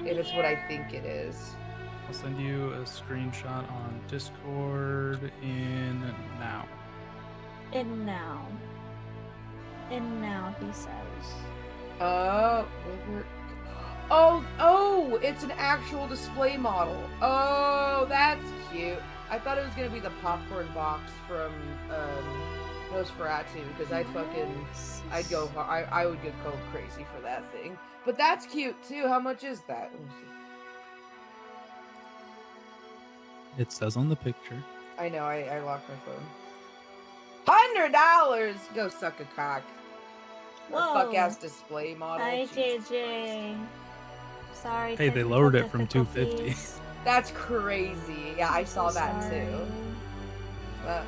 It is what I think it is. I'll send you a screenshot on Discord in now. In now. In now, he says. Oh, it's an actual display model. Oh, that's cute. I thought it was gonna be the popcorn box from Nosferatu, because I would go crazy for that thing. But that's cute too. How much is that? It says on the picture. I know. I locked my phone. $100. Go suck a cock. Whoa. Fuck ass display model. Hi, Jesus JJ. Christ. Sorry. Hey, they lowered it from $250. That's crazy. Yeah, I saw that too. That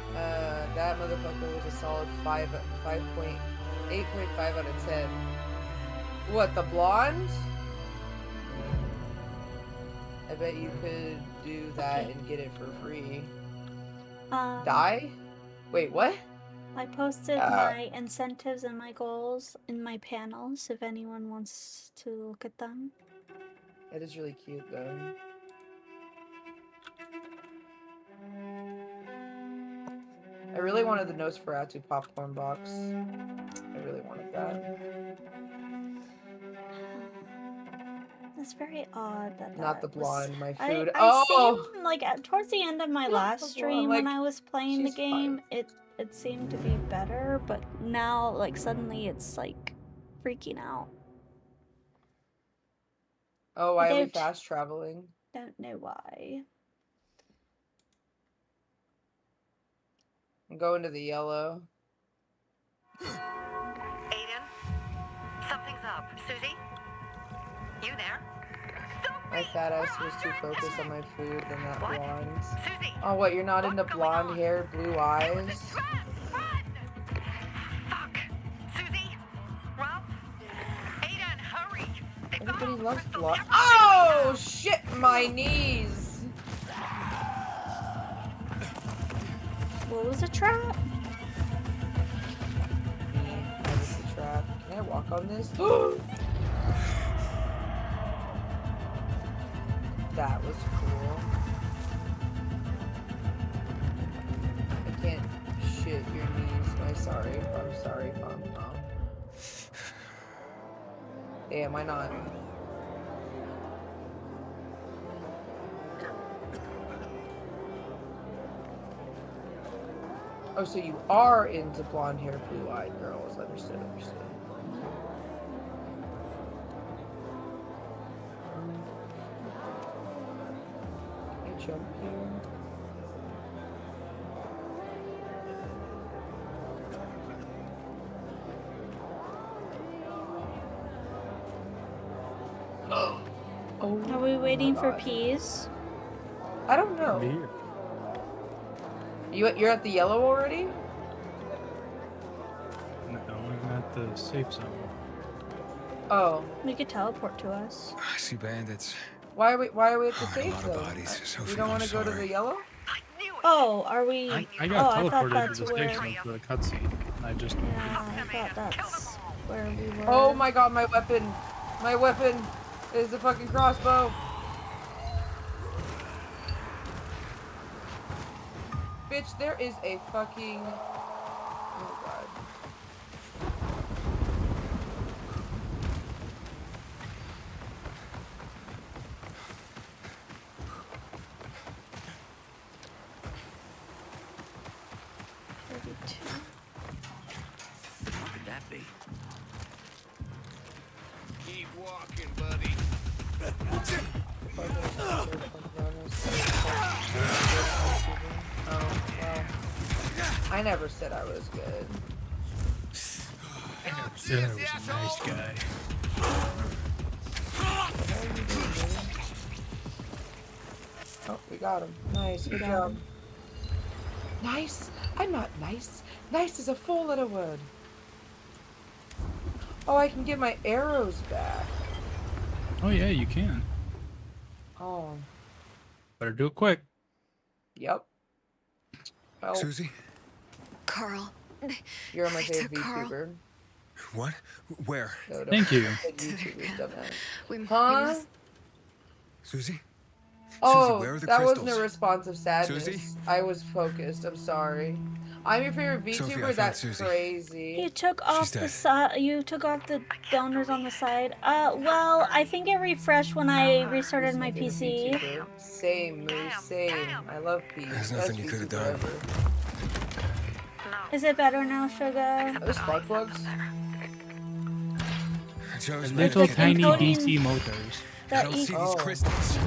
motherfucker was a solid 8.5 out of 10. What, the blonde? I bet you could do that and get it for free. Die? Wait, what? I posted my incentives and my goals in my panels if anyone wants to look at them. That is really cute though. I really wanted the Nosferatu popcorn box. I really wanted that. It's very odd that not the blonde, my food. I seemed like towards the end of my last stream when I was playing the game, fine. it seemed to be better, but now like suddenly it's like freaking out. Oh, why are we fast traveling? Don't know why. I'm going to the yellow. Aiden, something's up. Susie, you there? My fat ass was too focused on my food than that blonde. Susie, oh, what? You're not into blonde hair, blue eyes? Fuck. Susie, Ralph, Aiden, hurry. Everybody loves blonde. Oh shit! My knees. What was a trap? That was the trap. Can I walk on this? That was cool. I can't shit your knees. I'm sorry, Mom. Damn, why not? Oh, so you are into blonde hair, blue-eyed girls. Understood. Can I jump here? Oh, are we waiting for peas? I don't know. You're at the yellow already? No, I'm at the safe zone. Oh. You could teleport to us. I see bandits. Why are we at the safe zone? You don't want to go to the yellow? Oh, are we? I got teleported to the where... safe zone for the cutscene. I just. Yeah, I thought that's where we were. Oh my god, my weapon! My weapon is the fucking crossbow. Bitch, there is a fucking... Oh god. What could that be? Keep walking, buddy. Oh, well. I never said I was good. I never said I was a nice guy. Oh, we got him. Nice, good job. Nice? I'm not nice. Nice is a four-letter word. Oh, I can get my arrows back. Oh yeah, you can. Oh. Better do it quick. Yep. Well, Susie? Carl. You're my favorite VTuber. What? Where? Thank you. YouTubers, dumbass. We huh? must... Susie? Oh, where are the that wasn't a crystals? response of sadness. Susie? I was focused. I'm sorry. I'm your favorite Sophie, I VTuber. found That's Susie. crazy. You took She's off the dead. side. You took off the donors on the side. Well, I think it refreshed when I restarted He's my favorite PC. VTuber. Same, Moose. Same. I love Pete. There's Best nothing you could have VTuber done. ever. No. Is it better now, Sugar? Are those spark plugs? Joe's The back. little the tiny encoding- DC motors. I don't see these Oh. crystals.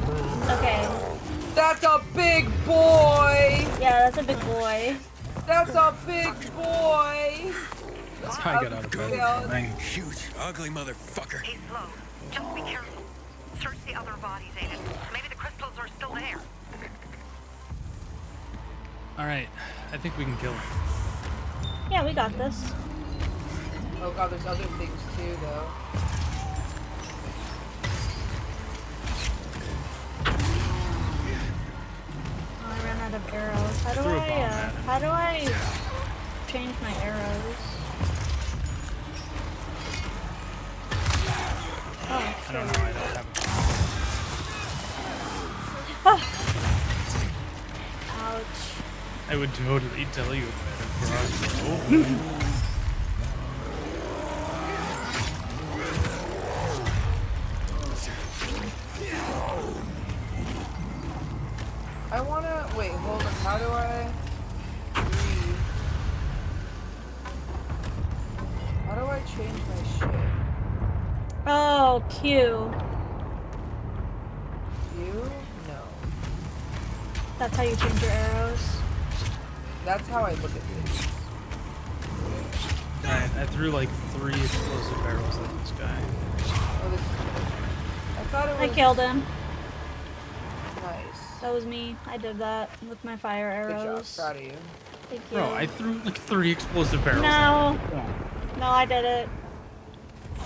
Okay. That's a big boy! Yeah, that's a big boy. That's a big boy! That's how I got out of bed. Yeah. Dang. Huge, ugly motherfucker. He's slow. Just be careful. Search the other bodies, Aiden. Maybe the crystals are still there. All right, I think we can kill him. Yeah, we got this. Oh god, there's other things too, though. Oh, I ran out of arrows. How do Threw a I? bomb at him. How do I change my arrows? Oh, I don't know. I don't have ouch. I would totally tell you about a crossbow. I wanna wait, hold on. How do I read? How do I change my shit? Oh, Q. You? No. That's how you change your arrows. That's how I look at this. Alright, I threw like 3 explosive barrels at this guy. Oh, this. I thought it I was killed him. nice. That was me. I did that with my fire Good job. arrows. Proud of you. Thank you. Bro, I threw like 3 explosive barrels at No. him. Come on, No, I did it.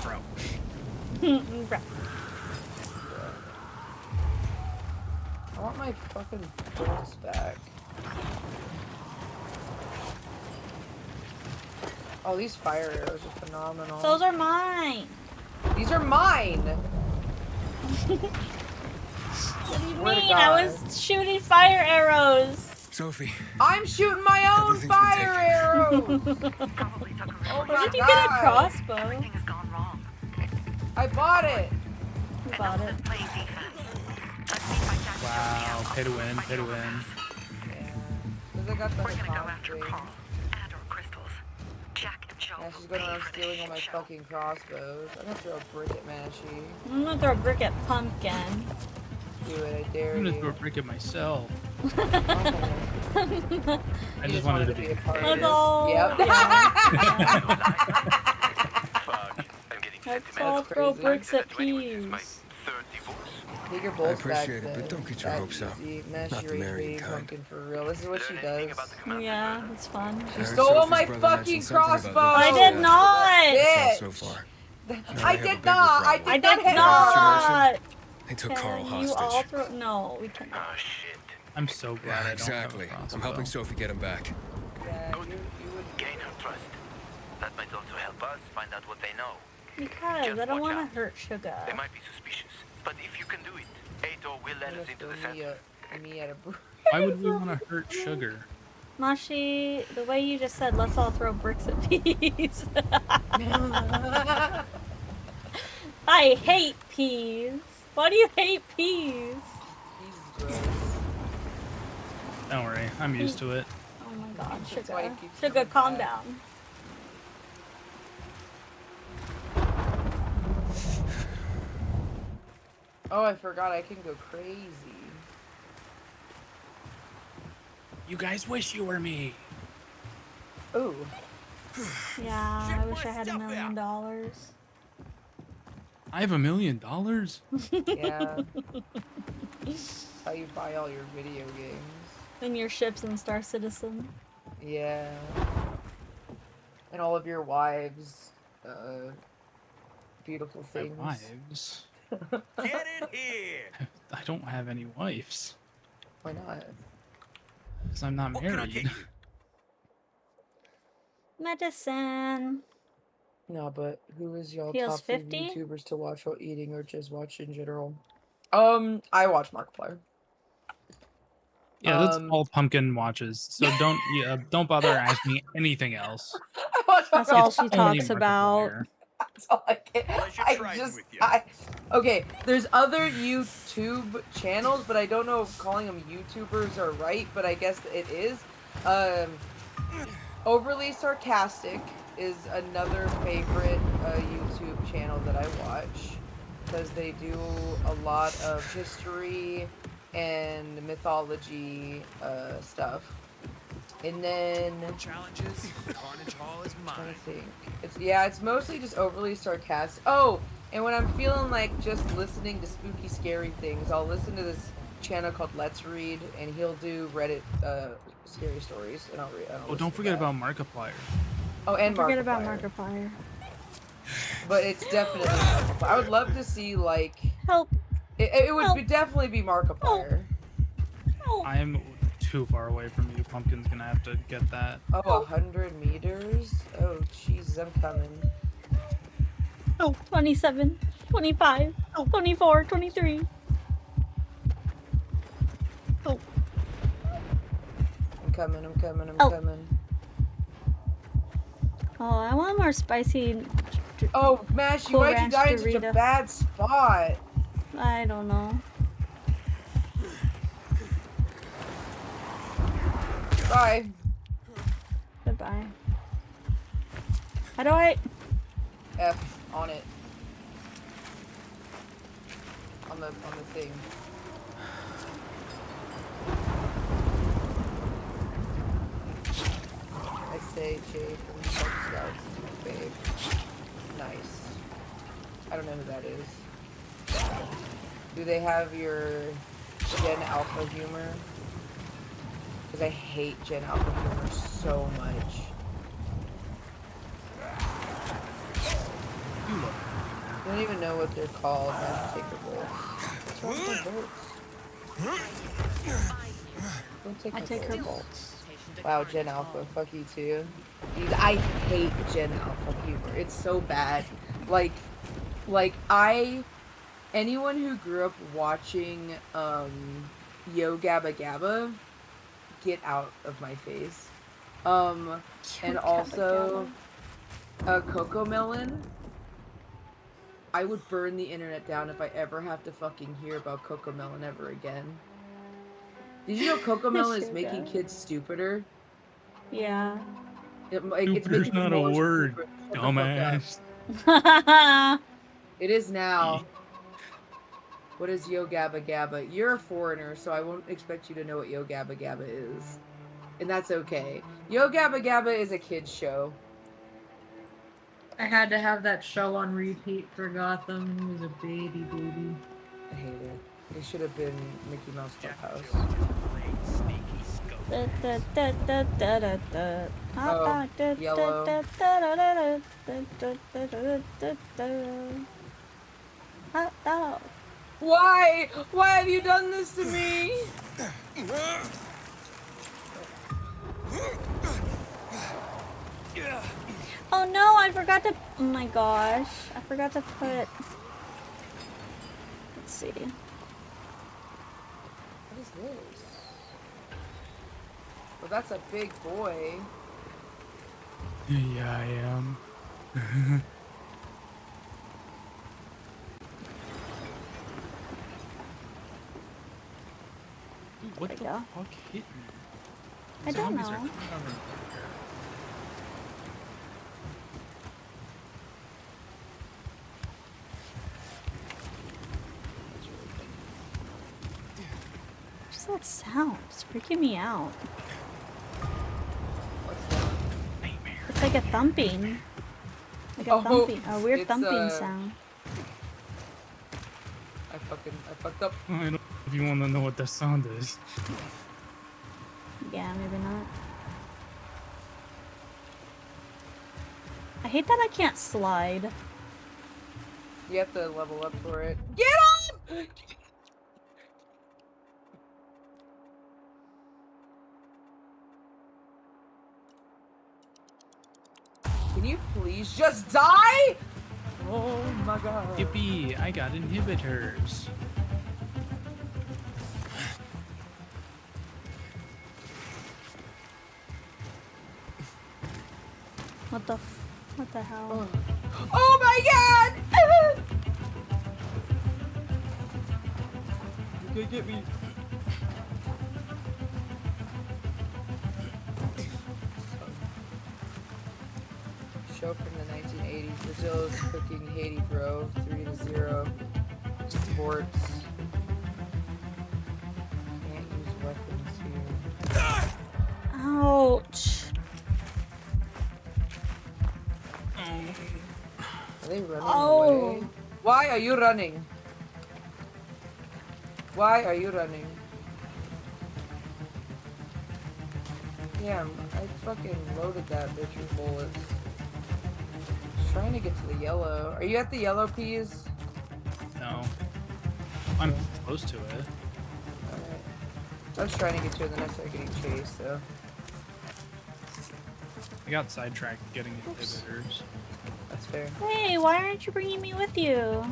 bro. Bro. I want my fucking bolts back. Oh, these fire arrows are phenomenal. Those are mine. These are mine! What do you Swear to mean? I God. was shooting fire arrows. Sophie, I'm shooting my own Everything's been fire taken. arrows! Probably took a risk. Oh Where my did you get a God. crossbow? Everything has gone wrong. I bought it! Who bought it? Just playing defense. Let's see if I can Wow, pay to win, pay to win. Yeah. Because I got the We're gonna go Hacon after thing. Carl and our crystals. Jack and Joe Yeah, will she's going pay around for this stealing all shit my show. fucking crossbows. I'm gonna throw a brick at Manatee. I'm gonna throw a brick at Pumpkin. Do it, I dare I'm you. gonna throw a brick at myself. Oh. I You just wanted to be a part of That's this. all. Yep. Let's That's all throw crazy. bricks at peas. Take your I bolts back appreciate it, but then. don't get your That's hopes up. easy. Man, Not she the rage marrying baby kind. pumpkin for real. This is what she does. Yeah, it's fun. She I heard stole Sophie's my brother fucking mentioned something crossbow! about I Lucas. did not. That's all Bitch! so far. I have a did bigger not! I problem. did I not did hit not. They took Can Carl you hostage. all throw? No, we cannot. I'm so glad I don't Exactly. have a crossbow. I'm helping Sophie get him back. Yeah, you would. Gain her trust. That might also help us find out what they know. Because Just I don't watch want out. to hurt Sugar. They might be suspicious, but if you can do it, Ato will let us into the center. Me at a Why would we want to hurt Sugar? Mashi, the way you just said, let's all throw bricks at peas. I hate peas. Why do you hate peas? Don't worry, I'm used to it. Oh my god, That's why Sugar. it keeps Sugar, coming calm back. down. Oh, I forgot I can go crazy. You guys wish you were me. Ooh. Yeah, I wish I had $1 million. I have $1 million? Yeah. That's how you buy all your video games. And your ships in Star Citizen. Yeah. And all of your wives. Beautiful My things. wives. Get in here! I don't have any wives. Why not? Because I'm not What can I married. get you? Medicine. No, but who is y'all Feels top 3 50? YouTubers to watch while eating or just watch in general? I watch Markiplier. Yeah, that's all Pumpkin watches. So don't bother asking me anything else. I watch That's Markiplier. all she Only talks about. Markiplier. That's all I get. Pleasure I trying just, with you. okay, there's other YouTube channels, but I don't know if calling them YouTubers are right, but I guess it is. Overly Sarcastic is another favorite YouTube channel that I watch, because they do a lot of history and mythology stuff. And then Challenges. Carnage Hall is I mine. think it's mostly just overly sarcastic. Oh, and when I'm feeling like just listening to spooky, scary things, I'll listen to this channel called Let's Read, and he'll do Reddit scary stories, and I'll read. Oh, don't forget about Markiplier. Oh, and Don't forget about Markiplier. Markiplier. But it's definitely Markiplier. I would love to see like Help! it would Help. definitely be Markiplier. Help! I'm too far away from you. Pumpkin's gonna have to get that. Oh, 100 meters. Oh, Jesus, I'm coming. Oh, 27, 25, 24, 23. Oh. I'm coming. I'm coming. I'm Oh. coming. Oh, I want more spicy. Oh, Mash, Cool why'd you Ranch die in such a Dorito. bad spot? I don't know. Bye. Goodbye. How do I? F on it. On the thing. I say Jay from Cub Scouts is my babe. Nice. I don't know who that is. Do they have your Gen Alpha humor? Because I hate Gen Alpha humor so much. I don't even know what they're called. I take the bolts. What's wrong with my bolts? Don't take I my take her bolts. bolts. Wow, Gen Alpha, fuck you too. Dude, I hate Gen Alpha humor. It's so bad. Like anyone who grew up watching Yo Gabba Gabba, get out of my face. And also Coco Melon. I would burn the internet down if I ever have to fucking hear about Coco Melon ever again. Did you know Coco Melon is making kids stupider? Yeah. It's Stupider's making them not a more word, stupid. Shut the fuck up. dumbass. It is now. What is Yo Gabba Gabba? You're a foreigner, so I won't expect you to know what Yo Gabba Gabba is. And that's okay. Yo Gabba Gabba is a kid's show. I had to have that show on repeat for Gotham. He was a baby. I hate it. It should have been Mickey Mouse Clubhouse. Yellow. Why? Why have you done this to me? Oh no, I forgot to. Oh my gosh. I forgot to put. Let's see. What is this? Well, that's a big boy. Yeah, I am. Dude, what the fuck hit me? I don't Zombies are know. coming over here. What's that sound? It's freaking me out. It's like a thumping. Like a thumping. A weird thumping sound. I fucked up. I don't know if you want to know what that sound is. Yeah, maybe not. I hate that I can't slide. You have to level up for it. Get up! Can you please just die? Oh my god. Yippee, I got inhibitors. What the hell? Oh my god! You could get me. Show from the 1980s. Brazil is cooking Haiti, bro. 3-0. Sports. Can't use weapons here. Ouch. Are they running away? Why are you running? Why are you running? Damn, I fucking loaded that bitch with bullets. Just trying to get to the yellow. Are you at the yellow peas? No. I'm close to it. Alright. I was trying to get to it, then I started getting chased, so. I got sidetracked getting inhibitors. That's fair. Hey, why aren't you bringing me with you?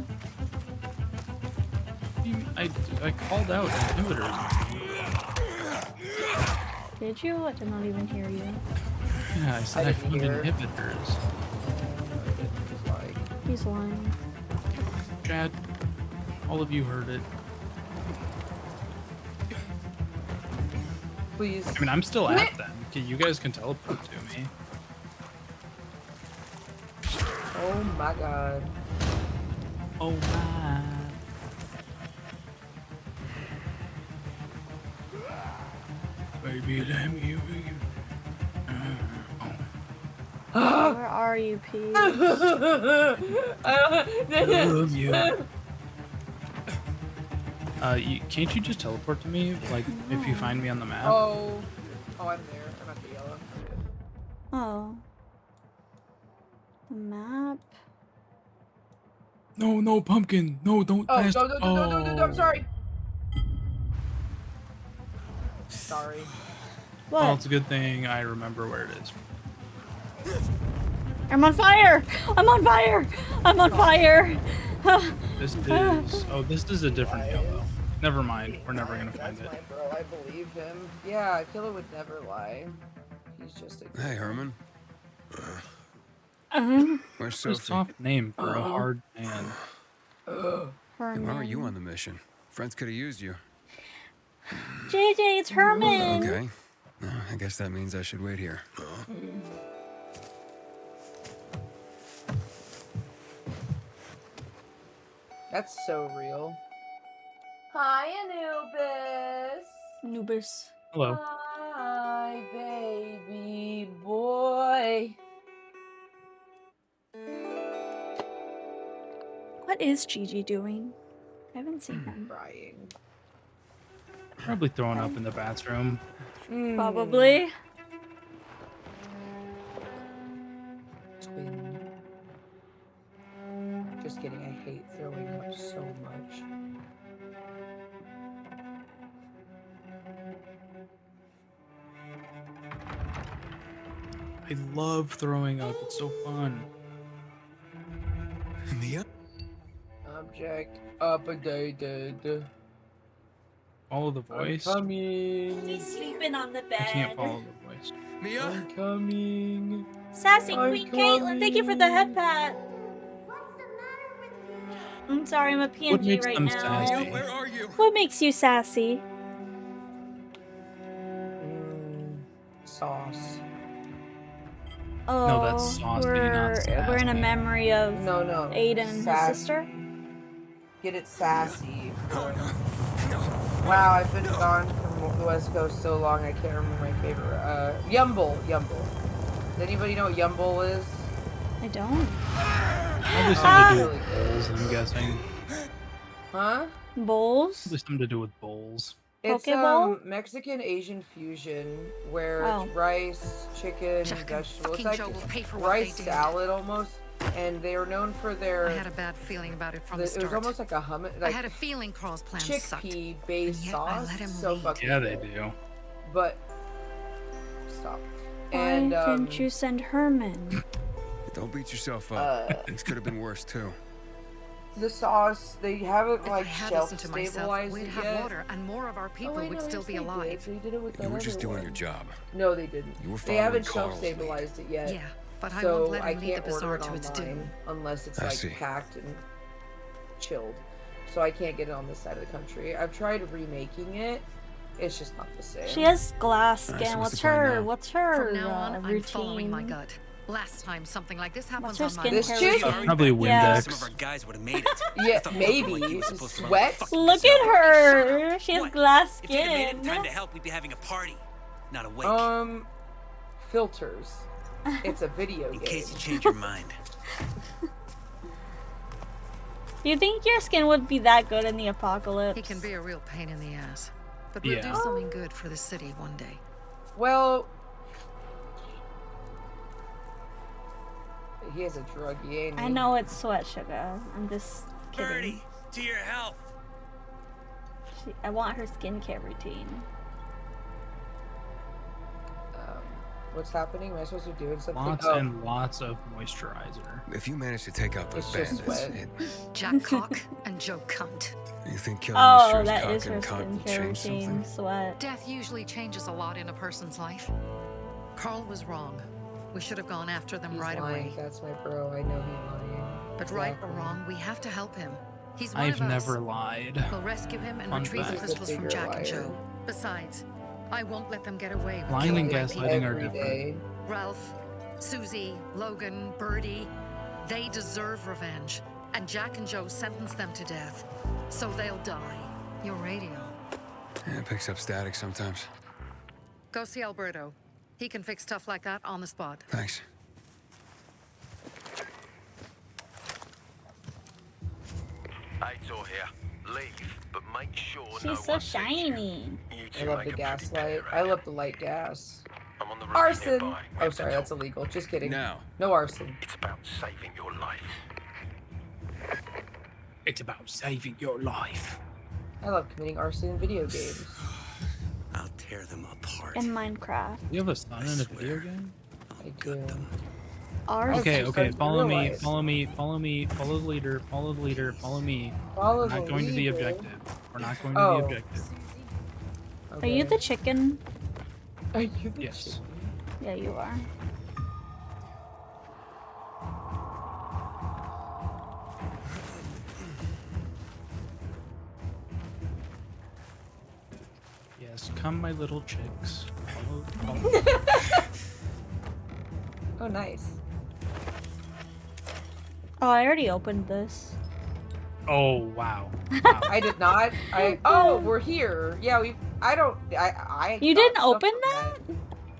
I called out inhibitors. Did you? I did not even hear you. Yeah, I said I found inhibitors. He's lying. Chad, all of you heard it. Please. I mean, I'm still at them. You guys can teleport to me. Oh my god. Oh my. Baby, let me hear you. Where are you, Pete? I love you. Can't you just teleport to me? Like, if you find me on the map? Oh, I'm there. I'm at the yellow. Oh. The map? No, pumpkin. No, don't Oh, pass. no, I'm sorry. Sorry. What? Well, it's a good thing I remember where it is. I'm on fire! I'm on fire! I'm on fire! This is... Oh, this is a different yellow. Never mind. We're never gonna find That's it. my bro. I believe him. Yeah, Killer would never lie. He's just a good Hey, Herman. Where's It's a Sophie? soft name for a hard man. Hey, why are you on the mission? Friends could have used you. JJ, it's Herman! Okay. I guess that means I should wait here. That's so real. Hi, Anubis. Anubis. Hello. Hi, baby boy. What is Gigi doing? I haven't seen him. Crying. Probably throwing up in the bathroom. Probably. Twin. Just kidding, I hate throwing up so much. I love throwing up. It's so fun. Mia? Object updated. Follow the voice. I'm coming. He's sleeping on the I bed. can't follow the voice. Mia? I'm coming. Sassy I'm Queen Caitlin, thank you for the head pat. I'm sorry, I'm a What PNG makes right them now. sassy? Where are you? What makes you sassy? Sauce. Oh, No, that's saucy, not we're in a sassy. memory of No. Aiden and his sister. Get it sassy. Wow, I've been gone from the West Coast so long I can't remember my favorite. Yumble. Does anybody know what Yumble is? I don't. Probably something to do with bowls, I'm guessing. Huh? Bowls? Probably something to do with bowls. It's Pokeball? Mexican Asian fusion where Oh. it's rice, chicken, vegetables. It's like Joe will pay for what rice they did. salad almost. And they were known for their. I had a bad feeling about it from the it start. was almost like a hummus, I like had a feeling Carl's plan sucked. chickpea-based And yet I sauce. let him So lead. fucking Yeah, they good. do. But stop. Why And didn't you send Herman? Don't beat yourself up. Things could have been worse, too. the sauce, they haven't If I like had shelf listened to myself, stabilized we'd it have yet. water, and more of our people Oh, wait, would no, still yes, be they alive. Did. They did it with You the were just other doing one. your job. No, they didn't. You were They haven't following shelf Carl's lead. stabilized it yet. Yeah, But I So won't let I him lead the can't order bazaar it to its doom. online unless it's I like see. packed and chilled. So I can't get it on this side of the country. I've tried remaking it. It's just not the same. She has glass Alright, skin. so what's What's the plan her? now? What's her From now on, I'm routine? following my gut. Last time something like this happens What's her on my This skincare chick? routine? Probably Yeah. Some of our Windex. guys would have made it. Yeah, I thought Logan like you maybe. was supposed to run the Sweat? fucking Look bazaar. at her. She has What? glass If you'd have made it in skin. time to help, we'd be having a party, not a wake. Filters. It's a video In game. case you change your mind. Do you think your skin would be that good in the apocalypse? He can be a real pain in the ass. But we'll Yeah. do something good for the city one day. Well, he has a druggie, ain't he? I know it's sweat sugar. I'm just kidding. Birdie, to your health. I want her skincare routine. What's happening? Am I supposed to be doing something? Lots and lots of moisturizer. If you manage to take out those It's just bandits, sweat. Jack Cock and Joe Cunt. you think killing Oh, Mr. that Cock is her and Cunt will skincare change routine. something? Sweat. Death usually changes a lot in a person's life. Carl was wrong. We should have gone after them He's right lying. away. That's my bro. I know he's lying. But right or Exactly. wrong, we have to help him. He's one I've of us. never lied. We'll rescue him and Fun retrieve the fact. crystals from He's a Jack and bigger liar. Joe. Besides, I won't let them get away with Lying killing and my gaslighting people. are Every different. day. Ralph, Susie, Logan, Birdie, they deserve revenge. And Jack and Joe sentenced them to death. So they'll die. Your radio. Yeah, it picks up static sometimes. Go see Alberto. He can fix stuff like that on the spot. Thanks. Aitor here. Leave, but make sure no She's so one sees you. shiny. You I two love make the a gas pretty light. pair, I eh? love the light gas. I'm on the roof Arson! nearby. We Oh, have to sorry, that's talk. illegal. Just kidding. Now, No arson. It's about saving your life. It's about saving your life. I love committing arson in video games. I'll tear them apart. In Minecraft. You have a son in a swear. video game? I do. Ours. Okay, just okay. like Follow real me. life. Follow me. Follow me. Follow the leader. Follow the leader. Follow me. Follow We're the not going to the leader. objective. We're not going to Oh. the objective. Are you the chicken? Are you the Yes. chicken? Yeah, you are. Yes, come my little chicks. Follow. Oh, nice. Oh, I already opened this. Oh wow. Wow. I did not. Oh, we're here. Yeah, we. I don't. I. You got didn't stuff open from that?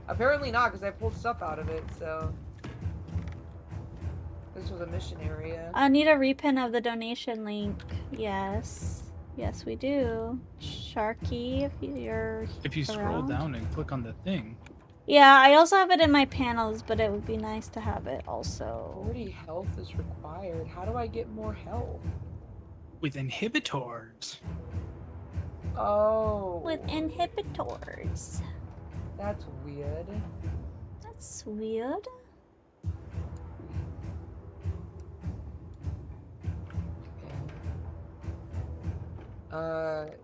Apparently not, because I pulled stuff out of it. So this was a mission area. I need a repin of the donation link. Yes. Yes, we do. Sharky, if you're If you scroll around. down and click on the thing, Yeah, I also have it in my panels, but it would be nice to have it also. 40 health is required. How do I get more health? with inhibitors. Oh. With inhibitors. That's weird. That's weird.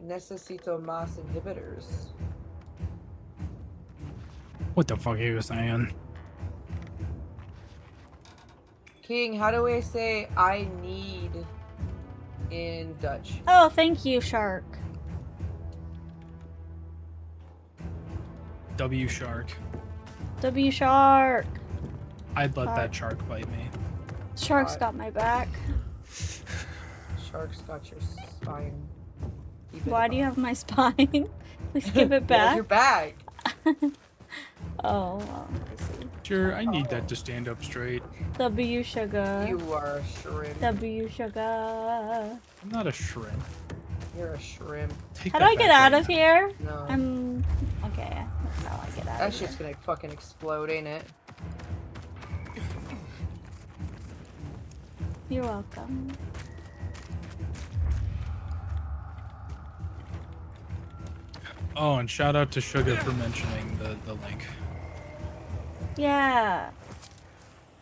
Necesito más inhibitors. What the fuck are you saying? King, how do I say I need in Dutch? Oh, thank you, Shark. W shark. W Shark. I'd let Shark. that shark bite me. Shark's got my back. Shark's got your spine. Keep it Why do you up. have my spine? Please give it Yeah, back. your back. Oh, well, I see. Sure, I need that to stand up straight. W sugar. You are a shrimp. W sugar. I'm not a shrimp. You're a shrimp. Take How do that I get back out right of now. here? No. I'm okay. That's how I get out That of here. shit's gonna fucking explode, ain't it? You're welcome. Oh, and shout out to Sugar for mentioning the link. Yeah.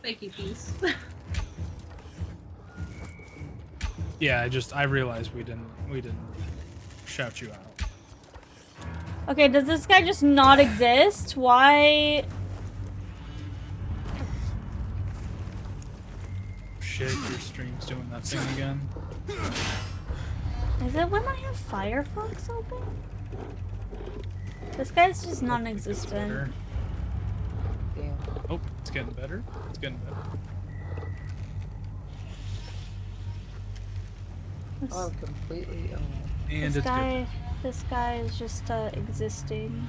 Thank you, peace. Yeah, I realized we didn't shout you out. Okay, does this guy just not exist? Why? shit, your stream's doing that thing again. Is it when I have Firefox open? This guy's just non-existent. Damn. Oh, it's getting better. It's getting better. Oh, completely. And This it's good. This guy is just existing.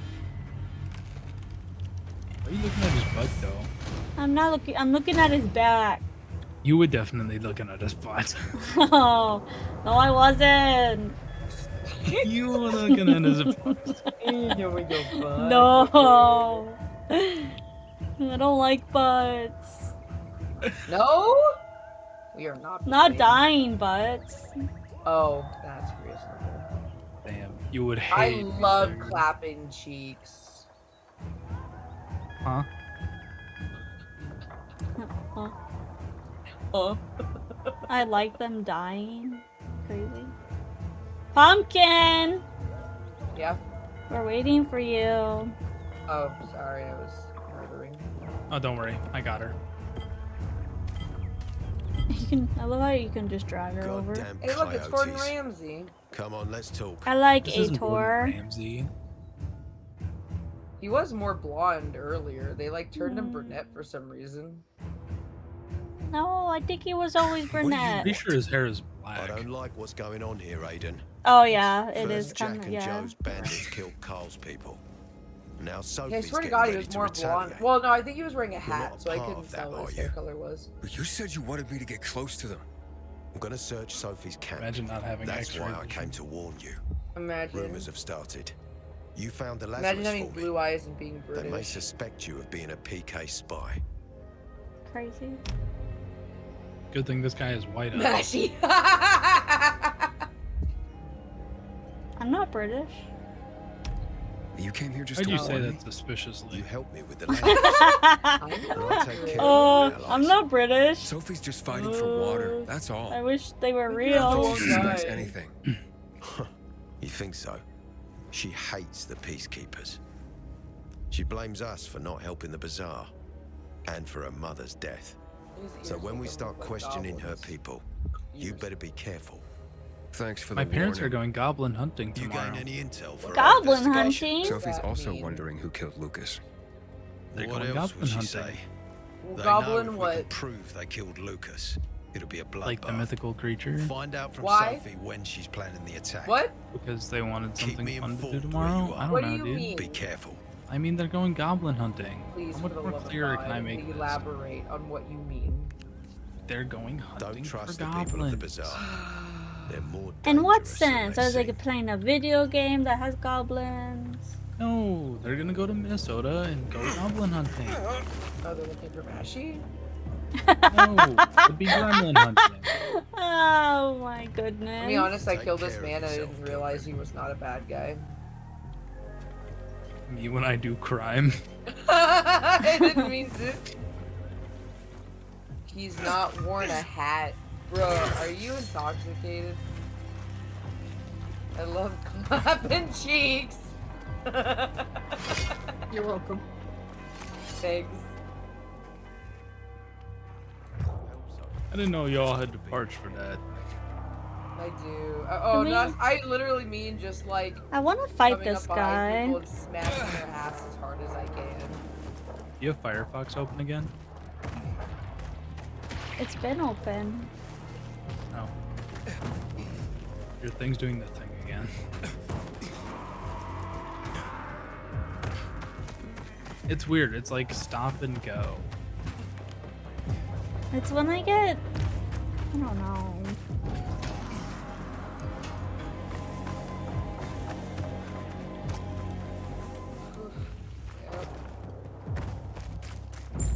Why are you looking at his butt though? I'm not looking. I'm looking at his back. You were definitely looking at his butt. Oh, no, I wasn't. You were looking at his butt. No. I don't like butts. No? We are not. Not dying butts. Oh, that's reasonable. Damn, you would I hate. love clapping cheeks. Huh? Huh? Huh? I like them dying. Crazy. Pumpkin! Yeah? We're waiting for you. Oh, sorry, I was murdering. Oh, don't worry, I got her. You can. I love how you can just drag her over. Hey, look, it's Gordon Ramsay. Come on, let's talk. I like This isn't Gordon Ator. Ramsay. He was more blonde earlier. They like turned him brunette for some reason. No, I think he was always brunette. Pretty sure his hair is I black. don't like what's going on here, Aiden. Oh yeah, it First, is Jack kind of and yeah. Joe's bandits killed Carl's people. Now Yeah, I Sophie's swear to getting God, he ready was to more blonde. retaliate. Well, no, I think he was wearing a You're hat, not so I part couldn't of that, tell what are his you? hair color was. But you said you wanted me to get close to them. I'm gonna search Sophie's camp. Imagine not having That's X-ray why I vision. came to warn you. Imagine. Rumors have started. You found the Imagine Lazarus having for me. blue eyes and being They may British. suspect you of being a PK spy. Crazy. Good thing this guy is white. Mashy. I'm not British. You came here just Why'd to you warn say me? that suspiciously? You helped me with the Lazarus. I'll take care of my I'm allies. not British. Sophie's just fighting for water. That's all. I wish they were I don't real. think she suspects anything. You think so? She hates the peacekeepers. She blames us for not helping the bazaar and for her mother's death. So when we start questioning her people, you better be careful. Thanks for the My parents are warning. going goblin hunting You tomorrow. gain any intel for our Goblin investigation? hunting. Sophie's that also mean? wondering who killed Lucas. They're What going else would goblin she hunting. say? They know Goblin if we can what? prove they killed Lucas, it'll be a bloodbath. Like the mythical creature. Find out from Why? Sophie when she's planning the attack. What? Because they wanted Keep something me fun to do informed where tomorrow. you are. I don't What know, do you dude. mean? Be careful. I mean, they're going goblin hunting. Please, How for much the more love of clearer God, can I make this? elaborate on what you mean. They're going Don't hunting for trust the people of the goblins. bazaar. They're more In what dangerous than sense? they I was like seem. playing a video game that has goblins. No, they're gonna go to Minnesota and go goblin hunting. Oh, they're looking for Mashy? No, it'd be gremlin hunting. Oh my goodness. To be honest, I Take killed this care of man. I yourself, didn't realize he was not a bad guy. Me when I do crime. I didn't mean to. He's not worn a hat. Bro, are you intoxicated? I love clapping cheeks. You're welcome. Thanks. I didn't know y'all had to parch for that. I do. Oh, Can no, we- I literally mean just like I want to fight coming this up behind guy. people and smashing their ass as hard as I can. You have Firefox open again? It's been open. No. Your thing's doing the thing again. It's weird. It's like stop and go. It's when I get. I don't know.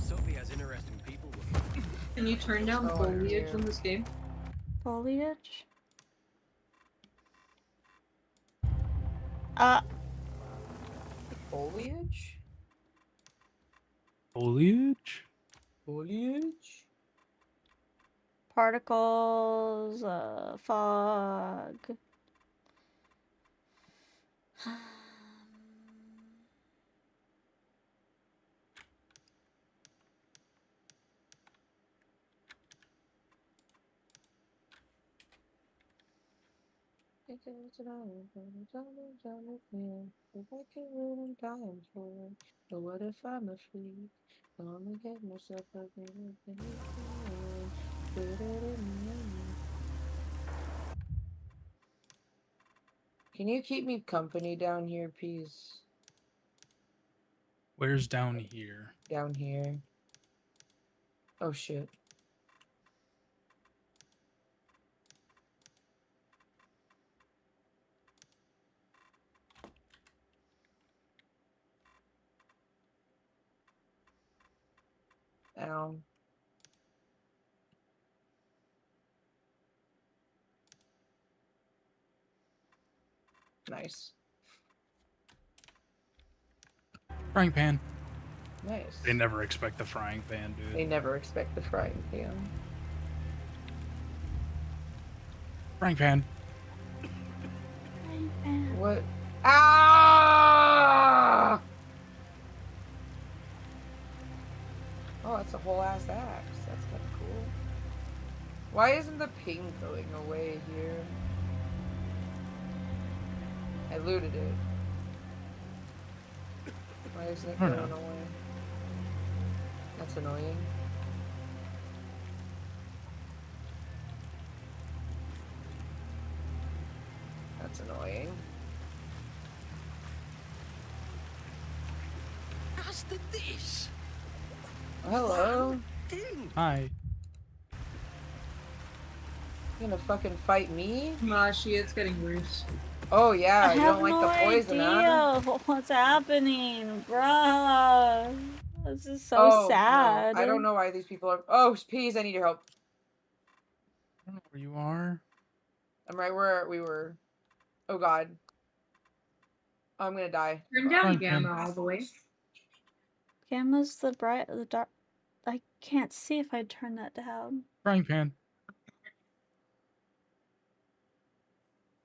Sophie has interesting people with her. Can you turn down Oh, foliage dear. in this game? Foliage? Foliage? Foliage? Foliage? Particles, fog. But what if I'm a freak? Only get myself up Can you keep me company down here, please? Where's down here? Down here. Oh shit. Ow. Nice. Frying pan. Nice. They never expect the frying pan, dude. They never expect the frying pan. Frying pan. Frying pan. What? Ah! Oh, that's a whole ass axe. That's kind of cool. Why isn't the ping going away here? I looted it. Why isn't it going away? That's annoying. That's annoying. That's the dish. Oh, hello. Hi. You gonna fucking fight me? Mashi, it's getting worse. Oh yeah, I you have don't like no the poison, huh? idea what's happening, bruh. This is so Oh, sad. no. I don't know why these people are... Oh, please, I need your help. I don't know where you are. I'm right where we were. Oh god. I'm gonna die. Turn down Frying gamma pan. all the way. Gamma's the dark. I can't see if I turn that down. Frying pan.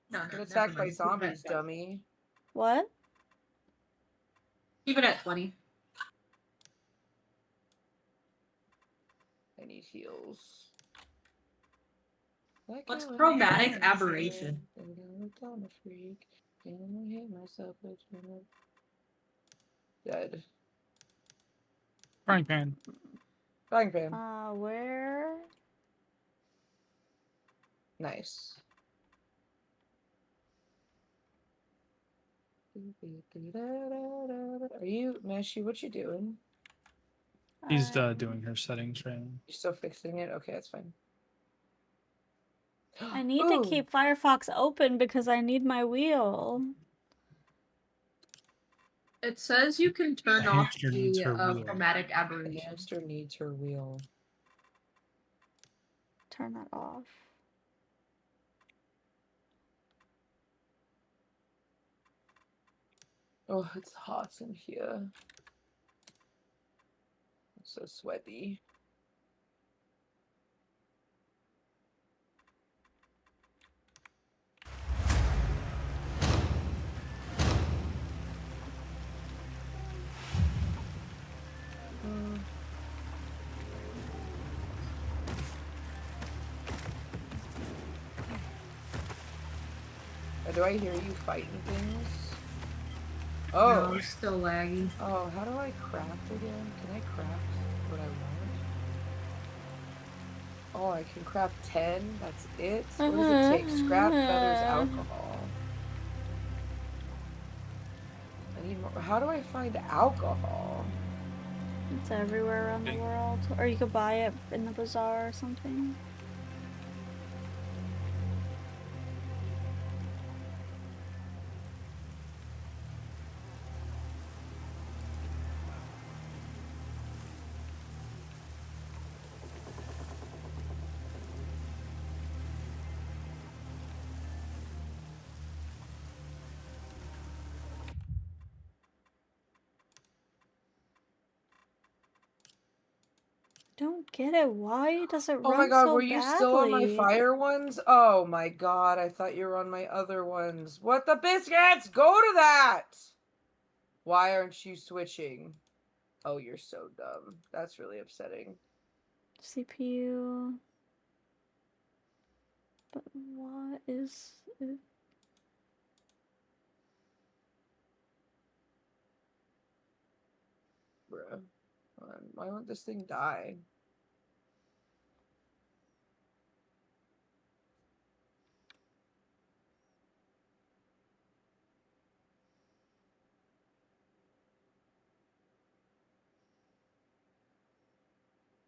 No, Get never attacked by mind. zombies, dummy. What? Keep it at 20. I need heals. What's chromatic aberration? Dead. Frying pan. Frying pan. Where? Nice. Are you, Meshi, what you doing? She's doing her settings right now. You still fixing it? Okay, that's fine. I need to keep Firefox open because I need my wheel. It says you can turn The off hamster needs her the wheel. chromatic The aberration. hamster needs her wheel. Turn that off. Oh, it's hot in here. I'm so sweaty. Do I hear you fighting things? Oh. No, it's still laggy. Oh, how do I craft again? Can I craft what I want? Oh, I can craft 10. That's it? What does it take? Scrap, feathers, alcohol. I need more. How do I find alcohol? It's everywhere around the world. Or you could buy it in the bazaar or something. Don't get it. Why does it Oh run my god, so were you still on my badly? fire ones? Oh my god, I thought you were on my other ones. What the biscuits? Go to that! Why aren't you switching? Oh, you're so dumb. That's really upsetting. CPU. But what is it? Why won't this thing die?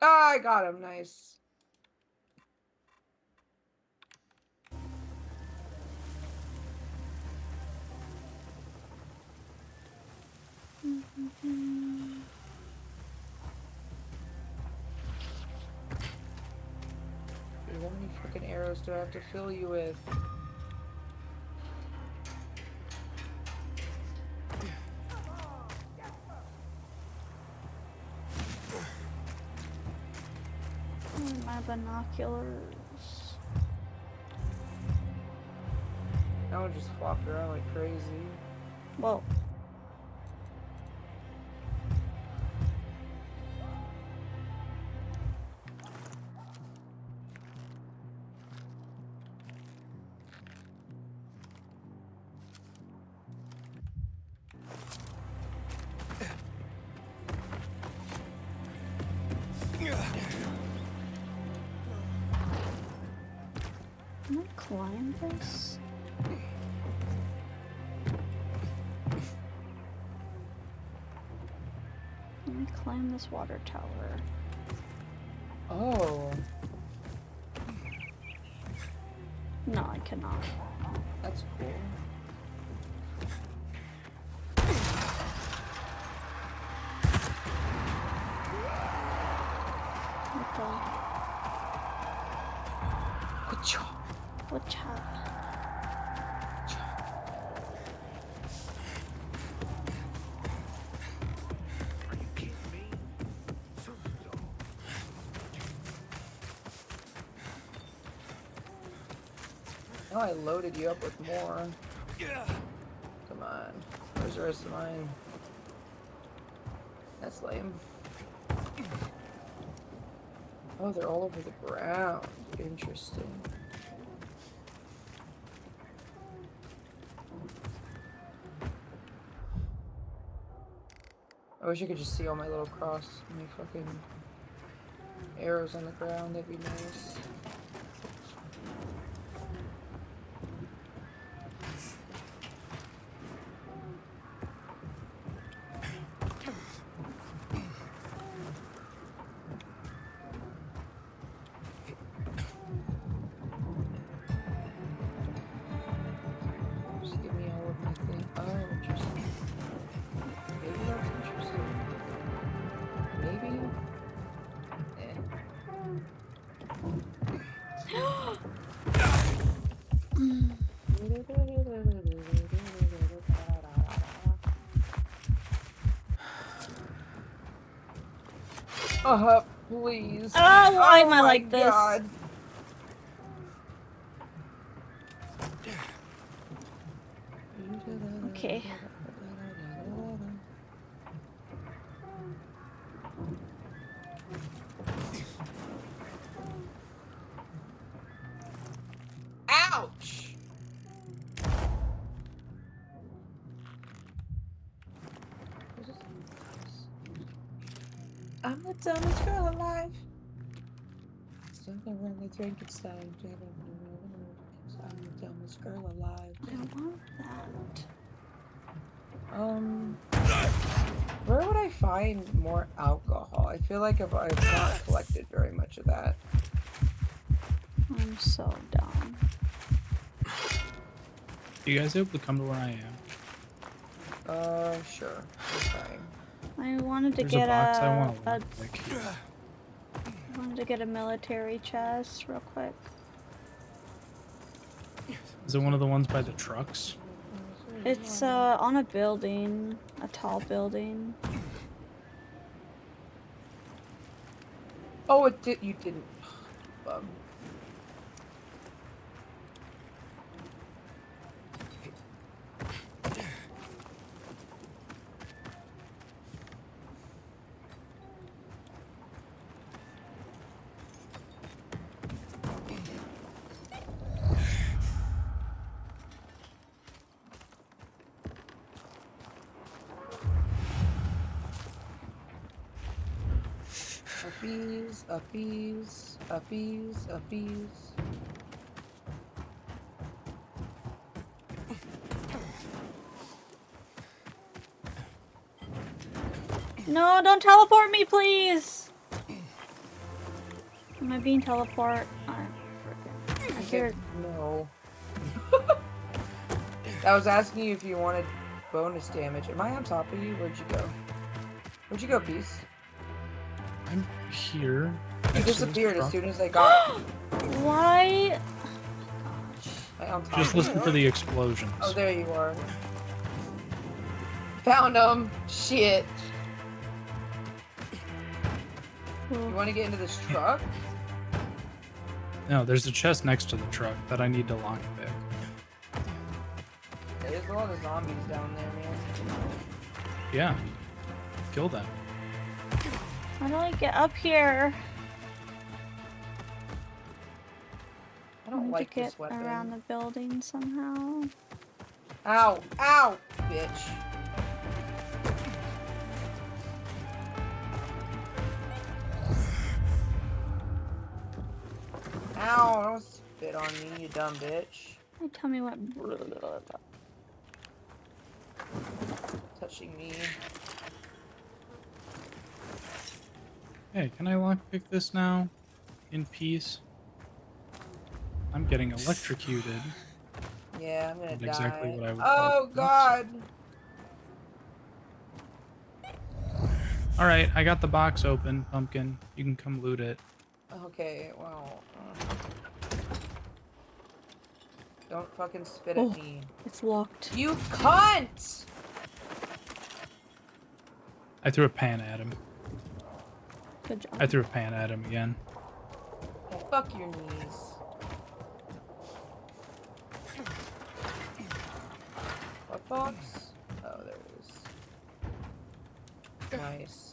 Ah, I got him. Nice. Dude, how many freaking arrows do I have to fill you with? My binoculars. I would just flop around like crazy. Whoa. Can I climb this? Let me climb this water tower. Oh. No, I cannot. That's cool. What's up? Are you kidding me? Oh, I loaded you up with more. Come on. Where's the rest of mine? That's lame. Oh, they're all over the ground. Interesting. I wish I could just see all my little cross, my fucking arrows on the ground. That'd be nice. Just give me all of my things. Oh, interesting. Maybe that's interesting. Maybe. Please. Oh, why am I my like this? God. Okay. Ouch! I'm the dumbest girl alive. Something when they drink it's time. I'm the dumbest girl alive. I want that. Where would I find more alcohol? I feel like I've not collected very much of that. I'm so dumb. You guys able to come to where I am? Sure. We're trying. I wanted to There's get a box I want I to pick. wanted to get a military chest real quick. Is it one of the ones by the trucks? It's on a building, a tall building. Oh, it did. You didn't. Bum. Uppies, uppies, uppies, uppies. No, don't teleport me, please! Am I being teleport? I hear... No. I was asking you if you wanted bonus damage. Am I on top of you? Where'd you go? Where'd you go, Peace? I'm here. You disappeared as soon as I got. Why? Just listen for the explosions. Oh, there you are. Found him. Shit. You want to get into this truck? No, there's a chest next to the truck that I need to lockpick. There's a lot of zombies down there, man. Yeah. Kill them. How do I get up here? I don't like to this get weapon. around the building somehow. Ow! Ow! Bitch. Ow! Don't spit on me, you dumb bitch. Hey, tell me what. Touching me. Hey, can I lockpick this now? In peace? I'm getting electrocuted. Yeah, I'm gonna die. Exactly what I would oh god! Alright, I got the box open, Pumpkin. You can come loot it. Okay, well. Don't fucking spit at me. It's locked. You cunt! I threw a pan at him. Good job. I threw a pan at him again. Oh, fuck your knees. What box? Oh, there it is. Nice.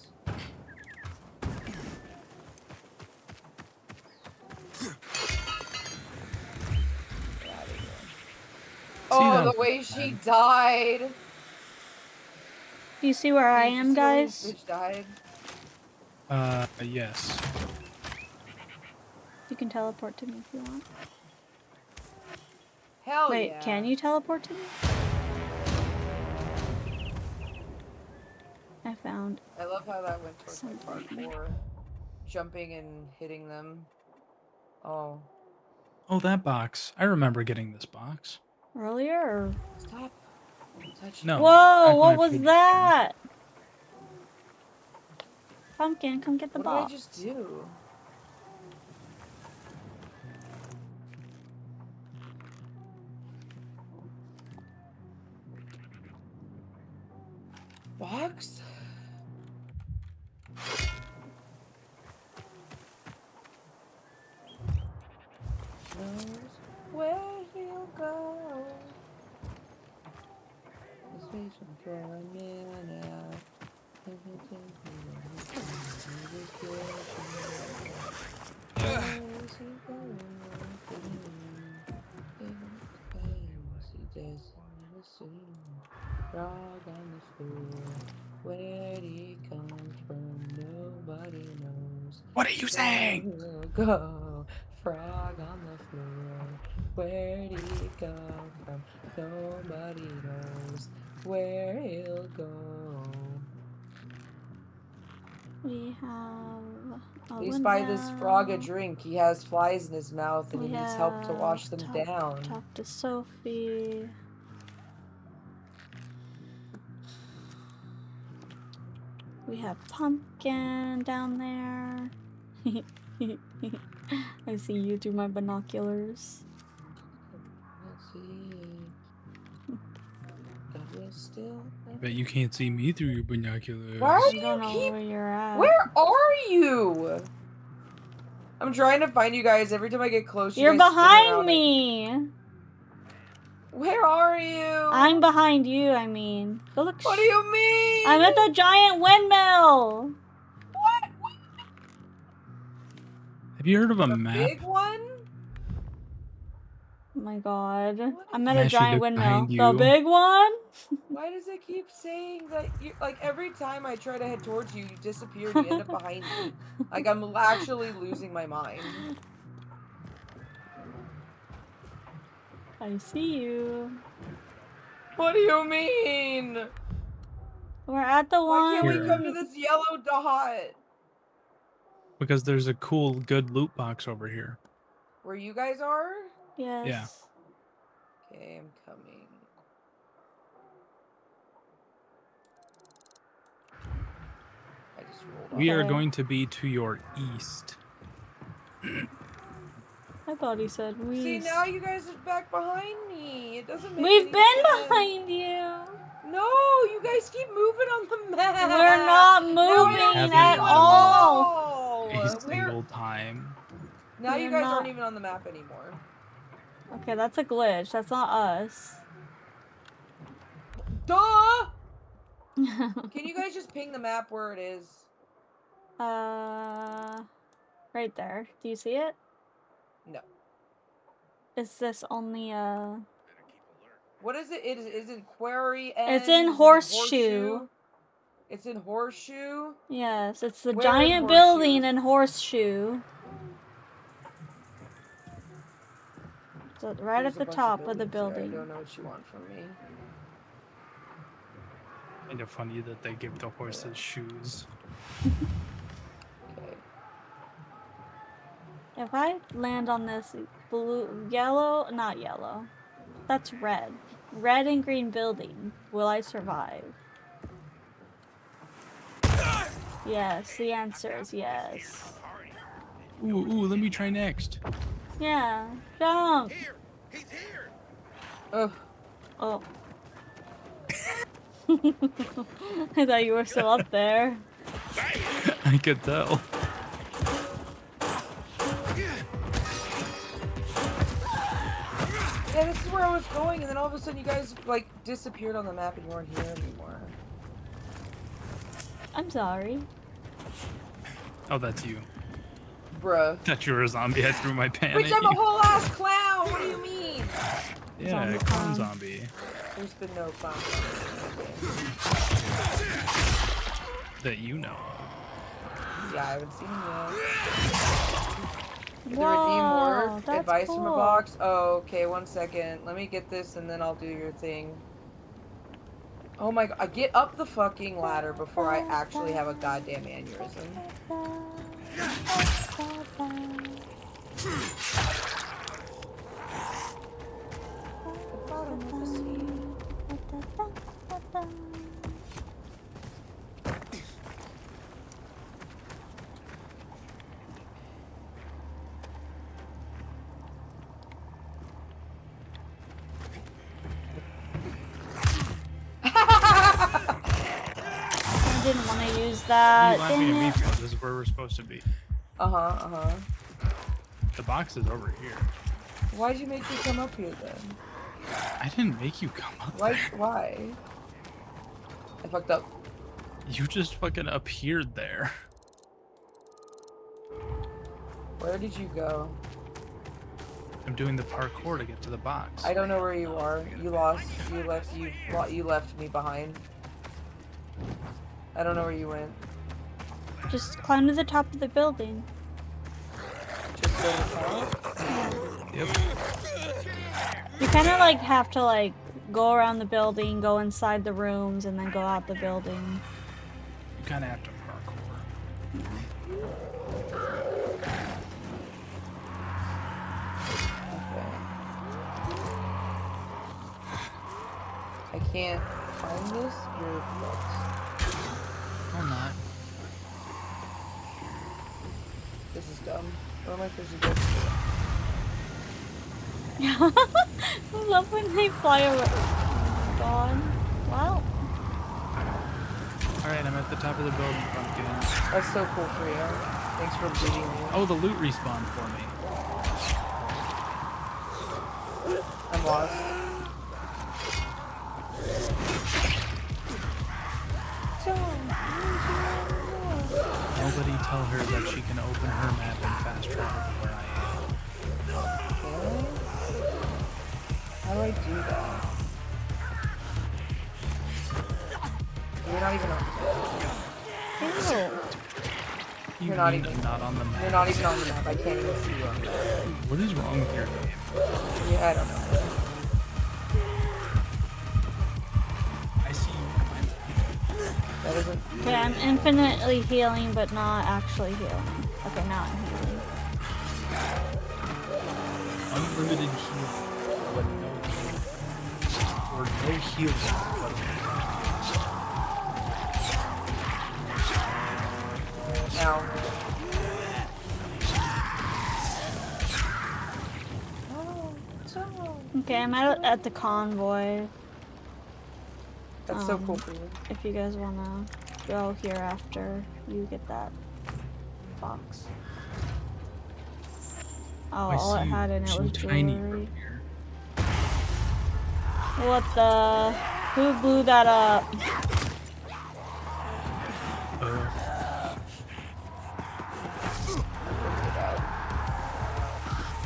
Oh, the way she died. Do you see where I am, guys? Bitch died. Yes. You can teleport to me if you want. Hell Wait, yeah. can you teleport to me? I found. I love how that went towards my parkour. Jumping and hitting them. Oh. Oh, that box. I remember getting this box. Earlier? Or... Stop. Touch No. Whoa, what was that? Pumpkin, come get the box. What did I just do? Box? Knows where he'll go. This waits for a minute. Frog on the floor. Where'd he come from? Nobody knows. What are you saying? We'll go. Frog on the floor. Where'd he come from? Nobody knows where he'll go. We have. Please buy this frog a drink. He has flies in his mouth and he needs help to wash them down. Talk to Sophie. We have Pumpkin down there. I see you through my binoculars. Bet you can't see me through your binoculars. Why I do don't you know keep... where you're at. Where are you? I'm trying to find you guys. Every time I get close, You're you guys spin behind around. me. Where are you? I'm behind you, I mean. Go look. What do you mean? I'm at the giant windmill. What? Have you heard of a map? Big one? my god. What? I'm at a Meshi, giant look windmill. behind The you. big one? Why does it keep saying that you like every time I try to head towards you, you disappear and you end up behind me? Like I'm actually losing my mind. I see you. What do you mean? We're at the Why one. can't we Here. come to this yellow dot? Because there's a cool, good loot box over here. Where you guys are? Yes. Yeah. Okay, I'm coming. I just rolled We off. are going to be to your east. I thought he said we. See, now you guys are back behind me. It doesn't make We've any been sense. behind you. No, you guys keep moving on the map. We're not Now I moving don't see at you all. A Where? single time. Now you We're guys not- aren't even on the map anymore. Okay, that's a glitch. That's not us. Duh! Can you guys just ping the map where it is? Right there. Do you see it? No. Is this only What is it? Is it Quarry End? It's in Is it Horseshoe. It's in Horseshoe? Yes, it's the Where in giant Horseshoe? building in Horseshoe. So right There's at a the bunch top of the buildings here. building. I don't know what you want from me. Kind of funny that they give the horses shoes. Okay. If I land on this yellow, not yellow, that's red. Red and green building, will I survive? Yes, the answer is yes. Ooh, let me try next. Yeah, jump! Here! He's here! Ugh. Oh. I thought you were still up there. I could tell. Yeah, this is where I was going, and then all of a sudden you guys, like, disappeared on the map and you weren't here anymore. I'm sorry. Oh, that's you. Bruh. Thought you were a zombie. I threw my pan Which at I'm you. a whole ass clown! What do you mean? Yeah, Zombie clown clown. zombie. There's been no clown. That you know. Yeah, I haven't seen him yet. Did the Whoa, redeem work? that's Advice from a cool. box? Oh, okay, 1 second. Let me get this and then I'll do your thing. Oh my god, get up the fucking ladder before I actually have a goddamn aneurysm. The bottom of the sea. I didn't want to use What that. are you laughing Dang at me it. for? This is where we're supposed to be. Uh-huh. The box is over here. Why'd you make me come up here then? I didn't make you come up there. Why? I fucked up. You just fucking appeared there. Where did you go? I'm doing the parkour to get to the box. I don't know where you are. You lost. You left me behind. I don't know where you went. Just climb to the top of the building. Just go to the top? Yep. You kind of like have to like go around the building, go inside the rooms, and then go out the building. You kind of have to parkour. I can't find this. You're fucked. I'm not. This is dumb. Where am I supposed to go? I love when they fly around. God. Well. Alright, I'm at the top of the building, pumpkin. That's so cool for you. Thanks for bleeding me. Oh, the loot respawned for me. I'm lost. Nobody tell her that she can open her map and fast travel to where I am. You're not mean even. I'm not on the map? You're not even on the map. I can't even see you on the map. What is wrong with your game? Yeah, I don't know. I see you. That isn't. Okay, I'm infinitely healing, but not actually healing. Okay, now I'm healing. Unlimited healing, but no healing. Or no healing, but Now. Okay, I'm at the convoy. That's so cool for you. If you guys wanna go here after you get that box. Oh, I all it see had in you're it so was tiny jewelry. from here. What the? Who blew that up?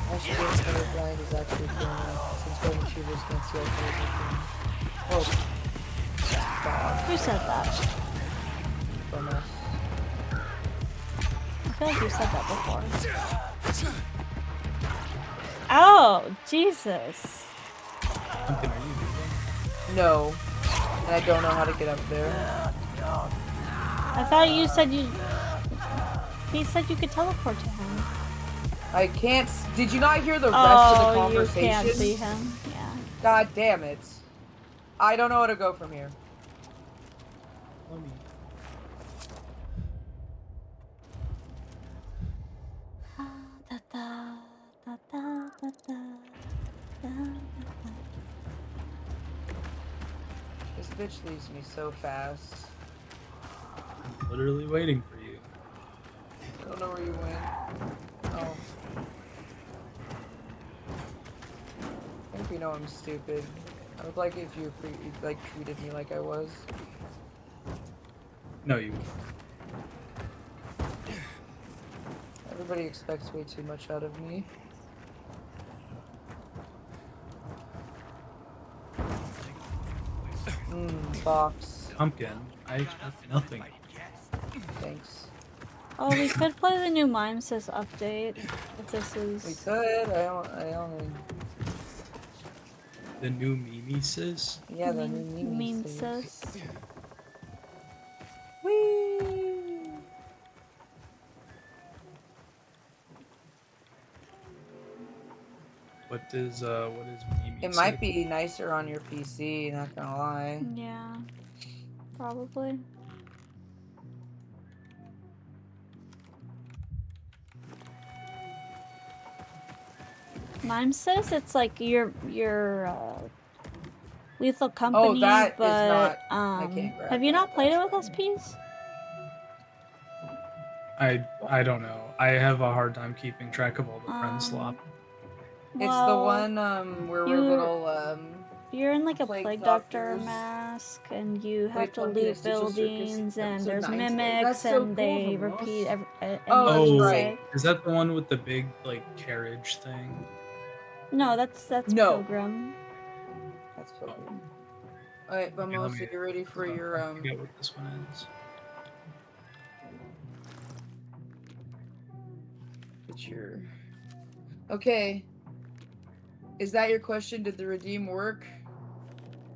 Actually, getting colorblind is actually killing me, since golden achievers can't see our colors. Oh. God. Who said that? From us. I feel like you said that before. Oh, Jesus. Pumpkin, are you moving? No. And I don't know how to get up there. I thought you said you... He said you could teleport to him. I can't... Did you not hear the rest of the conversation? You can't see him. Yeah. God damn it. I don't know how to go from here. Let me. This bitch leaves me so fast. I'm literally waiting for you. I don't know where you went. Oh. I think you know I'm stupid. I would like if you treated me like I was. No, you. Everybody expects way too much out of me. Box. Pumpkin, I expect nothing. Thanks. Oh, we could play the new MIMESIS update. If this is... We could. I only... The new MIMESIS? Yeah, the new MIMESIS. Whee! What is MIMESIS? It might be nicer on your PC, not gonna lie. Yeah. Probably. MIMESIS, it's like your Lethal Company, that is but not... I can't grab have you that. not played it with us, Peace? I don't know. I have a hard time keeping track of all the friend swap. It's the one where we're little you're in like a plague doctor doctors. mask, and you have Wait, to Pumpkin, loot it's Digital Circus, buildings, and episode there's 19. mimics, That's so and cool, they Ramos. repeat anything Oh, you that's say. right. Is that the one with the big like carriage thing? No, that's No. Pilgrim. That's Pilgrim. Alright, Vamos, are you ready for your I forget what this one is. Get your... Okay. Is that your question? Did the redeem work?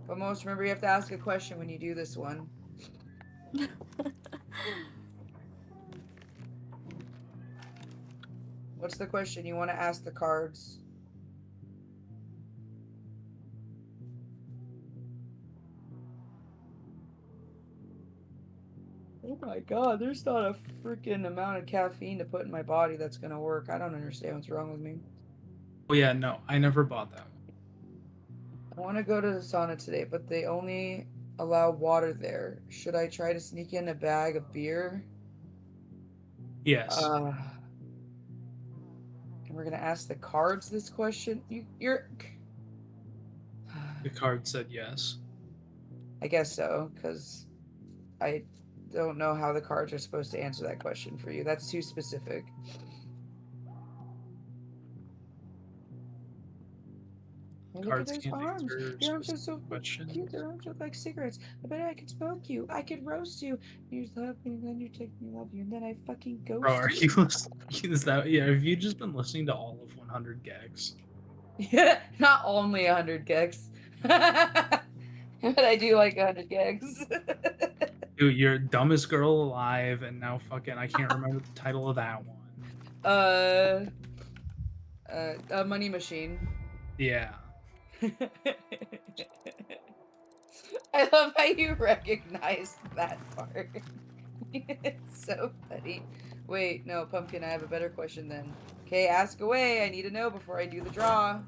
Vamos, remember you have to ask a question when you do this one. What's the question you want to ask the cards? Oh my god, there's not a freaking amount of caffeine to put in my body that's gonna work. I don't understand what's wrong with me. Oh yeah, no, I never bought that one. I want to go to the sauna today, but they only allow water there. Should I try to sneak in a bag of beer? Yes. And we're gonna ask the cards this question. You're. The card said yes. I guess so, because I don't know how the cards are supposed to answer that question for you. That's too specific. Look at Cards those can't arms. answer Your arms are so questions. cute. Their arms look like cigarettes. I bet I could smoke you. I could roast you. You love me, and then you take me, love you, and then I fucking ghost Bro, are you. you listening? Is that yeah? Have you just been listening to all of 100 gags? Yeah, not only 100 gags. But I do like 100 gags. Dude, you're dumbest girl alive, and now fucking I can't remember the title of that one. A money machine. Yeah. I love how you recognized that part. It's so funny. Wait, no, Pumpkin, I have a better question then. Okay, ask away. I need to know before I do the draw. I'm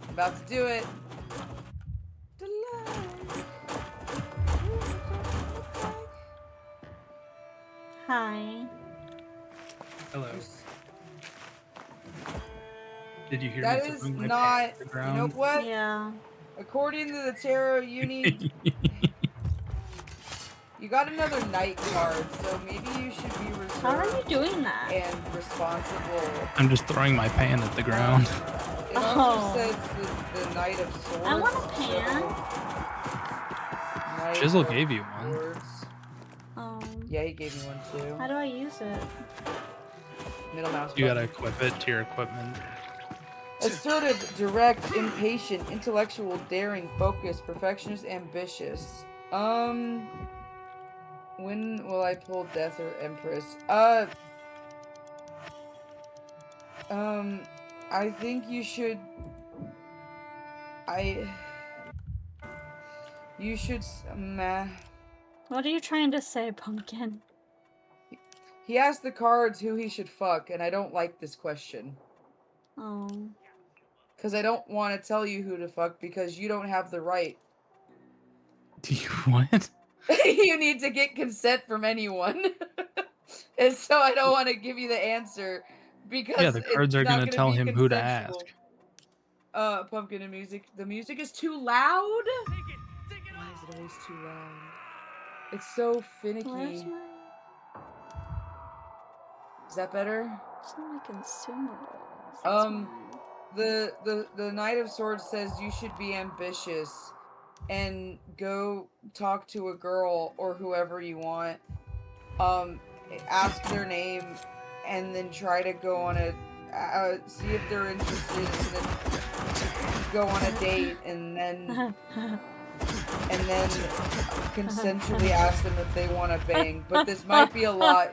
about to do it. Hi. Hello. Did you hear That me is throwing my not. pen at the You ground? know what? Yeah. According to the tarot, you need. You got another knight card, so maybe you should be reserved. How are you doing that? And responsible. I'm just throwing my pan at the ground. It also says the Knight of Swords. I want a pan. So Chisel gave you one. Swords. Yeah, he gave me one too. How do I use it? Middle mouse You button. gotta equip it to your equipment. Assertive, direct, impatient, intellectual, daring, focused, perfectionist, ambitious. When will I pull Death or Empress? I think you should. You should. What are you trying to say, Pumpkin? He asked the cards who he should fuck, and I don't like this question. Oh. Because I don't want to tell you who to fuck because you don't have the right. Do you what? You need to get consent from anyone. And so I don't want to give you the answer because Yeah, the cards are gonna tell him who to ask. Pumpkin and music. The music is too loud? Why is it always too loud? It's so finicky. Where's my... Is that better? Some my consumables. The Knight of Swords says you should be ambitious and go talk to a girl or whoever you want. Ask their name and then try to go on a see if they're interested and then go on a date and then consensually ask them if they want to bang. But this might be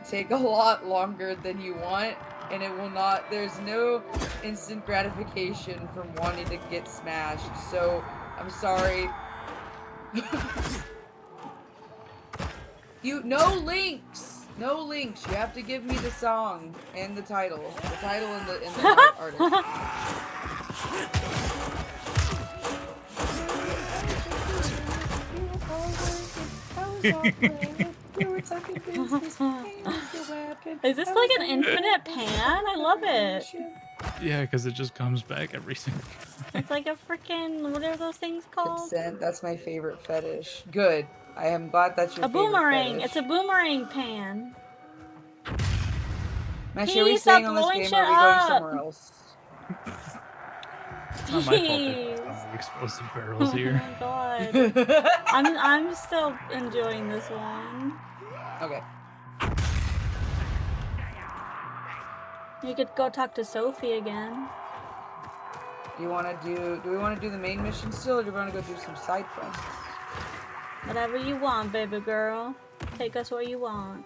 take a lot longer than you want, and it will not. There's no instant gratification from wanting to get smashed. So I'm sorry. No links. No links. You have to give me the song and the title. The title and the artist. Is this like an infinite pan? I love it. Yeah, because it just comes back every single time. It's like a freaking, what are those things called? Consent. That's my favorite fetish. Good. I am glad that's your a favorite boomerang. fetish. It's a boomerang pan. Mesh, are we staying on this game or are we going somewhere else? It's not my fault that explosive barrels here. Oh my god. I'm still enjoying this one. Okay. You could go talk to Sophie again. Do we want to do the main mission still, or do we want to go do some side quests? Whatever you want, baby girl. Take us where you want.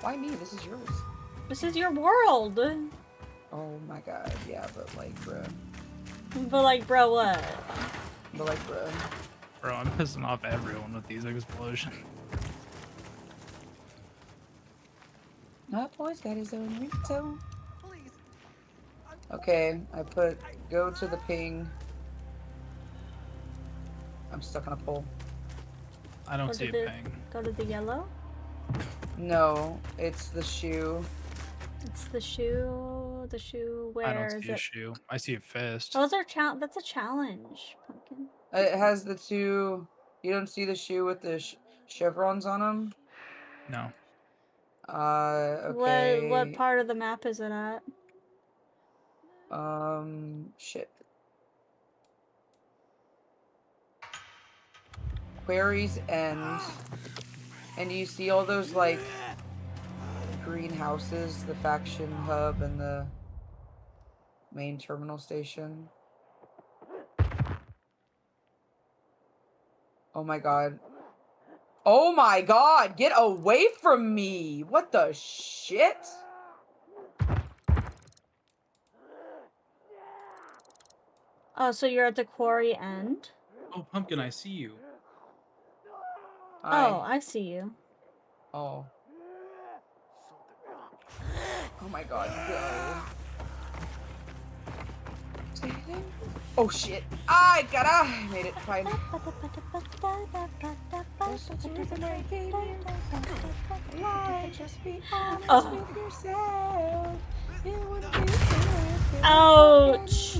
Why me? This is yours. This is your world. Oh my god, yeah, but like, bro. But like, bro, what? But like, bro. Bro, I'm pissing off everyone with these explosions. That boy's got his own ringtone. Okay, I put go to the ping. I'm stuck on a pole. I don't see a ping. Go to the yellow? No, it's the shoe. It's the shoe. The shoe. Where I don't is see a it? shoe. I see a fist. Those are that's a challenge, Pumpkin. It has the two. You don't see the shoe with the chevrons on them? No. Okay. What part of the map is it at? Shit. Quarry's End. And you see all those, like, greenhouses, the faction hub, and the main terminal station. Oh my god. Oh my god! Get away from me! What the shit? Oh, so you're at the quarry end? Oh, Pumpkin, I see you. Oh, I see you. Oh. Oh my god, go. Oh shit. I made it, fine. Just be honest with yourself. Ouch.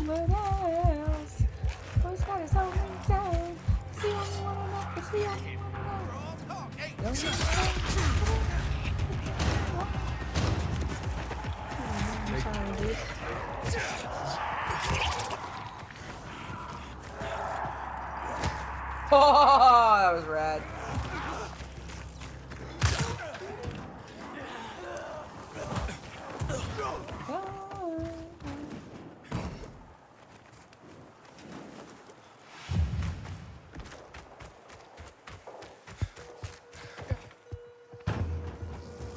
Boy's got his own time. It's the only one I know. It's the only one I know. Sorry, dude. Oh, that was rad.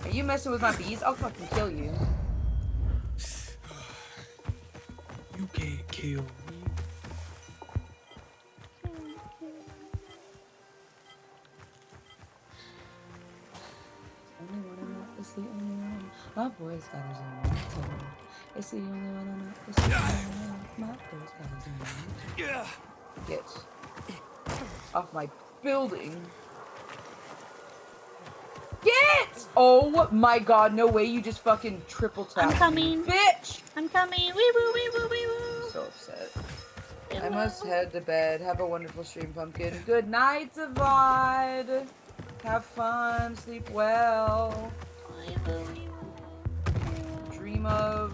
Are you messing with my bees? I'll fucking kill you. You can't kill me. It's the only one. My boy's got his own tone. It's the only one I know. It's the only one. My boy's got his own tone. Get off my building. Get! Oh my god, no way you just fucking triple tapped. I'm coming. Bitch! I'm coming. Wee woo, wee woo, wee woo. I'm so upset. I must head to bed. Have a wonderful stream, Pumpkin. Good night, Divide. Have fun. Sleep well. Dream of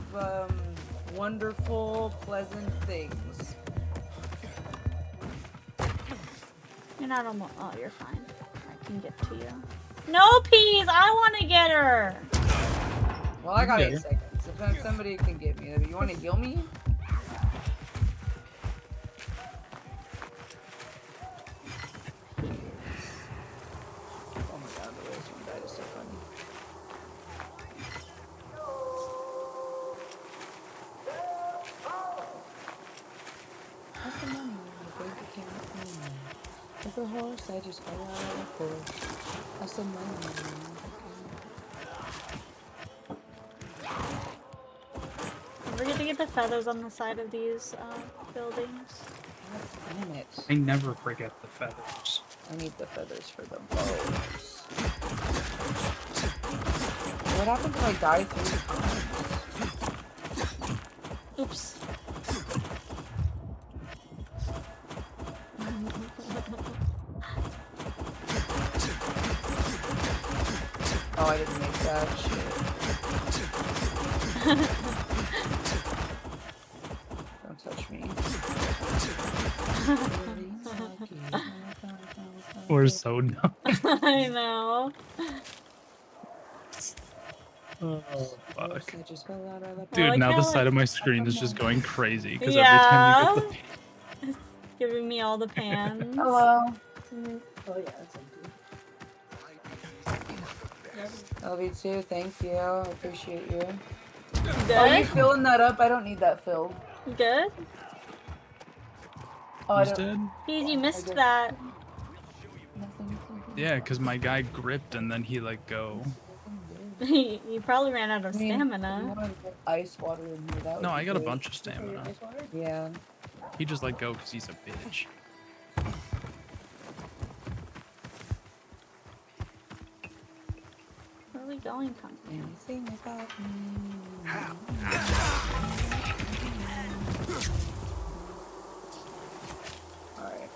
wonderful, pleasant things. You're not almost. Oh, you're fine. I can get to you. No, Peas! I want to get her! Well, I got 8 seconds. If somebody can get me, you want to heal me? Oh my god, the way this one died is so funny. What's the money in the bank account? With the horse, I just fell out of the course. What's the money in the bank account? Don't forget to get the feathers on the side of these buildings. God damn it. I never forget the feathers. I need the feathers for the bows. What happens if I die 3 times? Oops. Oh, I didn't make that shit. Don't touch me. We're so dumb. I know. Oh, fuck. Dude, Dude, now the side of my screen is just going crazy because Yeah. every time you get the Giving me all the pans. Hello. Oh yeah, that's empty. Love you too, thank you. I appreciate you. Good? Are you filling that up? I don't need that filled. Good? Oh, Who's dead? Peas, you missed that. Yeah, because my guy gripped and then he let go. You probably ran out of stamina. Ice water in here. That would No, be I got a great. bunch of stamina. Yeah. He just let go because he's a bitch. Where are we going, Pumpkin? Anything about me. Alright.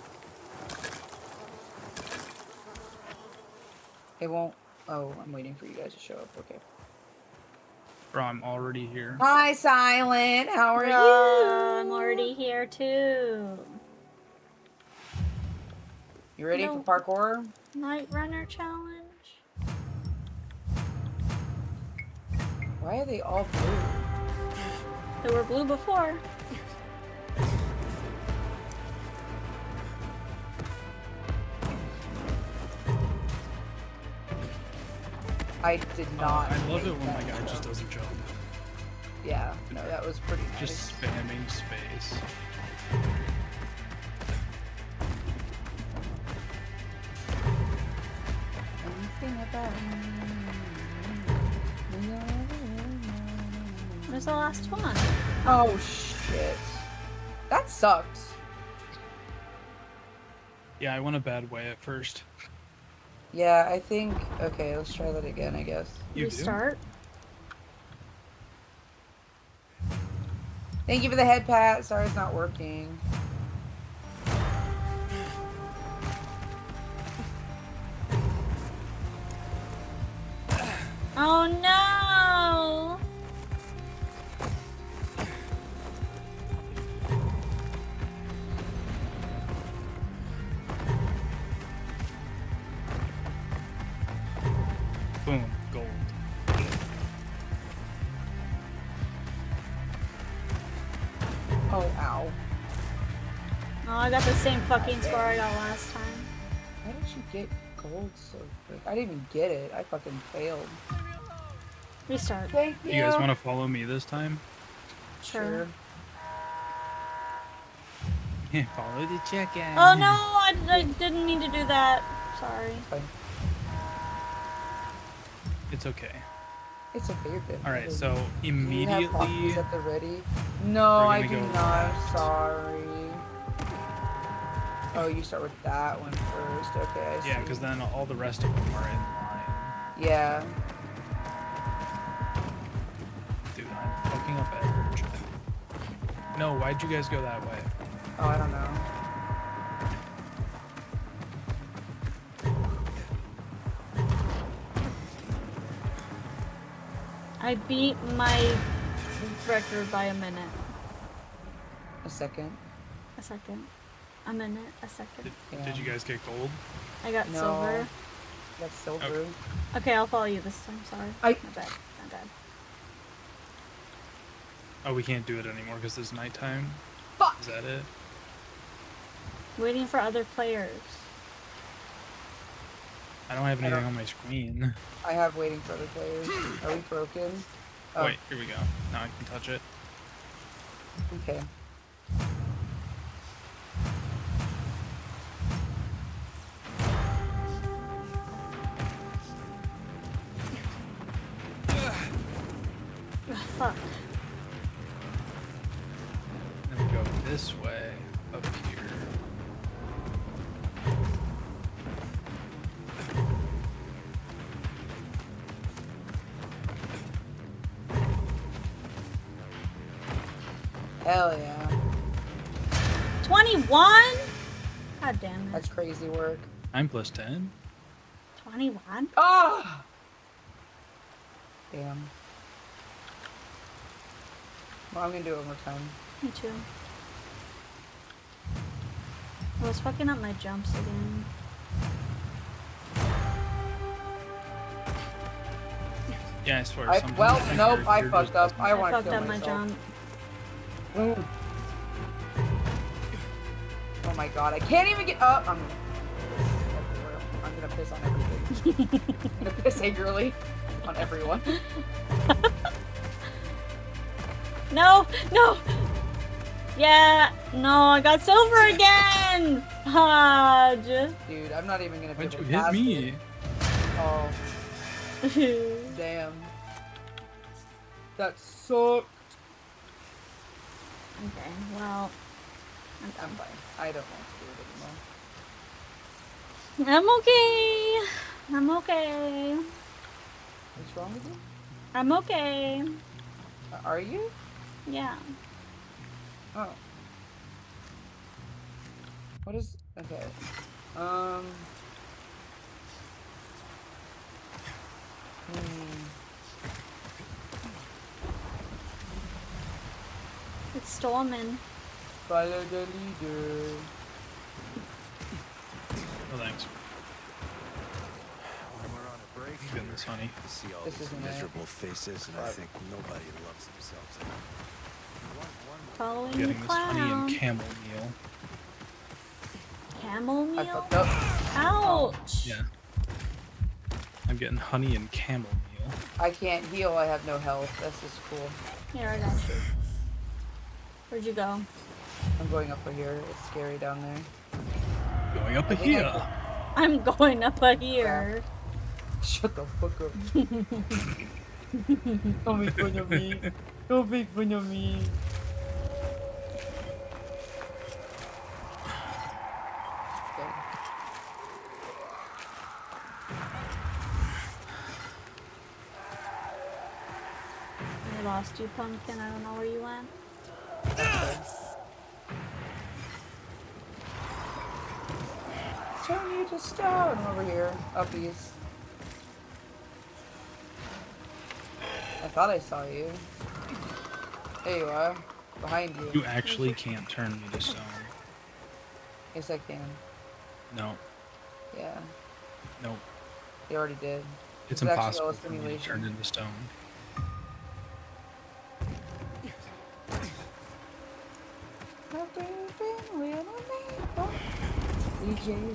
It won't. Oh, I'm waiting for you guys to show up. Okay. Bro, I'm already here. Hi, Silent. How are you? I'm already here too. You ready No. for parkour? Night Runner challenge. Why are they all blue? They were blue before. I did not. I love make it when my that guy just jump. doesn't jump. Yeah, no, that was pretty nice. Just spamming space. Where's the last one? Oh shit. That sucked. Yeah, I went a bad way at first. Yeah, I think. Okay, let's try that again, I guess. You Restart. Thank you for the head pat. Sorry it's not working. Oh no! Boom, gold. Oh, ow. Oh, I got the same fucking score I got last time. How did you get gold so quick? I didn't even get it. I fucking failed. Restart. Thank you. You guys want to follow me this time? Sure. Yeah, follow the chicken. Oh no, I didn't mean to do that. Sorry. Fine. It's okay. It's okay, you're good. Alright, so Do you have immediately... poppies at the ready? No, I do not. I'm sorry. Oh, you start with that one first. Okay, I see. Yeah, because then all the rest of them are in line. Yeah. Dude, I'm fucking up everything. No, why'd you guys go that way? Oh, I don't know. I beat my record by a minute. A second. A second. A minute. A second. Did you guys get gold? I got No. silver. That's silver. Okay, I'll follow you this time. Sorry. My bad. My bad. Oh, we can't do it anymore because it's nighttime? Fuck! Is that it? Waiting for other players. I don't have anything on my screen. I have waiting for other players. Are we broken? Oh, Wait, here we go. Now I can touch it. okay. Ugh, fuck. Then we go this way, up here. Hell yeah. 21? God damn it. That's crazy work. 9 plus 10? 21? Ah! Damn. Well, I'm gonna do it one more time. Me too. I was fucking up my jumps again. Yeah, I swear. Well, nope, I fucked up. I want to fucked kill up my myself. jump. Ooh. Oh my god, I can't even get up. I'm gonna piss on everything. I'm gonna piss angrily on everyone. No! No! Yeah! No, I got silver again! Hodge! Dude, I'm not even gonna be Why'd able you to hit pass me? it. Oh, damn. That sucked. Okay, well... I'm fine. I don't want to do it anymore. I'm okay! I'm okay. What's wrong with you? I'm okay. Are you? Yeah. Oh. What is... Okay. It's Stormin. Follow the leader. Oh, thanks. When we're on a break, Goodness, honey. I see all This these isn't it. miserable faces, and I think nobody loves themselves enough. Following Getting the this honey and clown. camel meal. Camel I meal? fucked up. Ouch! Yeah. I'm getting honey and camel meal. I can't heal. I have no health. That's just cool. Here, I got you. Where'd you go? I'm going up here. It's scary down there. Going up I think I here. I'm going up a here. Shut the fuck up. Don't make fun of me. Don't make fun of me. Okay. I lost you, Pumpkin. I don't know where you went. Turn you to stone over here. Uppies. I thought I saw you. There you are. Behind you. You actually can't turn me to stone. Yes, I can. No. Yeah. Nope. You already did. It's actually all impossible a for me to simulation. turn into stone.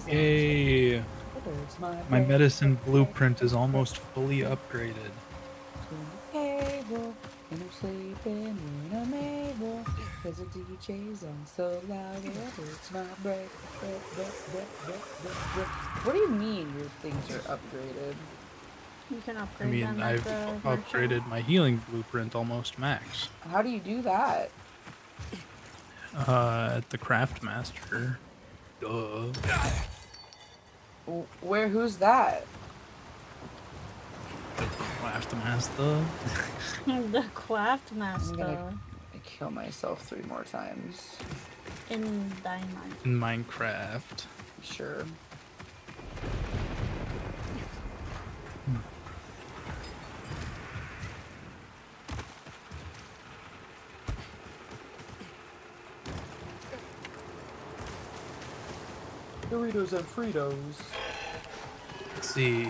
Hey, my medicine blueprint is almost fully upgraded. Cause the DJ's on so loud, it hurts my brain. What do you mean your things are upgraded? You can I upgrade mean, them at I've the upgraded merchant. my healing blueprint almost max. How do you do that? At the craft master. Duh. Where? Who's that? The craft master. The craft I'm master gonna kill myself 3 more times. in Dynamite. In Minecraft. Sure. Doritos and Fritos. Let's see.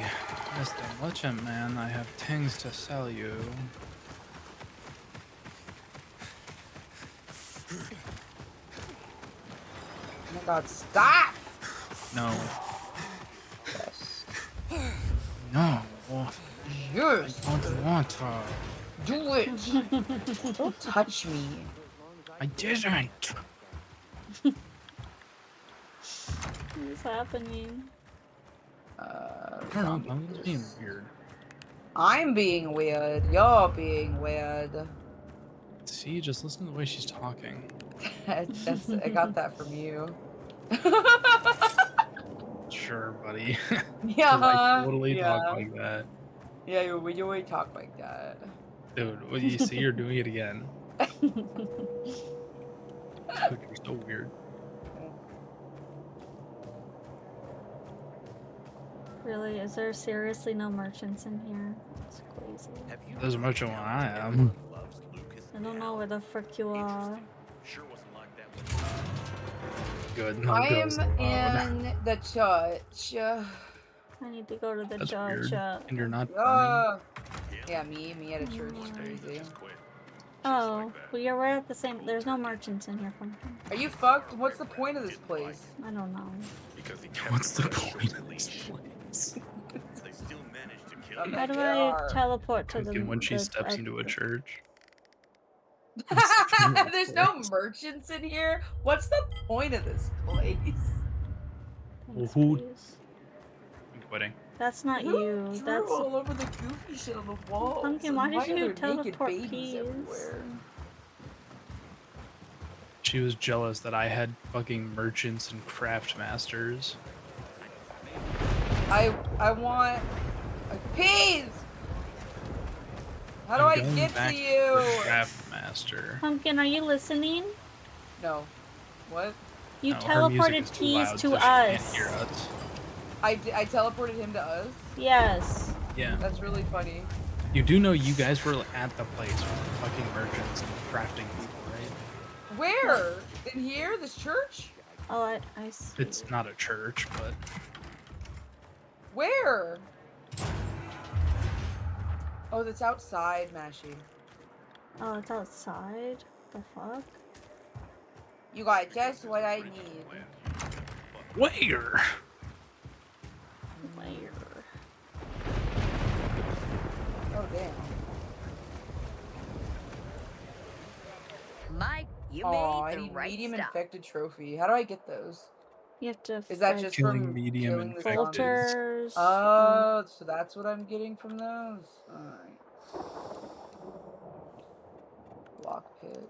Mr. Merchant Man, I have things to sell you. Oh my god, stop! No. Yes. No. Yes! I don't want to. Do it! Don't touch me. I didn't. What is happening? I don't know. Pumpkin's being weird. I'm being weird. You're being weird. See, just listen to the way she's talking. I got that from you. Sure, buddy. Yeah. I totally yeah. talk like that. Yeah, you always talk like that. Dude, what you see, you're doing it again. Dude, you're so weird. Really? Is there seriously no merchants in here? It's crazy. There's much of one I am. I don't know where the frick you are. Good. No I girls am allowed. in the church. I need to go to the That's church. weird. And you're not burning. Yeah, me at a church is crazy. Oh, well, you're right at the same. There's no merchants in here, Pumpkin. Are you fucked? What's the point of this place? I don't know. What's the point of this place? How do I teleport to the? Pumpkin when she the steps into a church. There's no merchants in here. What's the point of this place? Thanks, Who- please. I'm quitting. That's not Who you. drew That's all over the goofy shit on the walls. Pumpkin. Why And did you are there naked teleport babies peas? everywhere? She was jealous that I had fucking merchants and craft masters. I want peas. How do I'm I going get back to you? for craft master. Pumpkin. Are you listening? No. What? You No, her music is teleported too peas loud, to so she can't us. hear us. I teleported him to us. Yes. Yeah. That's really funny. You do know you guys were at the place with the fucking merchants and crafting people, right? Where? In here? This church? Oh, I see. It's not a church, but Where? Oh, that's outside, Mashy. Oh, it's outside? The fuck? You got just what I need. Where? Where? Oh, damn. Mike, you Oh, I made the need right medium stop. infected trophy. How do I get those? You have to Is that fight just Killing from medium killing the infected. bolters. Oh, so that's what I'm getting from those? Alright. Lockpick.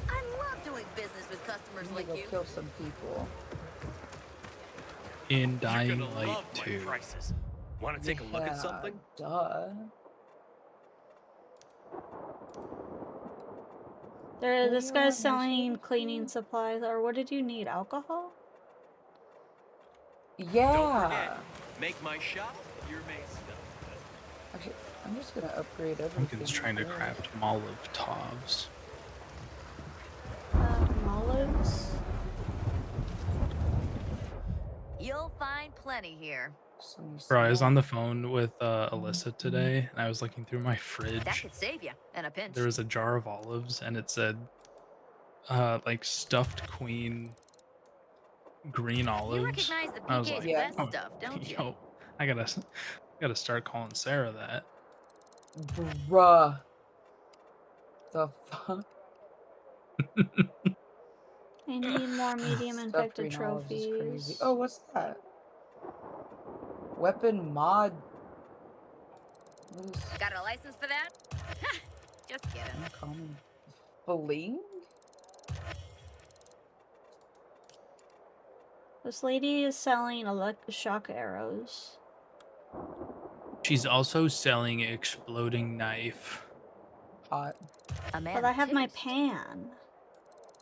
I love doing business with customers I'm like gonna go you. kill some people. In Dying You're gonna Light love my 2. prices. Want to take a look at something? Duh. This guy's selling cleaning supplies, or what did you need? Alcohol? Yeah. Don't forget, make my shop your main stuff. Actually, I'm just gonna upgrade everything. Pumpkin's trying to craft Molotovs. Molotovs? You'll find plenty here. Bro, I was on the phone with Alyssa today, and I was looking through my fridge. That could save you in a pinch. There was a jar of olives, and it said, like, stuffed queen green olives. You recognize the I was PK's like, best oh, stuff, don't you? yo, I gotta start calling Sarah that. Bruh. The fuck? I need more medium Stuffed infected green olives is crazy. trophies. Oh, what's that? Weapon mod. Got a license for that? Just kidding. Uncommon. Bling? This lady is selling shock arrows. She's also selling exploding knife. Hot. But I have my pan.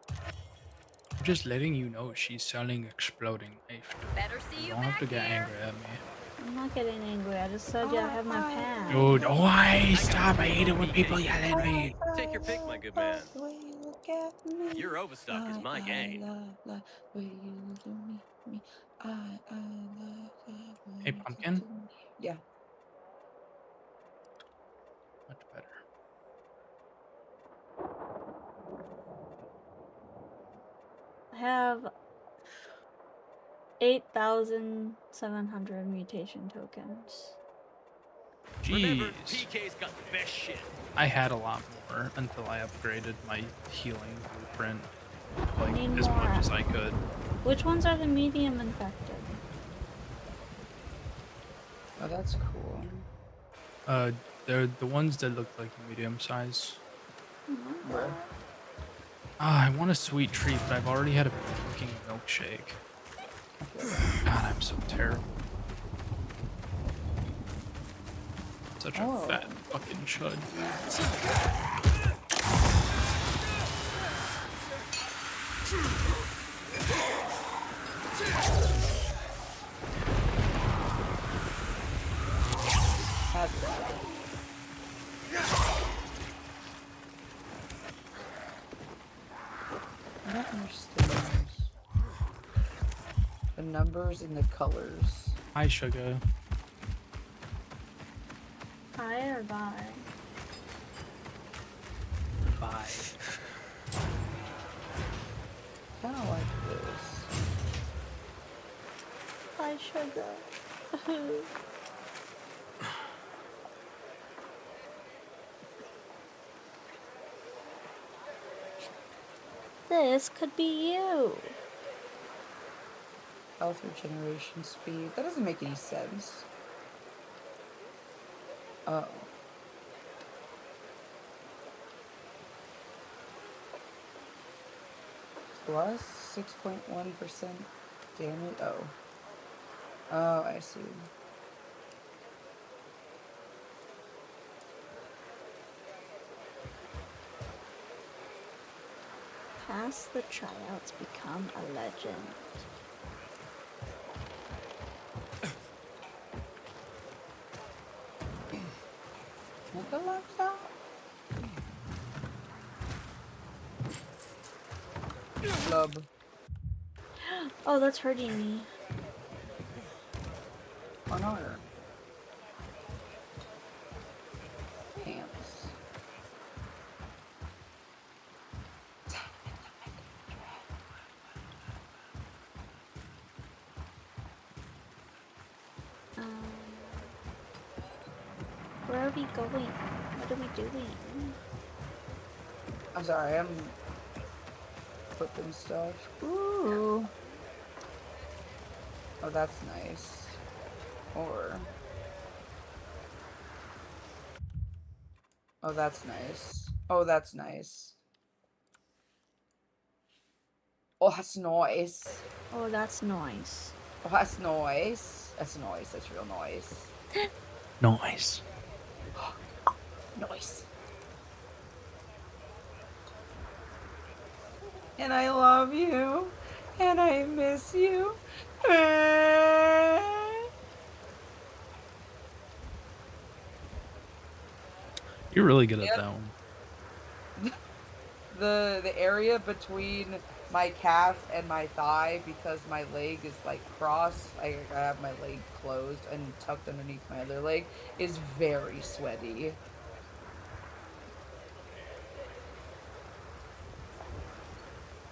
I'm just letting you know she's selling exploding knife. Better see You you don't have to back get here. angry at me. I'm not getting angry. I just said, yeah, I have my pan. Dude, why? Stop. I hate it when people yell at me. Take your pick, my good man. Your overstock is my game. Hey, Pumpkin? Yeah. Much better. I have 8,700 mutation tokens. Remember, Jeez. PK's got the best shit. I had a lot more until I upgraded my healing blueprint, like, Need as more. much as I could. Which ones are the medium infected? Oh, that's cool. They're the ones that look like medium size. Where? Ah, I want a sweet treat, but I've already had a fucking milkshake. God, I'm so terrible. Such a fat fucking chud. I don't understand the numbers and the colors. Hi, sugar. Hi or bye? Bye. Kind of like this. Hi, sugar. This could be you. Health regeneration speed. That doesn't make any sense. Oh. Plus 6.1% damage. Oh. Oh, I see. Pass the tryouts, become a legend. What the laptop? Club. Oh, that's hurting me. on our pants. Where are we going? What are we doing? I'm sorry, I'm flipping stuff. Ooh. Oh, that's nice. Or... Oh, that's nice. Oh, that's nice. Oh, that's nice. Oh, that's nice. Oh, that's nice. That's nice. That's real nice. Nice. Nice. And I love you. And I miss you. You're really good at that one. The area between my calf and my thigh, because my leg is like crossed, I have my leg closed and tucked underneath my other leg, is very sweaty.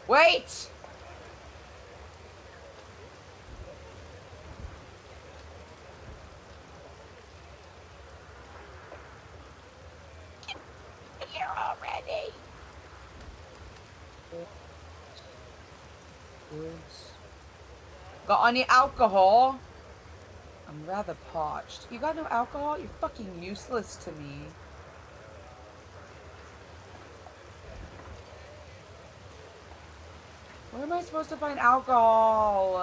Wait! Get here already! Oops. Got any alcohol? I'm rather parched. You got no alcohol? You're fucking useless to me. Where am I supposed to find alcohol?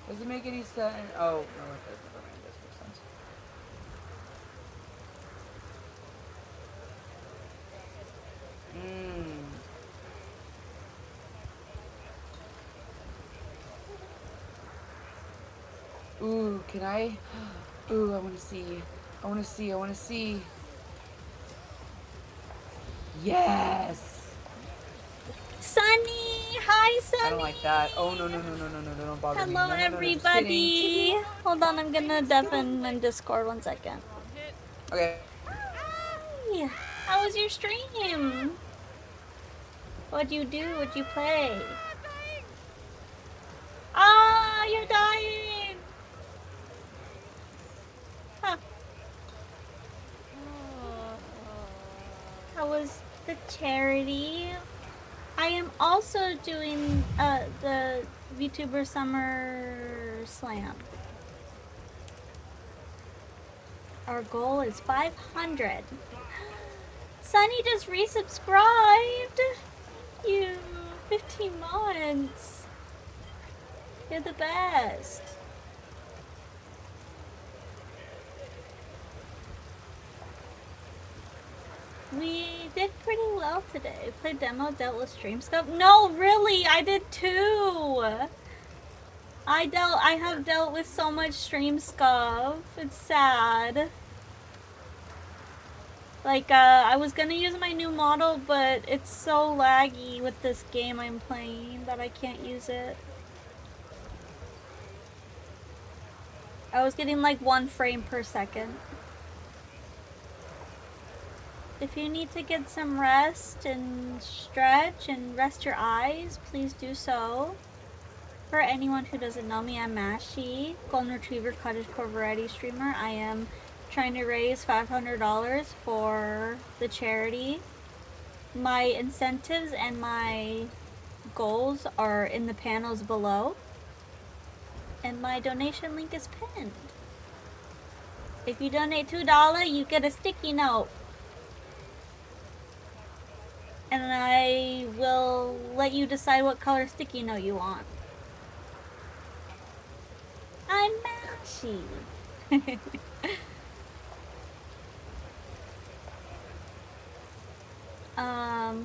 Does it make any sense? Oh, no, it does. Never mind. It does make sense. Ooh, can I? Ooh, I want to see. I want to see. I want to see. Yes! Sunny! Hi, Sunny! I don't like that. Oh, no, no, no, no, no, no, no, don't bother me. Hello, No, no, no, no, just everybody! kidding. Hold on, I'm gonna deafen in Discord 1 second. Okay. Hi! How was your stream? What'd you do? What'd you play? Ah, you're dying! Huh. How was the charity? I am also doing the VTuber Summer Slam. Our goal is 500. Sunny just resubscribed! You 15 months. You're the best. We did pretty well today. Played demo, dealt with stream scope. No, really, I did too. I have dealt with so much stream scuff. It's sad. Like, I was gonna use my new model, but it's so laggy with this game I'm playing that I can't use it. I was getting like 1 frame per second. If you need to get some rest and stretch and rest your eyes, please do so. For anyone who doesn't know me, I'm Mashi, Golden Retriever Cottagecore Variety Streamer. I am trying to raise $500 for the charity. My incentives and my goals are in the panels below. And my donation link is pinned. If you donate $2, you get a sticky note. And I will let you decide what color sticky note you want. I'm Mashi.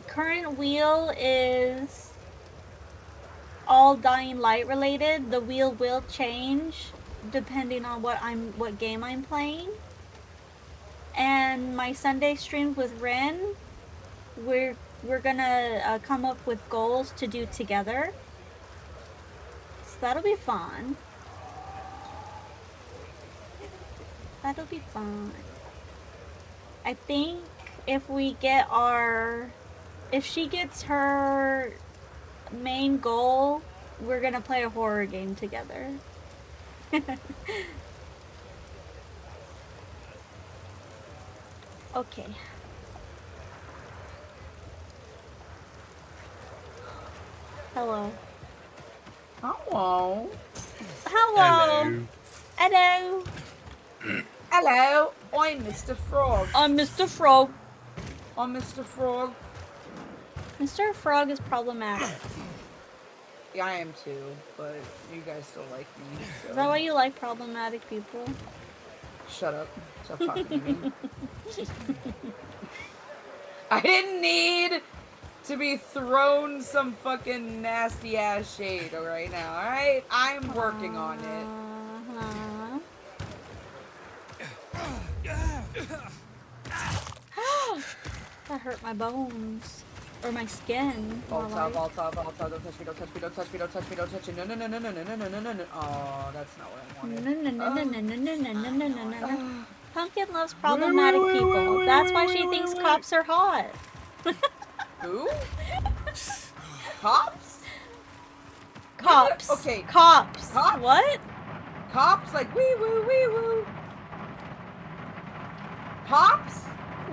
Current wheel is all Dying Light related. The wheel will change depending on what game I'm playing. And my Sunday streams with Ren, we're gonna come up with goals to do together. So that'll be fun. That'll be fun. I think if we get our... If she gets her main goal, we're gonna play a horror game together. Okay. Hello. Hello. Hello. Hello. Hello. I'm Mr. Frog. I'm Mr. Frog. I'm Mr. Frog. Mr. Frog is problematic. Yeah, I am too, but you guys still like me. So. Is that why you like problematic people? Shut up. Stop talking to me. I didn't need to be thrown some fucking nasty ass shade right now, alright? I'm working on it. That hurt my bones. Or my skin. Don't touch me, don't touch me, don't touch me, don't touch me, don't touch me, don't touch me. No, no, no, no, no, no, no, no, no, no. Oh, that's not what I wanted. Pumpkin loves problematic people. That's why she thinks cops are hot. Who? Cops? Cops. Okay. Cops. Cops? What? Cops like wee woo wee woo. Pops?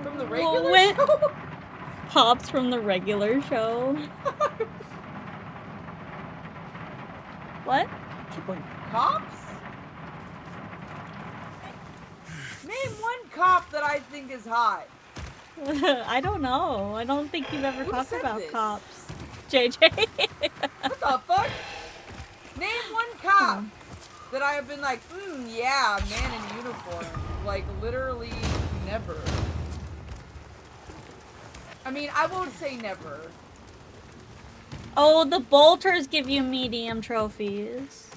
From the regular show? Pops from the regular show. What? Cops? Name one cop that I think is hot. I don't know. I don't think you've ever talked about this? cops. JJ. What the fuck? Name one cop that I have been like, yeah, man in uniform. Like, literally never. I mean, I won't say never. Oh, the bolters give you medium trophies.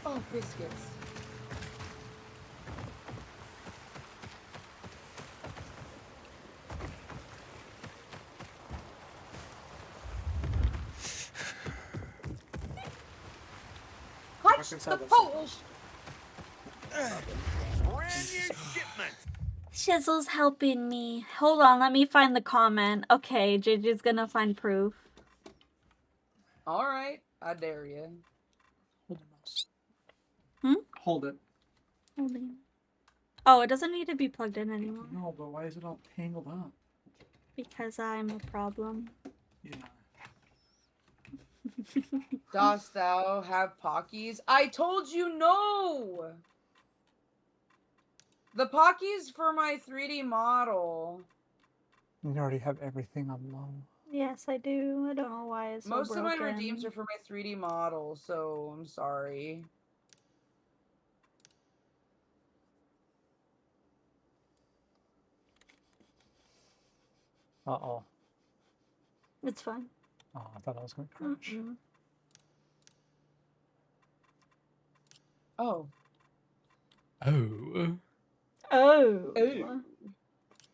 Oh, biscuits. Watch the poles. Shizzle's helping me. Hold on, let me find the comment. Okay, JJ's gonna find proof. Alright, I dare you. Hold the mouse. Hmm? Hold it. Holding. Oh, it doesn't need to be plugged in anymore. No, but why is it all tangled up? Because I'm a problem. Yeah. Dost thou have Pockies? I told you no! The Pockies for my 3D model. You already have everything on low. Yes, I do. I don't know why it's so Most of my broken. redeems are for my 3D model, so I'm sorry. Uh-oh. It's fine. Oh, I thought I was going to crash. Oh. Oh. Oh.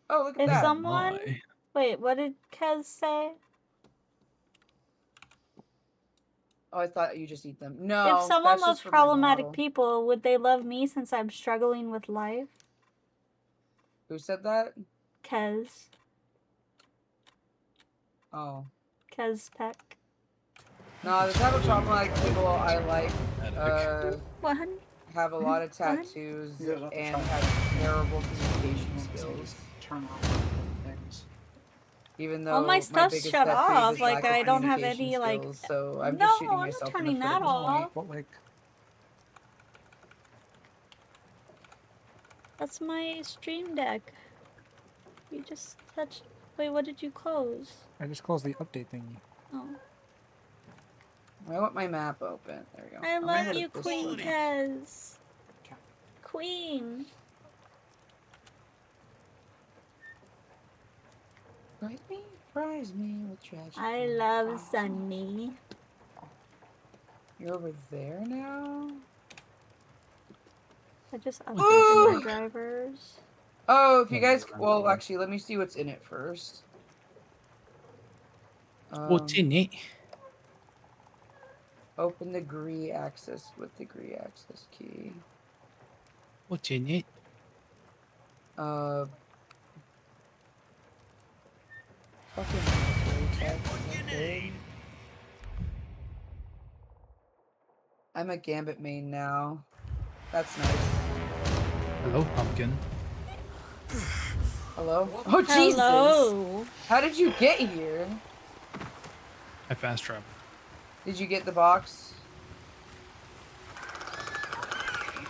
Oh, look at if that. someone... My. Wait, what did Kez say? Oh, I thought you just eat them. No, If someone that's loves just for my problematic model. people, would they love me since I'm struggling with life? Who said that? Kez. Oh. Kez Peck. No, the type of problematic people I like What, honey? have a lot of tattoos and have terrible communication skills. Turn on things. Even though All my stuff's biggest shut pet peeve off. is Like, lack of I don't have communication any, like... skills, so I'm no, just shooting I'm myself not turning in the foot that at this point. off. But, like... That's my stream deck. You just touched... Wait, what did you close? I just closed the update thingy. Oh. I want my map open. There we go. I I'm love ahead you, of this Queen one. Kez. Queen. Prize me with tragic. I love Sunny. You're over there now? I just updated my drivers. Oh, if you guys... Well, actually, let me see what's in it first. What's in it? Open the GRE access with the GRE access key. What's in it? Fucking military tech. Is that good? I'm a Gambit main now. That's nice. Hello, pumpkin. Hello? Oh, Jesus! Hello. How did you get here? I fast travel. Did you get the box?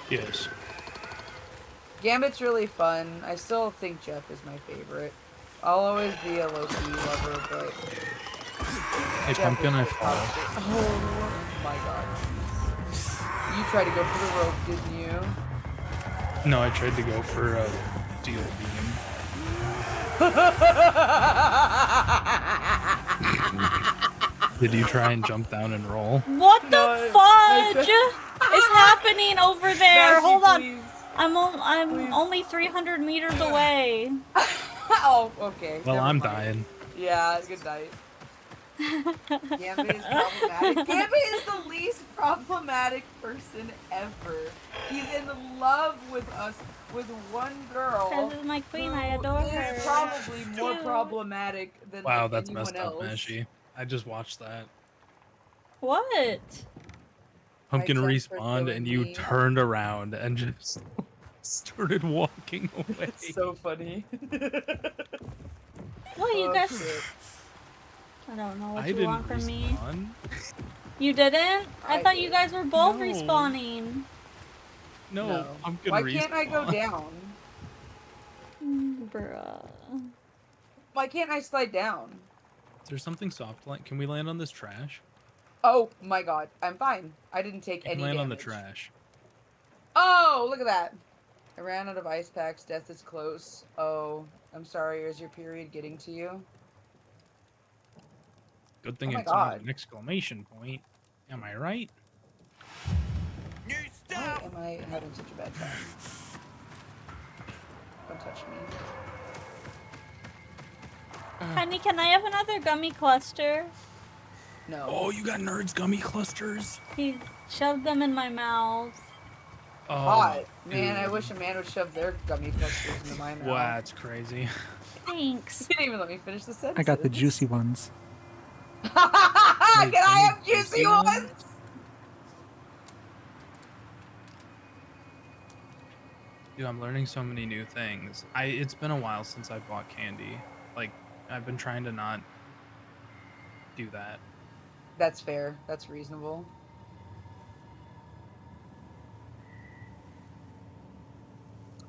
Yes. Gambit's really fun. I still think Jeff is my favorite. I'll always be a low-key lover, but... Hey, Jeff pumpkin, I is fall. Oh my god. You tried to go for the rope, didn't you? No, I tried to go for a steel beam. Did you try and jump down and roll? What the fudge is happening over there? Massey, Hold on. please. I'm only 300 meters away. Oh, okay. Well, never I'm mind. dying. Yeah, good night. Gambit is problematic. Gambit is the least problematic person ever. He's in love with us, with one girl. This is my queen. I adore her. Is probably more problematic than Wow, like, that's anyone messed else. up, Mashy. I just watched that. What? Pumpkin Thanks for respawned killing and you me. turned around and just started walking away. It's so funny. What you Oh, guys? shit. I don't know what I you didn't want from me. respawn. You didn't? I thought you guys were both No. respawning. No, pumpkin Why respawn. can't I go down? Bruh. Why can't I slide down? Is there something soft? Can we land on this trash? Oh my god, I'm fine. I didn't take You can any land damage. on the trash. Oh, look at that. I ran out of ice packs. Death is close. Oh, I'm sorry. Is your period getting to you? Good thing Oh my it's not god. an exclamation point. Am I right? Why am I having such a bad time? Don't touch me. Honey, can I have another gummy cluster? No. Oh, you got nerds gummy clusters? He shoved them in my mouth. Oh, Hot. Man, I dude. wish a man would shove their gummy clusters into my mouth. Wow, that's crazy. Thanks. You didn't even let me finish the sentence. I got the juicy ones. Can I have juicy ones? Dude, I'm learning so many new things. It's been a while since I bought candy. Like, I've been trying to not do that. That's fair. That's reasonable.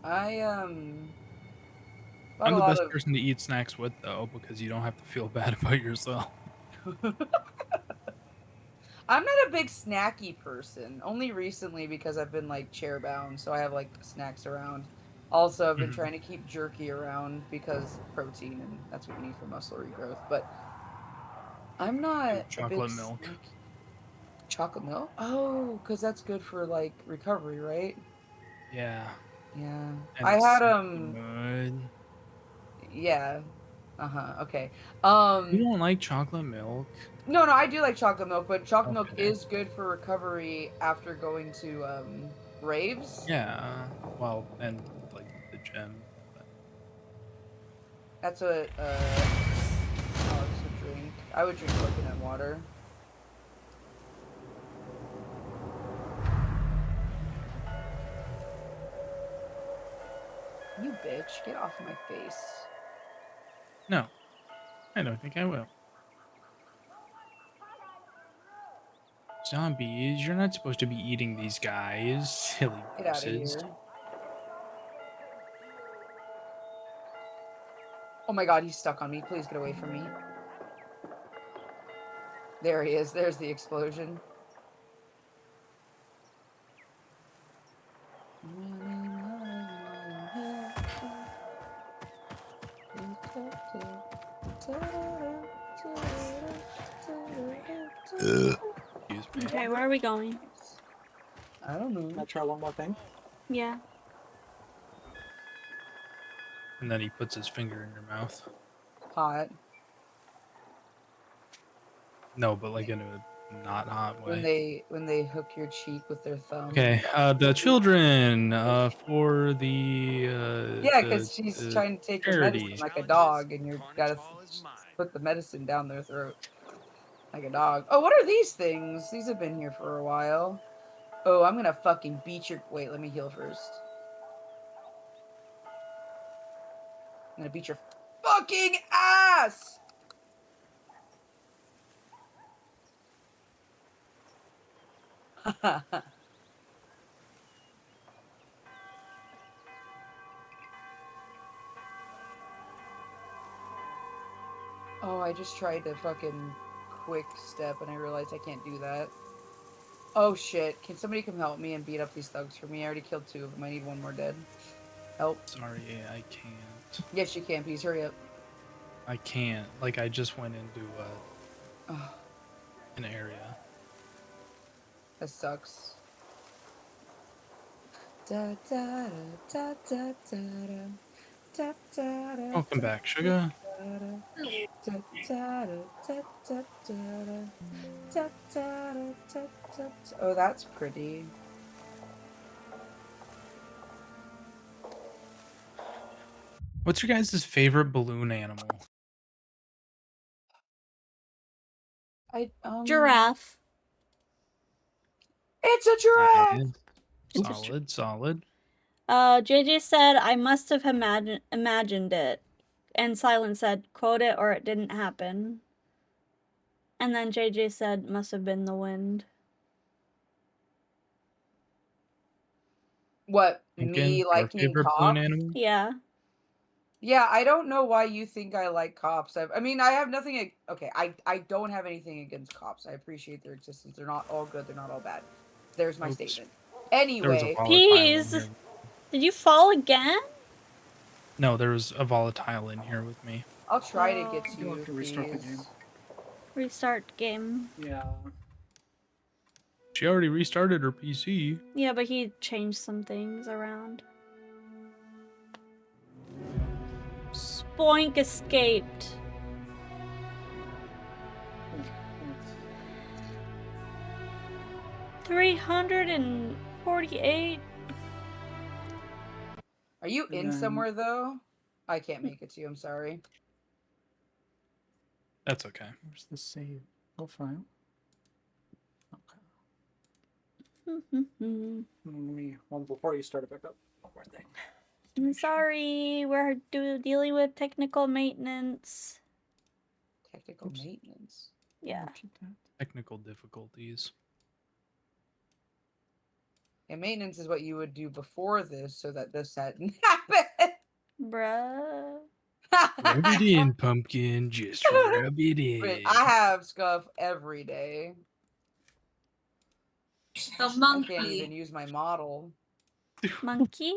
I'm the best person to eat snacks with, though, because you don't have to feel bad about yourself. I'm not a big snacky person. Only recently because I've been like chair bound, so I have like snacks around. Also, I've been trying to keep jerky around because protein, and that's what you need for muscle regrowth. But I'm not Chocolate milk. Chocolate milk? Oh, because that's good for like recovery, right? Yeah. Yeah. And I had good. Yeah. Okay. You don't like chocolate milk? No, I do like chocolate milk, but chocolate milk is good for recovery after going to raves. Yeah. Well, and like the gym. But... That's what Alex would drink. I would drink coconut water. You bitch, get off my face. No, I don't think I will. Zombies, you're not supposed to be eating these guys. Silly Get out of gooses. here. Oh my god, he's stuck on me. Please get away from me. There he is. There's the explosion. Okay, where are we going? I don't know. Can I try one more thing? Yeah. And then he puts his finger in your mouth. Hot. No, but like in a not hot when way. they hook your cheek with their thumb. Okay, the children for the Yeah, because she's the trying to take her medicine charity. like a dog, and you gotta put the medicine down their throat like a dog. Oh, what are these things? These have been here for a while. Oh, I'm gonna fucking beat your. Wait, let me heal first. I'm gonna beat your fucking ass! Oh, I just tried to fucking quick step and I realized I can't do that. Oh shit, can somebody come help me and beat up these thugs for me? I already killed 2 of them. I need 1 more dead. Help. Sorry, I can't. Yes, you can. Please hurry up. I can't. Like I just went into Oh, an area. that sucks. Da, da, da, da, da, da, da, da, da, Welcome back, sugar. Oh, that's pretty. What's your guys' favorite balloon animal? Giraffe. It's a giraffe. Solid. JJ said I must have imagined it, and Silent said quote it or it didn't happen. And then JJ said must have been the wind. What, Lincoln, me your liking favorite balloon cops? animal? Yeah. Yeah, I don't know why you think I like cops. I mean, I have nothing. Okay, I don't have anything against cops. I appreciate their existence. They're not all good. They're not all bad. There's my statement. There was a Anyway, volatile in here. Did you fall again? No, there was a volatile in here with me. I'll try to get to You'll you. have to restart the game. Restart game. Yeah. She already restarted her PC. Yeah, but he changed some things around. Spoink escaped. $348. Are you in somewhere though? I can't make it to you. I'm sorry. That's okay. Where's the save? Oh, file. Well, before you start it back up, one more thing. I'm sorry, we're dealing with technical maintenance. Technical maintenance? Yeah. Technical difficulties. And maintenance is what you would do before this so that this hadn't happened. Bruh. Rub it in, pumpkin. Just rub it in. Wait, I have scuff every day. The monkey. I can't even use my model. Monkey?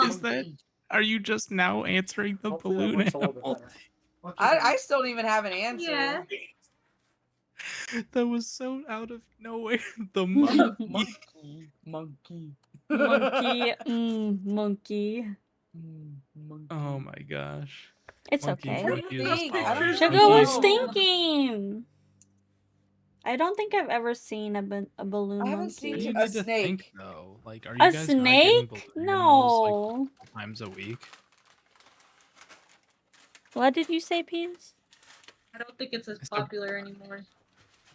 Is that? Are you just now answering the balloon animal? I still don't even have an answer. Yeah. That was so out of nowhere. The monkey. Monkey. Monkey. Monkey. Oh my gosh. It's Monkey, okay. monkey is a solid. Sugar was thinking. I don't think I've ever seen a balloon I haven't monkey. seen You a need to snake. think, though. Like, are you A guys not getting snake? balloon animals, like, No. multiple times a week? What did you say, Peas? I don't think it's as popular anymore.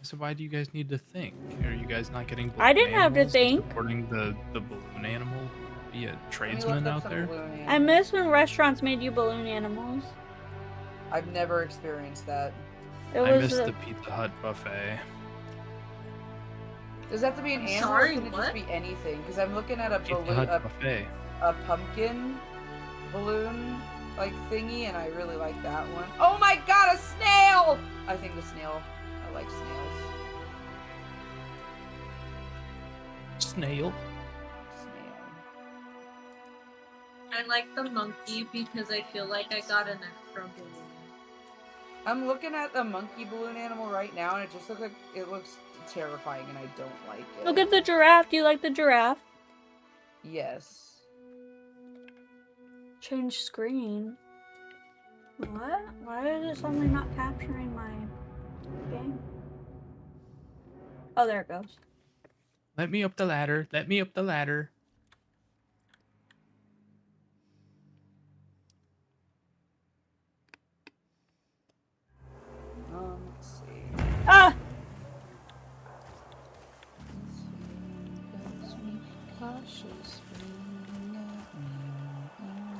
So why do you guys need to think? Are you guys not getting balloon I didn't have to animals and think. supporting the balloon animal via tradesmen out there? I miss when restaurants made you balloon animals. I've never experienced that. It I was missed the Pizza Hut buffet. Does that have to be an animal Sorry, or can it just what? be anything? Because I'm looking at a Pizza balloon, Hut buffet. a pumpkin balloon like thingy, and I really like that one. Oh my god, a snail! I think the snail. I like snails. Snail. I like the monkey because I feel like I got an extra balloon. I'm looking at the monkey balloon animal right now, and it just looks like it looks terrifying, and I don't like it. Look at the giraffe. Do you like the giraffe? Yes. Change screen. What? Why is it suddenly not capturing my... Okay. Oh, there it goes. Let me up the ladder. Let me up the ladder. Let's see. Ah!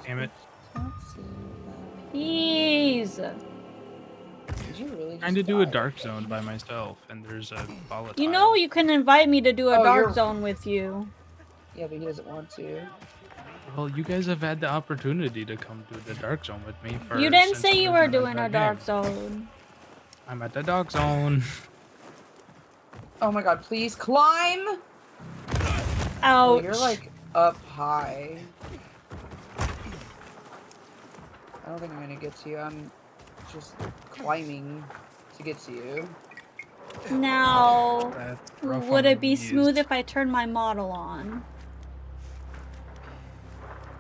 Damn it. Jeez. Did you really Trying just to do a die? dark zone by myself, and there's a volatile. You know you can invite me to do a Oh, dark you're- zone with you. Yeah, but he doesn't want to. Well, you guys have had the opportunity to come do the dark zone with me first. You didn't since say you we're were in the doing a dark game. zone. I'm at the dark zone. Oh my god, please climb! Ouch. Oh, you're like up high. I don't think I'm gonna get to you. I'm just climbing to get to you. Now, That's rough would on it be the smooth knees. if I turned my model on?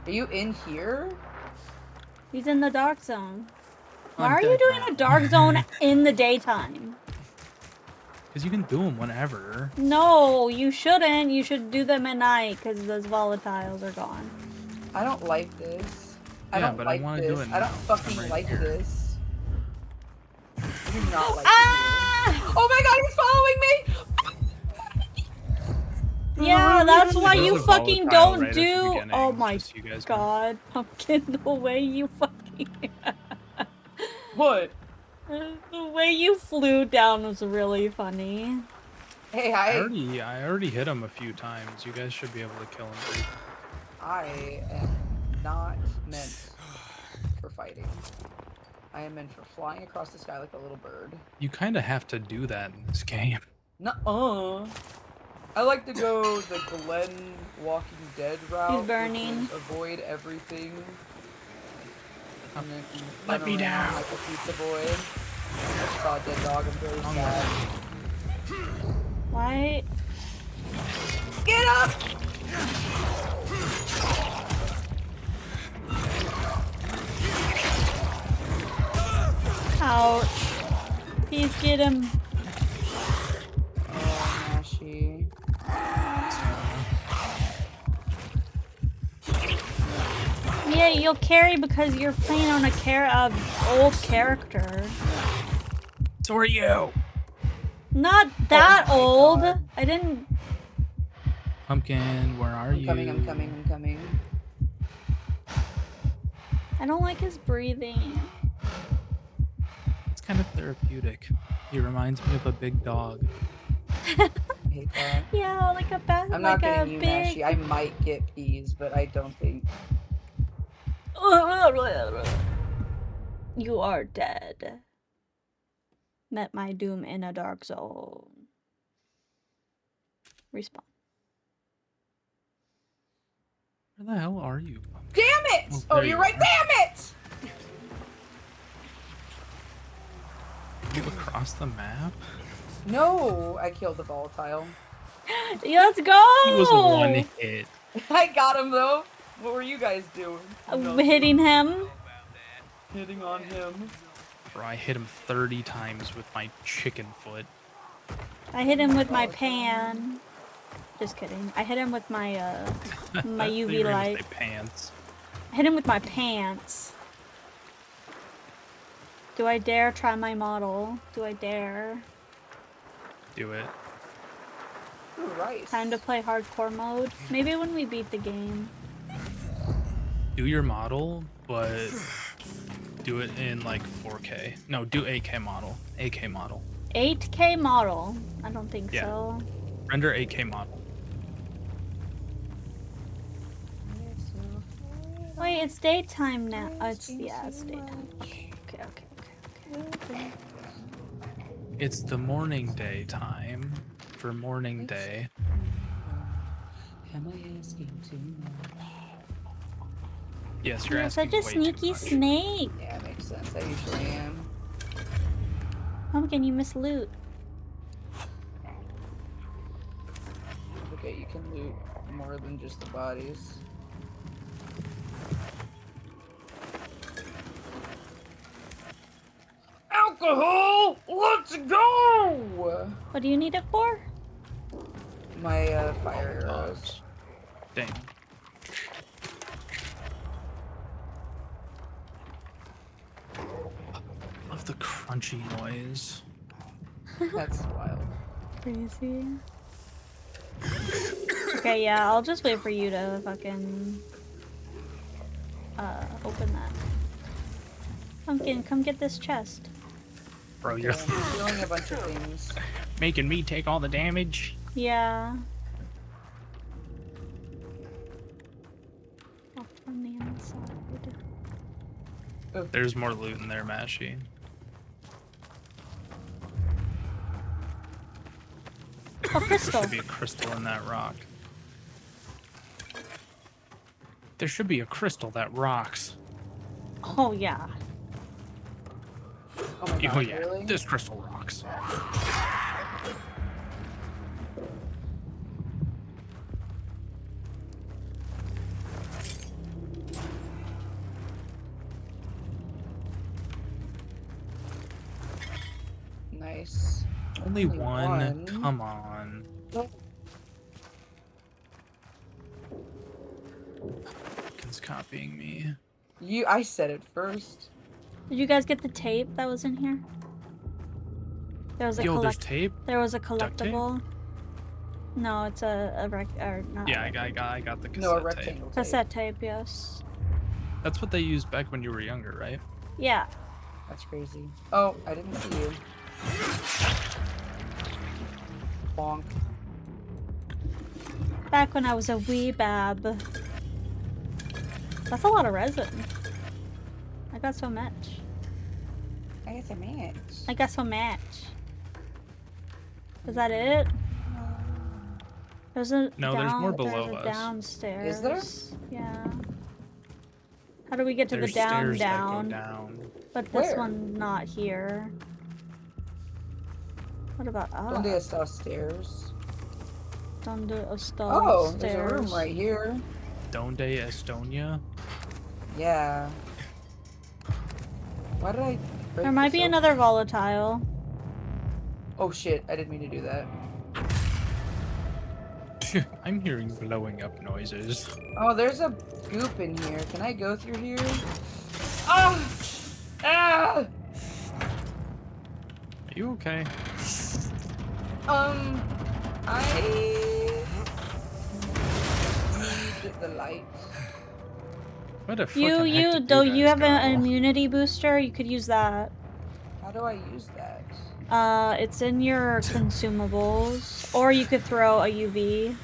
Are you in here? He's in the dark zone. Why I'm are you dead doing now. a dark zone in the daytime? Because you can do them whenever. No, you shouldn't. You should do them at night because those volatiles are gone. I don't like this. I Yeah, don't but like I want to do this. it I now. don't fucking I'm right like here. this. I do not like Ah! it here. Oh my god, he's following me! Yeah, that's why There's you a fucking volatile don't right at the do. beginning, Oh my just so you guys know. god, Pumpkin, the way you fucking. What? The way you flew down was really funny. Hey, I already hit him a few times. You guys should be able to kill him. I am not meant for fighting. I am meant for flying across the sky like a little bird. You kind of have to do that in this game. Nuh-uh. I like to go the Glenn Walking Dead route. He's burning. Which is avoid everything. And then Let run me around down. like a pizza boy. I saw a dead dog. I'm very sad. Why? Get up! Ouch. Please get him. Oh, Mashy. Yeah, you'll carry because you're playing on a old character. So are you. Not that Oh my old. God. I didn't. Pumpkin, where are I'm you? coming, I'm coming, I'm coming. I don't like his breathing. It's kind of therapeutic. He reminds me of a big dog. I hate that. Yeah, like a bat. I'm not like getting a you, big. Mashy. I might get peas, but I don't think. You are dead. Met my doom in a dark zone. Respawn. Where the hell are you? Damn it! Oh, there you're you right. are. Damn it! You across the map? No, I killed the volatile. Let's go! He was one hit. I got him though. What were you guys doing? Hitting him. Hitting on him. Bro, I hit him 30 times with my chicken foot. I hit him with my pan. Just kidding. I hit him with my my You UV were gonna light. say pants. I hit him with my pants. Do I dare try my model? Do I dare? Do it. Ooh, rice. Time to play hardcore mode? Maybe when we beat the game. Do your model, but do it in like 4K. No, do 8K model. 8K model. 8K model? I don't think Yeah. so. Render 8K model. Wait, it's daytime now. Oh, it's daytime. Okay. It's the morning day time for morning day. Am I asking too much? Yes, you're You're asking such a way sneaky too much. snake. Yeah, it makes sense. I usually am. Pumpkin, you miss loot. Okay, you can loot more than just the bodies. Ow! alcohol. Let's go. What do you need it for? My fire arrows. Dang. Love the crunchy noise. That's wild. Crazy. Okay, yeah, I'll just wait for you to fucking open that. Pumpkin, come get this chest. Bro, you're I'm doing a bunch of things. making me take all the damage. Yeah. Up on the inside. There's more loot in there, Mashy. Oh, crystal. There should be a crystal in that rock. There should be a crystal that rocks. Oh, yeah. Oh my God, yeah, really? this crystal rocks. Nice. Only one? Come on. It's copying me. I said it first. Did you guys get the tape that was in here? There was a there's tape? There was a Duct tape? collectible. No, it's a not. Yeah, I got the cassette No, a tape. rectangle tape. Cassette tape, yes. That's what they used back when you were younger, right? Yeah. That's crazy. Oh, I didn't see you. Bonk. Back when I was a wee bab. That's a lot of resin. I got so much. I got so much. I got so much. Is that it? There's a No, there's more below there's a us. downstairs. Is there? Yeah. How do we get to There's the stairs that go down? down. But this Where? one's not here. What about Donde us? está stairs? Donde está Oh, stairs? there's a room right here. Donde Estonia? Yeah. Why did I break There might this be open? another volatile. Oh shit, I didn't mean to do that. I'm hearing blowing up noises. Oh, there's a goop in here. Can I go through here? Ah! Ah! Are you okay? I need the light. What the fuck? Though you have an immunity booster, you could use that. How do I use that? It's in your consumables, or you could throw a UV,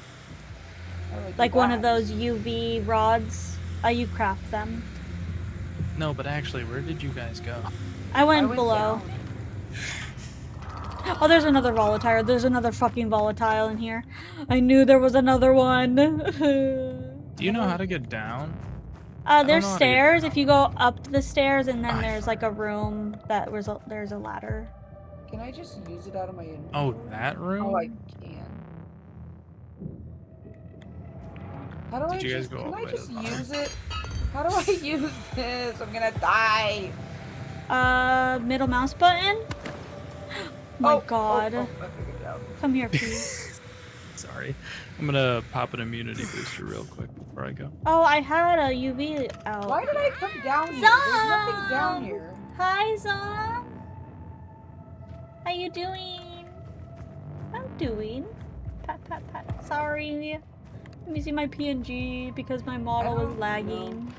like one of those UV rods. You craft them. No, but actually, where did you guys go? I went below. Oh, there's another volatile. There's another fucking volatile in here. I knew there was another one. Do you know how to get down? There's stairs. If you go up the stairs, and then there's like a room that there's a ladder. Can I just use it out of my inventory? Oh, that room? Oh, I can. How do Did you guys go can all the I way to just the bottom? use it? How do I use this? I'm gonna die. Middle mouse button? My god. Okay, good job. Come here, please. Sorry. I'm gonna pop an immunity booster real quick before I go. Oh, I had a UV out. Why did I come down here? There's nothing down here. Hi, Zom. How you doing? I'm doing. Pat, pat, pat. Sorry. Let me see my PNG because my model was lagging.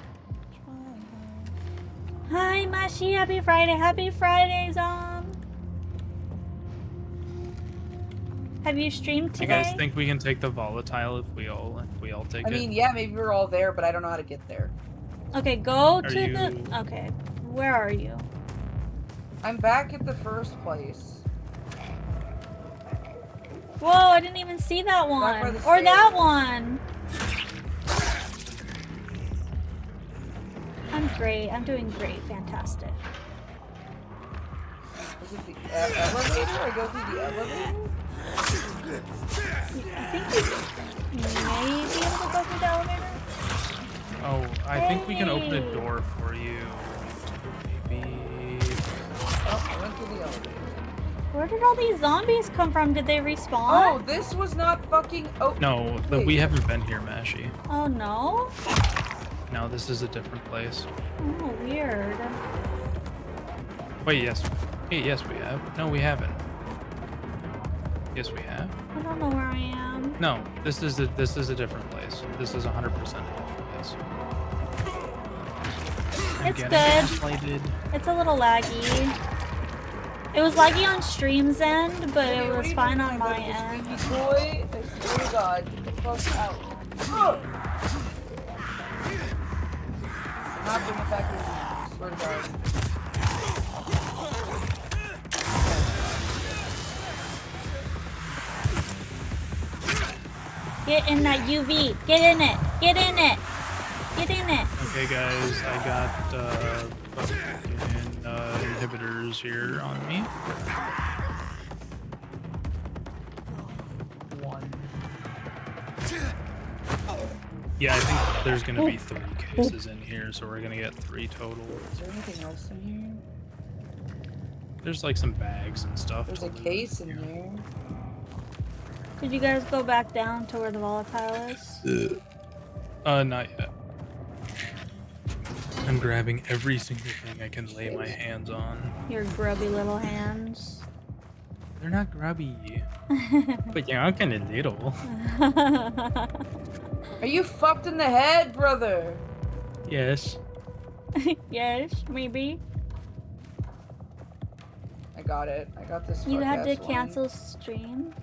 Hi, Mashi. Happy Friday. Happy Friday, Zom. Have you streamed Do you today? guys think we can take the volatile if we all take I it? mean, yeah, maybe we're all there, but I don't know how to get there. Okay, go to you- the... Okay, where are you? I'm back at the first place. Whoa, I didn't even see that Back by one. the Or that stairs. one. I'm great. I'm doing great. Fantastic. Is it the elevator? I go through the elevator? I think you may be able to go through the elevator. Oh, I think we can open Hey. a door for you. Maybe. Oh, I went through the elevator. Where did all these zombies come from? Did they respawn? Oh, this was not fucking. Oh. No, we haven't been here, Mashy. Oh no? No, this is a different place. Oh, weird. Wait, yes. Hey, yes, we have. No, we haven't. Yes, we have. I don't know where I am. No, this is a different place. This is 100% a different place. It's good. It's a little laggy. It was laggy on stream's end, but it was fine on my end. Boy, I swear to God, get the fuck out. Ugh. I'm not bringing it back here. I swear to God. Get in that UV. Get in it. Get in it. Get in it. Okay, guys, I got fucking inhibitors here on me. One. Yeah, I think there's gonna be 3 cases in here, so we're gonna get 3 total. Is there anything else in here? There's like some bags and stuff. There's a case in there. Did you guys go back down to where the volatile is? Not yet. I'm grabbing every single thing I can lay my hands on. Your grubby little hands. They're not grubby. But they're kind of little. Are you fucked in the head, brother? Yes. Yes, maybe. I got it. I got this. You had to fuck-ass cancel stream.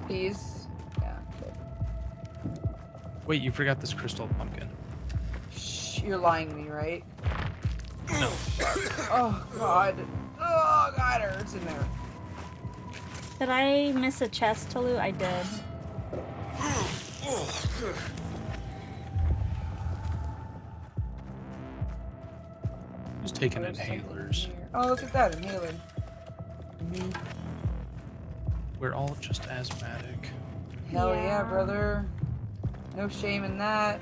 Please. Yeah. Okay. Wait, you forgot this crystal pumpkin. Shh, you're lying to me, right? No. Oh God. Oh God, it hurts in there. Did I miss a chest to loot? I did. Just taking inhalers. Oh, look at that inhaler. We're all just asthmatic. Hell yeah, brother. No shame in that.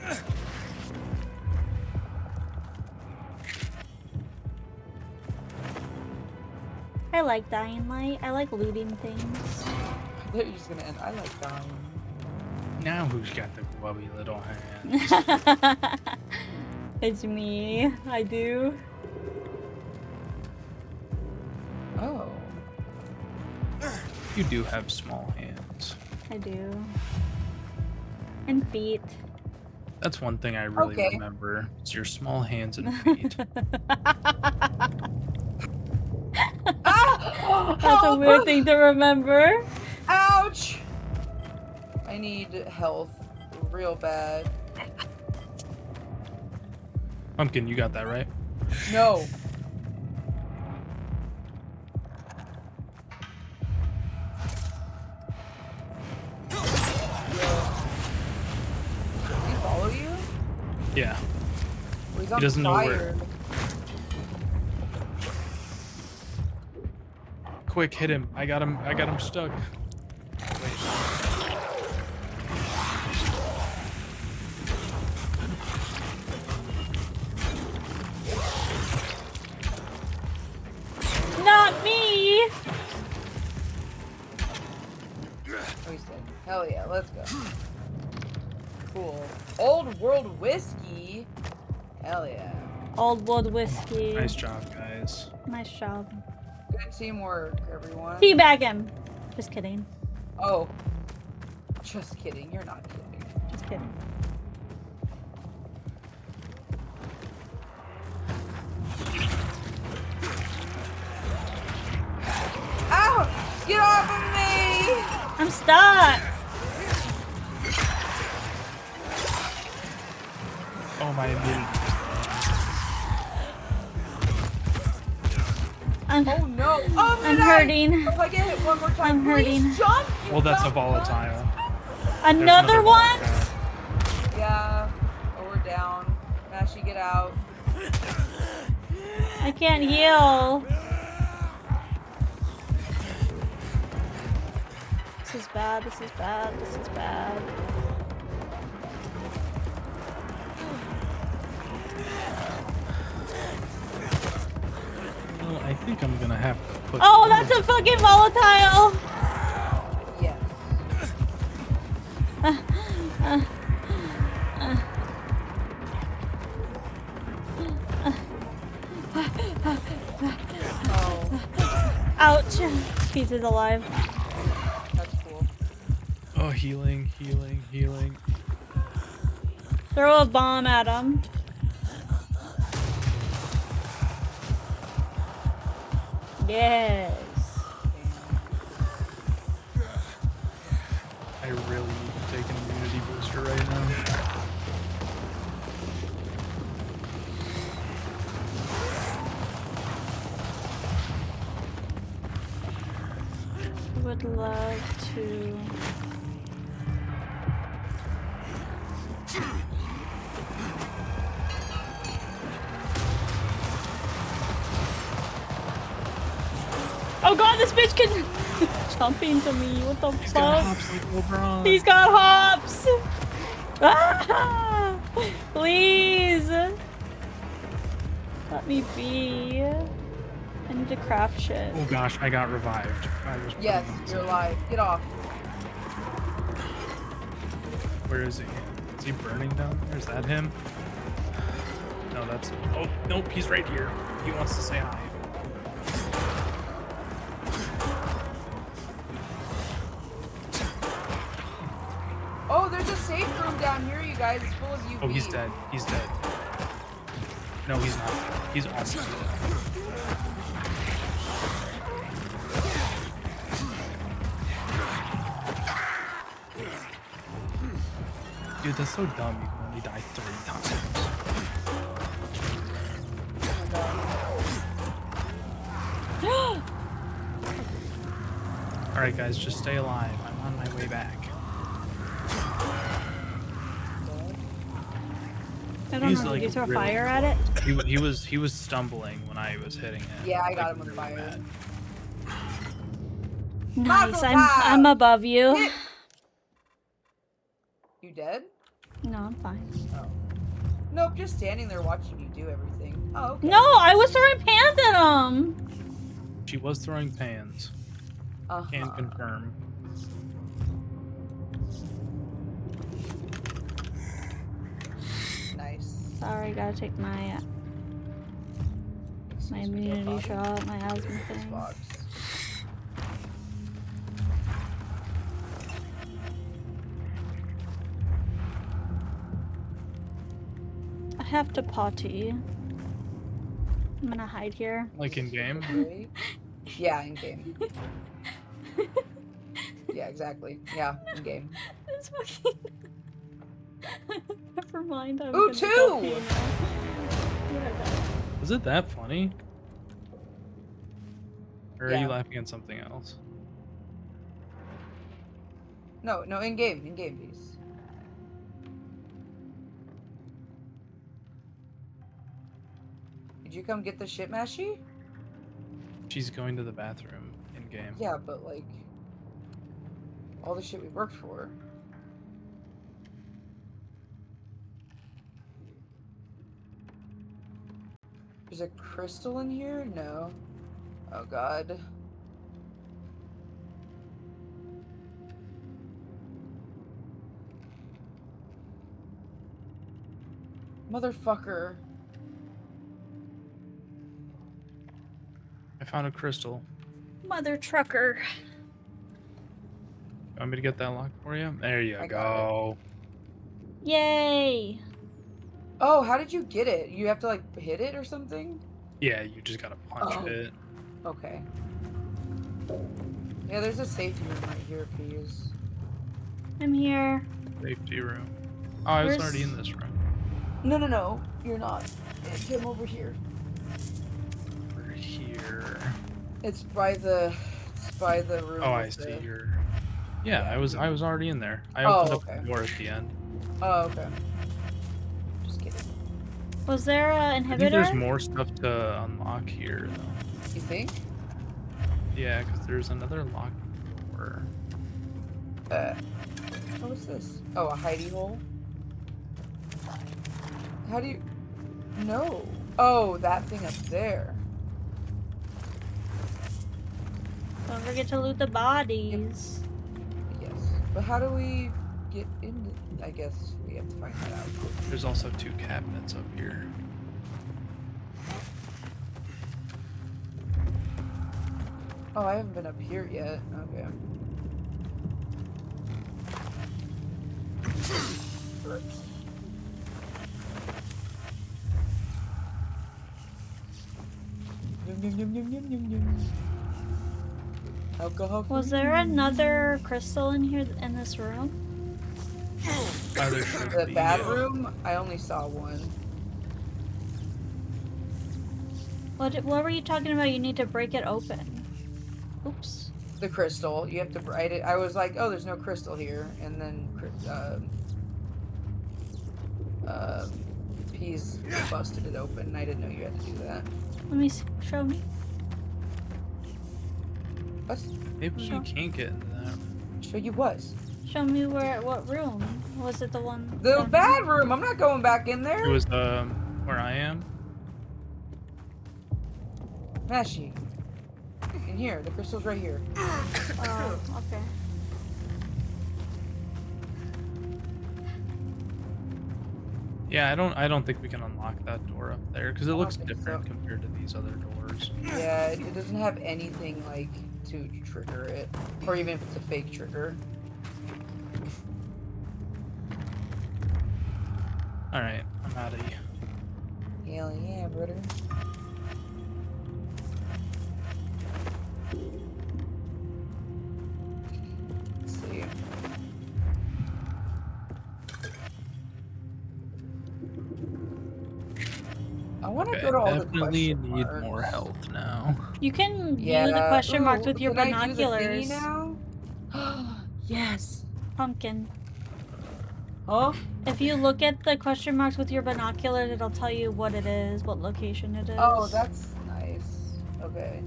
I like Dying Light. I like looting things. I thought you were just gonna end. I like dying. Now who's got the grubby little hands? It's me. I do. Oh. You do have small hands. I do. And feet. That's one thing I really remember. It's your small hands and feet. That's a weird thing to remember. Ouch! I need health real bad. Pumpkin, you got that right? No. Did he follow you? Yeah. Well, he's He on doesn't know fire. where. Quick, hit him. I got him stuck. Wait. Not me! Oh, he's dead. Hell yeah, let's go. Cool. Old world whiskey. Hell yeah. Old World Whiskey. Nice job, guys. Nice job. Good teamwork, everyone. Teabag him! Just kidding. Oh. Just kidding. You're not kidding. Just kidding. Ow! Get off of me! I'm stuck! Oh my immunity. Oh no! Oh, I'm hurting. If I get hit one more time, I'm hurting. please jump! Well, that's a volatile. Another one? Yeah. Oh, we're down. Mashy, get out. I can't heal. This is bad, this is bad, this is bad. think I'm gonna have to put. Oh, that's a fucking volatile. Yes. Oh. Ouch. Peace is alive. That's cool. Oh, healing, healing, healing. Throw a bomb at him. Yes. I really need to take an immunity booster right now. Would love to. Oh god, this bitch can jump into me. What the He's fuck? got hops like LeBron. He's got hops! Ah! Please! Let me be. I need to craft shit. Oh gosh, I got revived. I was Yes, you're alive. Get off. Where is he? Is he burning down there? Is that him? No, that's... Oh, nope, he's right here. He wants to say hi. Oh, there's a safe room down here, you guys. It's full of UV. Oh, he's dead. He's dead. No, he's not. He's almost dead. Dude, that's so dumb. You can only die 3 times. Alright, guys, just stay alive. I'm on my way back. I don't know. Did you throw fire at it? He was stumbling when I was hitting him. Yeah, I got him with fire. Nice. I'm above you. You dead? No, I'm fine. Oh. Nope, just standing there watching you do everything. Oh, okay. No, I was throwing pans at him. She was throwing pans. Can confirm. Nice. Sorry, gotta take my immunity shot, my asthma thing. I have to potty. I'm gonna hide here. Like in game? Yeah, in game. Yeah, exactly. Yeah, in game. It's fucking. Never mind. I'm Ooh, gonna go pee 2! now. Was it that funny? Or are Yeah. you laughing at something else? No, in game, please. Did you come get the shit mashy? She's going to the bathroom in game. Yeah, but like all the shit we worked for. There's a crystal in here? No. Oh god. Motherfucker. I found a crystal. Mother trucker. You want me to get that lock for you? There you go. Yay! Oh, how did you get it? You have to like hit it or something? Yeah, you just gotta punch it. Okay. Yeah, there's a safety room right here, please. I'm here. Safety room. Oh, I was Where's- already in this room. No, you're not. Come over here. We're here. It's by the room. Oh, I with see. the- You're. Yeah, I was already in there. I Oh, opened up okay. the door at the end. Oh, okay. Just kidding. Was there an I think there's inhibitor? more stuff to unlock here, though. You think? Yeah, because there's another lock door. What's this? Oh, a hidey hole? How do you... No. Oh, that thing up there. Don't forget to loot the bodies. Yes. But how do we get into... I guess we have to find that out. There's also 2 cabinets up here. Oh, I haven't been up here yet. Okay. Alcohol. Was there another crystal in here in this room? There should The be, bad room? I only saw one. What were you talking about? You need to break it open. Oops. The crystal. You have to write it. I was like, oh, there's no crystal here. And then Peas busted it open, and I didn't know you had to do that. Let me see. Show me. What? Maybe you can't get into that. Show you what? Show me what room. Was it the one? The bad room! I'm not going back in there! It was where I am. Mashy. In here. The crystal's right here. Oh, okay. Yeah, I don't think we can unlock that door up there because it looks different compared to these other doors. Yeah, it doesn't have anything like to trigger it, or even if it's a fake trigger. All right, I'm out of here. Hell yeah, brother. Let's see. I want to go to all the Definitely question need marks. more health now. You can view the question marks with your can I do the binoculars. thingy now? Yes. Pumpkin. Huh? If you look at the question marks with your binoculars, it'll tell you what it is, what location it is. Oh, that's nice. Okay.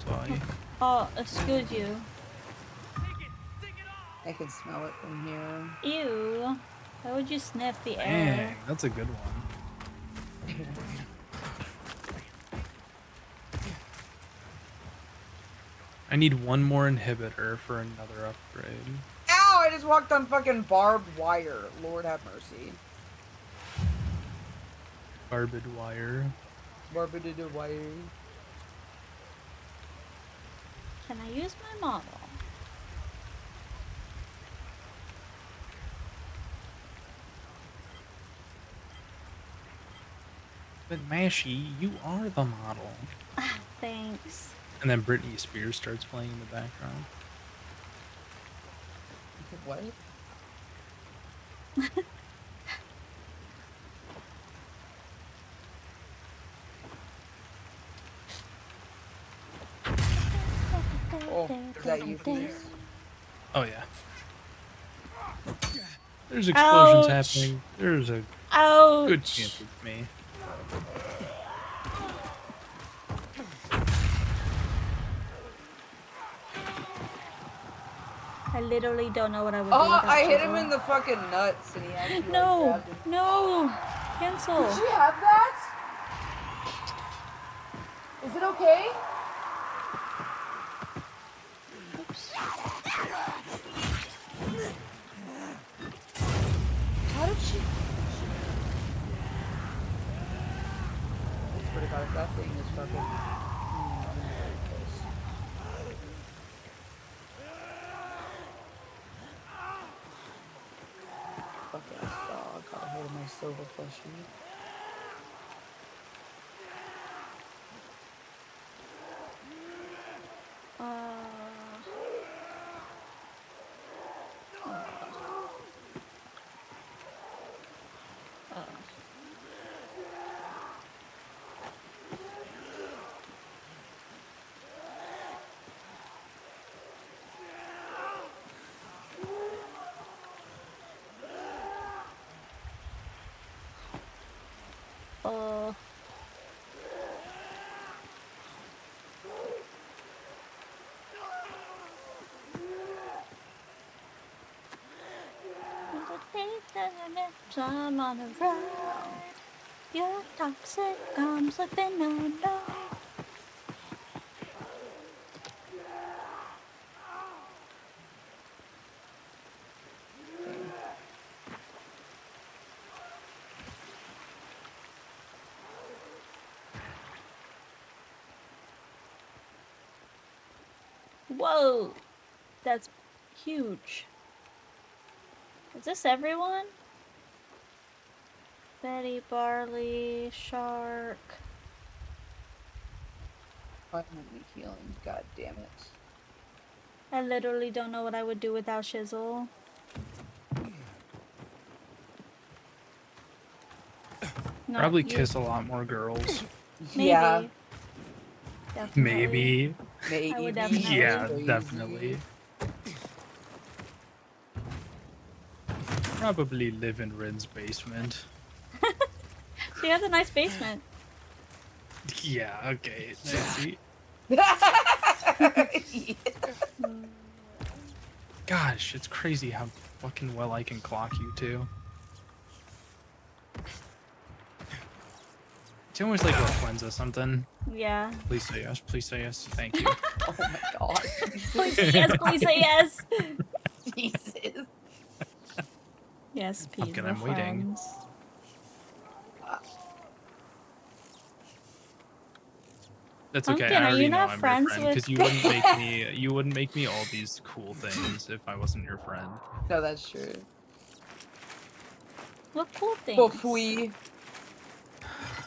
Sorry. Oh, excuse you. I can smell it from here. Ew. Why would you sniff the air? Dang, that's a good one. I need one more inhibitor for another upgrade. Ow! I just walked on fucking barbed wire. Lord have mercy. Barbed wire. Barbed wire. Can I use my model? But Mashy, you are the model. Thanks. And then Britney Spears starts playing in the background. What? Oh, is that you, please? Oh yeah. There's explosions Ouch. happening. There's a Ouch. good chance it's me. I literally don't know what I would do. Oh, without I hit Chisel. him in the fucking nuts, and he actually No, like, grabbed him. no, cancel. Did she have that? Is it okay? Oops. How did she? I swear to God, if that thing is fucking. Fuck ass dog got a hold of my silver plushie. I'm on the road. You're toxic, I'm slipping on. Whoa, that's huge. Is this everyone? Betty, Barley, Shark. Finally healing, god damn it. I literally don't know what I would do without Shizzle. Probably kiss a lot more girls. Maybe. Yeah. Maybe. Maybe. I would definitely. Yeah, definitely. Probably live in Rin's basement. She has a nice basement. Yeah, okay. Nancy. Gosh, it's crazy how fucking well I can clock you two. It's almost like Raquenza something. Yeah. Please say yes, please say yes. Thank you. Oh my god. Please say yes, please say yes. Jesus. Yes, please. Pumpkin, I'm waiting. That's okay. Pumpkin, I already are you know not I'm friends your friend with- because you wouldn't make me all these cool things if I wasn't your friend. No, that's true. What cool things? Bofui.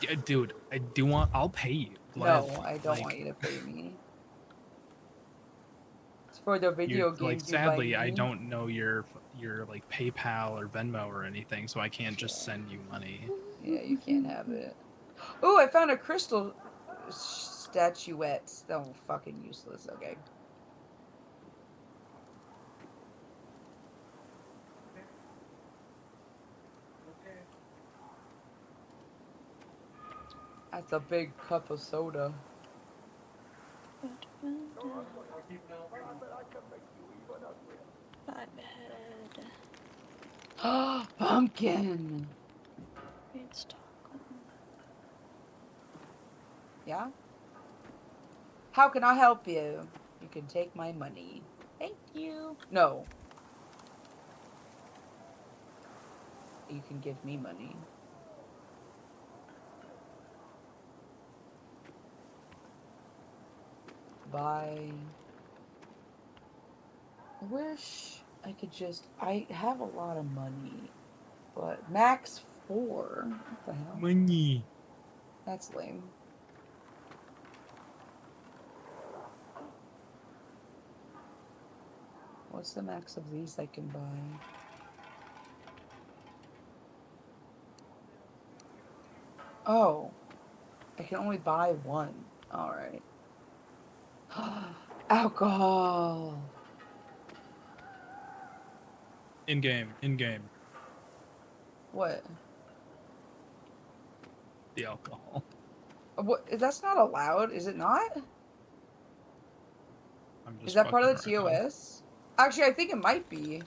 Yeah, dude, I'll pay you. No, I don't want you to pay me. It's for the video games. Like, sadly, I me. don't know your like PayPal or Venmo or anything, so I can't just send you money. Yeah, you can't have it. Oh, I found a crystal statuette. Oh, fucking useless. Okay. That's a big cup of soda. Pumpkin. Yeah? How can I help you? You can take my money. Thank you. No. You can give me money. Bye. I wish I could just... I have a lot of money. But max 4? What the hell? Money. That's lame. What's the max of these I can buy? Oh. I can only buy one. Alright. Alcohol. In game. What? The alcohol. What? That's not allowed, is it not? I'm just Is that part of the fucking around. TOS? Actually, I think it might be.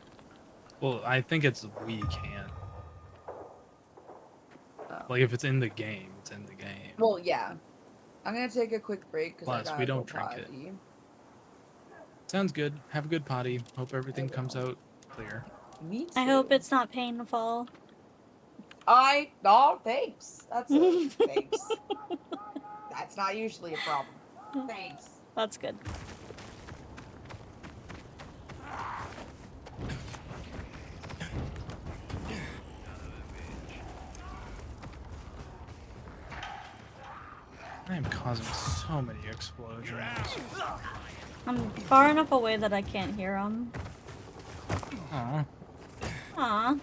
Well, I think it's we can't. Oh. Like if it's in the game, it's in the game. Well, yeah. I'm gonna take a quick break because I Plus, gotta we don't go drink it. potty. Sounds good. Have a good potty. Hope everything comes out clear. Me too. I hope it's not painful. Oh, thanks. That's a thanks. That's not usually a problem. Thanks. That's good. I am causing so many explosions. I'm far enough away that I can't hear them. Aw. Aw.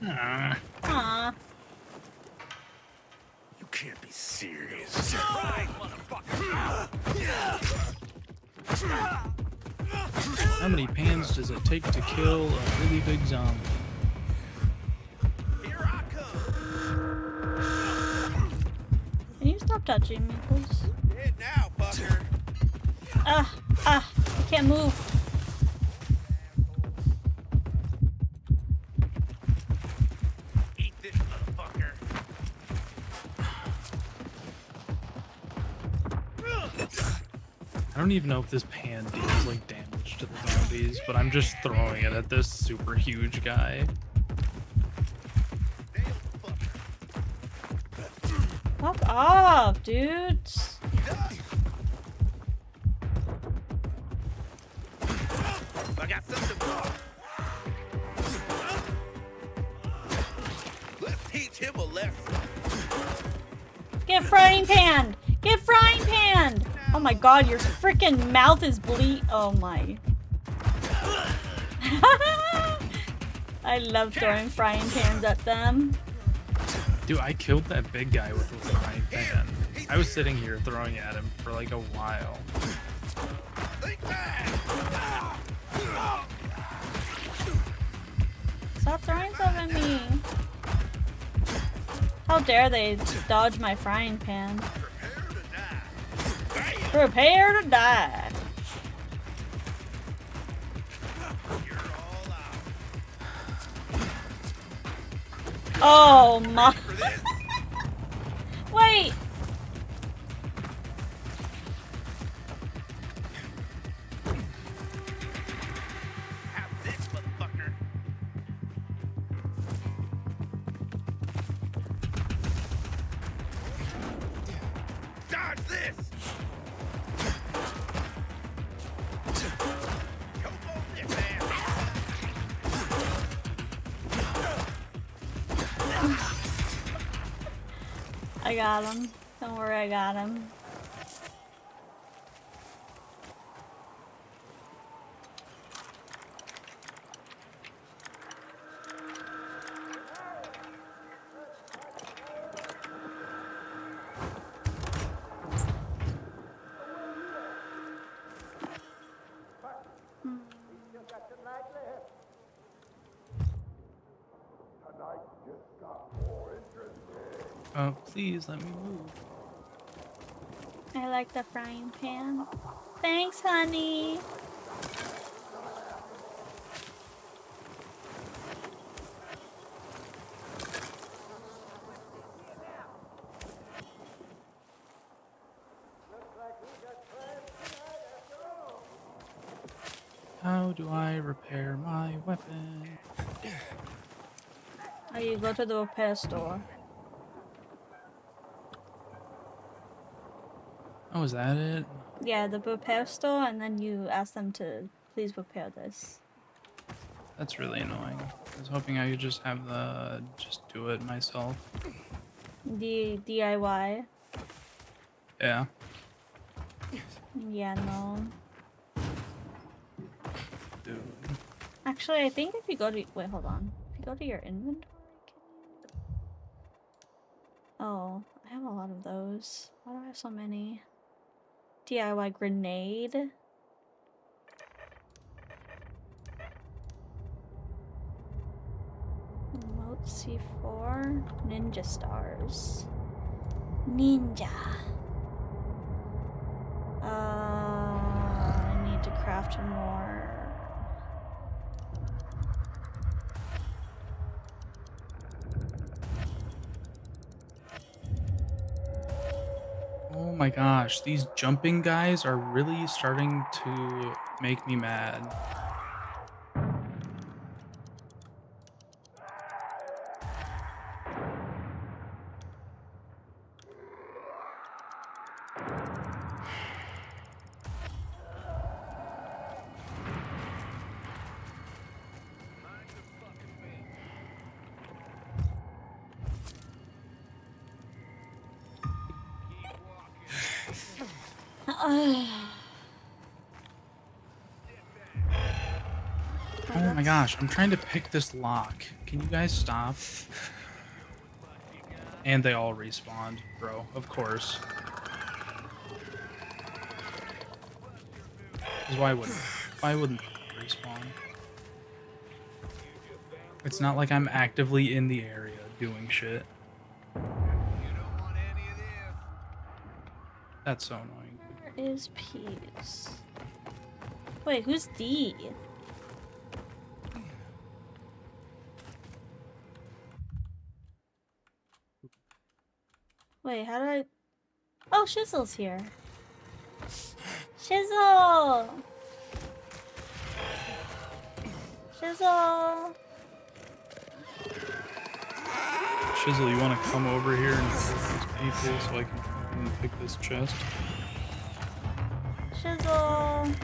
Aw. Aw. You can't be serious. How many pans does it take to kill a really big zombie? Can you stop touching me, please? Hit now, fucker. I can't move. don't even know if this pan deals like damage to the zombies, but I'm just throwing it at this super huge guy. Fuck off, dudes. I got something. Let's teach him a lesson. Get frying pan! Get frying pan! Oh my god, your freaking mouth is oh my. I love throwing frying pans at them. Dude, I killed that big guy with the frying pan. I was sitting here throwing at him for like a while. Stop throwing stuff at me. How dare they dodge my frying pan? Prepare to die. Oh my. Wait. Dodge this! I got him. Don't worry, I got him. Oh, please let me move. I like the frying pan. Thanks, honey. How do I repair my weapon? Oh, you go to the repair store. Oh, is that it? Yeah, the repair store, and then you ask them to please repair this. That's really annoying. I was hoping I could just have just do it myself. DIY. Yeah. Yeah, no. Dude. Actually, I think if you go to wait, hold on. If you go to your inventory, can you? Oh, I have a lot of those. Why do I have so many? DIY grenade. Remote C4. Ninja stars. Ninja. I need to craft more. Oh my gosh, these jumping guys are really starting to make me mad. Oh my gosh, I'm trying to pick this lock. Can you guys stop? And they all respawned, bro. Of course. Because why wouldn't they respawn? It's not like I'm actively in the area doing shit. That's so annoying. Where is Peace? Wait, who's D? Wait, how do I... Oh, Shizzle's here. Shizzle! Shizzle! Shizzle, you want to come over here and kill these people so I can come and pick this chest? Shizzle!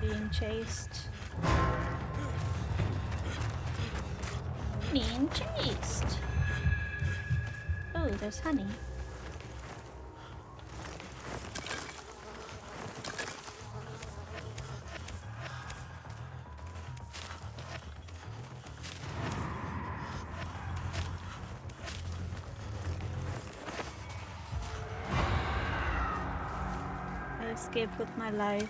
Being chased. Being chased. Oh, there's honey. I escaped with my life.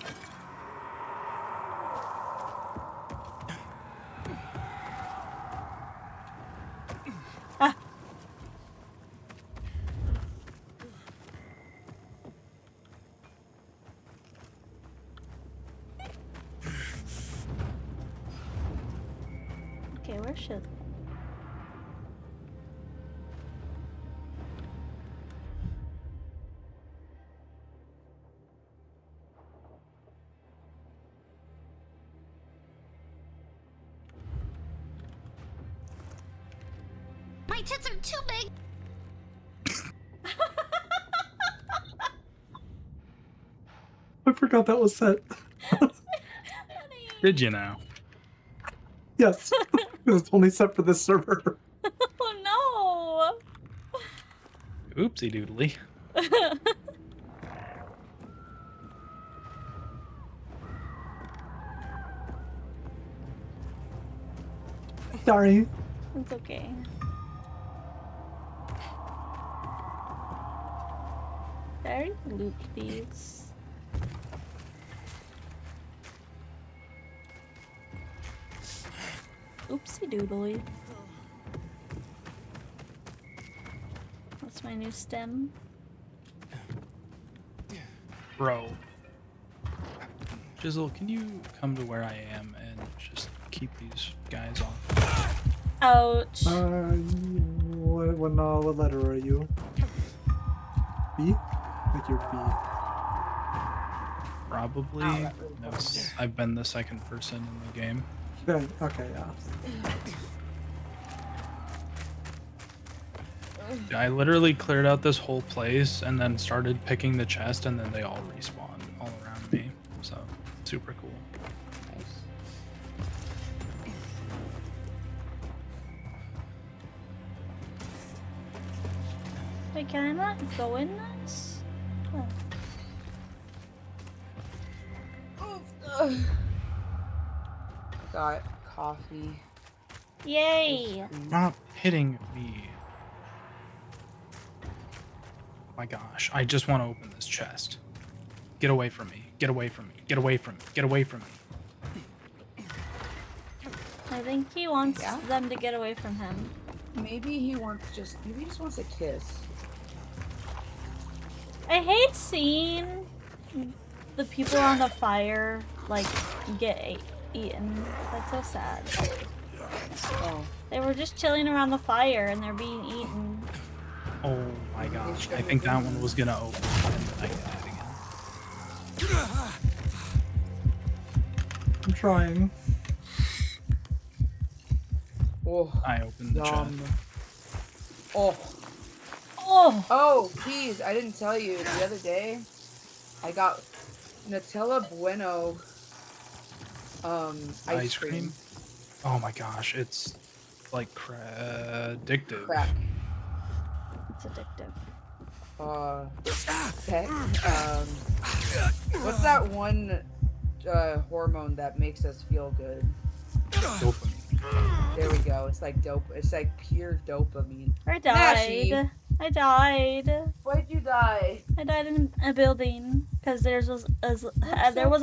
Ah! Okay, where should... My tits are too big. I forgot that was set. Did you now? Yes. It was only set for this server. Oh no! Oopsie doodly. Sorry. It's okay. Very loot these. Oopsie doodly. That's my new stem. Bro. Jizzle, can you come to where I am and just keep these guys off? Ouch. What letter are you? B? Like your B. Probably. No, I've been the second person in the game. Okay, yeah. I literally cleared out this whole place and then started picking the chest, and then they all respawned all around me. So, super cool. Wait, can I not go in this? Oh. Got coffee. Yay! Stop hitting me. Oh my gosh, I just want to open this chest. Get away from me. Get away from me. Get away from me. Get away from me. I think he wants them to get away from him. Maybe he just wants a kiss. I hate seeing the people on the fire, like, get eaten. That's so sad. Oh. They were just chilling around the fire and they're being eaten. Oh my gosh, I think that one was gonna open and then I got it again. I'm trying. Oh, I opened the chest. Oh. Oh! Oh, geez, I didn't tell you. The other day, I got Nutella Bueno ice cream. Oh my gosh, it's like addictive. Crack. It's addictive. Okay. What's that one hormone that makes us feel good? Dopamine. There we go. It's like dope. It's like pure dopamine. I died. Nashi. I died. Why'd you die? I died in a building because there was so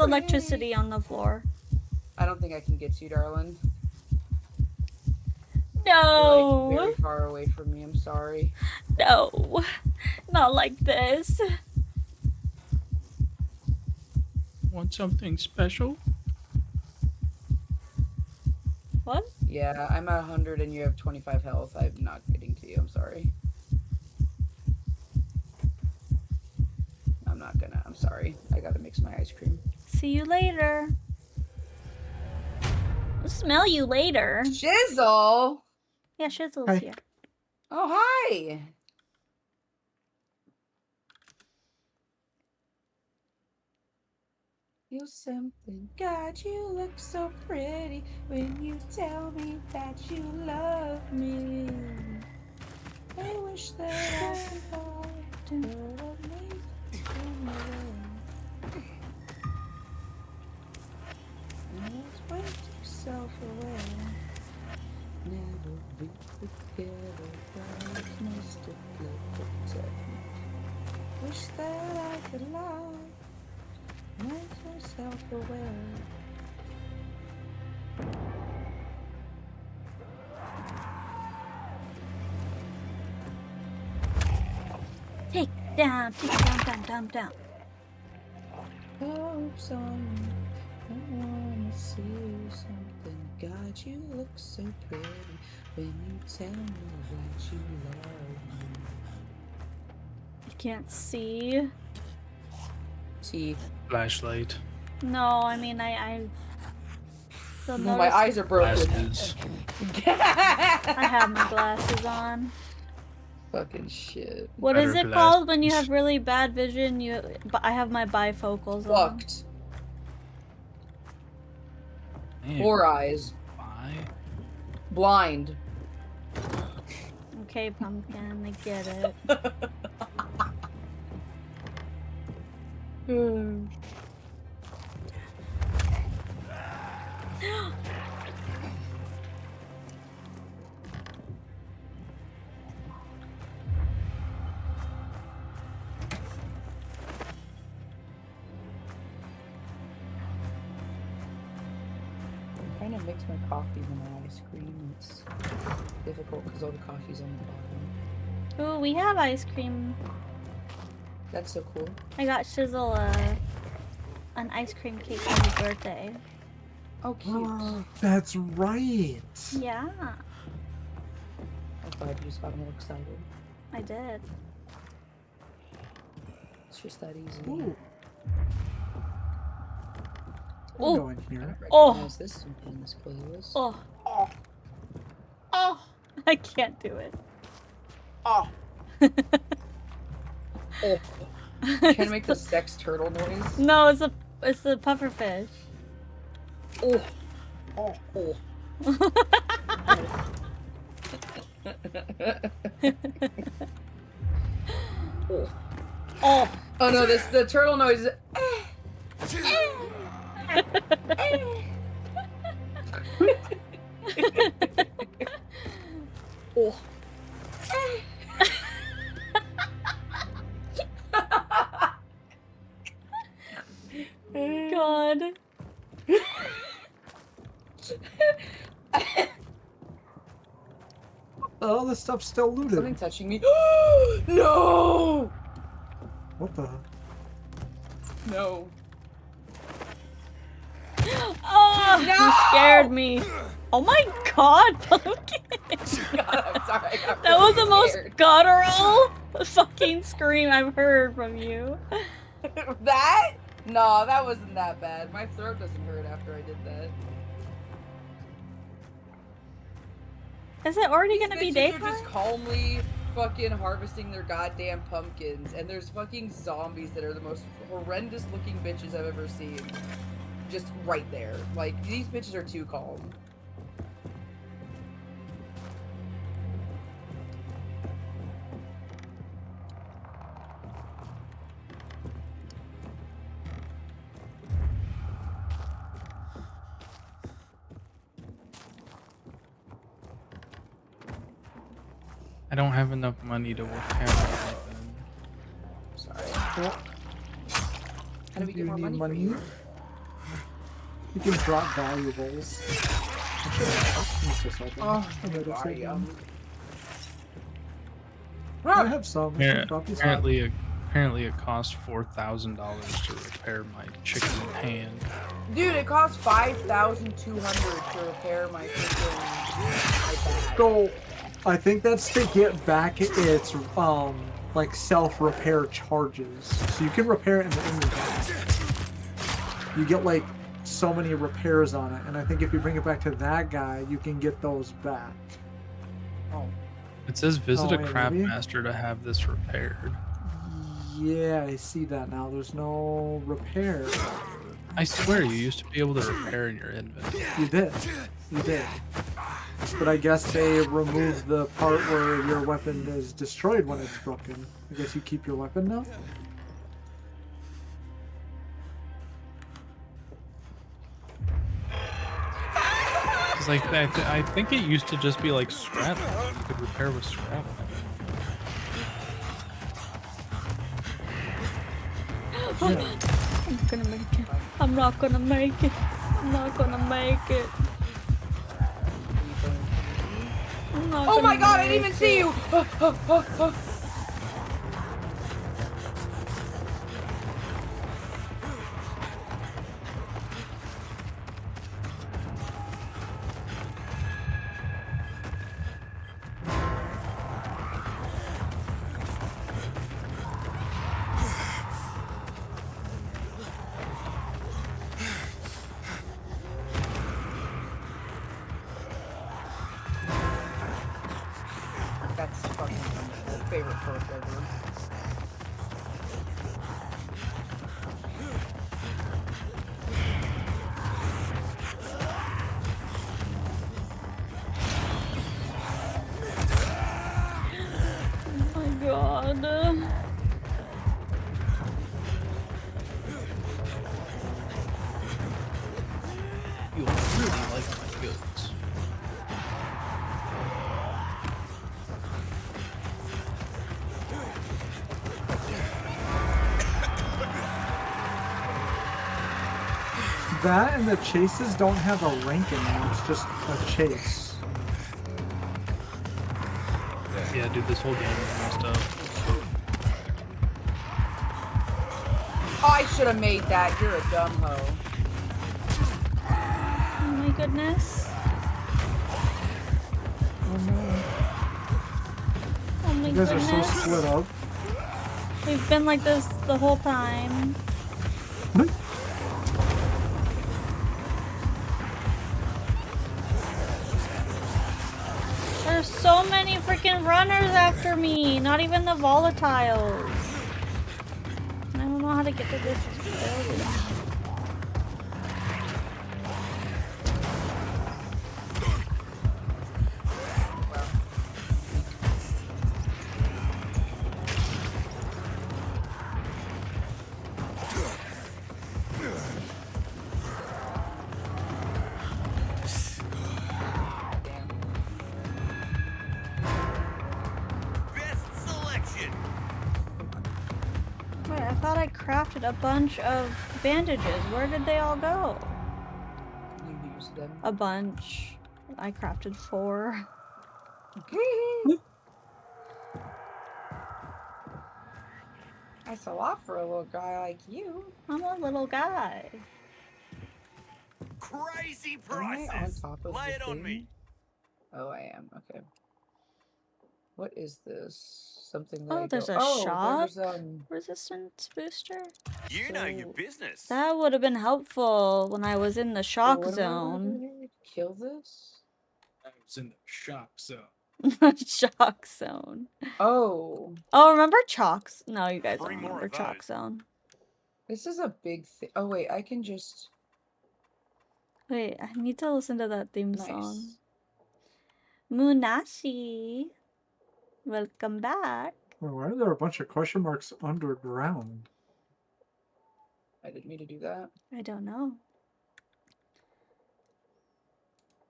electricity on the floor. I don't think I can get to you, darling. No. You're like very far away from me. I'm sorry. No. Not like this. Want something special? What? Yeah, I'm at 100 and you have 25 health. I'm not getting to you. I'm sorry. I'm not gonna. I'm sorry. I gotta mix my ice cream. See you later. I'll smell you later. Shizzle! Yeah, Shizzle's Hi. here. Oh, hi! You're something. God, you look so pretty when you tell me that you love me. I wish that I could fly, but what makes you went self-aware. Never be together, but it's nice to play pretend. Wish that I could lie, make myself aware. Take down, down. Hopes on me, I wanna see something. God, you look so pretty when you tell me that you love me. I can't see. See. Flashlight. No, I mean I still No, my eyes are broken. Glasses. I have my glasses on. Fucking shit. What Better is it glasses. called when you have really bad vision? I have my bifocals on. Fucked. Man, 4 eyes. why? Blind. Okay, pumpkin, I get it. I'm trying to mix my coffee with my ice cream. It's difficult because all the coffee's on the bottom. Ooh, we have ice cream. That's so cool. I got Shizzle an ice cream cake for his birthday. Oh, cute. That's right. Yeah, I'm glad you just got me all excited. I did. It's just that easy. Ooh. Oh. Go in I here. don't recognize this in this playlist. Oh. Oh. I can't do it. Oh. Oh. Can I make the sex turtle noise? No, it's the pufferfish. Oh. Oh. Oh. Oh. Oh. Oh no, the turtle noise is oh. God. Oh, this stuff's still looted. Something touching me. No! What the? No. Oh, No! you scared me. Oh my God, Pumpkin. God, I'm sorry. I got That was really the most scared. guttural fucking scream I've heard from you. That? No, that wasn't that bad. My throat doesn't hurt after I did that. Is it already These gonna be bitches daytime? are just calmly fucking harvesting their goddamn pumpkins, and there's fucking zombies that are the most horrendous looking bitches I've ever seen. Just right there. Like, these bitches are too calm. I don't have enough money to repair everything. Sorry. Well, How do we you get more need money for you? You can drop valuables. Oh, I have some. I Yeah, can drop you some. apparently it costs $4,000 to repair my chicken hand. Dude, it costs 5,200 to repair my freaking iPad. So, I think that's to get back its like self-repair charges. So you can repair it in the inventory. You get like so many repairs on it, and I think if you bring it back to that guy, you can get those back. Oh. It says visit Oh, a yeah, craft maybe? master to have this repaired. Yeah, I see that now. There's no repair. I swear you used to be able to repair in your inventory. You did. You did. But I guess they removed the part where your weapon is destroyed when it's broken. I guess you keep your weapon now? It's like I think it used to just be like scrap. You could repair with scrap. I'm not gonna make it. I'm not gonna make it. I'm not gonna make it. I'm not Oh my gonna god, I didn't make even see it. you! That's fucking wonderful. Favorite perk ever. Oh my god. You'll really like my goods. That and the chases don't have a rank in them. It's just a chase. Yeah, dude, this whole game is messed up. Oh, I should have made that. You're a dumb hoe. Oh my goodness. Oh no. Oh my You guys goodness. are so split up. We've been like this the whole time. There's so many freaking runners after me. Not even the volatiles. I don't know how to get to this building. Best selection. Wait, I thought I crafted a bunch of bandages. Where did they all go? You used them. A bunch. I crafted 4. That's a lot for a little guy like you. I'm a little guy. Crazy Am I on prices. top of Lay the it on thing? me. Oh, I am. Okay. What is this? Something that Oh, I there's go. a Oh, shock there's resistance booster. You know your So- business. That would have been helpful when I was in the So shock what am I gonna zone. do here? Kill this? I was in the shock zone. Shock zone. Oh, Oh, remember Chalks? No, you guys 3 don't more remember of Chalk those. Zone. this is a big thing. Oh wait, I can just Wait, I need to listen to that theme song. nice. Munashi, welcome back. Wait, why are there a bunch of question marks underground? I didn't mean to do that. I don't know.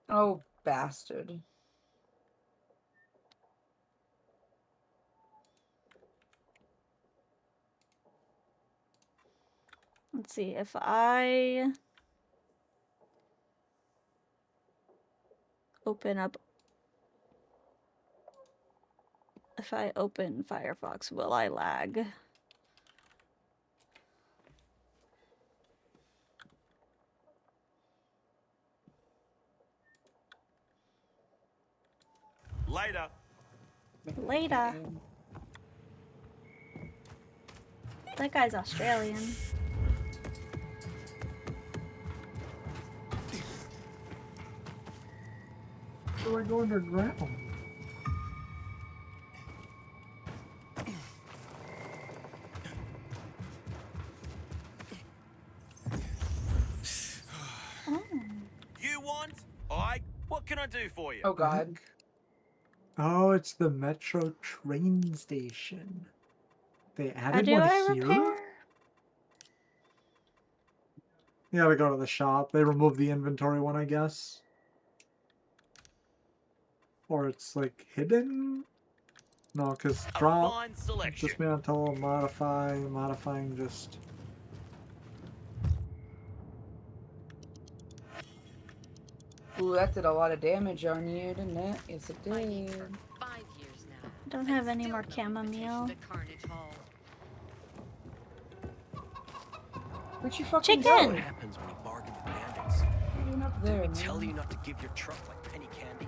Oh, bastard. Let's see if I open up. If I open Firefox, will I lag? Later. Later. That guy's Australian. So I go underground. You want? What can I do for you? Oh God. Oh, it's the Metro train station. They How added do one I here? repair? You gotta go to the shop. They removed the inventory one, I guess. Or it's like hidden? No, because drop, Fine selection. dismantle, modify, modifying just... Ooh, that did a lot of damage on you, didn't it? Yes, it Fighting did. for 5 years now. Don't have any more chamomile. Carnage Hall. Where'd you fucking Chicken! go? What happens when you bargain with bandits? What are you doing up there, Did we man? tell you not to give your truck like penny candy?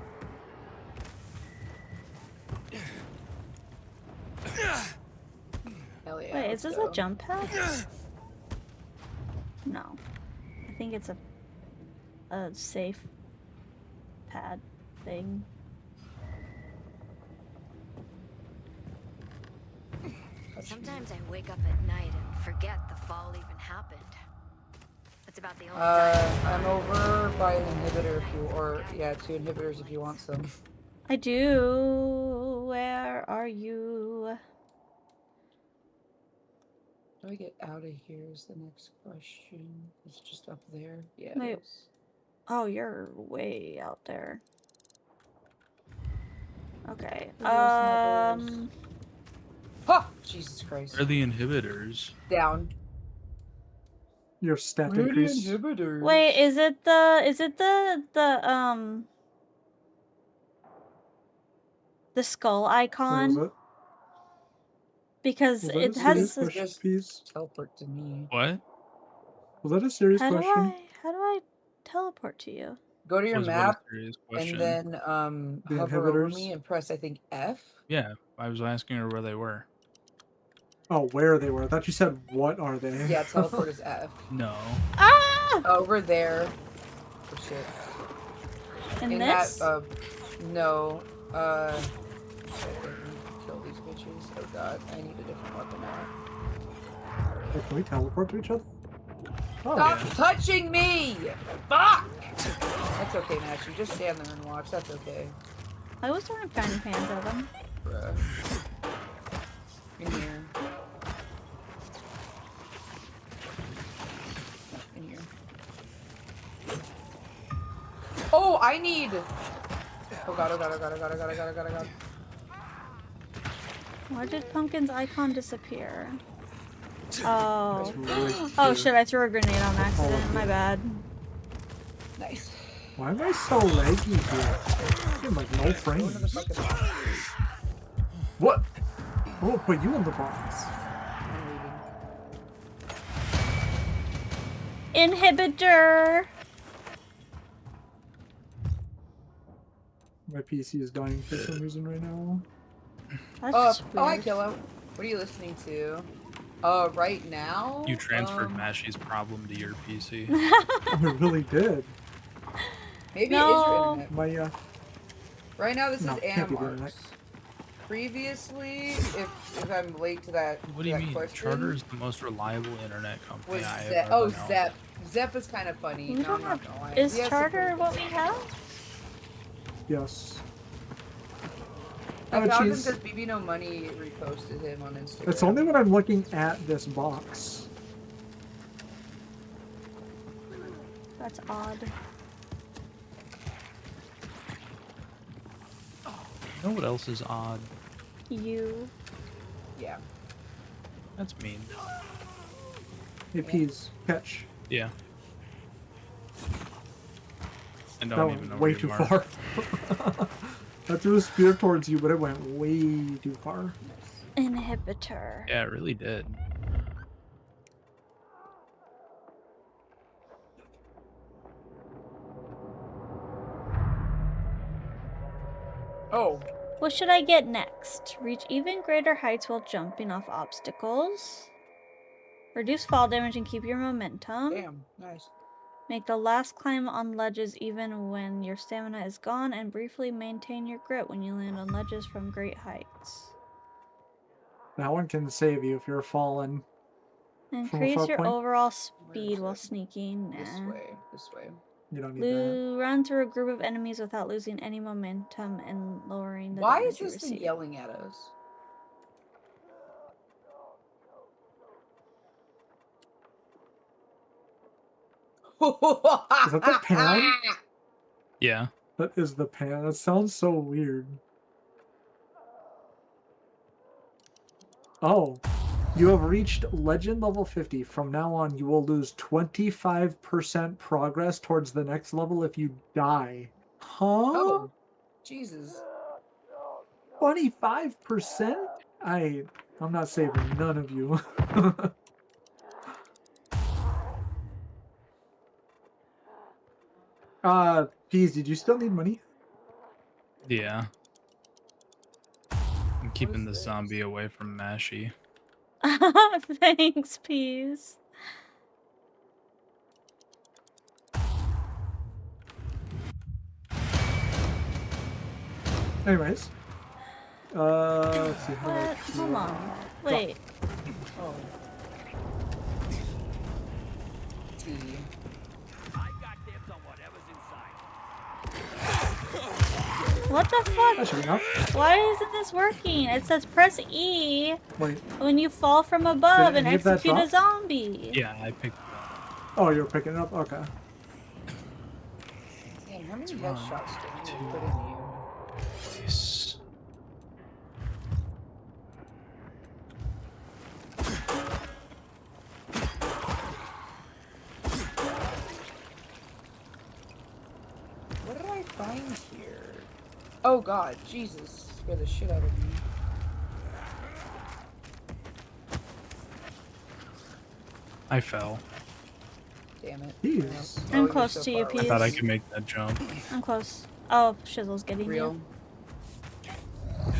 Hell yeah. Wait, is let's this go. a jump pad? No. I think it's a safe pad thing. Sometimes I wake up at night and forget the fall even happened. That's about the only time. I'm over by an inhibitor if you, or yeah, 2 inhibitors if you want some. I do. Where are you? How do I get out of here is the next question. It's just up there. Yeah. Wait. Oh, you're way out there. Okay. Ha! Jesus Christ. Where are the inhibitors? Down. Your stat increase. Inhibitors. Wait, is it the skull icon? Wait, was it? Because Was that it a has serious question, Peas? Teleport to me. What? Was that a serious how question? do I teleport to you? Go to your Was what a map serious and question. then The hover over inhibitors? me and press I think F. Yeah, I was asking her where they were. Oh, where they were. I thought you said, what are they? Yeah, teleport is F. No. Ah! Over there. Oh shit. In that this? no. Kill these bitches. Oh god, I need a different weapon now. Wait, can we teleport to each other? Oh, Stop yeah. touching me! Fuck! That's okay, Nash. You just stand there and watch. That's okay. I was throwing fanny pans at them. Bruh. In here. In here. Oh, I need... Oh god, oh god, oh god, oh god, oh god, oh god, oh god, oh god. Why did Pumpkin's icon disappear? Oh. Right Oh here. shit, I threw a grenade on accident. My bad. Nice. Why am I so laggy here? I'm like no frames. What? Oh, put you in the box. Inhibitor! My PC is dying for some reason right now. That's Oh, hi, weird. Kilo. What are you listening to? Right now? You transferred Mashy's problem to your PC. I really did. Maybe it is your No. internet. My, Right now, this No, is can't be the internet. Amar's. Previously, if I'm late to that, What do you mean? question, Charter is the most reliable internet company was I have Zep. ever Oh, known. Zep. Zep is kind of funny. We No, don't I'm not gonna lie. Is He has some Charter pretty what good we stuff. have? yes. I Oh, found him jeez. because BB No Money reposted him on Instagram. It's only when I'm looking at this box. That's odd. You know what else is odd? You. Yeah. That's mean. Hey, Peas, catch. Yeah. I That don't went even know way where too you are. far. I threw a spear towards you, but it went way too far. Inhibitor. Yeah, it really did. Oh. What should I get next? Reach even greater heights while jumping off obstacles. Reduce fall damage and keep your momentum. Damn, nice. Make the last climb on ledges even when your stamina is gone, and briefly maintain your grip when you land on ledges from great heights. That one can save you if you're falling. Increase your overall speed while sneaking. This way. This way. You don't need that. Run through a group of enemies without losing any momentum and lowering the Why damage is you this thing receive. yelling at us? Is that the pan? Yeah. That is the pan. That sounds so weird. Oh. You have reached legend level 50. From now on, you will lose 25% progress towards the next level if you die. Huh? Oh. Jesus. 25%? I'm not saving none of you. Peas, did you still need money? Yeah. I'm keeping the zombie away from Mashy. Thanks, Peas. Anyways. Let's see. What? Hold on. Wait. Oh. T. What the That should be fuck? enough. Why isn't this working? It says press E Wait. when you fall from above Did and any of that execute a drop? zombie. Yeah, I picked it up. Oh, you're picking it up? Okay. Damn, how many One, headshots did you two. put in you? Yes. What did I find here? Oh god, Jesus. Scare the shit out of me. I fell. Damn it. Jeez. I'm you're close so to you, far I Peas. thought I could make that jump. I'm close. Oh, Shizzle's getting Real. you.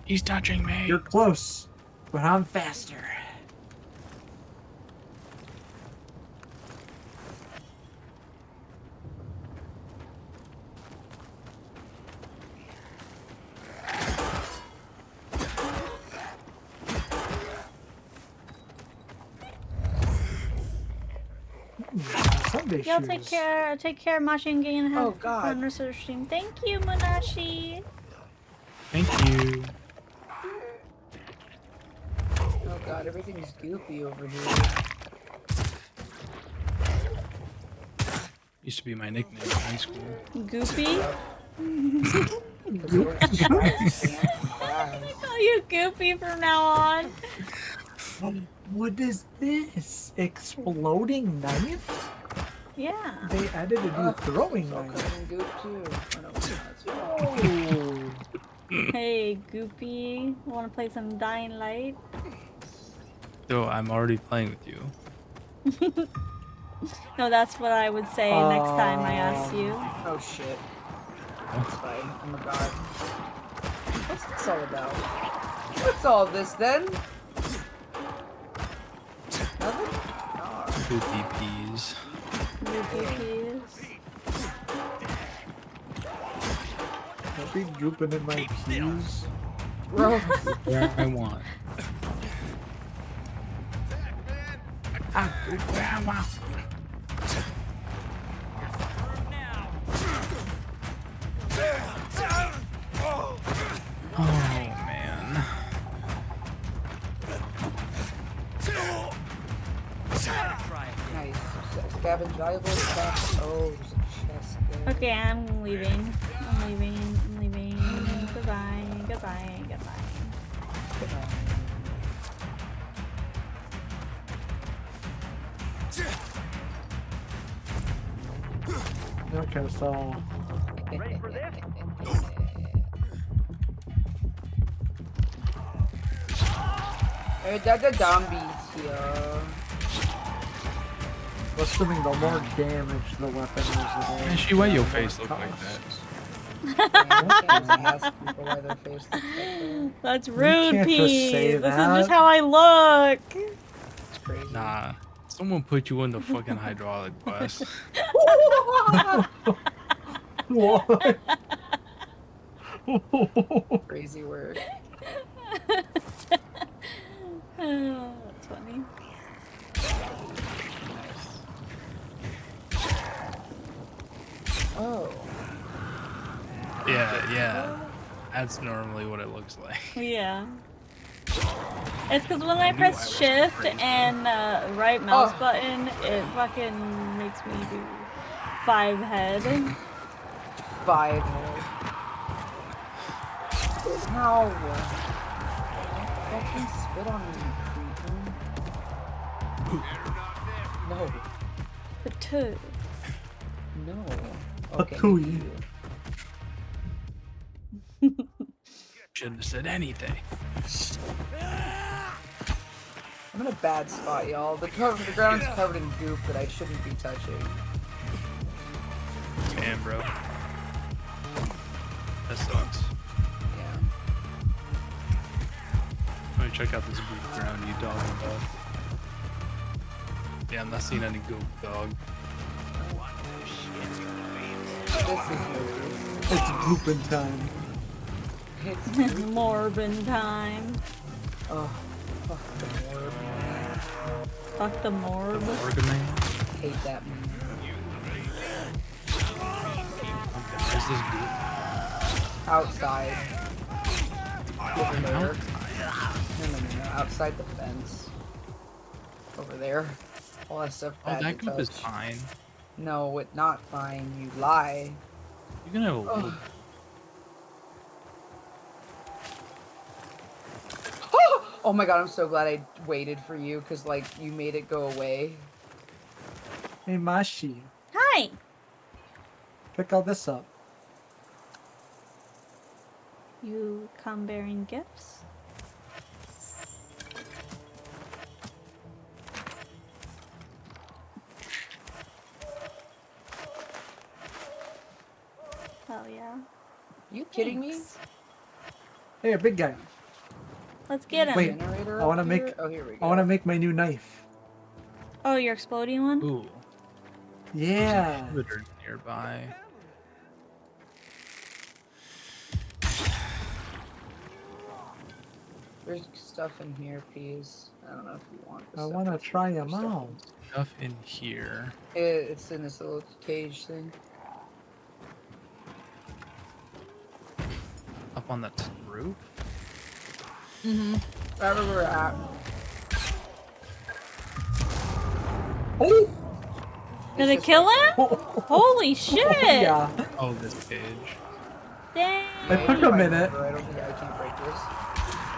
He's touching me. You're close, but I'm faster. Sunday Y'all shoes. take care, Mashi, and Gain, and have Oh, God. fun rest of the stream. Thank you, Munashi. Thank you. Oh god, everything's goopy over here. Used to be my nickname in high school. Goopy? Class. Call you Goopy from now on. What is this? Exploding knife? Yeah. They added a new throwing It's all knife. covered in goop too. Oh, no, it's not. Oh. Hey, Goopy. Want to play some Dying Light? So I'm already playing with you. No, that's what I would say next time I asked you. Oh shit. That's fine. I'm a god. What's this all about? What's all this then? Nothing? Oh. Poopy peas. Goopy Peas. Don't be gooping in my peas. Bro. Where I want. Ah, good. Wow. Oh man. Nice. Scavenge valuable stuff. Oh, there's a chest there. Okay, I'm leaving. I'm leaving. Goodbye. Goodbye. Goodbye. Okay, so Ready for this? The zombies here. assuming the more damage the weapon is, And she, why your face look like that? Ask people why their face looks like that. That's You rude, can't just say Pete. This is that. just how I look. It's crazy. Nah, someone put you in the fucking hydraulic press. What? Crazy word. Oh, that's funny. Oh. Yeah. That's normally what it looks like. Yeah. It's because when I press shift and right mouse button, it fucking makes me do 5 head. 5 head. No. Don't fucking spit on me, creeper. No. Patoo. No. Okay. Patooey. Shouldn't have said anything. I'm in a bad spot, y'all. The ground's covered in goop that I shouldn't be touching. Damn, bro. That sucks. Yeah. Let me check out this goop ground you talking about. Yeah, I'm not seeing any goop, dog. This is It's gooping time. It's Morbin time. Oh, fuck the morb. Fuck the morb. Hate that man. Where's this goop? Outside. Over there. Outside? No. Outside the fence. Over there. All that stuff Oh, bad that to goop is touch. fine. No, it's not fine. You lie. You can have a loop. Oh my god, I'm so glad I waited for you, because, like, you made it go away. Hey, Mashi. Hi! Pick all this up. You come bearing gifts? Oh yeah. You kidding me? Hey, a big guy. Let's get him. Wait, I want to make. Oh, here we go. I want to make my new knife. Oh, your exploding one? Ooh. Yeah. There's inhibitors nearby. There's stuff in here, please. I don't know if you want this. I want to try them out. Stuff in here. It's in this little cage thing. Up on that roof? Mm-hmm. Right where we're at. Oh! Did it kill him? Holy shit! Yeah. Oh, this cage. Dang. It took a minute. I don't think I can break this.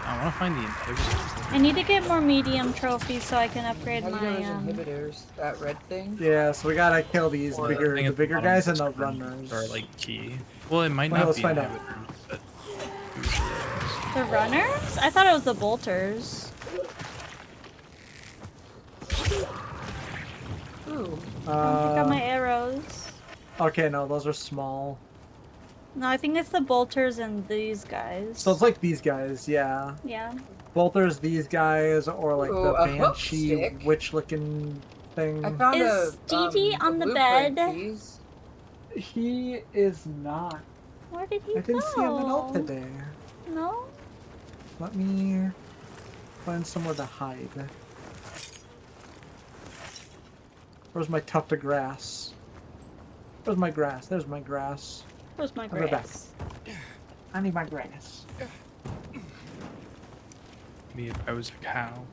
I want to find the inhibitors. I need to get more medium trophies so I can upgrade How do you my know there's inhibitors? That red thing? Yeah, so we gotta kill these Or bigger, thing the at bigger bottom guys of and the the screen runners. Are like key. Well, it might Well, not let's be find out. inhibitors, but The runners? I thought it was the bolters. Ooh. Don't pick up my arrows. Okay, no, those are small. No, I think it's the bolters and these guys. So it's like these guys, yeah. Yeah. Bolters, these guys, or like Ooh, the a hook banshee stick. witch-looking thing. I found Is Gigi on the blueprint, bed? please. He is not. Where did he I didn't see him at all go? today. No? Let me find somewhere to hide. Where's my tuft of grass? Where's my grass? There's my grass. Where's my I'll go back. grass? I need my grass. me if I was a cow.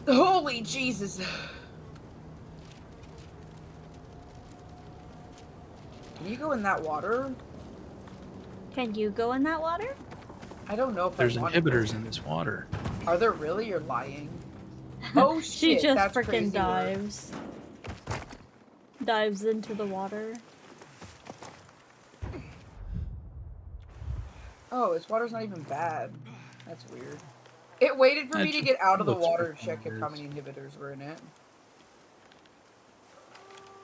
Holy Jesus. Can you go in that water? Can you go in that water? I don't know if There's I want to. inhibitors in this water. Are there really? You're lying. Oh shit! She just that's freaking crazy dives. Dives into the water. Oh, its water's not even bad. That's weird. It waited for me to get out of the water to check if how many inhibitors were in it.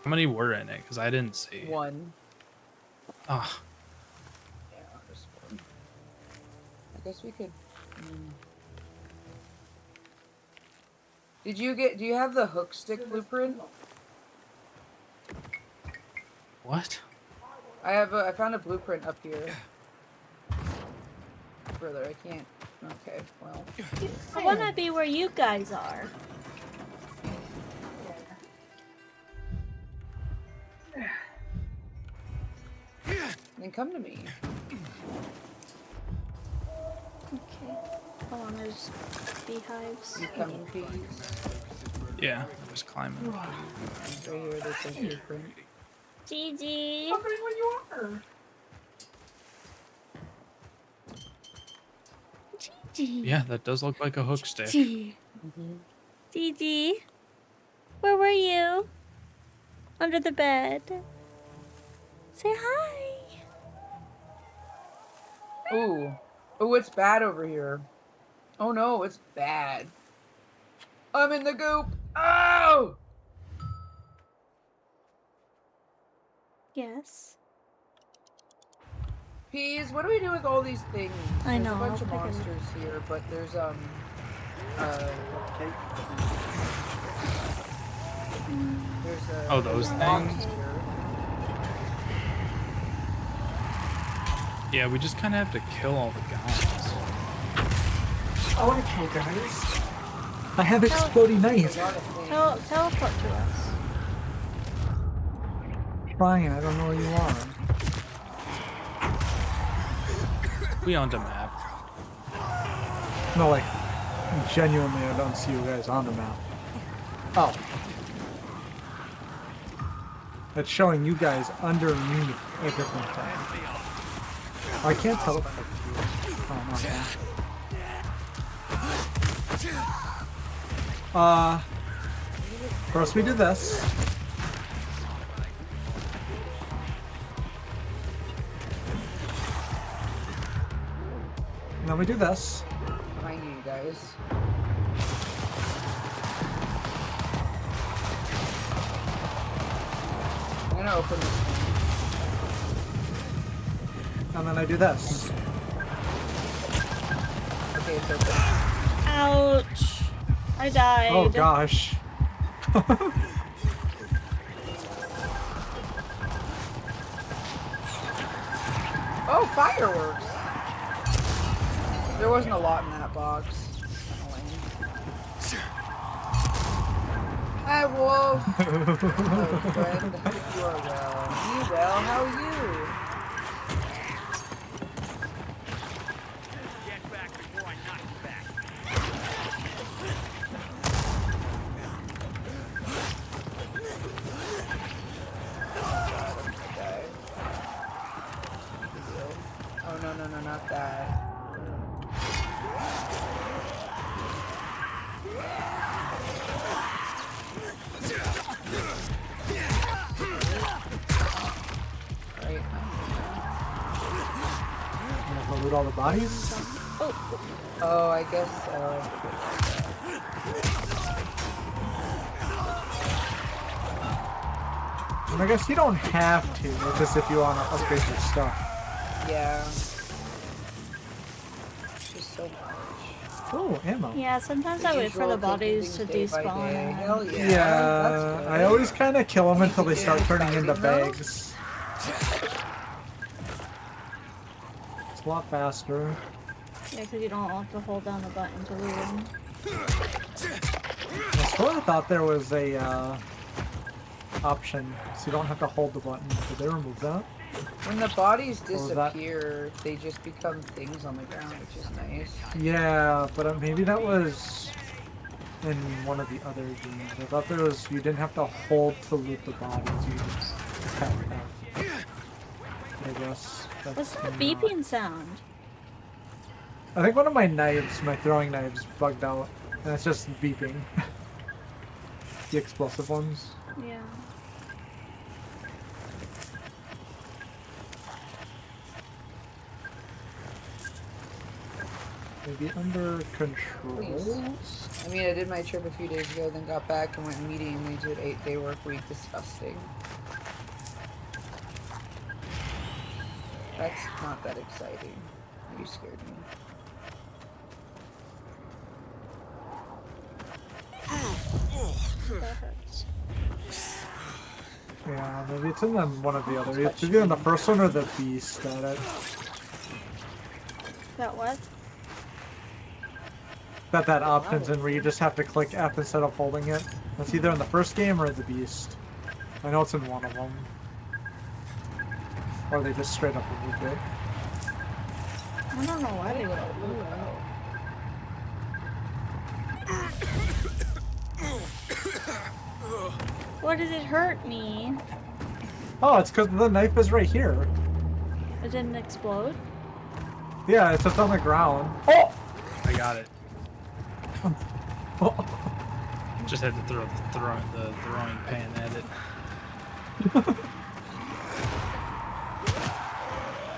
How many were in it? Because I didn't see. 1. Ah. Yeah, just 1. I guess we could. Did you get? Do you have the hook stick blueprint? What? I found a blueprint up here. Further, I can't. Okay, well. I wanna be where you guys are. Then come to me. Okay. Hold on, there's beehives. You come in peace. Yeah, I'm just climbing. Right here, this is blueprint. Gigi. Wondering where you are. Gigi. Yeah, that does look like a hook stick. Gigi. Gigi. Where were you? Under the bed. Say hi. Ooh. Oh, it's bad over here. Oh no, it's bad. I'm in the goop. Oh! Yes. Peas, what do we do with all these things? I know, There's a bunch I'll of pick it up. monsters here, but there's there's a Oh, those things? monster. Yeah, we just kind of have to kill all the guys. I want to kill guys. I have exploding knife. Teleport to us. Brian, I don't know where you are. We on the map. No, like, genuinely, I don't see you guys on the map. Oh. It's showing you guys underneath a different thing. Oh, I can't tell. Oh, no. First we do this. And then we do this. Behind you guys. I'm gonna open this one. And then I do this. Okay, it's open. Ouch. I died. Oh gosh. Oh, fireworks! There wasn't a lot in that box. Hi, Wolf! Hello, friend. I hope you are well. Me well, how are you? Get back before I knock you back. Oh, no, no, no, not that. Alright. I'm gonna loot all the bodies. Oh, I guess so. And I guess you don't have to, it's just if you want to upgrade your stuff. Yeah. It's just so much. Oh, ammo. Yeah, sometimes I wait for the bodies to despawn. Hell yeah. Yeah, I always kind of kill them until they start turning into bags. It's a lot faster. Yeah, because you don't have to hold down the button to loot them. I swear I thought there was a option, so you don't have to hold the button. Did they remove that? When the bodies What was that? disappear, they just become things on the ground, which is nice. Yeah, but maybe that was in one of the other games. I thought there was, you didn't have to hold to loot the bodies, you just tap F. I guess that's What's that not- beeping sound? I think one of my knives, my throwing knives, bugged out, and it's just beeping. The explosive ones. Yeah. Maybe under control. Please. I mean, I did my trip a few days ago, then got back and went immediately to an 8-day work week. Disgusting. That's not that exciting. You scared me. That hurts. Yeah, maybe it's in one of the other. It's either in the first one or the beast at it. That what? That options in where you just have to click F instead of holding it. That's either in the first game or the beast. I know it's in one of them. Or they just straight up removed it. I don't know why they would remove it. Why does it hurt me? Oh, it's because the knife is right here. It didn't explode? Yeah, it's just on the ground. Oh! I got it. Just had to throw the throwing pan at it.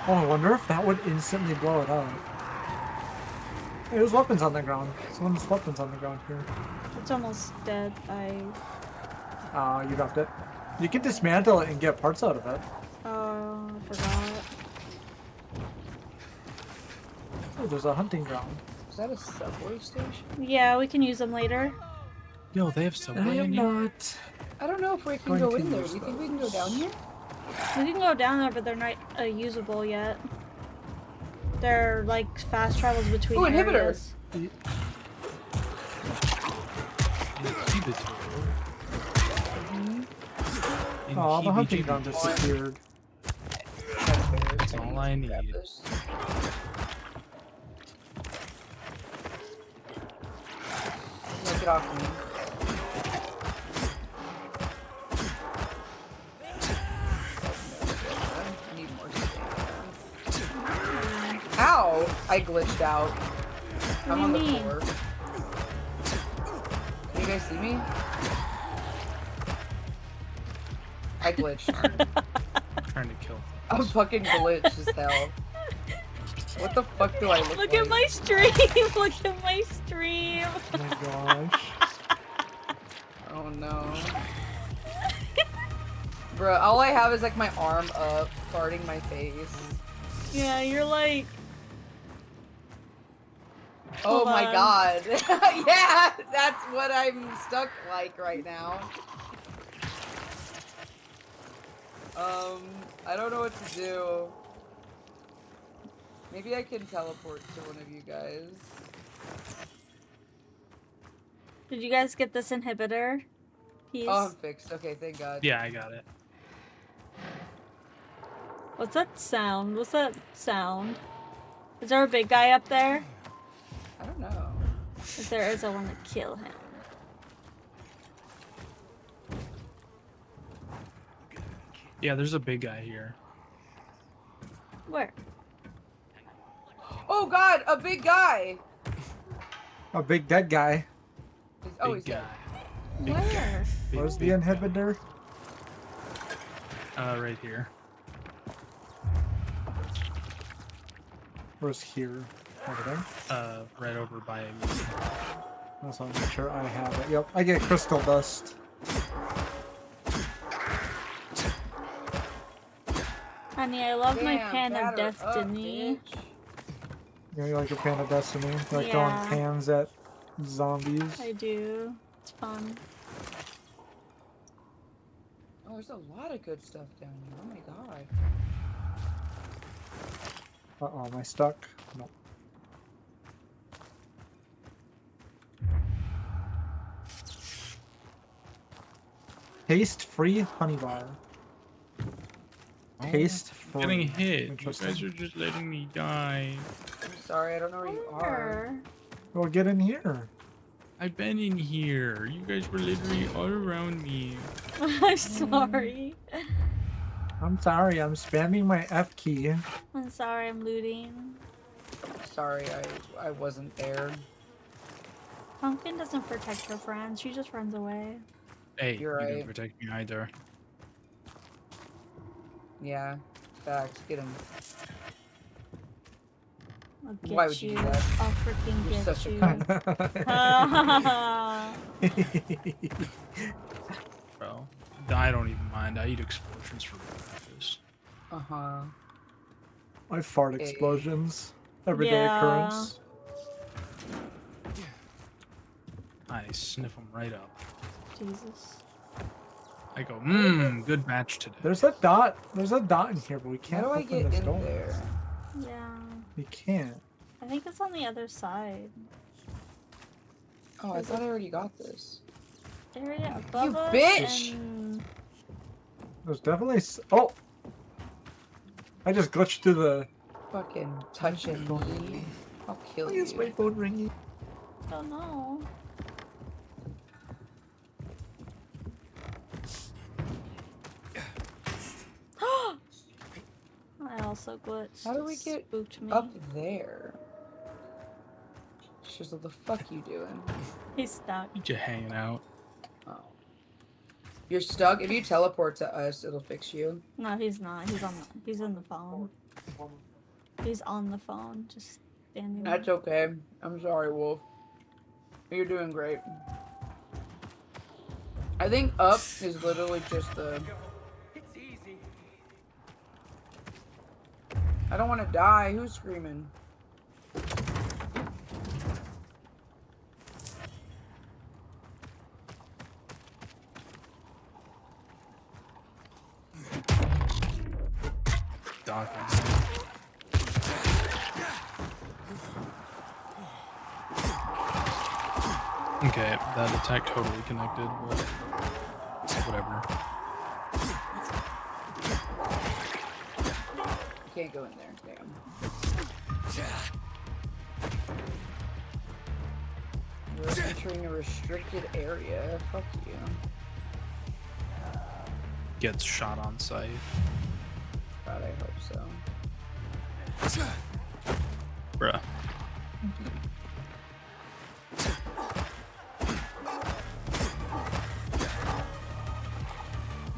Oh, I wonder if that would instantly blow it up. Hey, there's weapons on the ground. Someone's weapons on the ground here. It's almost dead. You dropped it. You can dismantle it and get parts out of it. Oh, I forgot. Oh, there's a hunting ground. Is that a subway station? Yeah, we can use them later. Yo, they have subway in here? I don't know if we can go in there. Do you think we can go down here? We can go down there, but they're not usable yet. They're like fast travels between inhibitors. areas. Oh, the hunting ground disappeared. That's all I need. Knock it off me. I need more stamina. Ow! I glitched out. I'm on the floor. Can you guys see me? I glitched. I'm trying to kill. I'm fucking glitched as hell. What the fuck do I look like? Look at my stream! Look at my stream! Oh my gosh. Oh no. Bro, all I have is like my arm up, guarding my face. Yeah, you're like... Oh my god. Yeah, that's what I'm stuck like right now. I don't know what to do. Maybe I can teleport to one of you guys. Did you guys get this inhibitor piece? Oh, I'm fixed. Okay, thank god. Yeah, I got it. What's that sound? What's that sound? Is there a big guy up there? I don't know. If there is, I want to kill him. Yeah, there's a big guy here. Where? Oh god, a big guy! A big dead guy. He's dead. Where? Where's the inhibitor? Right here. Where's here? Over there? Right over by me. I just want to make sure I have it. Yep, I get crystal dust. Honey, I love my Damn, pan of batter up, destiny. You like your pan of destiny? You like Yeah. throwing pans at zombies? I do. It's fun. Oh, there's a lot of good stuff down here. Oh my god. Uh-oh, am I stuck? Nope. Taste-free honey bar. Taste-free. Getting hit. You Interesting. guys are just letting me die. I'm sorry, I don't know where you are. Well, get in here. I've been in here. You guys were literally all around me. I'm sorry. I'm sorry, I'm spamming my F key. I'm sorry, I'm looting. Sorry, I wasn't there. Pumpkin doesn't protect her friends. She just runs away. Hey, You're you right. didn't protect me either. Yeah, facts. Get him. I'll get Why would you do that? I'll freaking You're get such a you. Bro, I don't even mind. I eat explosions for breakfast. Uh-huh. I fart explosions. Everyday occurrence. I sniff them right up. Jesus. I go, good match today. There's a dot in here, but we can't How do I open get this in door. there? Yeah. We can't. I think it's on the other side. Oh, I thought I already got this. Area above You us bitch! and... There's definitely oh! I just glitched through the... Fucking touching me. I'll kill you. Why is my phone ringing? Oh no. I also glitched. How do we get Spooked me. up there? Shizzle, the fuck you doing? He's stuck. You just hanging out. Oh. You're stuck? If you teleport to us, it'll fix you. No, he's not. He's on the phone. He's on the phone, just standing there. That's okay. I'm sorry, Wolf. You're doing great. I think up is literally just the... It's easy. I don't want to die. Who's screaming? Dawkins. Okay, that attack totally connected, but whatever. You can't go in there. Damn. You're entering a restricted area. Fuck you. Gets shot on sight. God, I hope so. Bruh.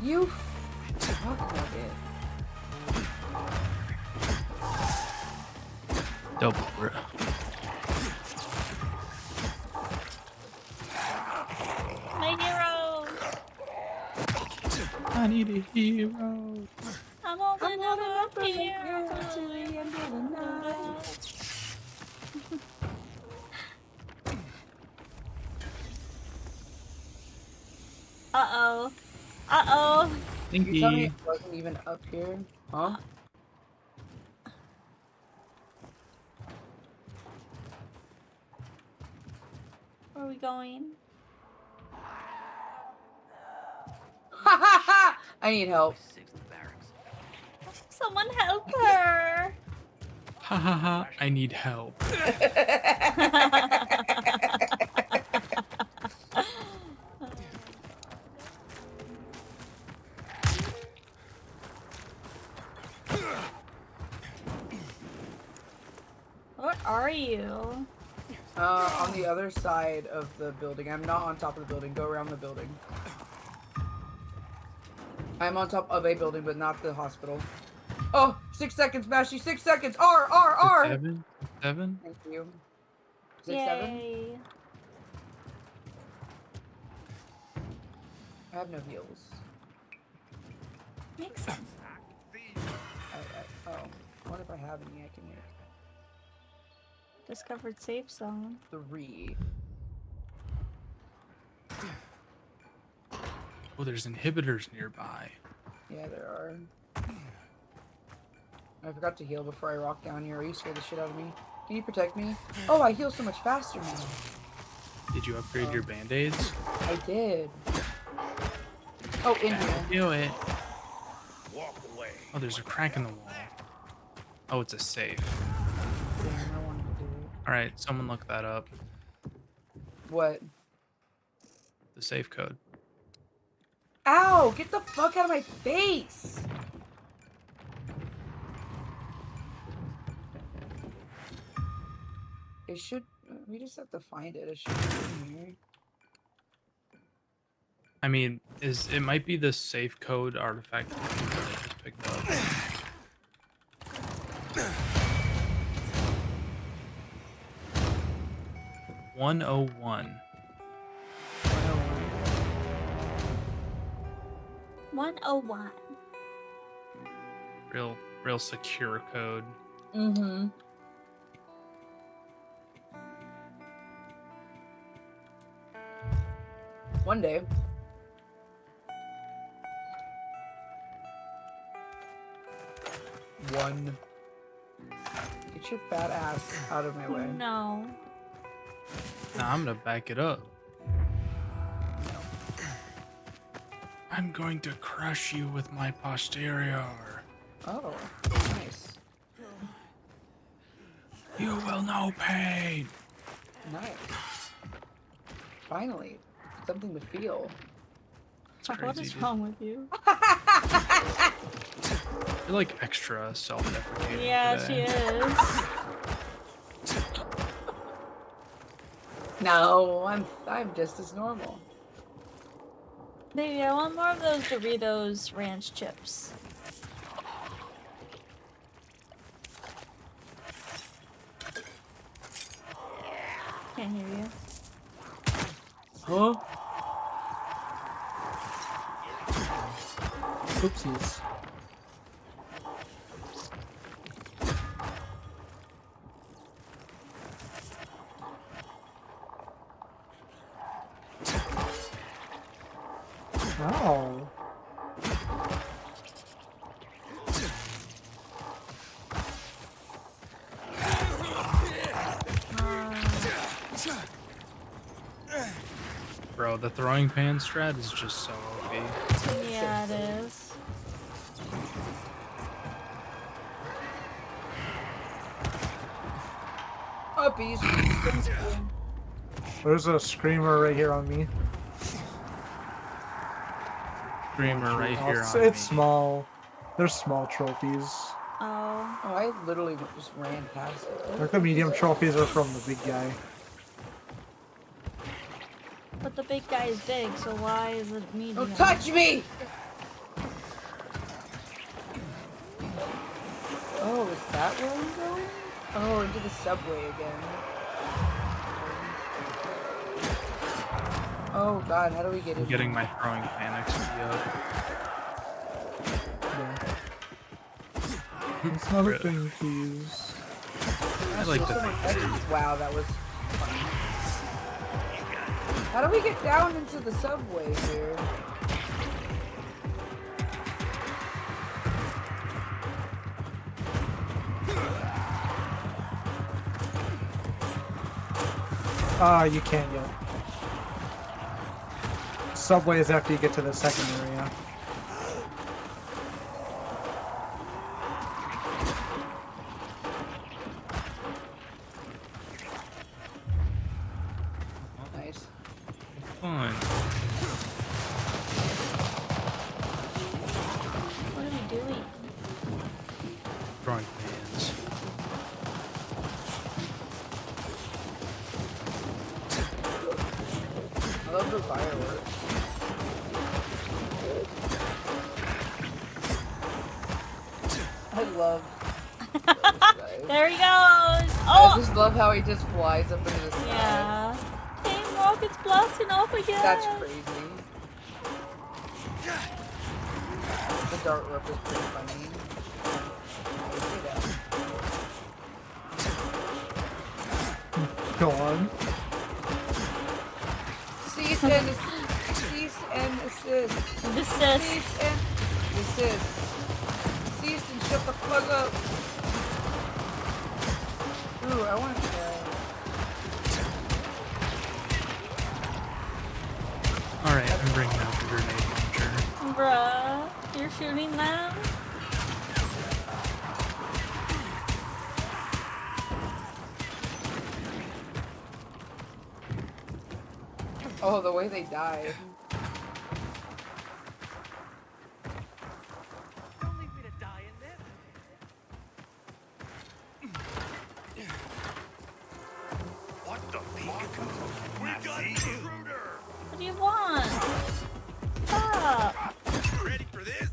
You fuck nugget. Double, bruh. My hero! I need a hero. I'm holding up here to the end of the night. Uh-oh. Uh-oh. You tell me it wasn't even up here? Huh? Where are we going? Ha ha ha! I need help. Someone help her! Ha ha ha, I need help. What are you? On the other side of the building. I'm not on top of the building. Go around the building. I'm on top of a building, but not the hospital. Oh, 6 seconds, Mashy. 6 seconds. R. 7? 7? Thank you. 6, 7? Yay. I have no heals. Makes sense. Oh, I wonder if I have any I can make. Discovered safe zone. 3. Oh, there's inhibitors nearby. Yeah, there are. I forgot to heal before I rock down here. You scared the shit out of me. Can you protect me? Oh, I heal so much faster now. Did you upgrade your band-aids? I did. Oh, in here. Do it. Walk away. Oh, there's a crack in the wall. Oh, it's a safe. Damn, I wanted to do it. Alright, someone look that up. What? The safe code. Ow! Get the fuck out of my face! It should. We just have to find it. It should be in here. I mean, it might be the safe code artifact that I just picked up. $101. 101. Real secure code. Mm-hmm. One day. One. Get your fat ass out of my way. No. Nah, I'm gonna back it up. I'm going to crush you with my posterior. Oh, nice. You will know pain. Nice. Finally, something to feel. What is wrong with you? You're like extra self-deprecating. Yeah, today. she is. No, I'm just as normal. Baby, I want more of those Doritos ranch chips. Can't hear you. Huh? Oopsies. Oh. Bro, the throwing pan strat is just so OP. Yeah, it is. Puppies. There's a screamer right here on me. Screamer right here It's, on it's me. small. There's small trophies. Oh. Oh, I literally just ran past it. Like the medium trophies are from the big guy. But the big guy is big, so why is it medium? Don't touch me! Oh, is that where I'm going? Oh, into the subway again. Oh god, how do we get in? I'm getting my throwing pan XP up. It's not a thing to use. I like to think. Wow, that was funny. How do we get down into the subway here? You can't yet. Subway is after you get to the second area. Nice. Fun. What are we doing? Throwing pans. I love the fireworks. I love There he goes! I Oh! just love how he just flies up into the sky. Yeah. Dang, rockets blasting off again! That's crazy. The dart rope is pretty funny. Go on. Cease and assist. Desist. Cease and desist. Cease and shut the fuck up. Ooh, I want to try. Alright, I'm bringing out the grenade launcher. Bruh, you're shooting them? Oh, the way they died. Don't leave me to die in there. What do you want? Stop. Ready for this?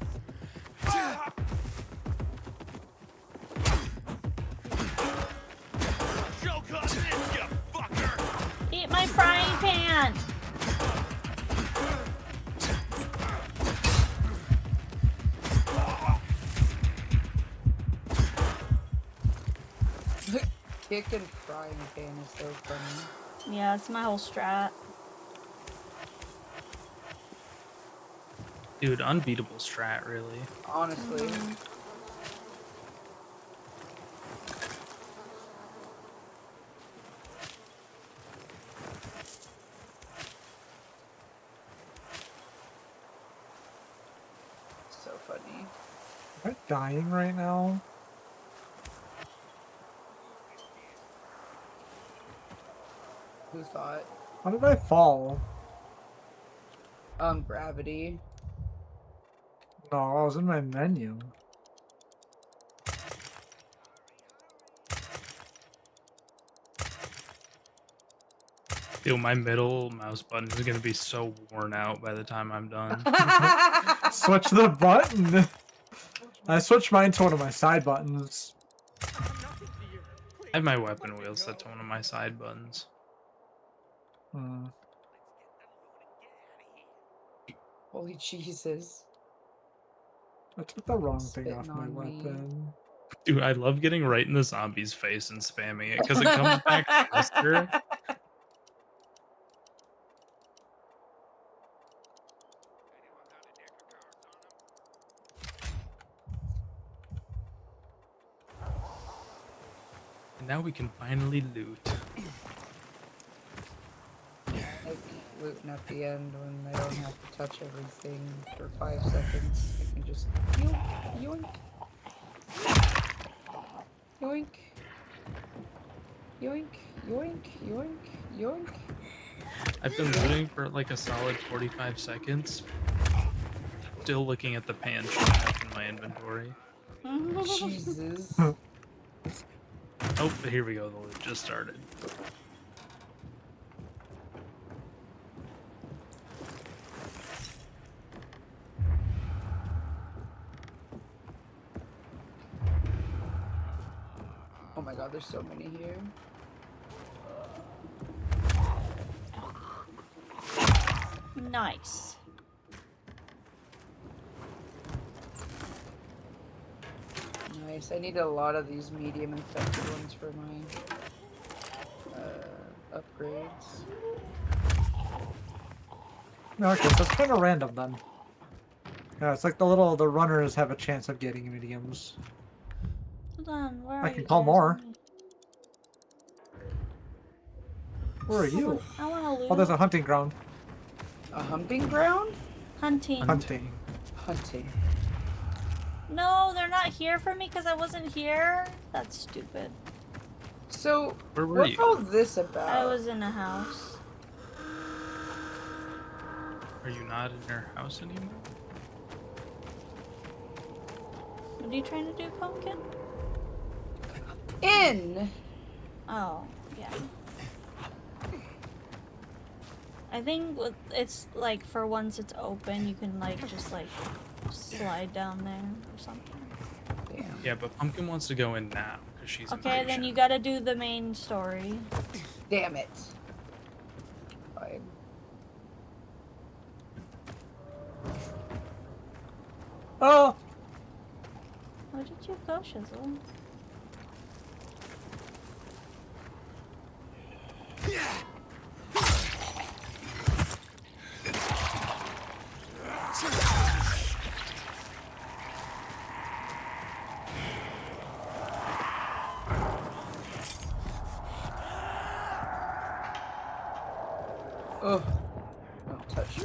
Choke on this, you fucker! Eat my frying pan. Kick and frying pan is so funny. Yeah, it's my whole strat. Dude, unbeatable strat, really. Honestly. So funny. Am I dying right now? Who thought? How did I fall? Gravity. No, I was in my menu. Dude, my middle mouse button is gonna be so worn out by the time I'm done. Switch the button. I switched mine to one of my side buttons. I have my weapon wheel set to one of my side buttons. Holy Jesus. I took the wrong thing Spitting off my on me. weapon. Dude, I love getting right in the zombie's face and spamming it because it comes back faster. And now we can finally loot. Like looting at the end when I don't have to touch everything for 5 seconds. I can just yoink. Yoink. Yoink. Yoink. Yoink. Yoink. I've been looting for like a solid 45 seconds. Still looking at the pan shop in my inventory. Jesus. Oh, but here we go. The loot just started. Oh my god, there's so many here. Nice. Nice. I need a lot of these medium infected ones for my upgrades. Okay, so it's kind of random then. Yeah, it's like the runners have a chance of getting mediums. Hold on, where are I you can call guys? more. Where are you? I wanna loot. Oh, there's a hunting ground. A hunting ground? Hunting. Hunting. Hunting. No, they're not here for me because I wasn't here. That's stupid. So, Where were what's you? all this about? I was in a house. Are you not in your house anymore? What are you trying to do, Pumpkin? In! Oh, yeah. I think it's like for once it's open, you can like just like slide down there or something. Damn. Yeah, but Pumpkin wants to go in now because she's Okay, then impatient. you gotta do the main story. Damn it. Fine. Oh! Where did you go, Shizzle? Oh, don't touch me.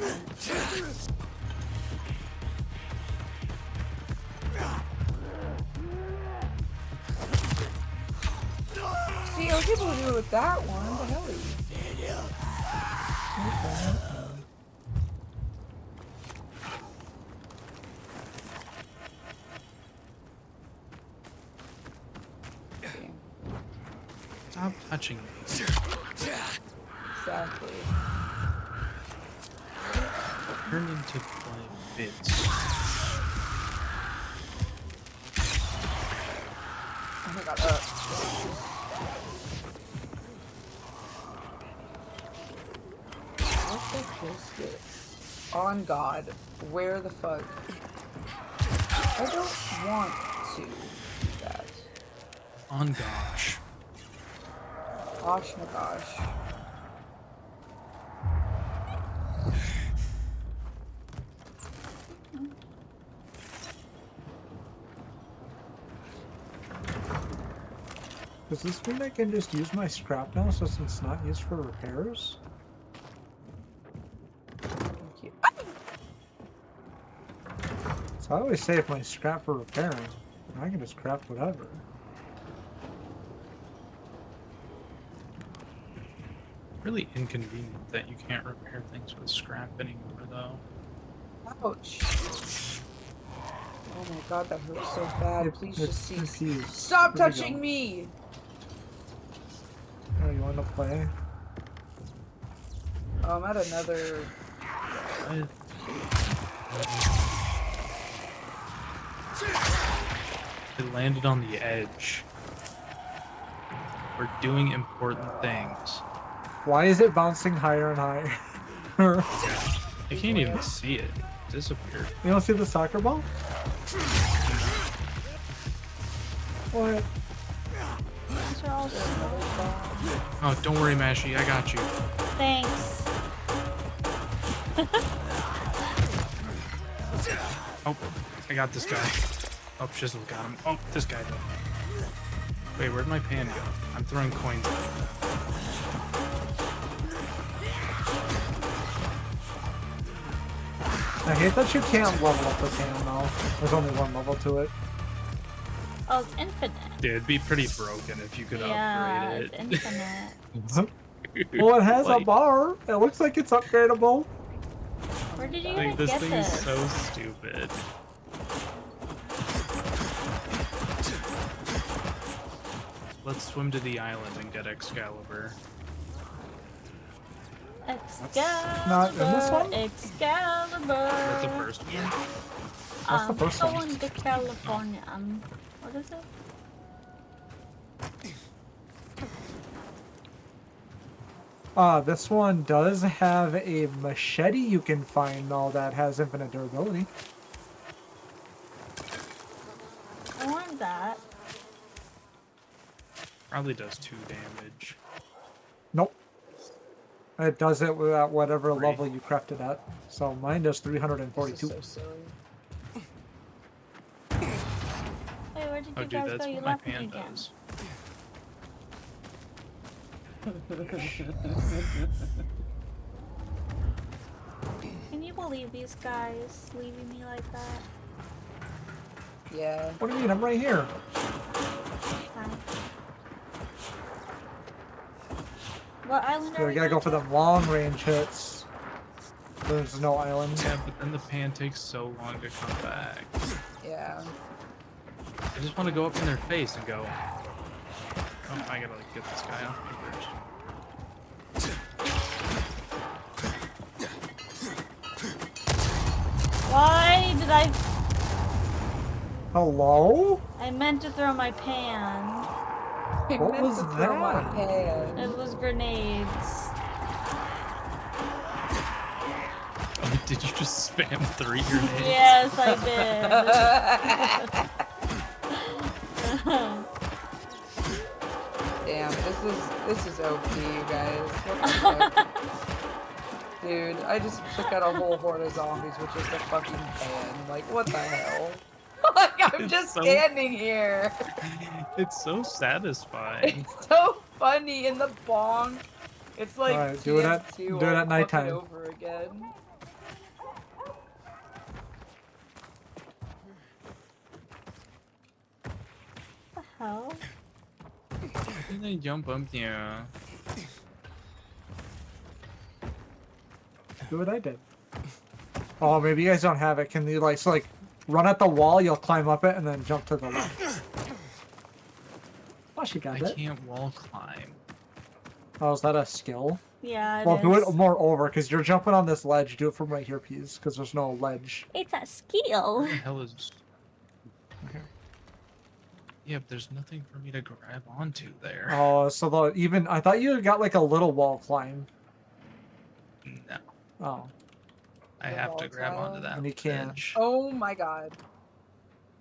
See, I was able to do it with that one. The hell are Stop touching me. It's Exactly. Turn into play bits. Oh my god, what the biscuits? On God, where the fuck? I don't want to do that. On gosh. Gosh my gosh. Does this mean I can just use my scrap now since it's not used for repairs? Thank you. So I always save my scrap for repairing. I can just craft whatever. Really inconvenient that you can't repair things with scrap anymore, though. Ouch. Oh my god, that hurts so bad. Please just cease. Stop touching me! Oh, you want to play? Oh, I'm at another... It landed on the edge. We're doing important things. Why is it bouncing higher and higher? I can't even see it. It disappeared. You don't see the soccer ball? What? These are all Oh, don't worry, Mashy. I got you. Thanks. Oh, I got this guy. Oh, Shizzle got him. Oh, this guy though. Wait, where'd my pan go? I'm throwing coins at him. I hate that you can't level up the pan though. There's only one level to it. Oh, it's infinite. Dude, it'd be pretty broken if you could upgrade it. It's infinite. Well, it has a Like- bar. It looks like it's upgradable. Where did you Like, even this get thing this? is so stupid. Let's swim to the island and get Excalibur. Excalibur. Not in this one? Excalibur. That's the first one. That's the first one. Going to California. What is it? This one does have a machete you can find though that has infinite durability. I want that. Probably does 2 damage. Nope. It does it at whatever level you craft it at. So mine does 342. This is so silly. Wait, where did Oh, you dude, guys that's go? You what my left me pan again. does. Can you believe these guys leaving me like that? Yeah. What do you mean? I'm right here. Fine. What island are Yeah, we we gotta go for them long range hits. There's no island. Yeah, but then the pan takes so long to come back. Yeah. I just want to go up in their face and go. Oh, I gotta like get this guy off me first. Why did I? Hello? I meant to throw my pan. What was that? It was grenades. Oh, did you just spam 3 grenades? Yes, I did. Damn, this is OP, you guys. What the fuck? Dude, I just took out a whole horde of zombies with just a fucking pan. Like, what the hell? Like, I'm It's just so- standing here. It's so satisfying. It's so funny in the bonk. It's like Alright, do it at TF2 do it all at nighttime. fucking over again. What the hell? How did they jump up there? Do what I did. Oh, maybe you guys don't have it. Can you like run at the wall? You'll climb up it and then jump to the left. Oh, she got I it. can't wall climb. Oh, is that a skill? Yeah, Well, it do it is. more over, because you're jumping on this ledge. Do it from right here, please, because there's no ledge. It's a skill. Where the hell is... Okay. Yeah, but there's nothing for me to grab onto there. Oh, so I thought you got like a little wall climb. No. Oh. I have to grab onto that And you can't. ledge. Oh my god.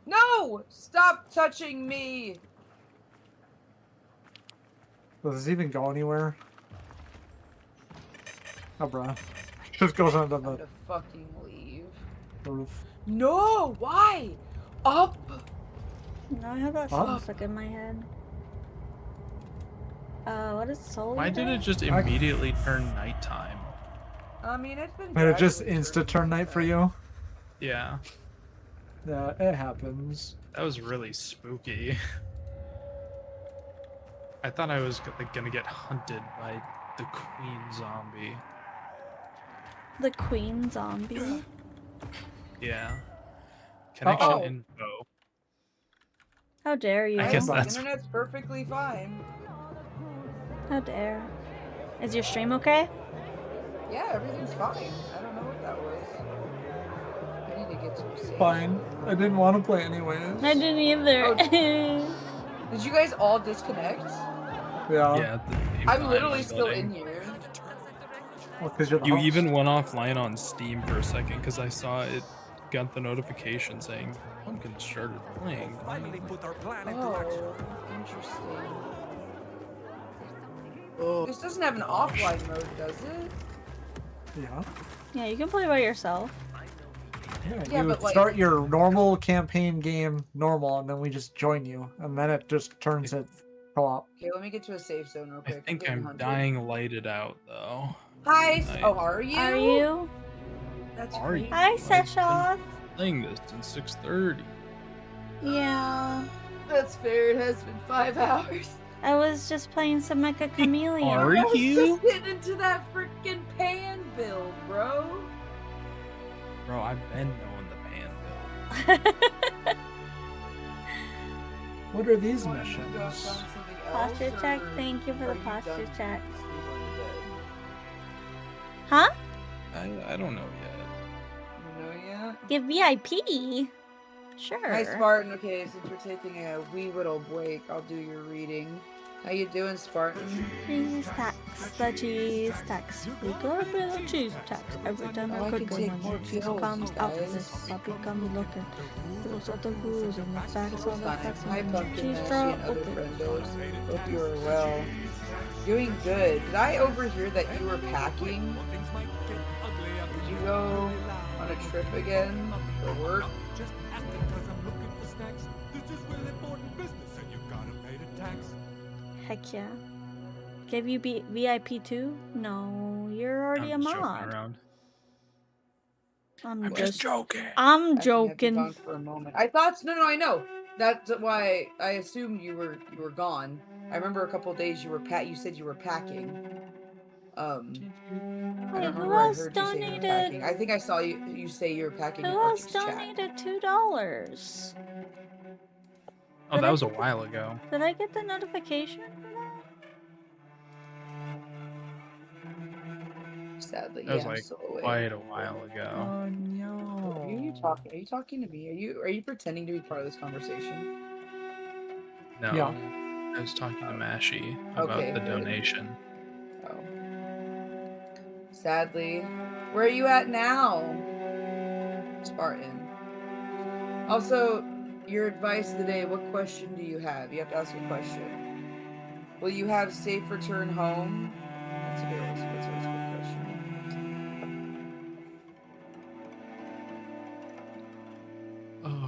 No! Stop touching me! Does this even go anywhere? Oh, bruh. Just goes onto I'm the gonna fucking leave. roof. No! Why? Up! No, I have that Huh? song stuck in my head. What is Soul Why did Eater? it just immediately turn nighttime? I mean, it's been. Did it just gradually insta turn night for you? Yeah. Yeah, it happens. That was really spooky. I thought I was gonna get hunted by the queen zombie. The Queen Zombie? Yeah. Connection Uh-oh. info. How dare you? I guess My that's... internet's perfectly fine. How dare. Is your stream okay? Yeah, everything's fine. I don't know what that was. I need to get to a save. Fine. I didn't want to play anyways. I didn't either. Oh, did you guys all disconnect? Yeah. Yeah, at the same I'm time, literally I'm still building. in here. Well, 'cause you're the You host. even went offline on Steam for a second because I saw it got the notification saying Pumpkin started playing. Finally put our plan into Oh, action. interesting. This doesn't have an offline mode, does it? Yeah. Yeah, you can play by yourself. Yeah, you but, like- start your normal campaign game normal, and then we just join you, and then it just turns it co-op. Okay, let me get to a safe zone real I quick. think getting I'm hunted. dying lighted out though. Hi. Nice. Oh, are you? Are you? That's Are great. you? Hi, I've been Seshoth. playing this since 6:30. Yeah. That's fair. It has been 5 hours. I was just playing some Mecha Chameleon. Are I was you? just getting into that freaking pan build, bro. Bro, I've been knowing the pan build. What are these Wanted to go find missions? something Posture else, check. or Thank you for are the you posture done check. sleeping in bed? Huh? I don't know yet. You know yet? Get VIP. Sure. Hi, Spartan. Okay, since we're taking a wee little break, I'll do your reading. How you doing, Spartan? Cheese tax, the cheese tax. We go to the cheese tax. Every time Oh, I I cook can take one, more the cheese pills, comes you out. guys. This puppy comes looking. Those are the rules and the facts Hold of the on. facts. Hi, And the Pumpkin cheese Mashy straw and other open. friendos. Hope you are well. Doing good. Did I overhear that you were packing? Did you go on a trip again for work? Just asking 'cause I'm looking for snacks. This is really important business and you gotta pay the tax. Heck yeah. Give you VIP too? No, you're already I'm a just joking mod. around. I'm just joking. I'm I think I've been joking. gone for a moment. I thought no, I know. That's why I assumed you were gone. I remember a couple days you said you were packing. I Wait, don't who remember I else heard you say you were donated? packing. I think I saw you say you were packing Who in else Archie's chat. donated $2? Oh, Did that I was a get the- while ago. Did I get the notification for that? Sadly, That was yeah, I'm like still awake. quite a while ago. Oh no. Are you talking? Are you talking to me? Are you pretending to be part of this conversation? No, Yeah. I was talking to Mashy about Okay, the good. donation. Oh. Sadly, where are you at now, Spartan? Also, your advice of the day. What question do you have? You have to ask a question. Will you have safe return home? That's always a good question.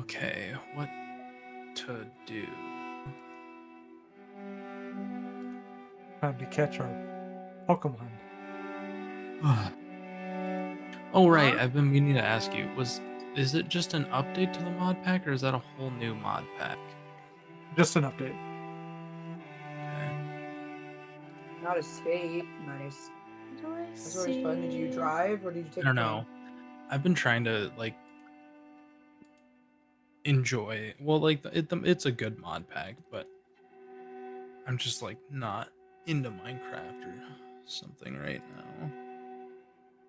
Okay, what to do? Time to catch our Pokemon. Oh right, I've been meaning to ask you. Is it just an update to the mod pack, or is that a whole new mod pack? Just an update. Not escape. Nice. What do I That's always fun. Did you drive or did you take? I don't know. I've been trying to like enjoy. Well, like it's a good mod pack, but I'm just like not into Minecraft or something right now.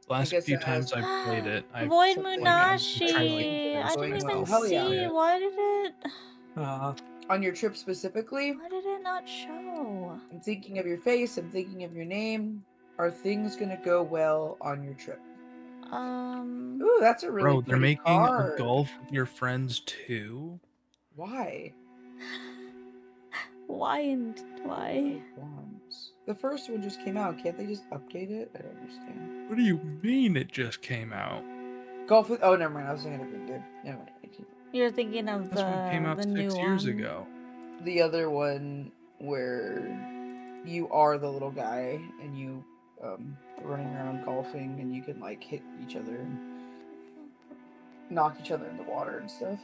The last guess few it has times I've played it, I've Void something I'm trying to like Munashi. I didn't going even well. Hell yeah. see. Why did it? On your trip specifically? Why did it not show? I'm thinking of your face. I'm thinking of your name. Are things gonna go well on your trip? Ooh, that's a really Bro, they're pretty making a card. golf with your friends too. Why? Why and why? Wands. The first one just came out. Can't they just update it? I don't understand. What do you mean it just came out? Golf with. Oh, never mind. I was thinking of a good. Never mind. You're thinking of This one came out the 6 new years one. ago. The other one where you are the little guy and you running around golfing and you can like hit each other and knock each other in the water and stuff.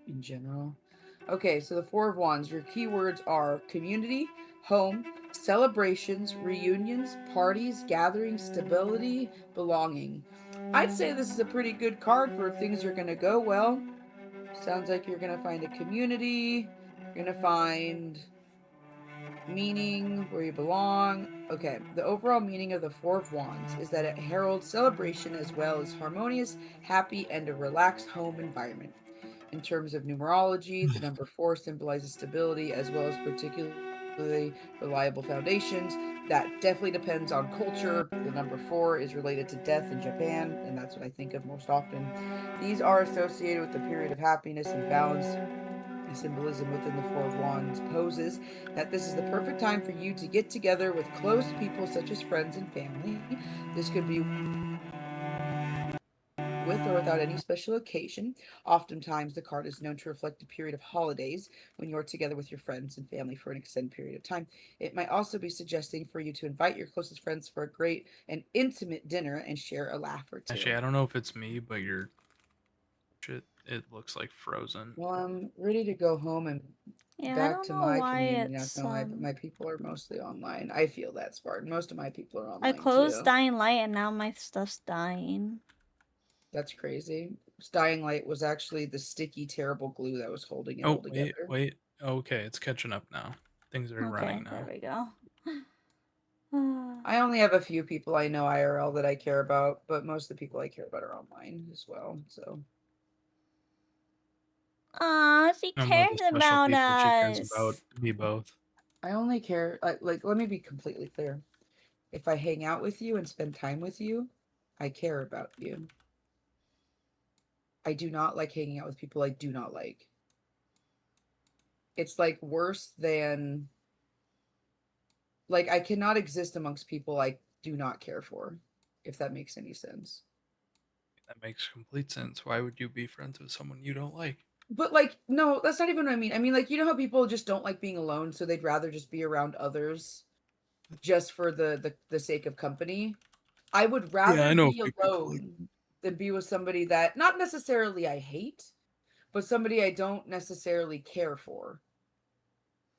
In general. Okay, so the Four of Wands, your keywords are community, home, celebrations, reunions, parties, gatherings, stability, belonging. I'd say this is a pretty good card for if things are going to go well. Sounds like you're going to find a community, you're going to find meaning where you belong. Okay, the overall meaning of the Four of Wands is that it heralds celebration as well as harmonious, happy, and a relaxed home environment. In terms of numerology, the number 4 symbolizes stability as well as particularly reliable foundations. That definitely depends on culture. The number 4 is related to death in Japan, and that's what I think of most often. These are associated with the period of happiness and balance. The symbolism within the Four of Wands poses that this is the perfect time for you to get together with close people such as friends and family. This could be with or without any special occasion. Oftentimes, the card is known to reflect a period of holidays when you're together with your friends and family for an extended period of time. It might also be suggesting for you to invite your closest friends for a great and intimate dinner and share a laugh or two. Actually, I don't know if it's me, but your shit, it looks like frozen. Well, I'm ready to go home and Yeah, I back don't to know my why community. it's My people are mostly online. I feel that, Spartan. Most of my people are I online closed too. Dying Light and now my stuff's dying. That's crazy. Dying Light was actually the sticky, terrible glue that was holding it all Oh, together. wait. Okay, it's catching up now. Things are running now. There we go. I only have a few people I know IRL that I care about, but most of the people I care about are online as well. So. Aw, she I'm one of cares the special about people she cares us. about. Me both. I only care like let me be completely clear. If I hang out with you and spend time with you, I care about you. I do not like hanging out with people I do not like. It's like worse than like I cannot exist amongst people I do not care for, if that makes any sense. That makes complete sense. Why would you be friends with someone you don't like? But like no, that's not even what I mean. I mean like you know how people just don't like being alone, so they'd rather just be around others just for the sake of company. I would rather be alone than be with somebody that not necessarily I hate, but somebody I don't necessarily care for.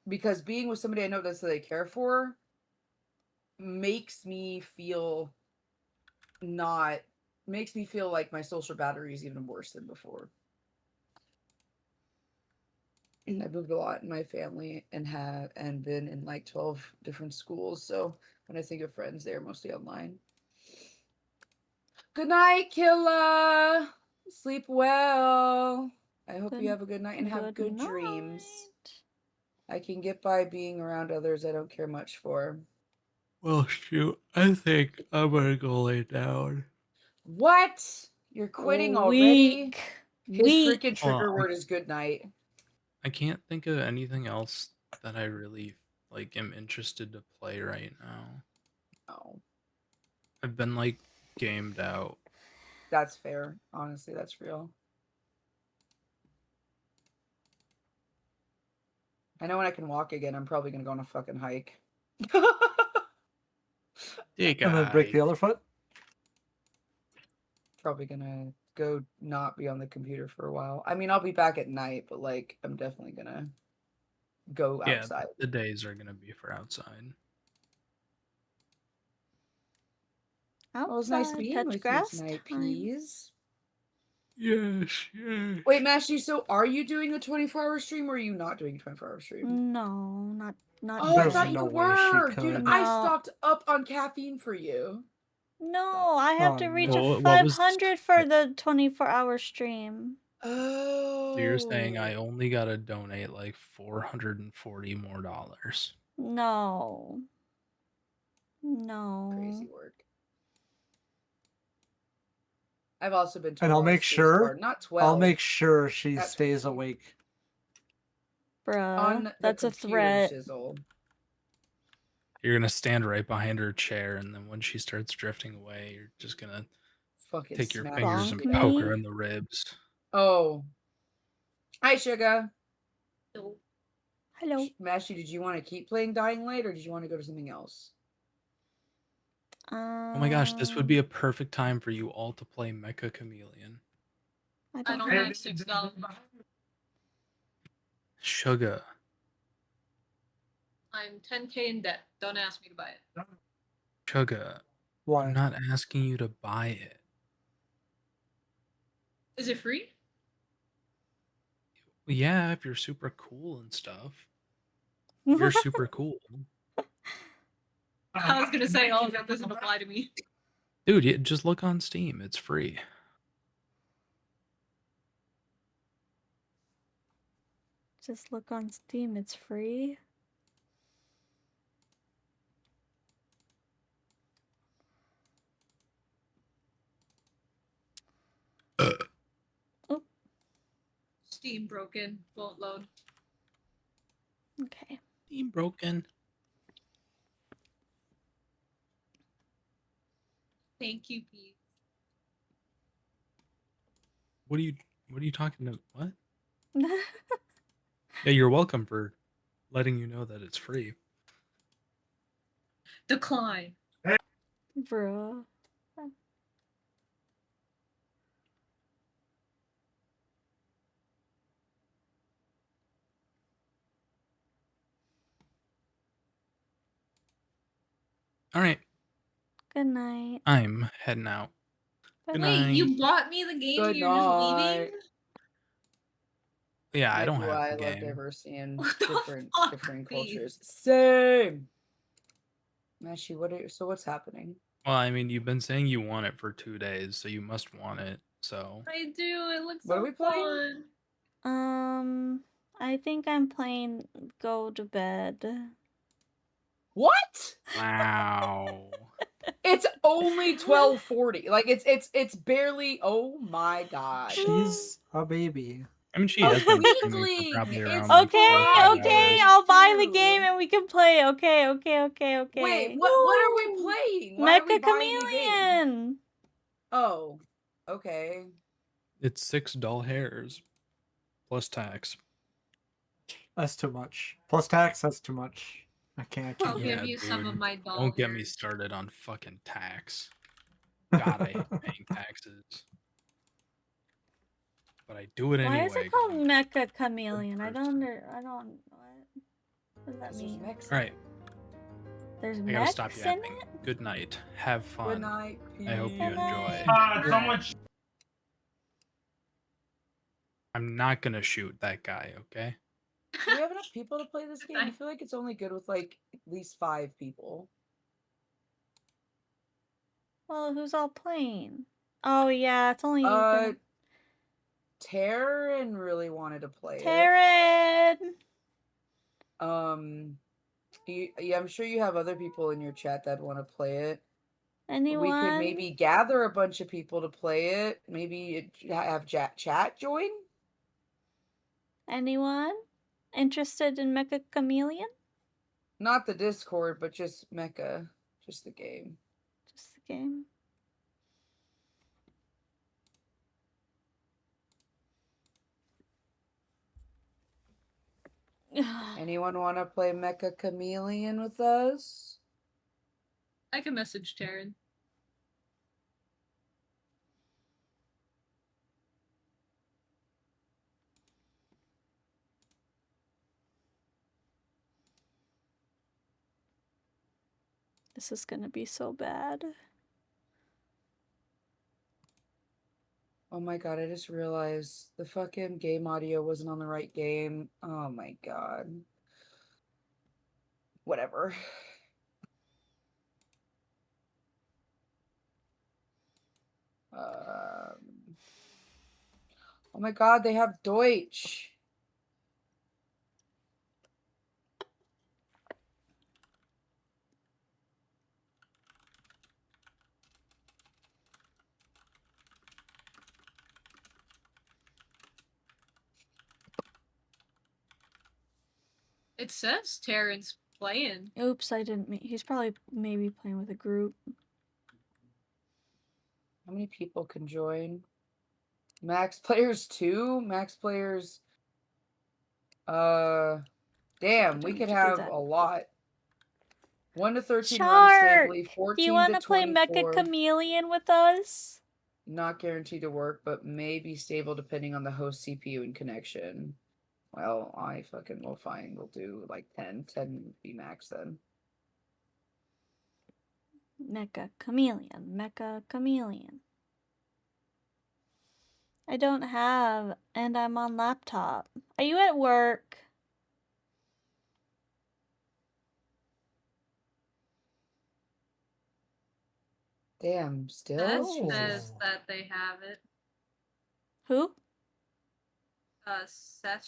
Because being with somebody I don't necessarily care for makes me feel not makes me feel like my social battery is even worse than before. And I've moved a lot in my family and been in like 12 different schools. So when I think of friends, they're mostly online. Good night, Killa. Sleep well. I hope you have a good night and have good dreams. I can get by being around others I don't care much for. Well, shoot. I think I'm gonna go lay down. What? You're quitting already? His freaking trigger Hold on, word is good night. I can't think of anything else that I really like am interested to play right now. Oh. I've been like gamed out. That's fair. Honestly, that's real. I know when I can walk again, I'm probably gonna go on a fucking hike. Dick And then break the other foot? Probably gonna go not be on the computer for a while. I mean, I'll be back at night, but like, I'm definitely gonna go outside. Yeah, the days are gonna be for outside. Well, it was nice being with you tonight, Peas. Yes, yes. Wait, Mashy, so are you doing a 24-hour stream or are you not doing a 24-hour stream? No, not Oh, I There's thought no you way she were! Dude, could. I No. stocked up on caffeine for you. No, I have Oh, to reach no. a What was 500 for the 24-hour stream. Oh. So you're saying I only gotta donate like $440 more dollars? No. No. Crazy work. I've also been told And I'll on make Space sure. Bar, not 12. I'll make sure she Not stays 20. awake. Bruh, On the that's a computer, threat. shizzle. You're gonna stand right behind her chair, and then when she starts drifting away, you're just gonna Fucking take your smack fingers her and shit. poke her in the ribs. Oh. Hi, Sugar. Hello. Mashy, did you want to keep playing Dying Light or did you want to go to something else? Oh my gosh, this would be a perfect time for you all to play Mecha Chameleon. I don't have $6. Sugar. I'm 10K in debt. Don't ask me to buy it. Sugar. Why? I'm not asking you to buy it. Is it free? Well, yeah, if you're super cool and stuff. You're super cool. I was gonna say, oh, that doesn't apply to me. Dude, just look on Steam. It's free. Just look on Steam, it's free. Steam broken. Won't load. Okay. Steam broken. Thank you, Pete. What are you talking about? What? Yeah, you're welcome for letting you know that it's free. Decline. Bruh. All right. Good night. I'm heading out. Good Wait, night. you bought me the game and you're just leaving? Yeah, I Neither don't do have I the love game. diversity and different cultures. Same. Mashy, what's happening? Well, I mean, you've been saying you want it for 2 days, so you must want it. So I do. It looks What so are we playing? fun. I think I'm playing Go to Bed. What? wow. It's only 12:40. Like it's barely. Oh my god. She's a baby. I mean, she has been streaming for Weakling! probably around It's like 4 or 5 Okay, hours. I'll buy the game and we can play. Okay. Wait, what are we playing? Why are we Mecha buying a game? Chameleon. Oh, okay. It's $6 hairs plus tax. That's too much. Plus tax, that's too much. I can't. I'll give you some of my dollars. Don't get me started on fucking tax. God, I hate paying taxes. But I do it anyway. Why is it called Mecha Chameleon? I don't. What does that mean? All right. There's I gotta mechs stop in yapping. it? Good night. Have fun. Good night. I hope you Good enjoy. night. I'm not gonna shoot that guy, okay? Do we have enough people to play this game? I feel like it's only good with like at least 5 people. Well, who's all playing? Oh yeah, it's only Taryn really wanted to play Taryn. Yeah, I'm sure you have other people in your chat that want to play it. Anyone? We could maybe gather a bunch of people to play it. Maybe have chat join. Anyone interested in Mecha Chameleon? Not the Discord, but just Mecha, just the game. Just the game. Anyone want to play Mecha Chameleon with us? I can message Taryn. This is gonna be so bad. Oh my god, I just realized the fucking game audio wasn't on the right game. Oh my god. Whatever. Oh my god, they have Deutsch. It says Terrence playing. Oops, I didn't mean. He's probably maybe playing with a group. How many people can join? Max players 2? Max players. Damn, we could have a lot. 1 to 13 run Shark! stamply, Do 14 you to want to play 24. Mecha Chameleon with us? Not guaranteed to work, but may be stable depending on the host CPU and connection. Well, I fucking will fine. We'll do like 10. 10 would be max then. Mecha Chameleon. Mecha Chameleon. I don't have, and I'm on laptop. Are you at work? Damn, still? That says that they have it. Who? Sesha.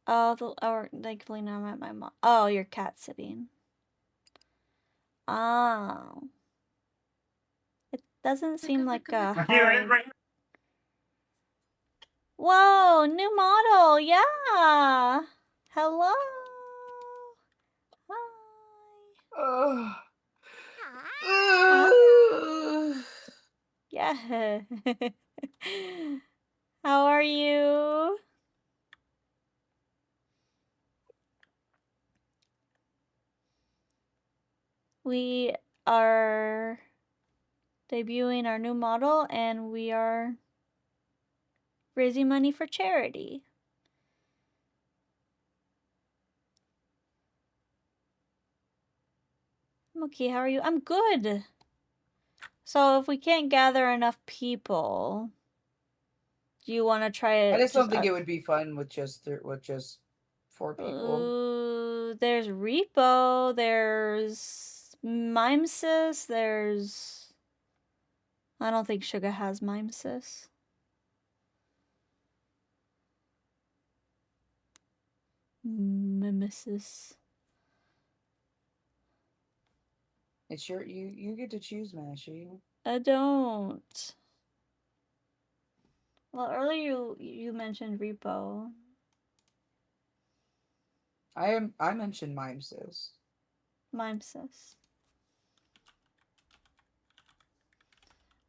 Oh, thankfully now I'm at my mom. Oh, you're cat sitting. Oh. It doesn't seem like a hard... Whoa, new model, yeah! Hello! Hi! Yeah. How are you? We are debuting our new model and we are raising money for charity. I'm okay, how are you? I'm good. So if we can't gather enough people, do you want to try it? I just don't think it would be fun with just 4 people. There's Repo, there's MIMESIS, there's... I don't think Sugar has MIMESIS. MIMESIS. It's your you get to choose, Mashy. I don't. Well, earlier you mentioned Repo. I mentioned MIMESIS. MIMESIS.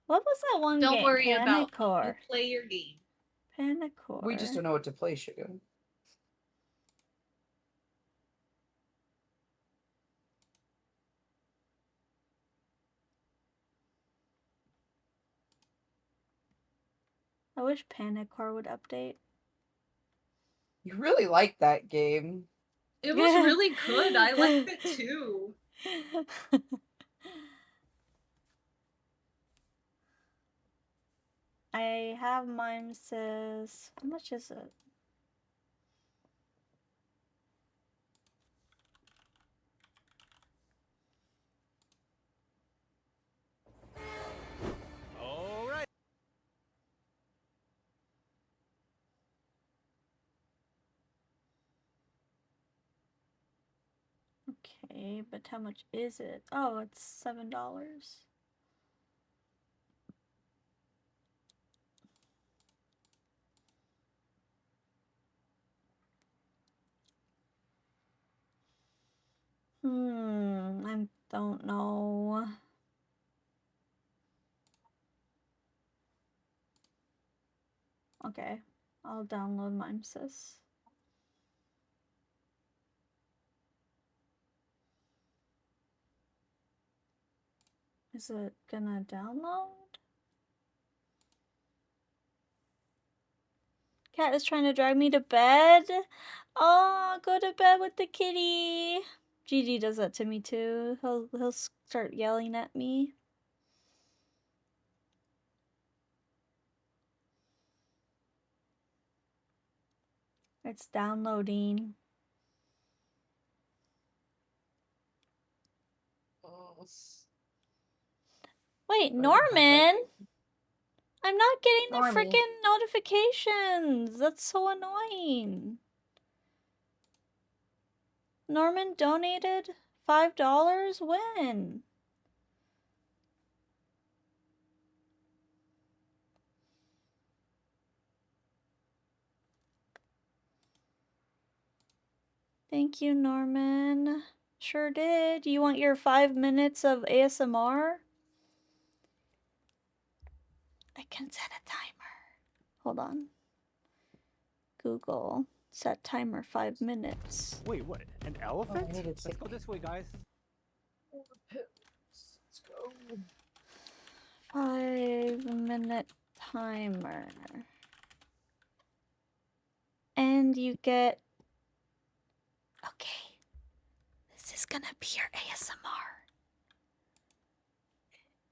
What was that one Don't game? worry about Panicore. you play your game. Panicore. We just don't know what to play, Sugar. I wish Panicore would update. You really like that game. It was really good. I liked it too. I have MIMESIS. How much is it? All right. Okay, but how much is it? Oh, it's $7. I don't know. Okay, I'll download MIMESIS. Is it gonna download? Cat is trying to drag me to bed. Oh, go to bed with the kitty. GG does that to me too. He'll start yelling at me. It's downloading. Wait, Norman? I'm not getting the freaking notifications. That's so annoying. Norman donated $5? When? Thank you, Norman. Sure did. You want your 5 minutes of ASMR? I can set a timer. Hold on. Google. Set timer 5 minutes. Wait, what? An elephant? I need to Let's take go this way, guys. Let's go. 5-minute timer. And you get... Okay. This is gonna be your ASMR.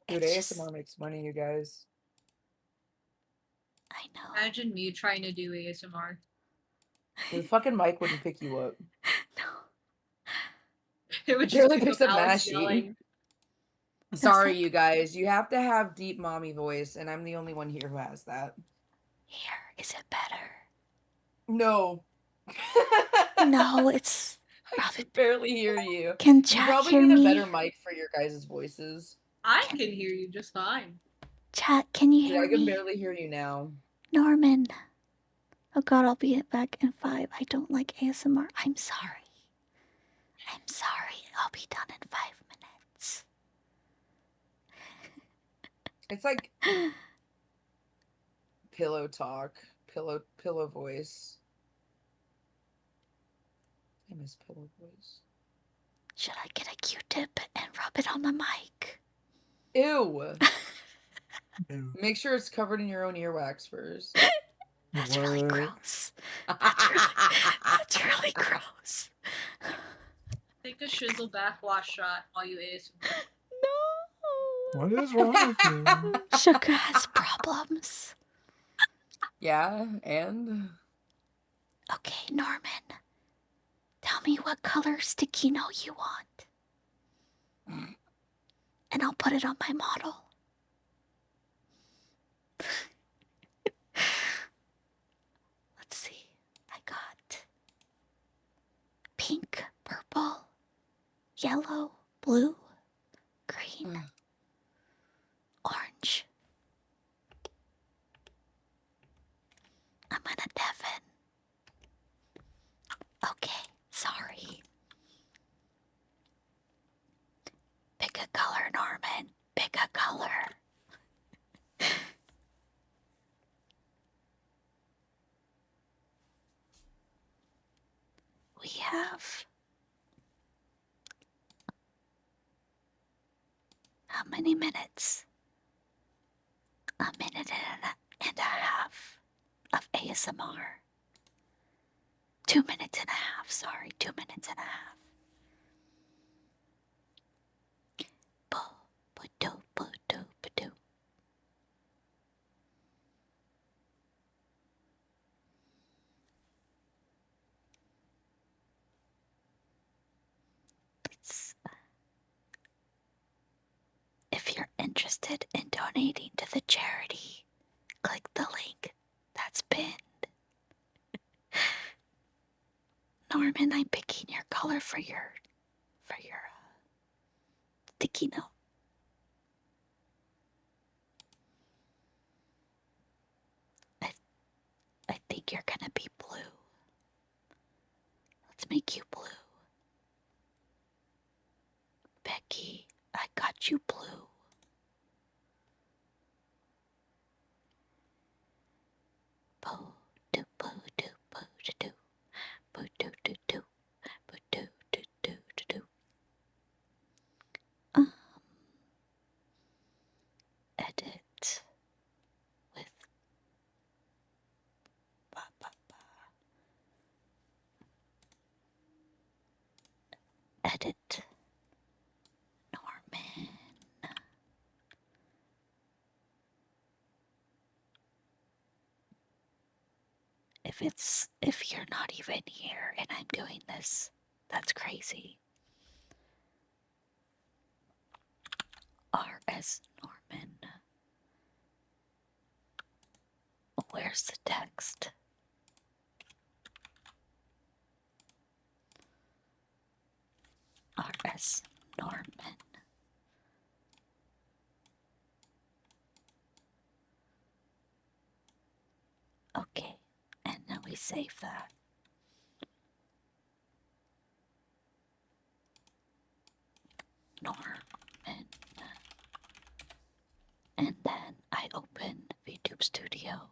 Dude, ASMR makes money, you guys. I know. Imagine me trying to do ASMR. The fucking mic wouldn't pick you up. It would just Barely pick picks up up Alex Mashy. yelling. Sorry, you guys. You have to have deep mommy voice, and I'm the only one here who has that. Here, is it better? No. No, it's... I can barely hear you. Can You chat probably hear need a me? better mic for your guys' voices. I can hear you just fine. Chat, can you Dude, hear I can me? barely hear you now. Norman. Oh god, I'll be back in 5. I don't like ASMR. I'm sorry. I'm sorry. I'll be done in 5 minutes. It's like pillow talk, pillow voice. I miss pillow voice. Should I get a Q-tip and rub it on the mic? Ew. Make sure it's covered in your own earwax first. That's really gross. That's really gross. Take a shizzle backwash shot while you ASMR. What is wrong with you? Sugar has problems. Yeah, and? Okay, Norman. Tell me what color sticky note you want. And I'll put it on my model. Let's see. I got pink, purple, yellow, blue, green, orange. I'm gonna Devin. Okay, sorry. Pick a color, Norman. Pick a color. We have... How many minutes? A minute and a half of ASMR. 2 minutes and a half, sorry, 2 minutes and a half. If you're interested in donating to the charity, click the link that's pinned. Norman, I'm picking your color for your sticky note. I think you're gonna be blue. Let's make you blue. Becky, I got you blue. Boo do boo do boo do do boo do do do boo do do do do do. Edit with ba ba ba. Edit Norman. if you're not even here and I'm doing this, that's crazy. R.S. Norman. Where's the text? R.S. Norman. Okay, and now we save that. Norman. And then I open VTube Studio.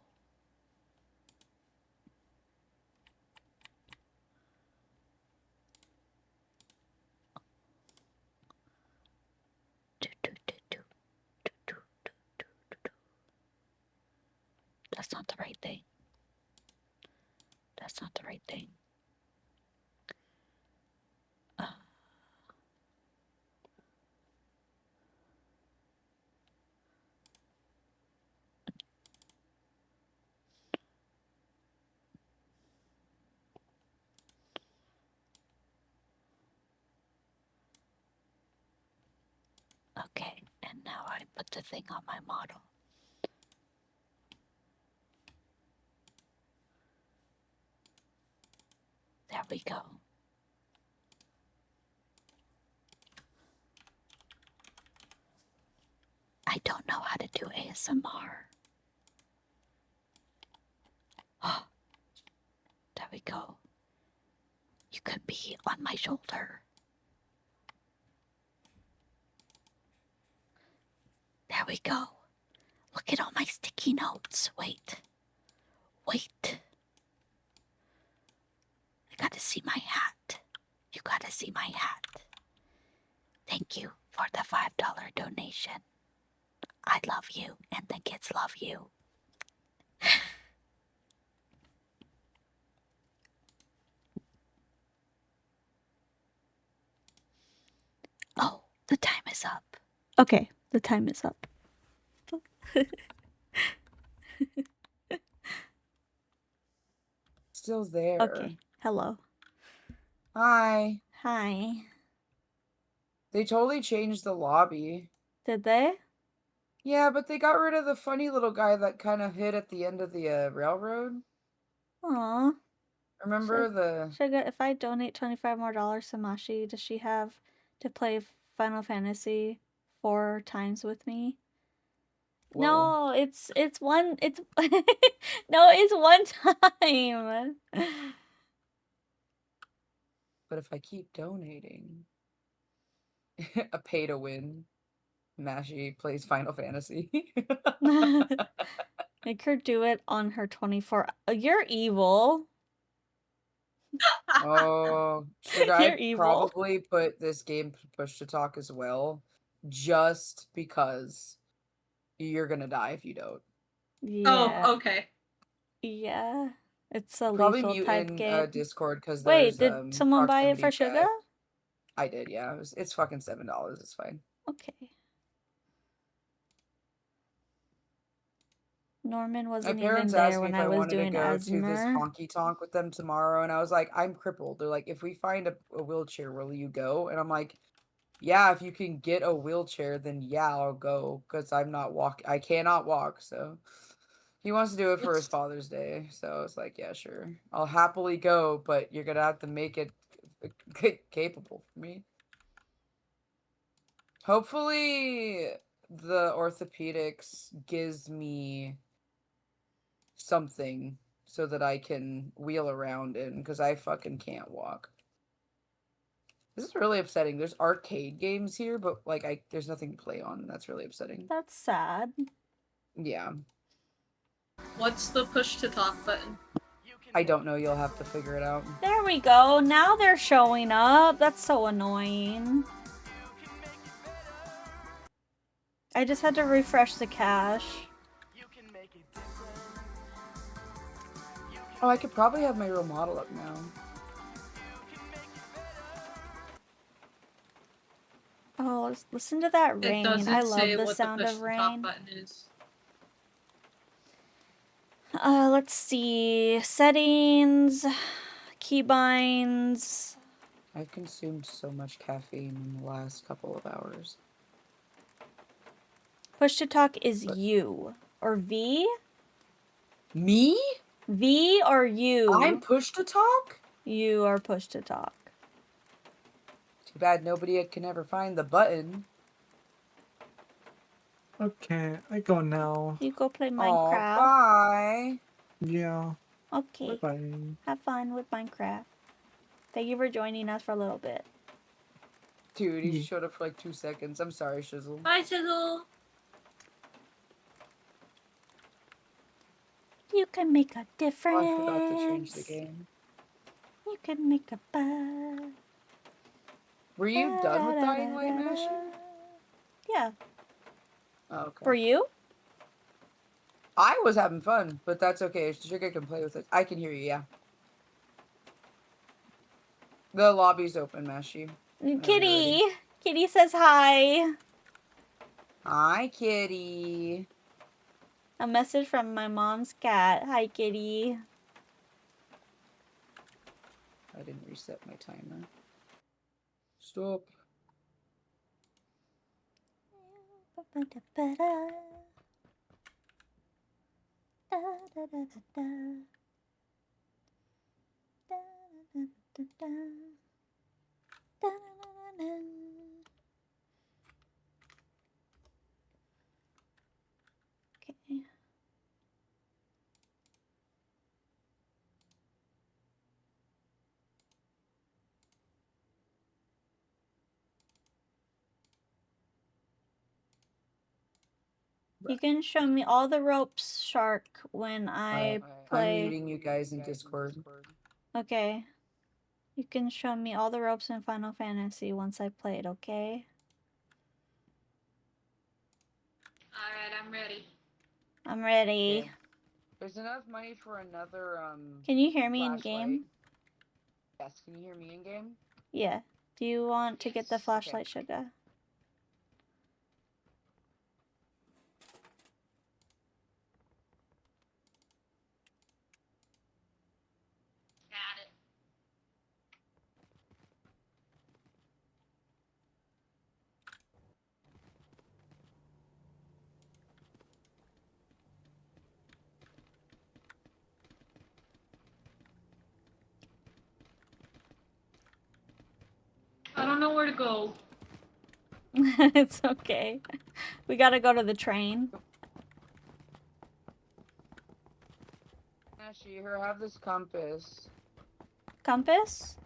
That's not the right thing. That's not the right thing. Okay, and now I put the thing on my model. There we go. I don't know how to do ASMR. There we go. You could be on my shoulder. There we go. Look at all my sticky notes. Wait. Wait. I gotta see my hat. You gotta see my hat. Thank you for the $5 donation. I love you, and the kids love you. Oh, the time is up. Okay, the time is up. Still there. Okay, hello. Hi. Hi. They totally changed the lobby. Did they? Yeah, but they got rid of the funny little guy that kind of hid at the end of the railroad. Aw. Remember Sugar, if I donate $25 more to Mashi, does she have to play Final Fantasy 4 times with me? Whoa. No, it's one no, it's one time. But if I keep donating, a pay to win, Mashi plays Final Fantasy. Make her do it on her 24. You're evil. Oh, should You're I evil. probably put this game push to talk as well? Just because you're gonna die if you don't. Yeah. Oh, okay. Yeah. It's a Probably lethal mute type in game. Discord because Wait, there's did someone buy it proximity for chat. Sugar? I did, yeah. It's fucking $7. It's fine. Okay. Norman My wasn't even parents there asked me when if I I was wanted to doing go to this Asmer. honky tonk with them tomorrow, and I was like, I'm crippled. They're like, if we find a wheelchair, will you go? And I'm like, yeah, if you can get a wheelchair, then yeah, I'll go, because I cannot walk, so he wants to do it for his Father's Day, so it's like, yeah, sure, I'll happily go, but you're gonna have to make it capable for me. Hopefully the orthopedics gives me something so that I can wheel around in, because I fucking can't walk. This is really upsetting. There's arcade games here, but like there's nothing to play on, and that's really upsetting. That's sad. Yeah. What's the push to talk button? I don't know, you'll have to figure it out. There we go. Now they're showing up. That's so annoying. I just had to refresh the cache. Oh, I could probably have my real model up now. Oh, listen to that rain. It doesn't I love say the what sound the push of to talk rain. button is. Let's see. Settings, keybinds. I've consumed so much caffeine in the last couple of hours. Push to talk is you. Or V? Me? V or you? I'm push to talk? You are push to talk. Too bad nobody can ever find the button. Okay, I go now. You go play Minecraft. Oh, bye. Yeah. Okay. Bye-bye. Have fun with Minecraft. Thank you for joining us for a little bit. Dude, he showed up for like 2 seconds. I'm sorry, Shizzle. Bye, Shizzle. You can make a difference. Oh, I forgot to change the game. You can make a buzz. Were you done with Dying Light, Mashi? Yeah. Oh, okay. For you? I was having fun, but that's okay. Sugar can play with it. I can hear you, yeah. The lobby's open, Mashi. Kitty! Kitty says hi. Hi, Kitty. A message from my mom's cat. Hi, Kitty. I didn't reset my timer. Stop. Okay. You can show me all the ropes, Shark, when I play. I'm muting you guys in Discord. Okay. You can show me all the ropes in Final Fantasy once I play it, okay? Alright, I'm ready. I'm ready. Okay. There's enough money for another, Can you hear me in flashlight. game? Yes, can you hear me in game? Yeah. Do you want to get the flashlight, Sugar? Got it. I don't know where to go. It's okay. We gotta go to the train. Mashi, here, have this compass. Compass?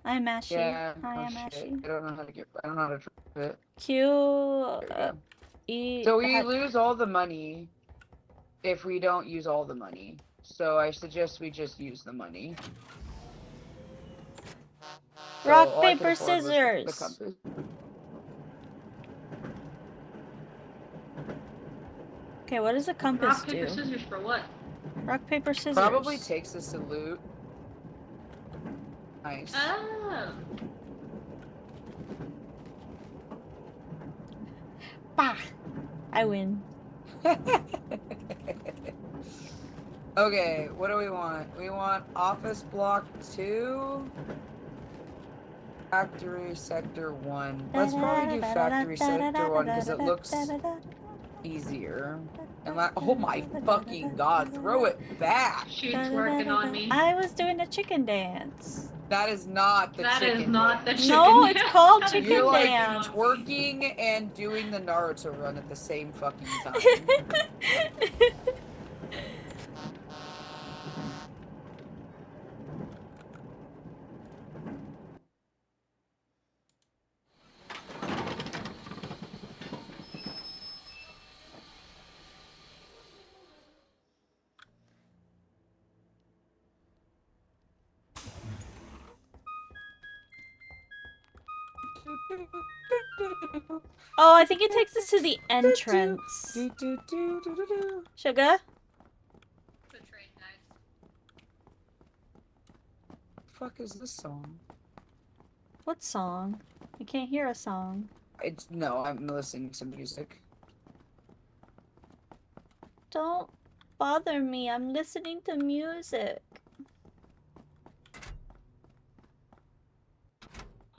I'm Ashi. Yeah, Hi, oh I'm shit. Ashi. I don't know how to get. I don't know how to drive it. Q. E. So we lose all the money if we don't use all the money. So I suggest we just use the money. So Rock, all I could paper, afford was the scissors. compass. Okay, what does a compass Rock, paper, do? scissors for what? Rock, paper, scissors. Probably takes us to loot. Nice. Oh. Bah! I win. Okay, what do we want? We want office block 2. Factory sector 1. Let's probably do factory sector 1 because it looks easier. And oh my fucking god, throw it back! She's working on me. I was doing a chicken dance. That is not the chicken That is not the dance. chicken No, dance. it's called chicken You're like dance. twerking and doing the Naruto run at the same fucking time. Oh, I think it takes us to the entrance. Sugar? Fuck is this song? What song? I can't hear a song. No, I'm listening to music. Don't bother me. I'm listening to music.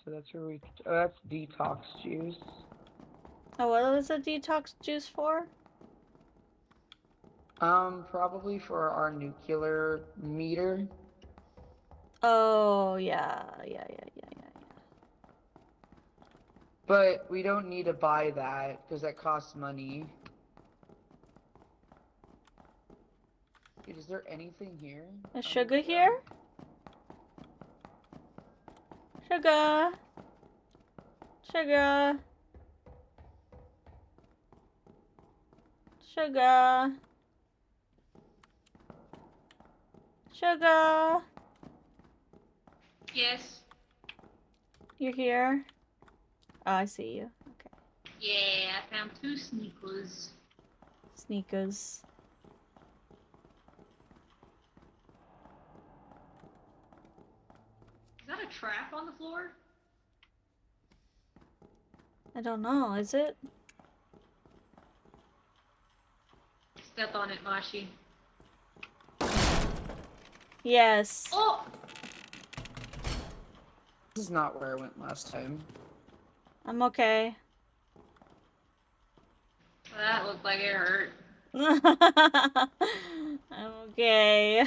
So that's where we. Oh, that's detox juice. Oh, what was the detox juice for? Probably for our nuclear meter. Oh, yeah. But we don't need to buy that because that costs money. Dude, is there anything here? Is sugar here? Sugar. Sugar. Sugar. Sugar. Yes. You're here? Oh, I see you. Okay. Yeah, I found 2 sneakers. Sneakers. Is that a trap on the floor? I don't know, is it? Step on it, Mashi. Yes. Oh! This is not where I went last time. I'm okay. That looked like it hurt. I'm okay.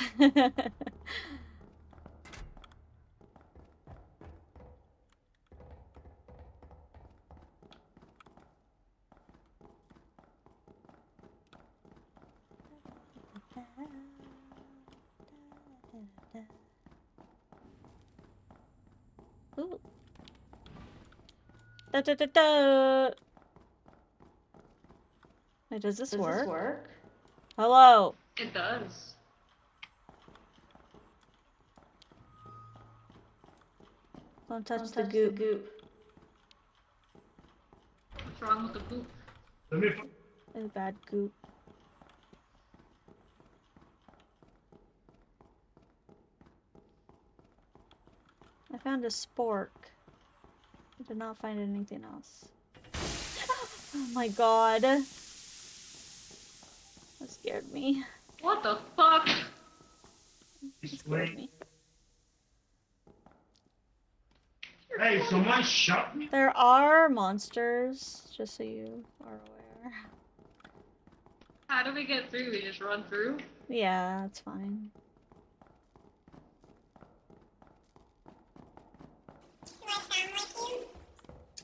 Ooh. Da, da, da, da. Wait, does this work? Hello. It does. Don't touch the goop. What's wrong with the poop? It's bad goop. I found a spork. I did not find anything else. Oh my god. That scared me. What the fuck? It scared me. Hey, someone shot me. There are monsters, just so you are aware. How do we get through? We just run through? Yeah, that's fine.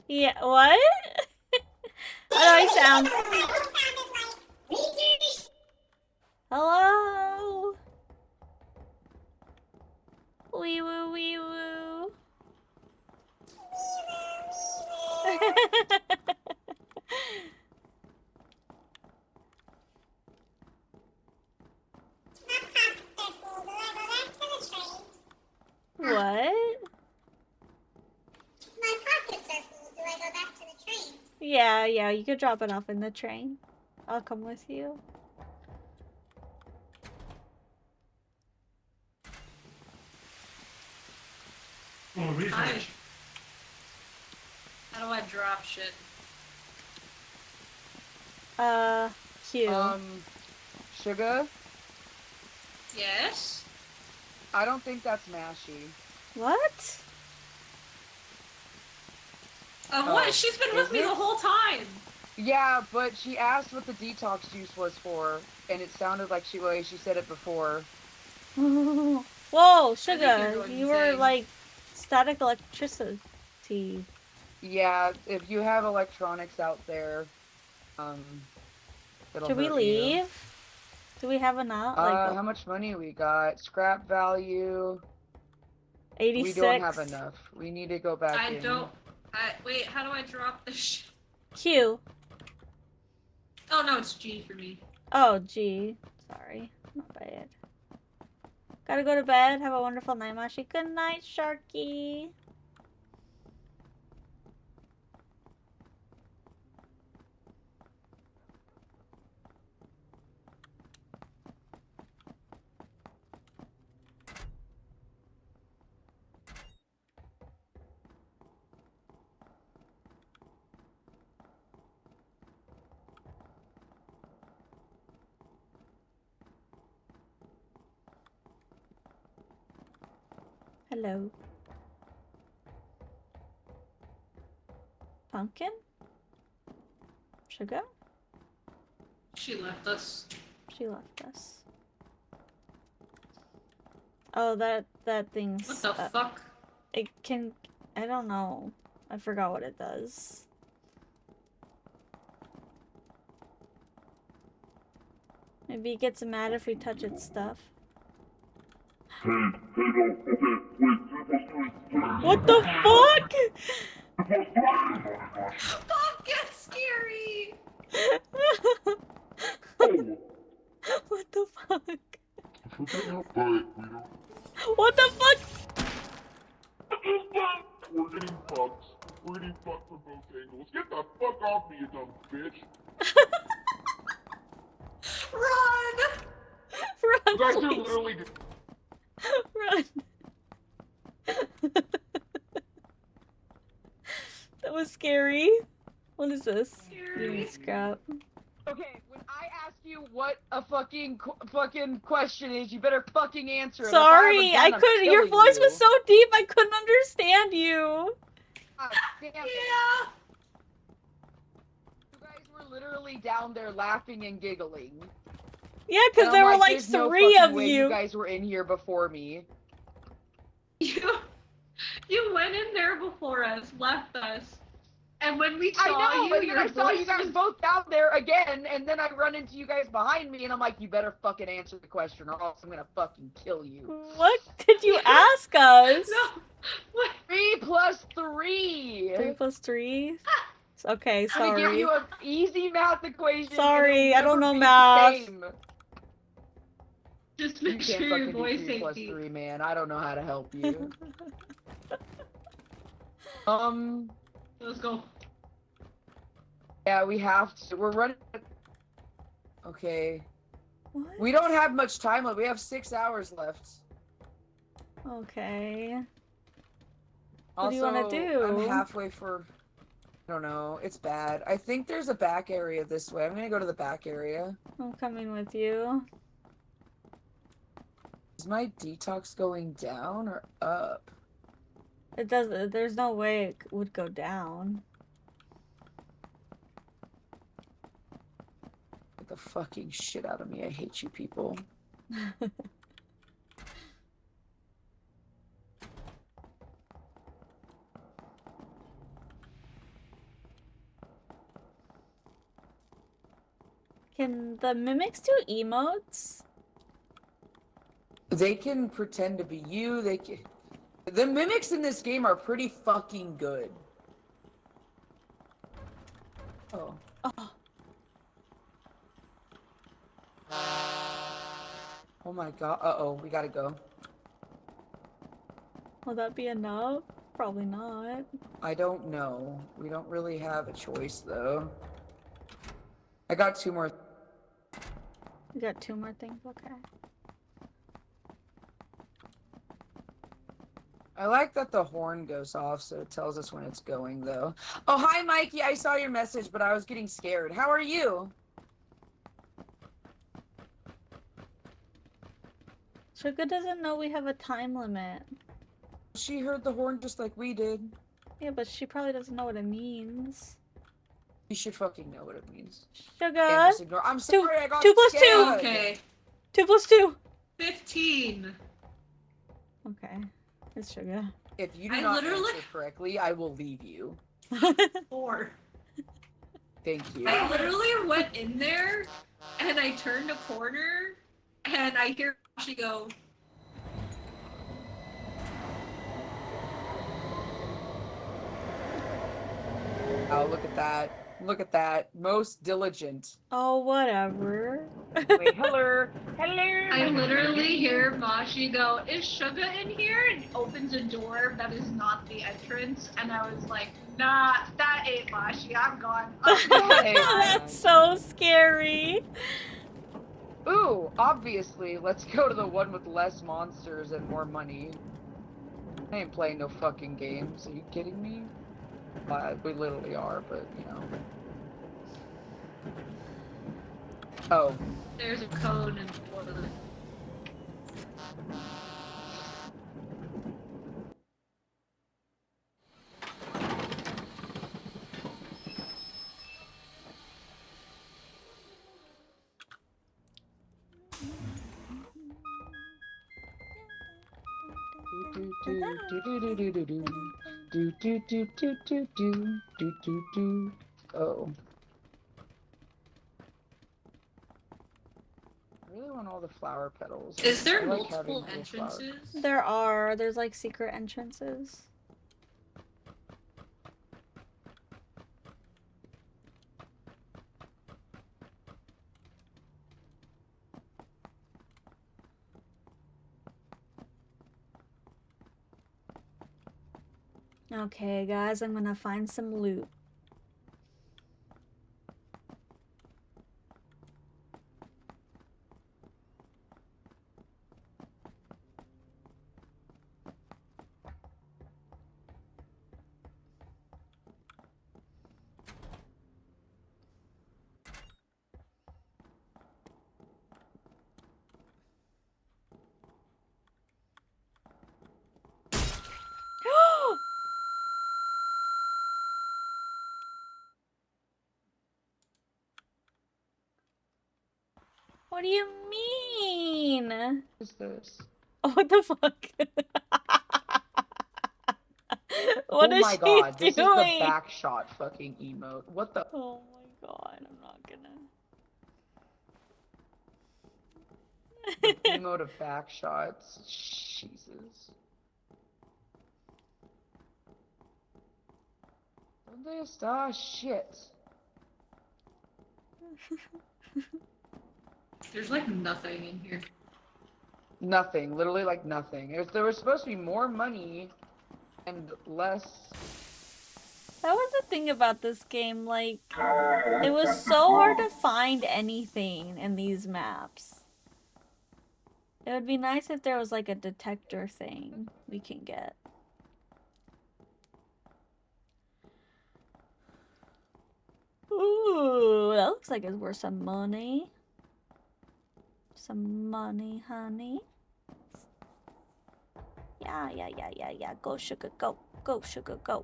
Yeah, what? How do I sound? Hello? Wee woo wee woo. What? My pockets are full. Do I go back to the train? Yeah, you could drop it off in the train. I'll come with you. Oh, research. How do I drop shit? Q. Sugar? Yes? I don't think that's mashy. What? What? She's been with me the whole time! Yeah, but she asked what the detox juice was for, and it sounded like she said it before. Whoa, Sugar, you were insane. like static electricity. Yeah, if you have electronics out there, it'll Should we hurt leave? you. Do we have enough? How much money we got? Scrap value. 86. We don't have enough. We need to go back I in. don't... wait, how do I drop this shit? Q. Oh no, it's G for me. Oh, G. Sorry. Not bad. Gotta go to bed. Have a wonderful night, Mashi. Good night, Sharky. Hello. Pumpkin? Sugar? She left us. She left us. Oh, that thing's... What the fuck? It can... I don't know. I forgot what it does. Maybe it gets mad if we touch its stuff. Hey, no, okay, wait, 3 plus 3. What the fuck? 3 plus 3! Fuck, get scary! What the fuck? But What the fuck? we're getting fucked. We're getting fucked from both angles. Get the fuck off me, you dumb bitch! Run! Run, You guys are please. literally... Run. That was scary. What is this? Scary. Scrap. Okay, when I ask you what a fucking question is, you better fucking answer it. Sorry, I couldn't. Your voice was so deep, I couldn't understand you. God damn it. Yeah. You guys were literally down there laughing and giggling. Yeah, because there were like "There's no 3 fucking of way you. You guys were in here before me. You went in there before us, left us, and when we saw I know, you, and then your I saw you voice guys was- both down there again, and then I run into you guys behind me, and I'm like, you better fucking answer the question, or else I'm gonna fucking kill you. What did you ask us? No. What? 3 plus 3. 3 plus 3? Okay, I'm gonna give sorry. you an easy math equation. Sorry, and I don't know it'll math. never be the same. Just You make can't sure your fucking do voice 3 plus safety. 3, man. I don't know how to help you. Let's go. Yeah, we have to. We're running. Okay. What? We don't have much time left. We have 6 hours left. Okay. What Also, do you want to do? I'm halfway for. I don't know. It's bad. I think there's a back area this way. I'm gonna go to the back area. I'm coming with you. Is my detox going down or up? It does. There's no way it would go down. Get the fucking shit out of me. I hate you people. Can the mimics do emotes? They can pretend to be you. They can. The mimics in this game are pretty fucking good. Oh. Oh. Oh my god. Uh-oh, we gotta go. Will that be enough? Probably not. I don't know. We don't really have a choice, though. I got 2 more. You got 2 more things? Okay. I like that the horn goes off, so it tells us when it's going, though. Oh, hi, Mikey. I saw your message, but I was getting scared. How are you? Suga doesn't know we have a time limit. She heard the horn just like we did. Yeah, but she probably doesn't know what it means. You should fucking know what it means. Suga! I'm sorry, I got 2 plus 2! scared. Okay. 2 plus 2! 15. Okay. It's Suga. If you do I not literally- answer correctly, I will leave you. 4. Thank you. I literally went in there, and I turned a corner, and I hear she go, Oh, look at that. Look at that. Most diligent. Oh, whatever. Wait, hello. Hello. I literally hear Mashi go, is Suga in here? And opens a door that is not the entrance. And I was like, nah, that ain't Mashi. I'm gone. That's so scary. Ooh, obviously, let's go to the one with less monsters and more money. I ain't playing no fucking games. Are you kidding me? We literally are, but, you know. Oh. There's a code in the Oh. I really want all the flower petals. Is there I like multiple having little flowers. entrances? There are. There's like secret entrances. Okay, guys, I'm gonna find some loot. What do you mean? What is this? Oh, what the fuck? What oh is my she god, this is the doing? back shot fucking emote. What the? Oh my god, I'm not gonna. The emote of back shots. Jesus. ¿Dónde está shit? There's like nothing in here. Nothing, literally like nothing. There was supposed to be more money and less. That was the thing about this game, like, it was so hard to find anything in these maps. It would be nice if there was like a detector thing we can get. Ooh, that looks like it's worth some money. Some money, honey. Yeah. Go, sugar, go. Go, sugar, go.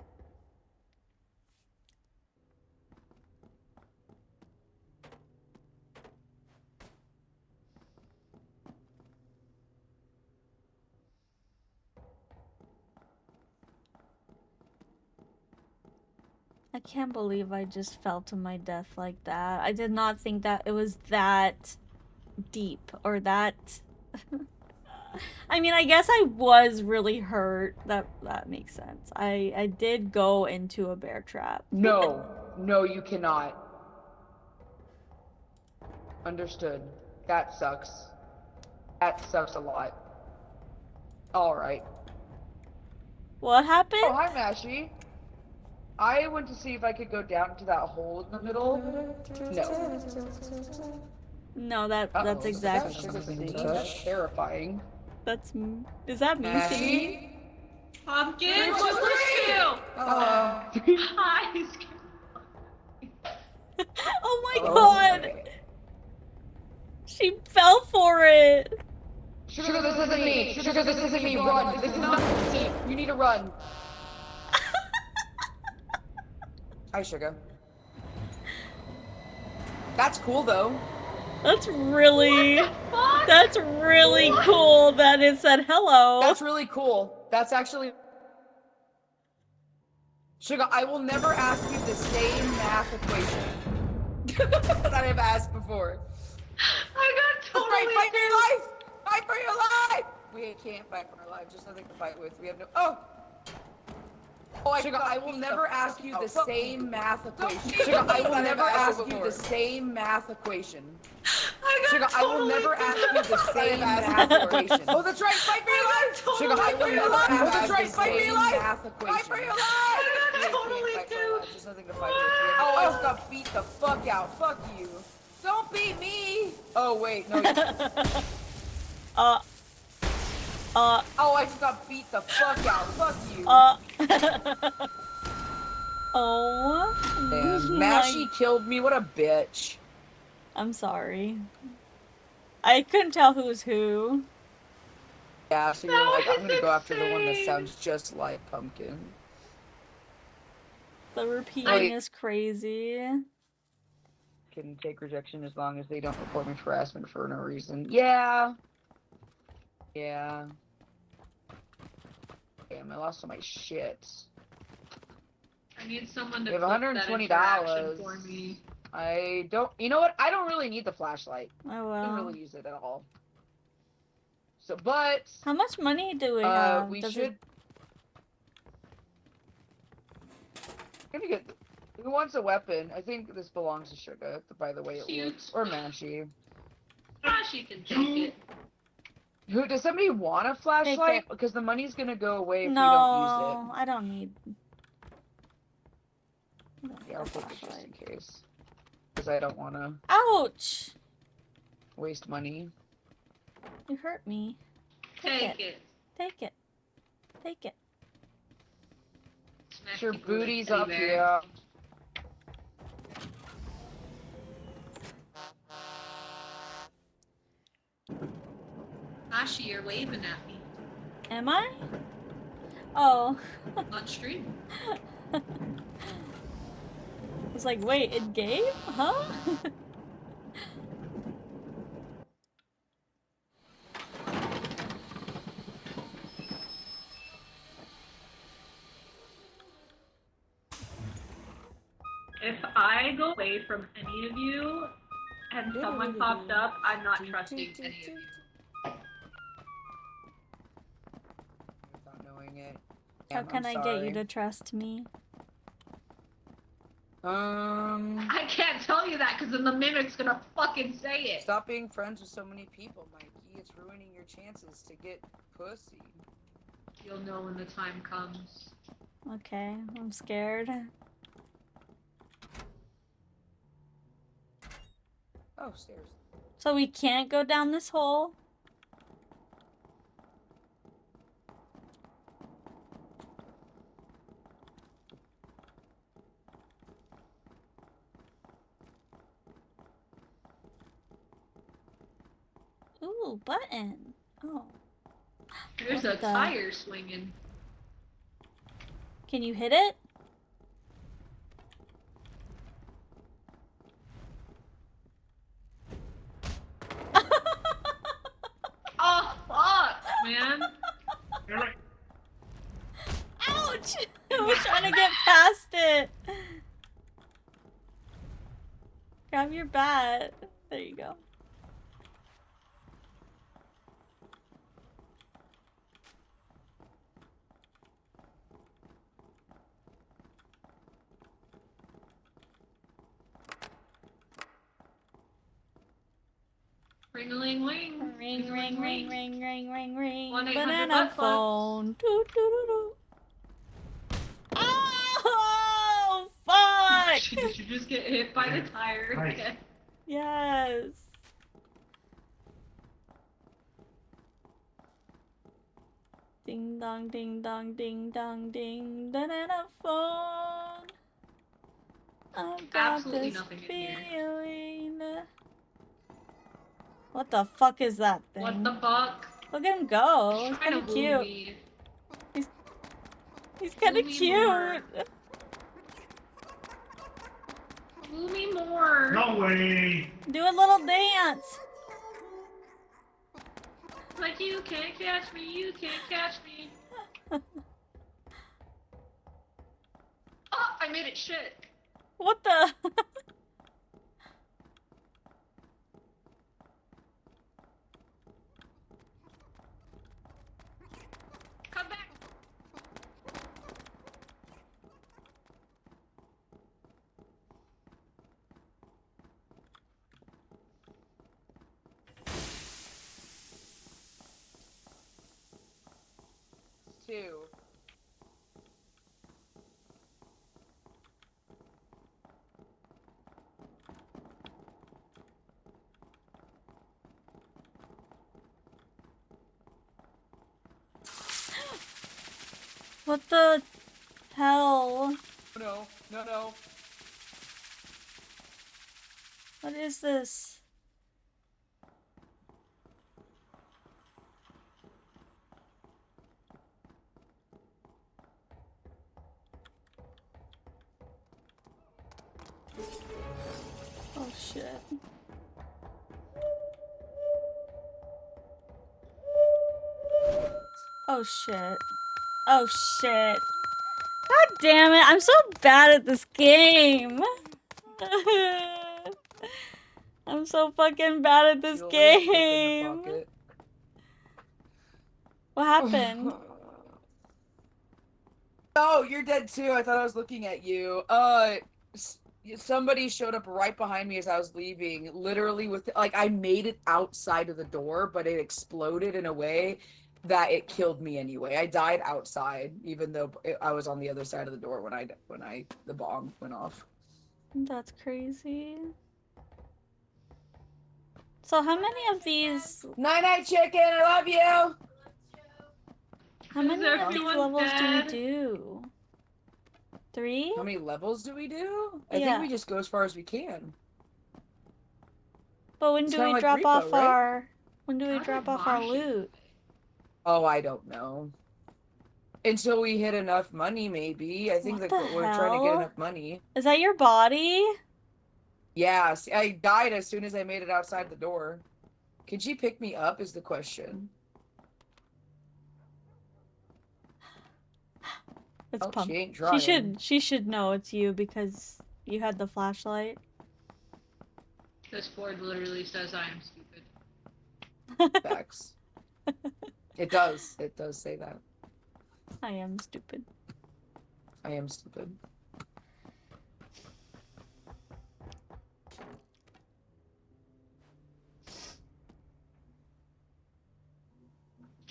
I can't believe I just fell to my death like that. I did not think that it was that deep or that... I mean, I guess I was really hurt. That makes sense. I did go into a bear trap. No, you cannot. Understood. That sucks. That sucks a lot. Alright. What happened? Oh, hi, Mashi. I went to see if I could go down into that hole in the middle. No, No. that's exactly. That's terrifying. Is that me singing? Pumpkin, look at you! Hi. Oh my god! She fell for it! Sugar, this isn't me! Sugar, this isn't me! Run! This is not me! You need to run! Hi, Sugar. That's cool, though. That's really cool that it said hello. That's really cool. That's actually... Sugar, I will never ask you the same math equation that I have asked before. I got totally... Fight for your life! Fight for your life! We can't fight for our lives. There's nothing to fight with. We have no... Oh! Sugar, I will never ask you the same math equation. Sugar, I will never ask you the same math equation. Sugar, I will never ask you the same math equation. Oh, that's right, fight for your life! Sugar, I will never ask you the same math equation. Fight for your life! I got totally duped. There's nothing to fight with. Oh, I just got beat the fuck out. Fuck you. Don't beat me! Oh, wait, no. Oh, I just got beat the fuck out. Fuck you. Oh. Damn, Mashi killed me. What a bitch. I'm sorry. I couldn't tell who's who. Yeah, so you're like, I'm gonna go after the one that sounds just like Pumpkin. The repeating is crazy. Can take rejection as long as they don't report me for harassment for no reason. Yeah. Yeah. Damn, I lost all my shit. I need someone to We have clip that interaction for me. I don't. You know what? I don't really need the flashlight. Oh I well. didn't really use it at all. So, but how much money do we have? we Does should. Gonna get. Who wants a weapon? I think this belongs to Sugar. By the way, it looks, or Mashi. Mashi can take it. Who does somebody want a flashlight? Because the money's gonna go away if we don't use it. No, I don't need. Yeah, I'll take it just in case. Because I don't want to Ouch! waste money. You hurt me. Take it. Take it. Take it. Sure, booty's teddy up bear. here. Mashi, you're waving at me. Am I? Oh. On stream. I was like, wait, in game? Huh? If I go away from any of you and someone pops up, I'm not trusting any of you. Without knowing it. How Damn, can I'm I get you sorry. to trust me? I can't tell you that because then the mimic's gonna fucking say it. Stop being friends with so many people, Mikey. It's ruining your chances to get pussy. You'll know when the time comes. Okay, I'm scared. Oh, stairs. So we can't go down this hole? Ooh, button. Oh. There's What a the- tire swinging. Can you hit it? Oh, fuck, man. You're right. Ouch! I was trying to get past it. Grab your bat. There you go. Ring-a-ling-ling. Ring, ring, ring, ring, ring, ring, ring. 1-800 Banana butt phone. Doo, doo, doo, doo. Oh, fuck! Did you just get hit by the tire? Nice. Yeah. Yes. Ding dong, ding dong, ding dong, ding. Banana phone. I've got Absolutely this nothing in here. feeling. What the fuck is that thing? What the fuck? Look at him go. He's Trying kind to of woo cute. me. He's kind of Woo me cute. more. Woo me more. No way. Do a little dance. Like you can't catch me, you can't catch me. Oh, I made it shit. What the? Come back. Two. What the hell? No, no, no. What is this? Oh shit. Oh shit. Oh shit. God damn it, I'm so bad at this game. I'm so fucking bad at this game. What happened? Oh, you're dead too. I thought I was looking at you. Somebody showed up right behind me as I was leaving, literally with like I made it outside of the door, but it exploded in a way that it killed me anyway. I died outside, even though I was on the other side of the door when the bomb went off. That's crazy. So how many of these? Night chicken, I love you. How many of these levels do we do? 3? How many levels do we do? I Yeah. think we just go as far as we can. But when It's do kinda we like drop repo, off right? our? When do we drop off our loot? Oh, I don't know. Until we hit enough money, maybe. I think What that the we're trying to get hell? enough money. Is that your body? Yeah, I died as soon as I made it outside the door. Could she pick me up is the question. It's She ain't She trying. should know it's you because you had the flashlight. This board literally says I am stupid. Facts. It does say that. I am stupid. I am stupid.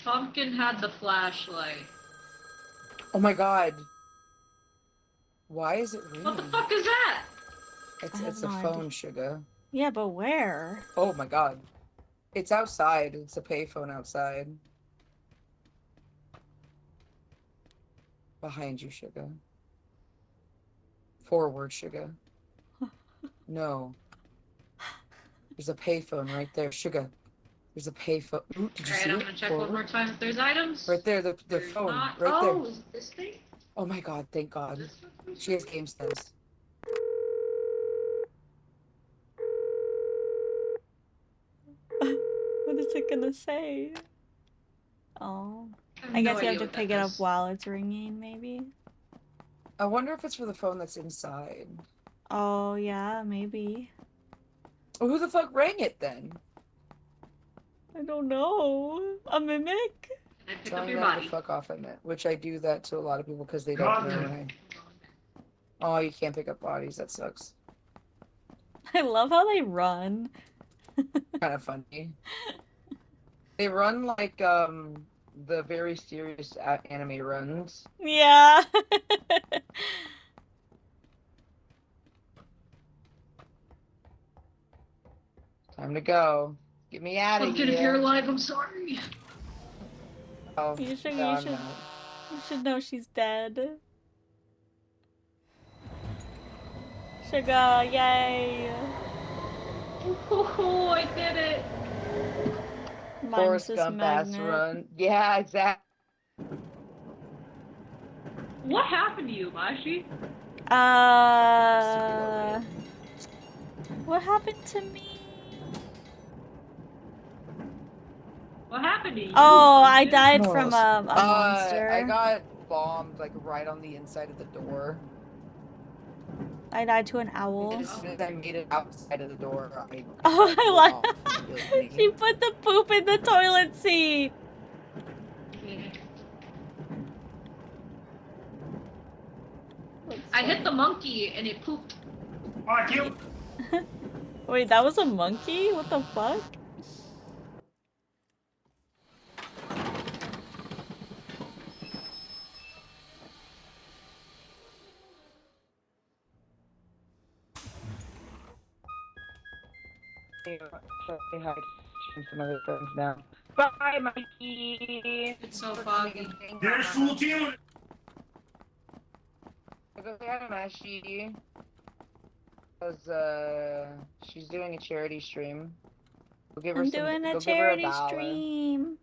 Pumpkin had the flashlight. Oh my god. Why is it ringing? What the fuck is that? It's a phone, sugar. Yeah, but where? Oh my god. It's outside. It's a payphone outside. Behind you, sugar. Forward, sugar. No. There's a payphone right there, sugar. There's a payphone. Ooh, did you see I'm it? gonna check Forward. one more time if there's items. Right there, the phone. Not... Right there. Oh, is it this thing? Oh my god, thank god. She has game sense. What is it gonna say? Oh. have I no guess you have idea to what pick that it up is. while it's ringing, maybe? I wonder if it's for the phone that's inside. Oh, yeah, maybe. Well, who the fuck rang it then? I don't know. A mimic? I pick Telling up your them body. to fuck off in it, which I do that to a lot of people because they don't know when I... Oh, you can't pick up bodies. That sucks. I love how they run. Kind of funny. They run like the very serious anime runs. Yeah. Time to go. Get me out of Pumpkin, here. if you're alive, I'm sorry. Oh, You should, no, you I'm should, not. you should know she's dead. Sugar, yay! Oh, I did it. Forrest MIMESIS Gump ass magnet. run. Yeah, exactly. What happened to you, Mashi? What happened to me? What happened to you? Oh, I Pumpkin? died from a monster. I got bombed like right on the inside of the door. I died to an owl. And as soon as I made it outside of the door, Oh, I like. She put the poop in the toilet seat. I hit the monkey and it pooped. Fuck you. Wait, that was a monkey? What the fuck? Say hi to some other friends now. Bye, Mikey. It's so foggy. There's Sultan. Go say hi to Mashi. Because she's doing a charity stream. We'll give her I'm some, doing a go give her charity $1. stream.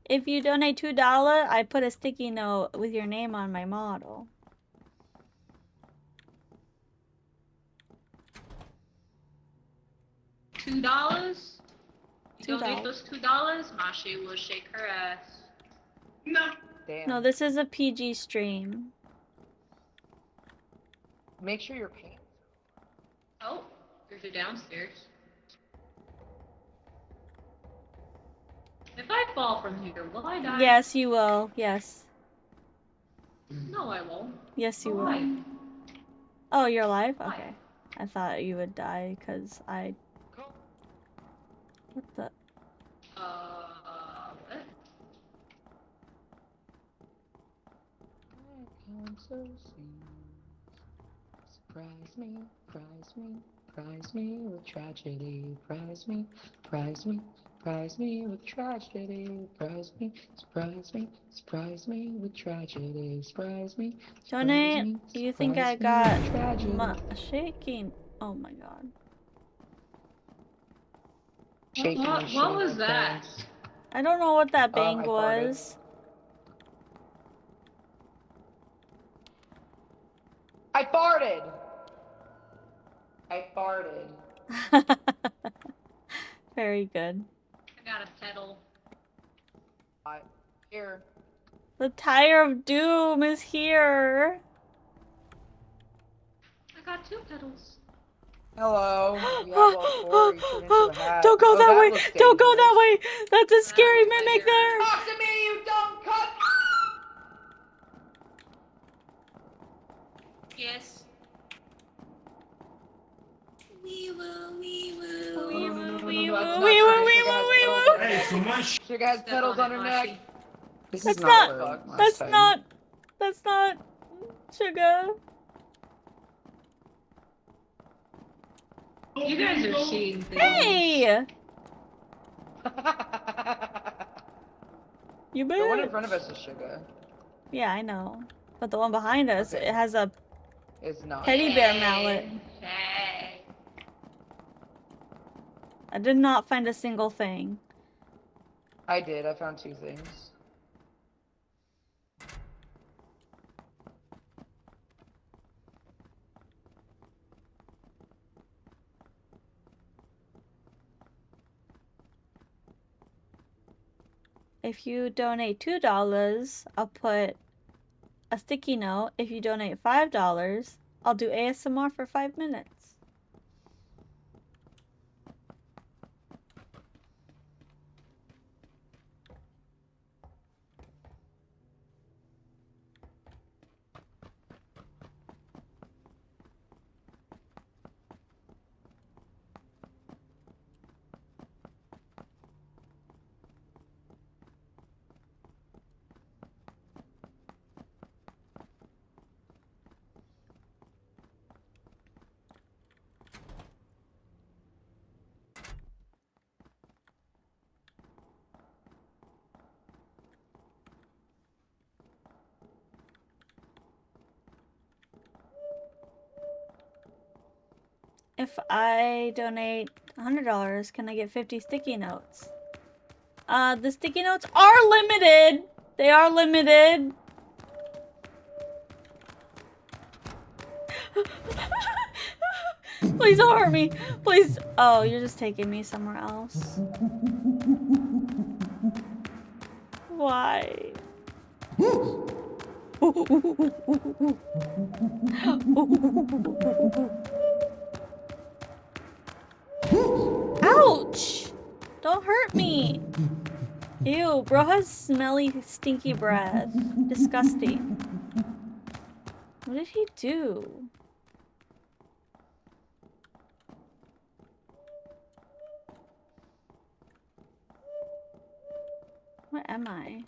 If you donate $2, I put a sticky note with your name on my model. $2? You donate those $2, Mashi will shake her ass. No. Damn. No, this is a PG stream. Make sure your pants. Oh, there's a downstairs. If I fall from here, will I die? Yes, you will. Yes. No, I won't. Yes, you will. Why? Oh, you're alive? Why? Okay. I thought you would die because I... What the... What? Surprise me, prize me, prize me with tragedy, prize me, prize me, prize me with tragedy, prize me, surprise me, surprise me with tragedy, surprise me, Donate. You think I got shaking? Oh my god. What was that? I don't know what that bang I was. I farted! I farted. Very good. I got a pedal. Here. The Tire of Doom is here. I got 2 pedals. Hello. We have all 4. You turn into a hat. Don't go that way. Don't go that way. That's a scary mimic there. Talk to me, you dumb cunt! Yes. We will, we No, will. no, no, no, no, no, We that's will, not we true. will, we Sugar will, has we pedals will. on her neck. so much. Sugar has pedals on her neck. This That's is not. not fuck last That's time. not. That's not. Sugar. You guys are seeing things. Hey. You The one in bet. front of us is Sugar. Yeah, I know. But the one behind us, Okay. it has a It's not. teddy bear mallet. Hey. I did not find a single thing. I did. I found 2 things. If you donate $2, I'll put a sticky note. If you donate $5, I'll do ASMR for 5 minutes. If I donate $100, can I get 50 sticky notes? The sticky notes are limited. They are limited. Please don't hurt me. Please. Oh, you're just taking me somewhere else. Why? Ouch! Don't hurt me. Ew, bro has smelly, stinky breath. Disgusting. What did he do? Where am I?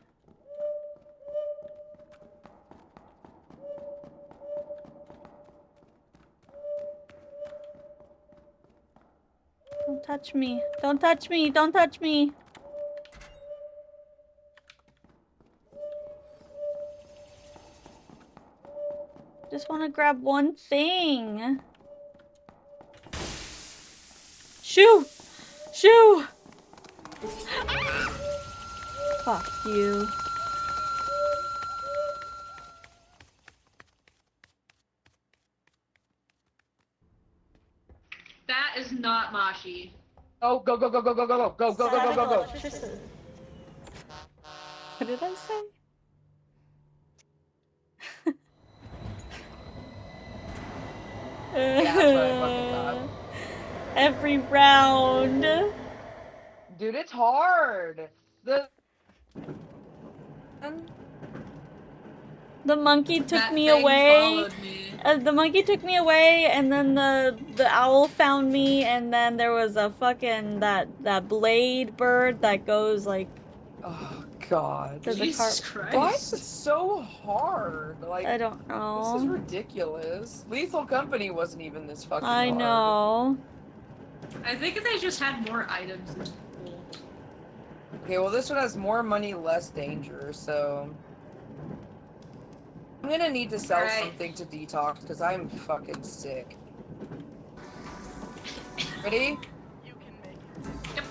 Don't touch me. Don't touch me. Don't touch me. Just want to grab one thing. Shoo! Shoo! Fuck you. That is not Mashi. Oh, go, go, go, go, go, go, go, go, go, go, go, go, go. What did I say? Yeah, that's what I fucking thought. Every round. Dude, it's hard. The monkey took That me thing away. followed me. The monkey took me away, and then the owl found me, and then there was a fucking that blade bird that goes like. Oh God. Jesus Christ. Why is it so hard? Like, I don't know. This is ridiculous. Lethal Company wasn't even this fucking hard. I know. I think they just had more items in pool. Okay, well this one has more money, less danger, so I'm gonna need to sell something to detox because I'm fucking sick. Ready?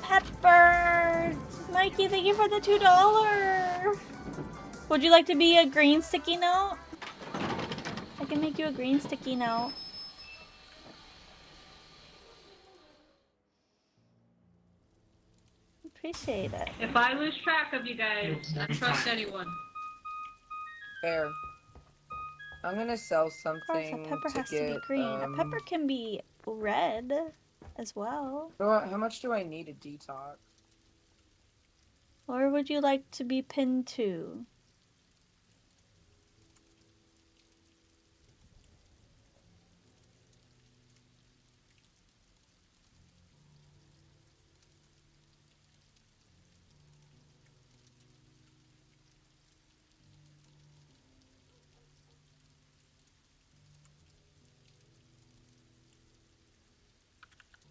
Pepper! Mikey, thank you for the $2! Would you like to be a green sticky note? I can make you a green sticky note. Appreciate it. If I lose track of you guys, I trust anyone. Fair. I'm gonna sell Of course, a something pepper to has get, to be green. A pepper can be red as well. How much do I need to detox? Or would you like to be pinned to?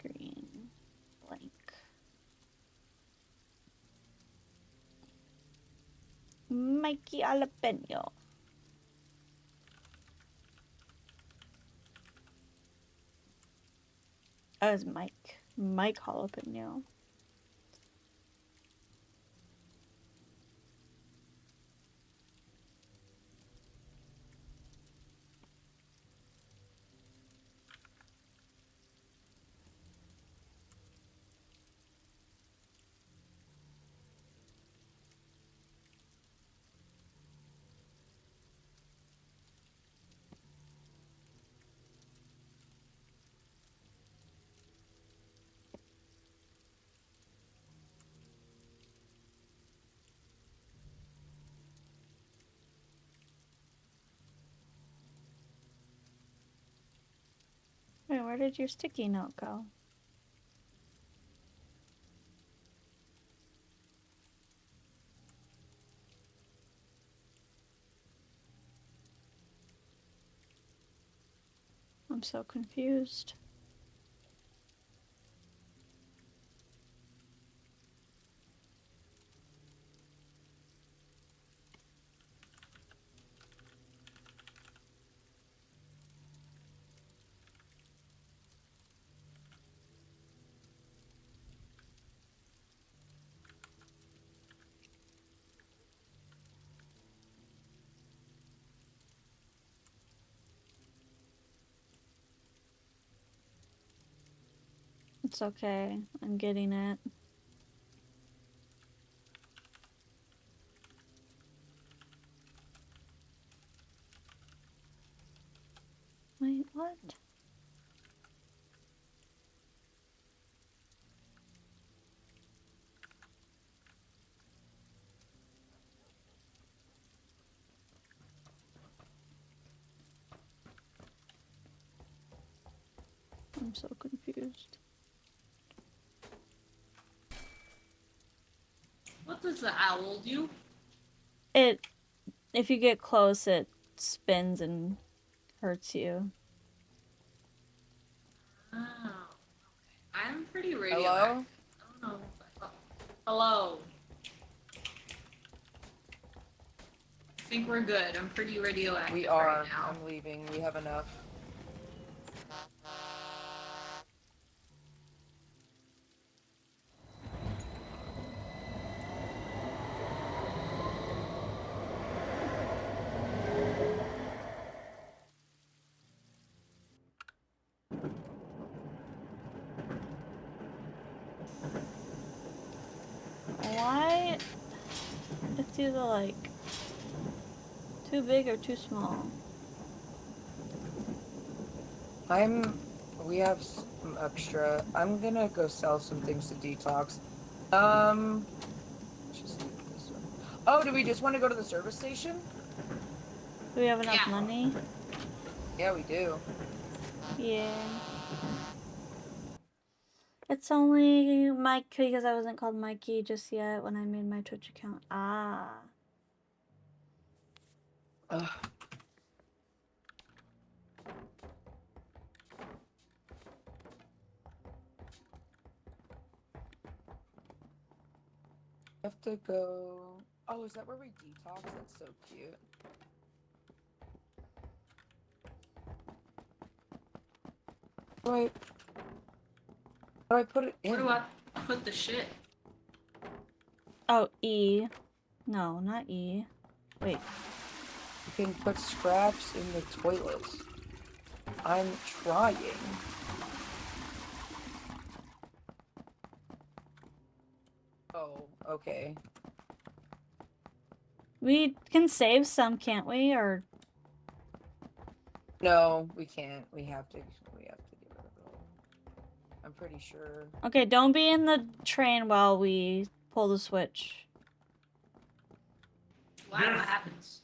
Green. Blank. Mikey Jalapeno. That was Mike. Mike Jalapeno. Wait, where did your sticky note go? I'm so confused. It's okay. I'm getting it. Wait, what? I'm so confused. What does the owl do? If you get close, it spins and hurts you. Oh. I'm pretty radioactive. I don't know. Hello. I think we're good. I'm pretty radioactive. We are. Right now. I'm leaving. We have enough. Why? It's either like too big or too small. We have some extra. I'm gonna go sell some things to detox. Just do this one. Oh, do we just want to go to the service station? Do we have enough money? Yeah, we do. Yeah. It's only Mike because I wasn't called Mikey just yet when I made my Twitch account. Ah. Ugh. Have to go. Oh, is that where we detox? That's so cute. How do I put it in? Where do I put the shit? Oh, E. No, not E. Wait. You can put scraps in the toilet. I'm trying. Oh, okay. We can save some, can't we? Or no, we can't. We have to get rid of them. I'm pretty sure. okay, don't be in the train while we pull the switch. What happens?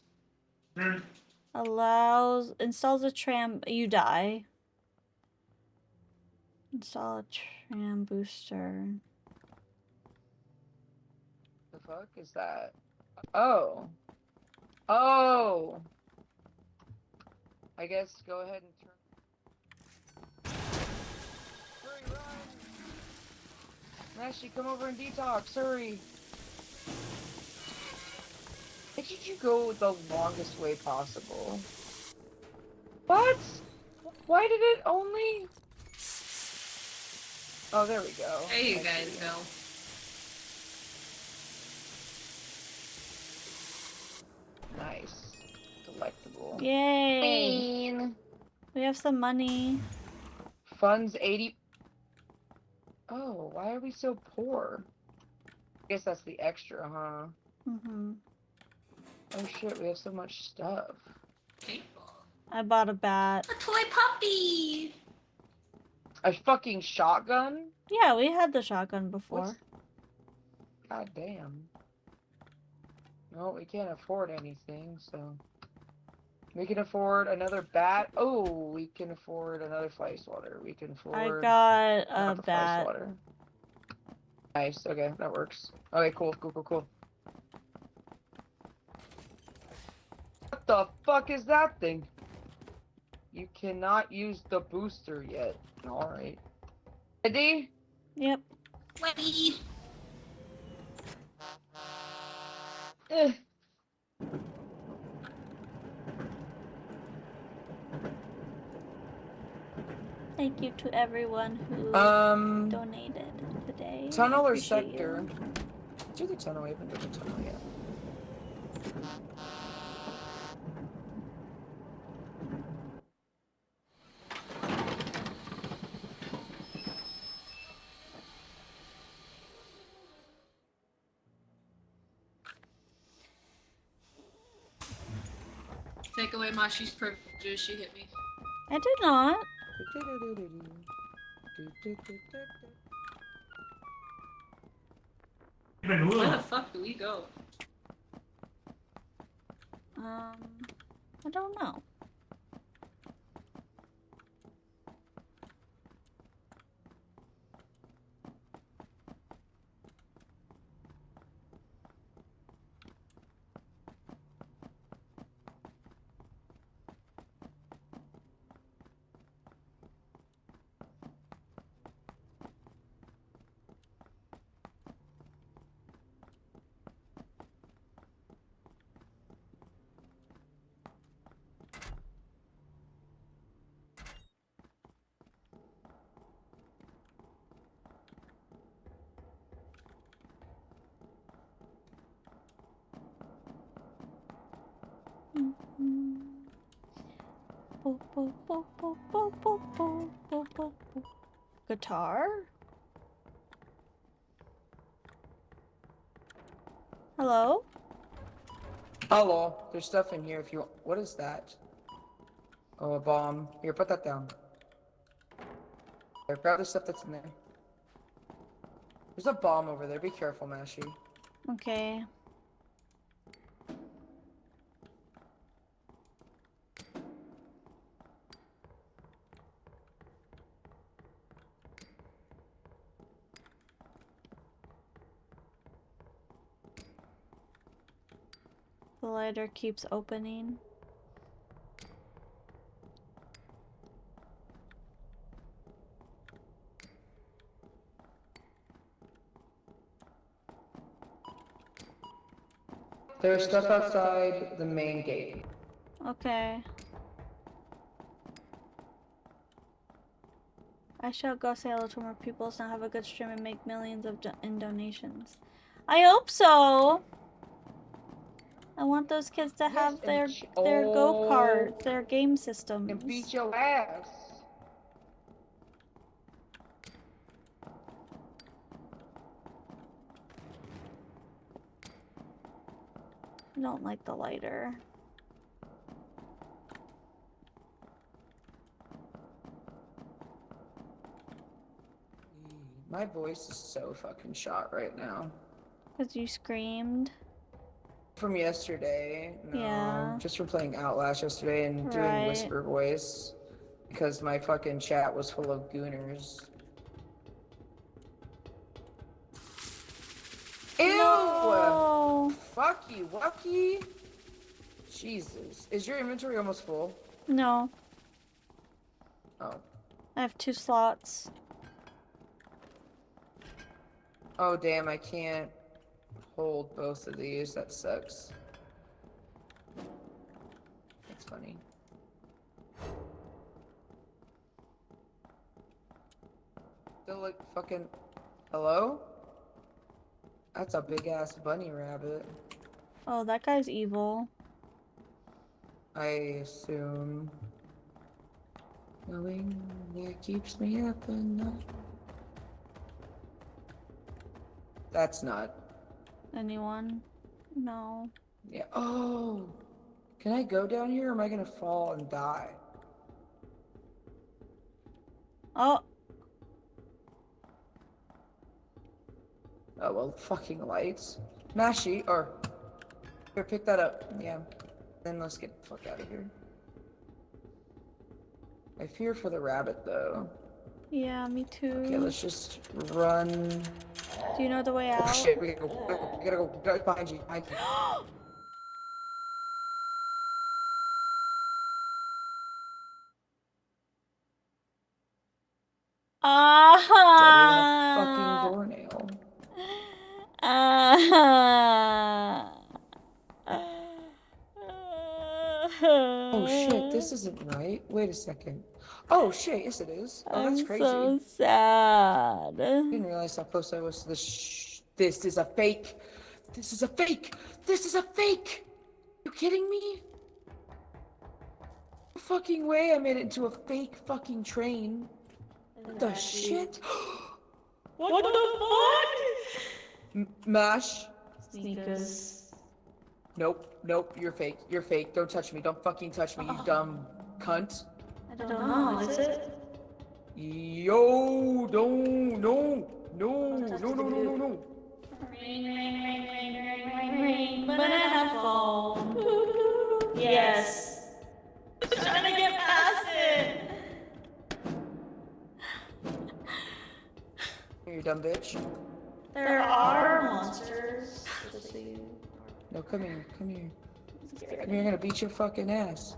Installs a tram. You die. Install a tram booster. The fuck is that? Oh. Oh. I guess go ahead and turn. Hurry, run! Nashy, come over and detox. Hurry. Why did you go the longest way possible? What? Why did it only? Oh, there we go. There you guys go. Nice. Delectable. Yay! Bean. We have some money. Funds 80. Oh, why are we so poor? I guess that's the extra, huh? Mm-hmm. Oh shit, we have so much stuff. I bought a bat. A toy puppy! A fucking shotgun? Yeah, we had the shotgun before. God damn. No, we can't afford anything, so... We can afford another bat. Oh, we can afford another fly swatter. We can afford... I got a bat. Nice, okay, that works. Okay, cool. What the fuck is that thing? You cannot use the booster yet. Alright. Ready? Yep. Ready. Thank you to everyone who donated today. Tunnel or sector? Do the tunnel. We haven't done the tunnel yet. Take away Mashi's privileges. She hit me. I did not. Where the fuck do we go? I don't know. Guitar? Hello? Hello. There's stuff in here if you want. What is that? Oh, a bomb. Here, put that down. There, grab the stuff that's in there. There's a bomb over there. Be careful, Mashi. Okay. The lighter keeps opening. There's stuff outside the main gate. Okay. I shall go say hello to more people, so have a good stream and make millions of in donations. I hope so. I want those kids to have their go-kart, their game systems. And beat your ass. I don't like the lighter. My voice is so fucking shot right now. Because you screamed? From yesterday. No, Yeah. just from playing Outlast yesterday and doing whisper voice. Because my fucking chat was full of gooners. Ew! No. Fuck you, Wucky! Jesus. Is your inventory almost full? No. Oh. I have 2 slots. Oh, damn, I can't hold both of these. That sucks. That's funny. Still like fucking... Hello? That's a big-ass bunny rabbit. Oh, that guy's evil. I assume... Knowing that keeps me up at night. That's not... Anyone? No. Yeah. Oh! Can I go down here or am I gonna fall and die? Oh! Oh, well, fucking lights. Mashi, or... Here, pick that up. Yeah. Then let's get the fuck out of here. I fear for the rabbit, though. Yeah, me too. Okay, let's just run. Do you know the way out? Oh, shit, we gotta go. We gotta go. Behind you. Behind you. Steady that fucking doornail. Oh shit, this isn't right. Wait a second. Oh shit, yes it is. Oh, that's crazy. I'm so sad. I didn't realize how close I was to this. This is a fake. This is a fake. This is a fake. You kidding me? No fucking way I made it into a fake fucking train. What the shit? What the fuck? Mash. Sneakers. Nope, nope, you're fake. You're fake. Don't touch me. Don't fucking touch me, you dumb cunt. I don't know, is it? Yo, don't, no, no, no, no, no, no, no. Ring, ring, ring, ring, ring, ring, ring. Banana phone. Yes. Trying to get past it. You dumb bitch. There are monsters. No, come here, come here. Come here, I'm gonna beat your fucking ass.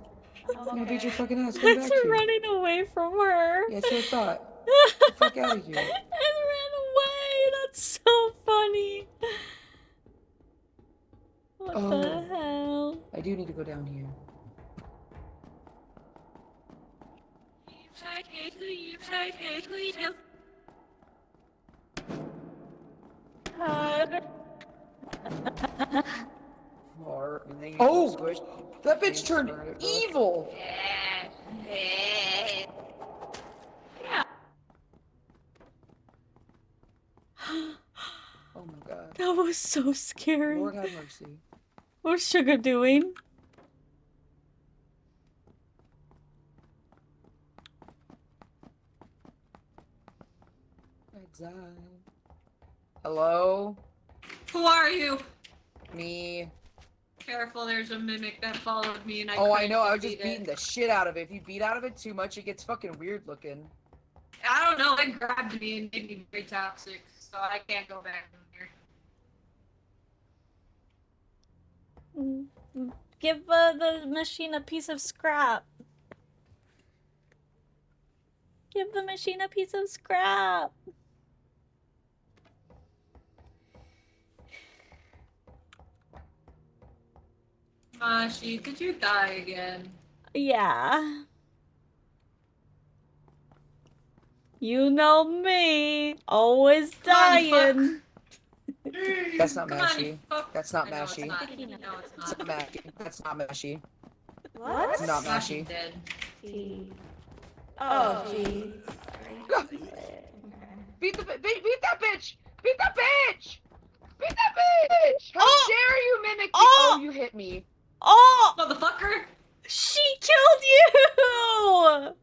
I'm gonna beat your fucking ass. Come back It's here. running away from her. Yeah, that's what I thought. Get the fuck out of here. It ran away. That's so funny. What the hell? I do need to go down here. Oh! That bitch turned evil! Oh my god. That was so scary. Lord have mercy. What's Sugar doing? die. Hello? Who are you? Me. Careful, there's a mimic that followed me and I Oh, I couldn't know. I was just defeat beating it. the shit out of it. If you beat out of it too much, it gets fucking weird looking. I don't know, it grabbed me and made me very toxic, so I can't go back in here. Give the machine a piece of scrap. Give the machine a piece of scrap. Mashi, did you die again? Yeah. You know me. Always dying. That's not Come on, Mashy. you fuck. That's not I know it's Mashy. not. No, it's That's not. not Mashy. That's not Mashy. What? It's not Mashy. Mashy's dead. Oh, gee. Beat that bitch! Beat that bitch! Beat that bitch! How dare you mimic me? Oh, you hit me. Oh! Motherfucker! She killed you!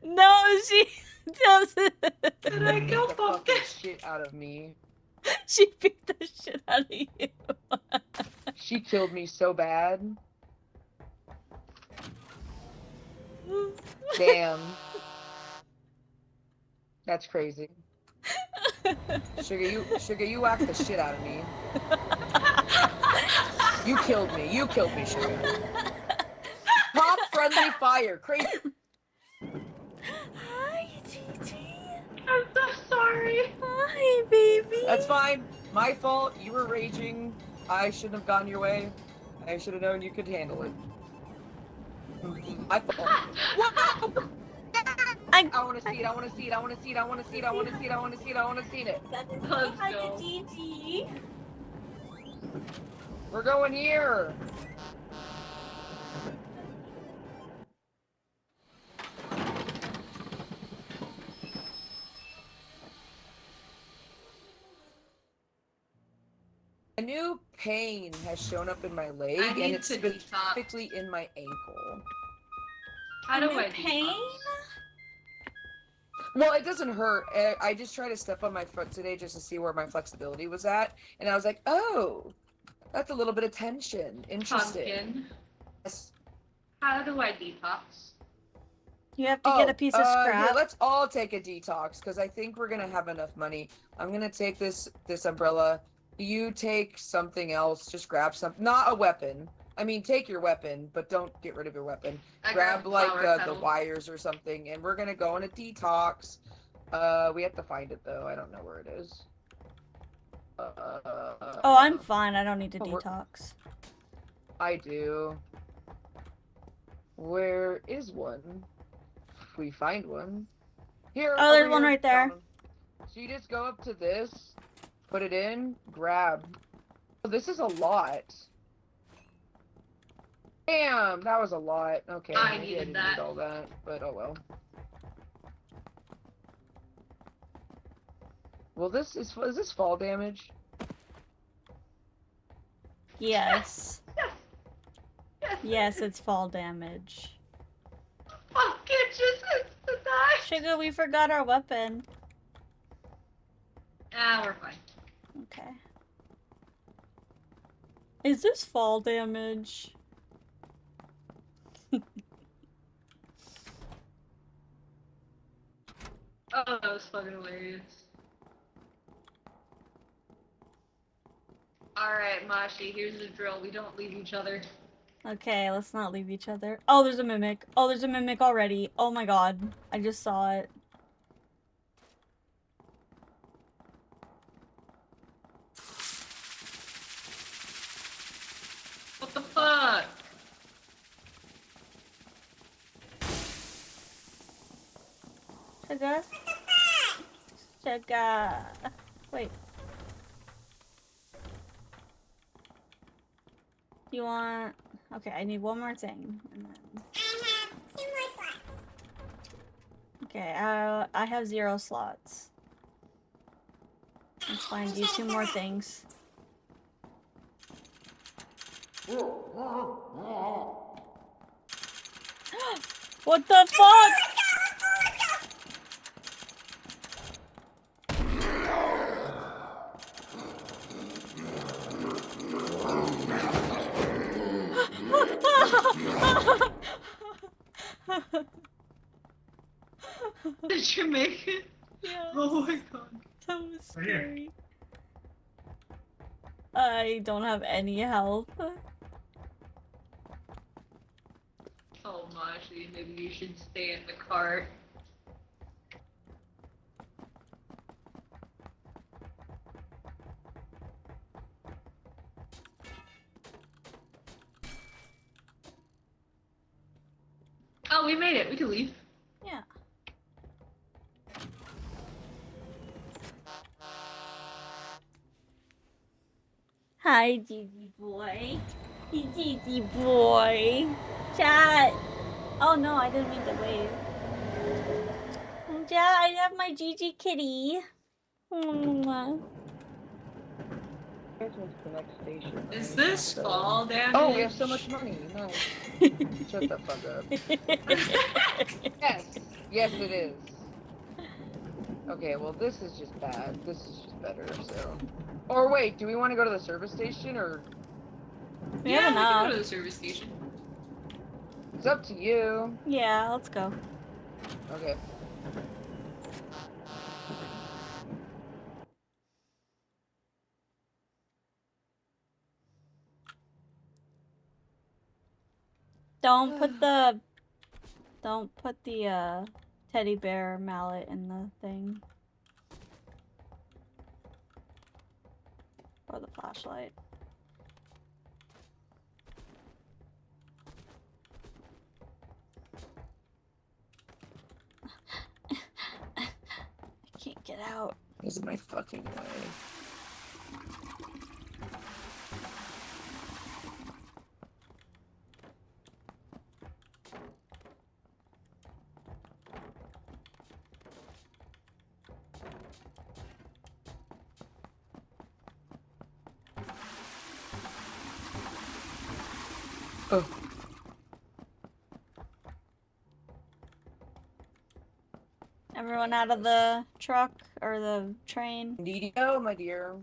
No, she doesn't. Did I kill the Pumpkin? fucking shit out of me. She beat the shit out of you. She killed me so bad. Damn. That's crazy. Sugar, you whacked the shit out of me. You killed me. You killed me, Sugar. Pop friendly fire. Crazy. Hi, TT. I'm so sorry. Hi, baby. That's fine. My fault. You were raging. I shouldn't have gone your way. I should have known you could handle it. My fault. Whoa! I want to see it. I want to see it. I want to see it. I want to see it. I want to see it. I want to see it. I want to see it. Let's go. TT. We're going here. A new pain has shown up in my leg, and it's specifically in my ankle. How do I pain? Well, it doesn't hurt. I just tried to step on my foot today just to see where my flexibility was at, and I was like, oh, that's a little bit of tension. Interesting. Pumpkin. Yes. How do I detox? You have to get a piece of scrap. Here, let's all take a detox, because I think we're going to have enough money. I'm going to take this umbrella. You take something else. Just grab something. Not a weapon. I mean, take your weapon, but don't get rid of your weapon. Grab like the wires or something, and we're gonna go on a detox. We have to find it though. I don't know where it is. Oh, I'm fine. I don't need to detox. I do. Where is one? If we find one. Here. Oh, there's one right there. So you just go up to this, put it in, grab. Oh, this is a lot. Damn, that was a lot. Okay, I maybe needed didn't that. need all that, but oh well. Well, is this fall damage? Yes. Yes, it's fall damage. Pumpkin just has to die. Sugar, we forgot our weapon. Ah, we're fine. Okay. Is this fall damage? Oh, that was fucking hilarious. Alright, Mashi, here's the drill. We don't leave each other. Okay, let's not leave each other. Oh, there's a mimic. Oh, there's a mimic already. Oh my god. I just saw it. What the fuck? Sugar? Sugar. Wait. You want... Okay, I need one more thing. And then... I have 2 more slots. Okay, I have 0 slots. Let's find you 2 more things. What the fuck? Did you make it? Yes. Oh my god. That was scary. I don't have any health. Oh, Mashi, maybe you should stay in the cart. Oh, we made it. We can leave. Yeah. Hi, Gigi boy. Gigi boy. Chat. Oh no, I didn't mean to wave. Chat, I have my Gigi kitty. Here's the next station. Is right? this So- fall damage? Oh, we have so much money. Nice. Shut the fuck up. Yes. Yes, it is. Okay, well, this is just bad. This is just better, so. Or wait, do we want to go to the service station, or? We Yeah, have we can enough. go to the service station. It's up to you. Yeah, let's go. Okay. Don't put the teddy bear mallet in the thing. Or the flashlight. I can't get out. This is my fucking way. Oh. Everyone out of the truck or the train. Neato, my dear.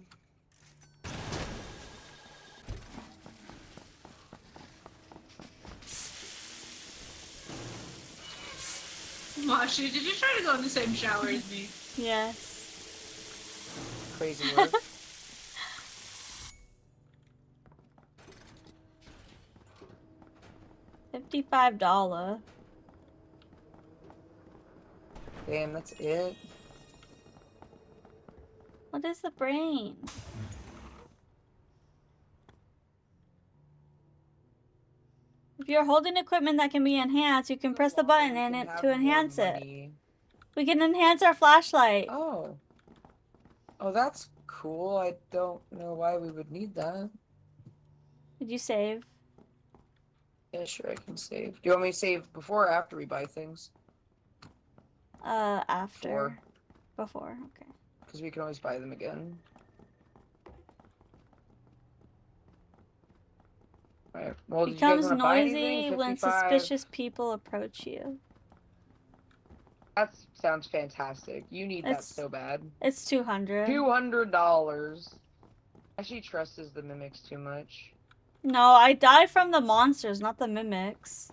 Mashi, did you try to go in the same shower as me? Yes. Crazy work. $55. Damn, that's it. What is the brain? If you're holding equipment that can be enhanced, you can press the button in it to enhance it. We can enhance our flashlight. Oh. Oh, that's cool. I don't know why we would need that. Did you save? Yeah, sure, I can save. Do you want me to save before or after we buy things? After. Before, okay. Because we can always buy them again. Alright, well, did you guys Becomes want to buy noisy anything? when 55. suspicious people approach you. That sounds fantastic. You need that It's- so bad. It's $200. $200. Actually, trusts the mimics too much. No, I died from the monsters, not the mimics.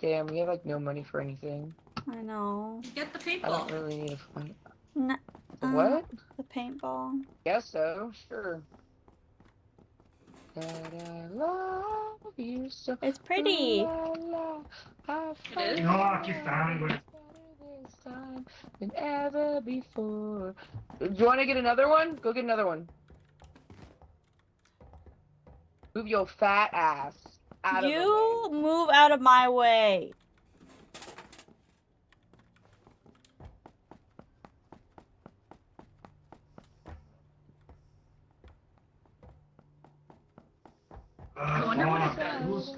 Damn, we have like no money for anything. I know. Get the I paintball. don't really need a fight. No, What? The paintball. Guess so, sure. That I love you so. It's pretty. It is? No, keep dying with This time than ever before. Do you want to get another one? Go get another one. Move your fat ass out of the way. You move out of my way. I wonder what it does.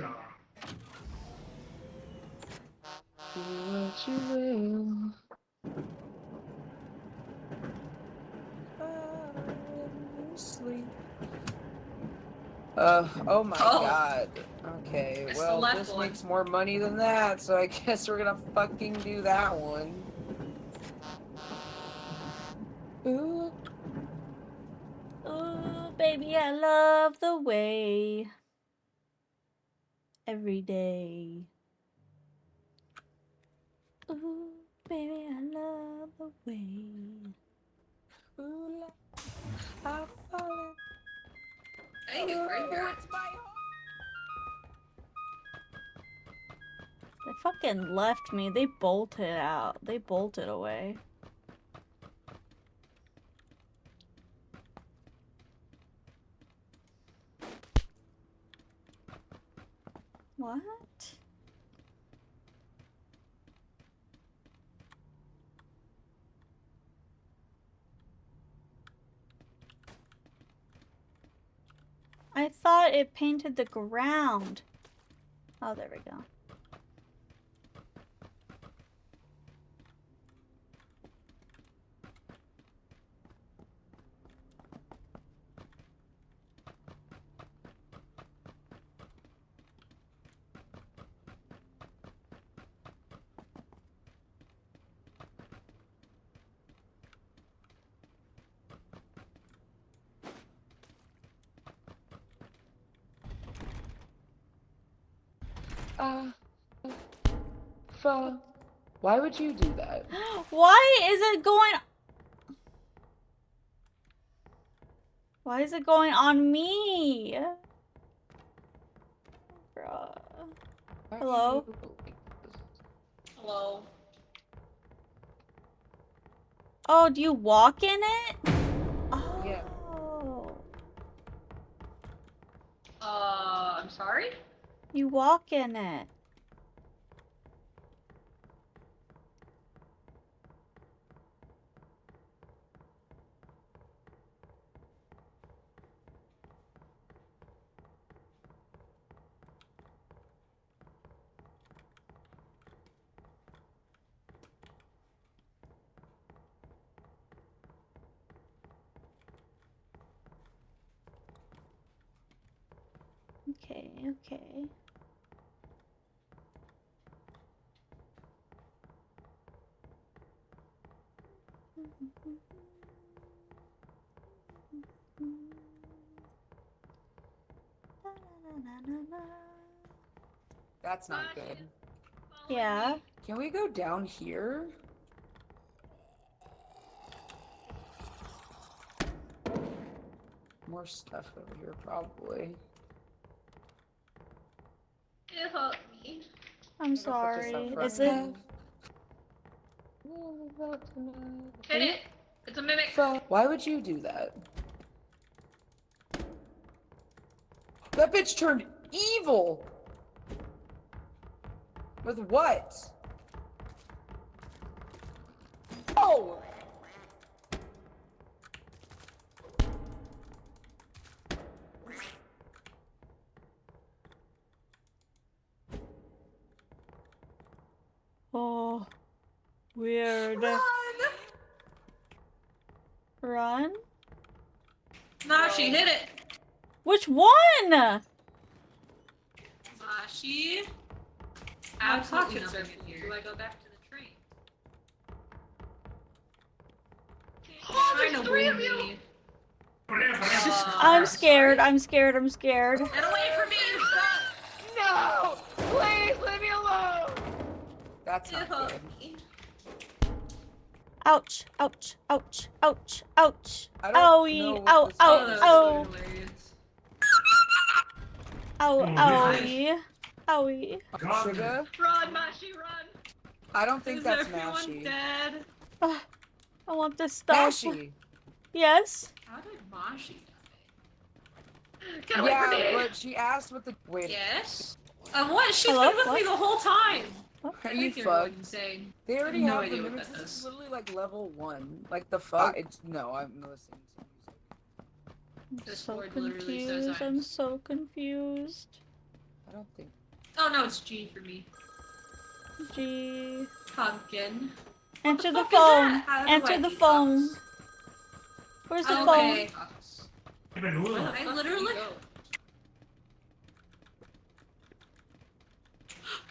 Do what you will. Sleep. Oh my god. Okay, It's the well, left this one. makes more money than that, so I guess we're gonna fucking do that one. Ooh. Ooh, baby, I love the way. Every day. Ooh, baby, I love the way. Ooh, I'm falling. Hey, it's right here. It's my They fucking left me. They bolted out. They bolted away. What? I thought it painted the ground. Oh, there we go. Why would you do that? Why is it going... Why is it going on me? Bruh. Hello? Hello. Oh, do you walk in it? Oh. Yeah. I'm sorry? You walk in it. Okay, okay. That's not good. Yeah. Can we go down here? More stuff over here, probably. It hurt me. I'm I'll put this sorry. up front Is it? here. Hit it. It's a mimic. Why would you do that? That bitch turned evil! With what? Oh! Oh, weird. Run? Nah, she hit it. Which one? She. Absolutely nothing in here. Do I go back to the train? Oh, there's three of you! I'm scared. I'm scared. I'm scared. Get away from me, you suck! No! Please leave me alone! That's not good. Ouch, ouch, ouch, ouch, ouch. I don't Owie, know what ow, this ow, is. ow. Ow, owie. Owie. Sugar? Run, Mashi, run! I don't think Is that's everyone Mashy. dead? I want this stuff. Mashy! Yes? How did Mashi die? Get away Yeah, from me! but she asked what the... Wait. Yes? What? She's Hello? been with me the whole time! Are I you think you're going fucked? insane. They already No have idea the what mimics. that This is is. literally like level 1. Like the fuck? No, I'm listening to music. This So board literally says confused. I'm so confused. I don't think... Oh no, it's G for me. G. Pumpkin. Enter the fuck is phone. that? How do I Enter the detox? phone. Where's the Okay. phone? I literally...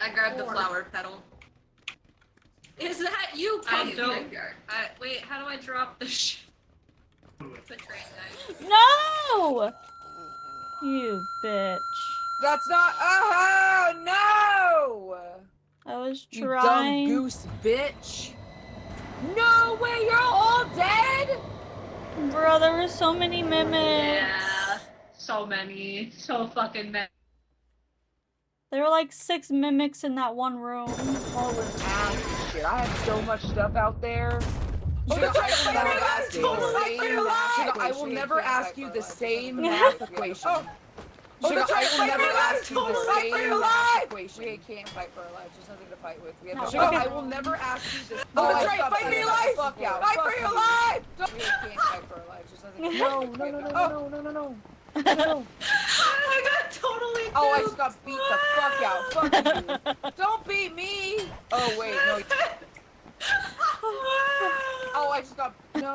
I grabbed the flower petal. Is that you? I don't. Wait, how do I drop the shit? The train guy. No! You bitch. That's not. Oh no! I was You trying. dumb goose bitch. No way, you're all dead? Bro, there were so many mimics. Yeah, so many. So fucking many. There were like 6 mimics in that one room. Holy ass shit. I have so much stuff out there. Sugar, I will never ask you the same math equation. Sugar, I will never ask you the same math equation. We can't fight for our lives. There's nothing to fight with. Sugar, I will never ask you this. Fight for your life! Fuck out. Fight for your life! We can't fight for our lives. There's nothing to fight with. No. I got totally duped. Oh, I just got beat the fuck out. Fuck you. Don't beat me. Oh, wait, no. Oh, I just got. No.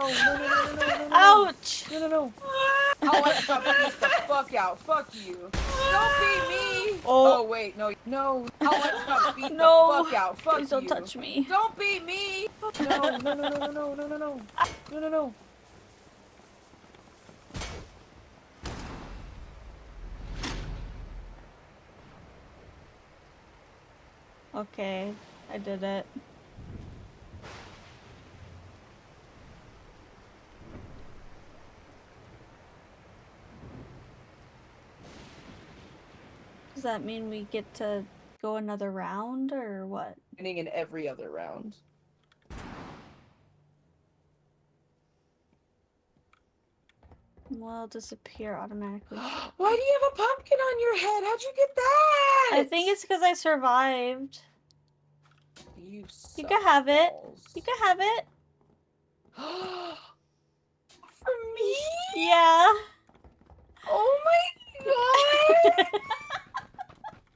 Ouch! No. Oh, I just got beat the fuck out. Fuck you. Don't beat me. Oh, wait, no. Oh, I just got beat no. the fuck out. Fuck Please don't touch me. Don't beat me. No. Okay, I did it. Does that mean we get to go another round, or what? Winning in every other round. Well, disappear automatically. Why do you have a pumpkin on your head? How'd you get that? I think it's because I survived. You can have it. You can have it. For me? Yeah. Oh my god!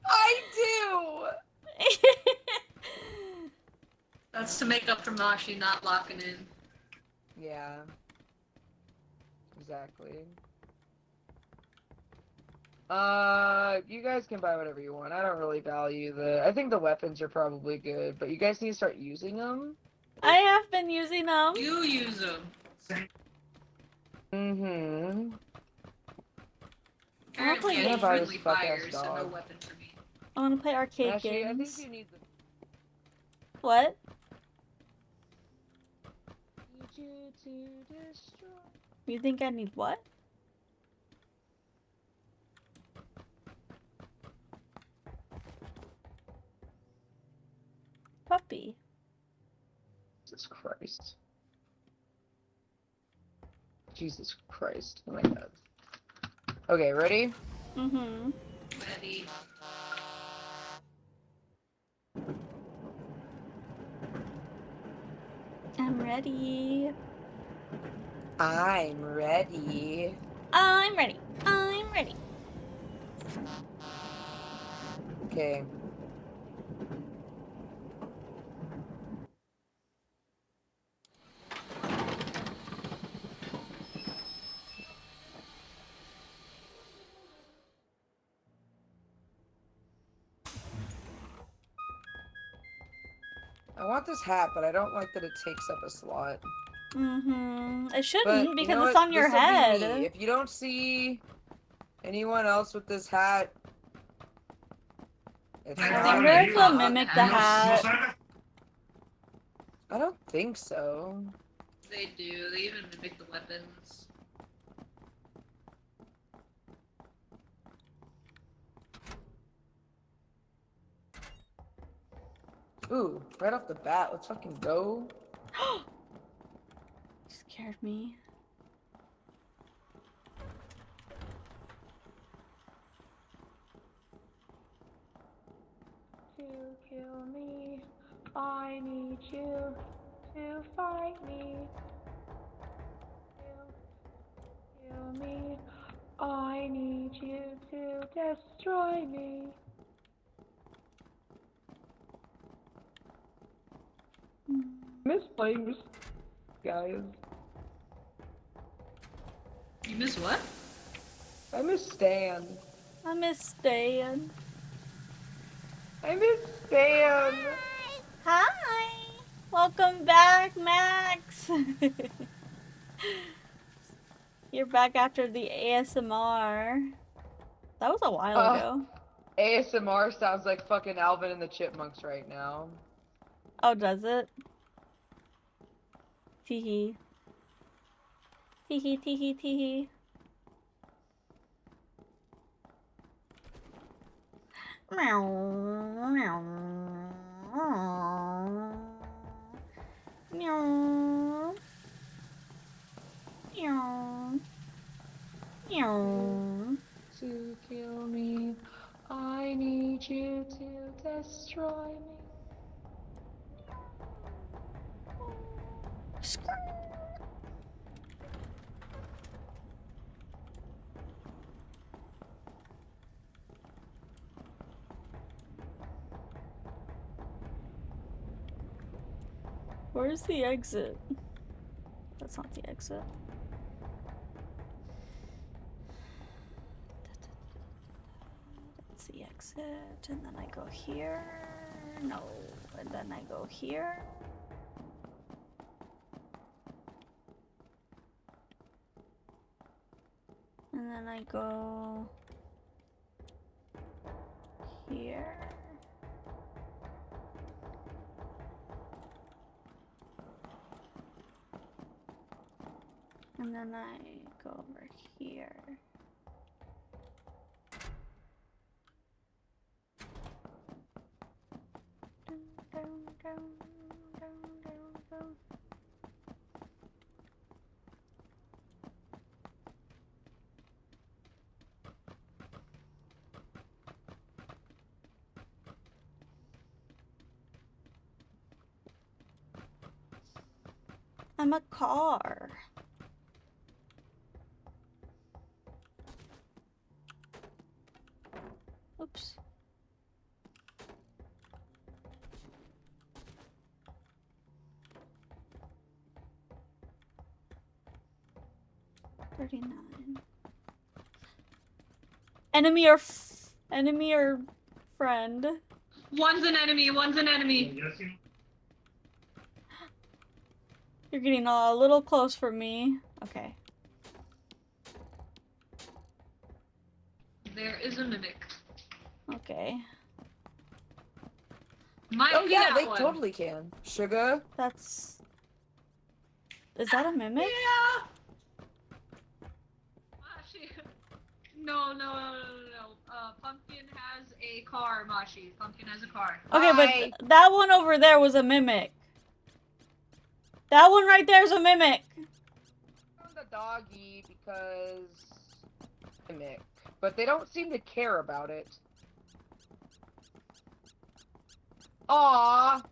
I do! That's to make up for Mashi not locking in. Yeah. Exactly. You guys can buy whatever you want. I don't really value I think the weapons are probably good, but you guys need to start using them. I have been using them. You use them. Mm-hmm. Apparently, I'm gonna it's buy friendly this fuck-ass fire, so no dog. weapon for me. I want to play arcade Actually, I games. think you need the... What? Need you to destroy... You think I need what? Puppy. Jesus Christ. Jesus Christ. Oh my god. Okay, ready? Mm-hmm. Ready. I'm ready. I'm ready. I'm ready. I'm ready. Okay. I want this hat, but I don't like that it takes up a slot. Mm-hmm. It shouldn't, But, because you know it's what? on your This'll be head. me. If you don't see anyone else with this hat, it's I not wonder if me. they'll mimic the hat. I don't think so. They do. They even mimic the weapons. Ooh, right off the bat, let's fucking go. Scared me. To kill me, I need you to fight me. To kill me, I need you to destroy me. Miss playing this, guys. You miss what? I miss Stan. I miss Stan. I miss Spam. Hi! Welcome back, Max! You're back after the ASMR. That was a while ago. ASMR sounds like fucking Alvin and the Chipmunks right now. Oh, does it? Teehee. Teehee, teehee, teehee. Meow, meow. Meow. Meow. Meow. To kill me, I need you to destroy me. Where's the exit? That's not the exit. That's the exit, and then I go here. No, and then I go here. And then I go here. And then I go over here. Dun, dun, dun, dun, dun. I'm a car. Oops. $39. Enemy or friend? One's an enemy, one's an enemy. You're getting a little close for me. Okay. There is a mimic. Okay. Oh yeah, they totally can. Sugar. That's... Is that a mimic? Yeah! No. Pumpkin has a car, Mashi. Pumpkin has a car. Okay, but that one over there was a mimic. That one right there is a mimic. Found the doggy because mimic, but they don't seem to care about it. Aww.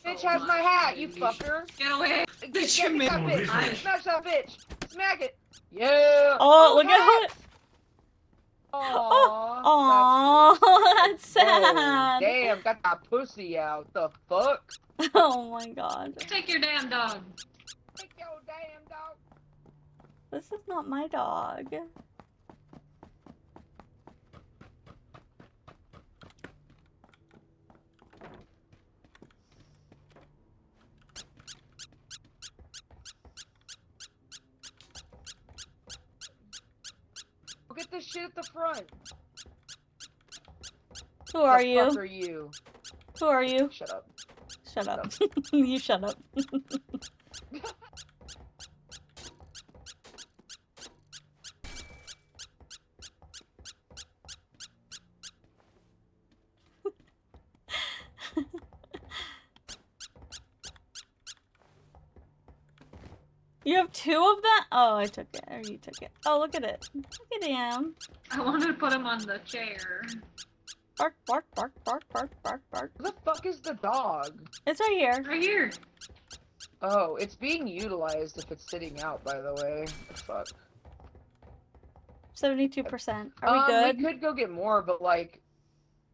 Bitch has my hat, you fucker. Get away. Get that bitch. Smash that bitch. Smack it. Yeah. Oh, look at how it... Aww. Aww, that's sad. Whoa, damn, got that pussy out. The fuck? Oh my god. Take your damn dog. Take your damn dog. This is not my dog. Go get this shit at the front. Who are you? The fuck are you? Who are you? Shut up. Shut up. You shut up. You have two of them? Oh, I took it. Or you took it. Oh, look at it. Look at him. I wanted to put him on the chair. Bark, bark, bark, bark, bark, bark, bark. Where the fuck is the dog? It's right here. Right here. Oh, it's being utilized if it's sitting out, by the way. Fuck. 72%. Are we good? We could go get more, but like,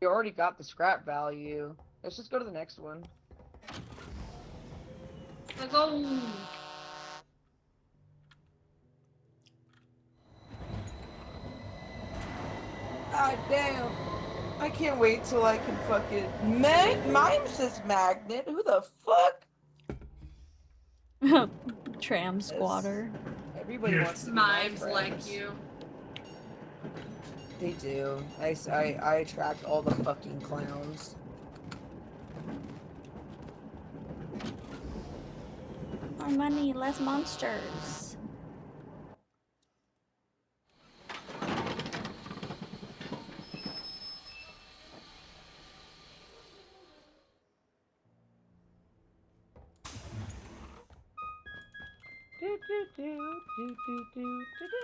we already got the scrap value. Let's just go to the next one. Let's go. God damn. I can't wait till I can fucking MIMESIS magnet. Who the fuck? Tram squatter. Everybody wants to be my Mimes friends. like you. They do. I attract all the fucking clowns. More money, less monsters. Do do do do do do do do do.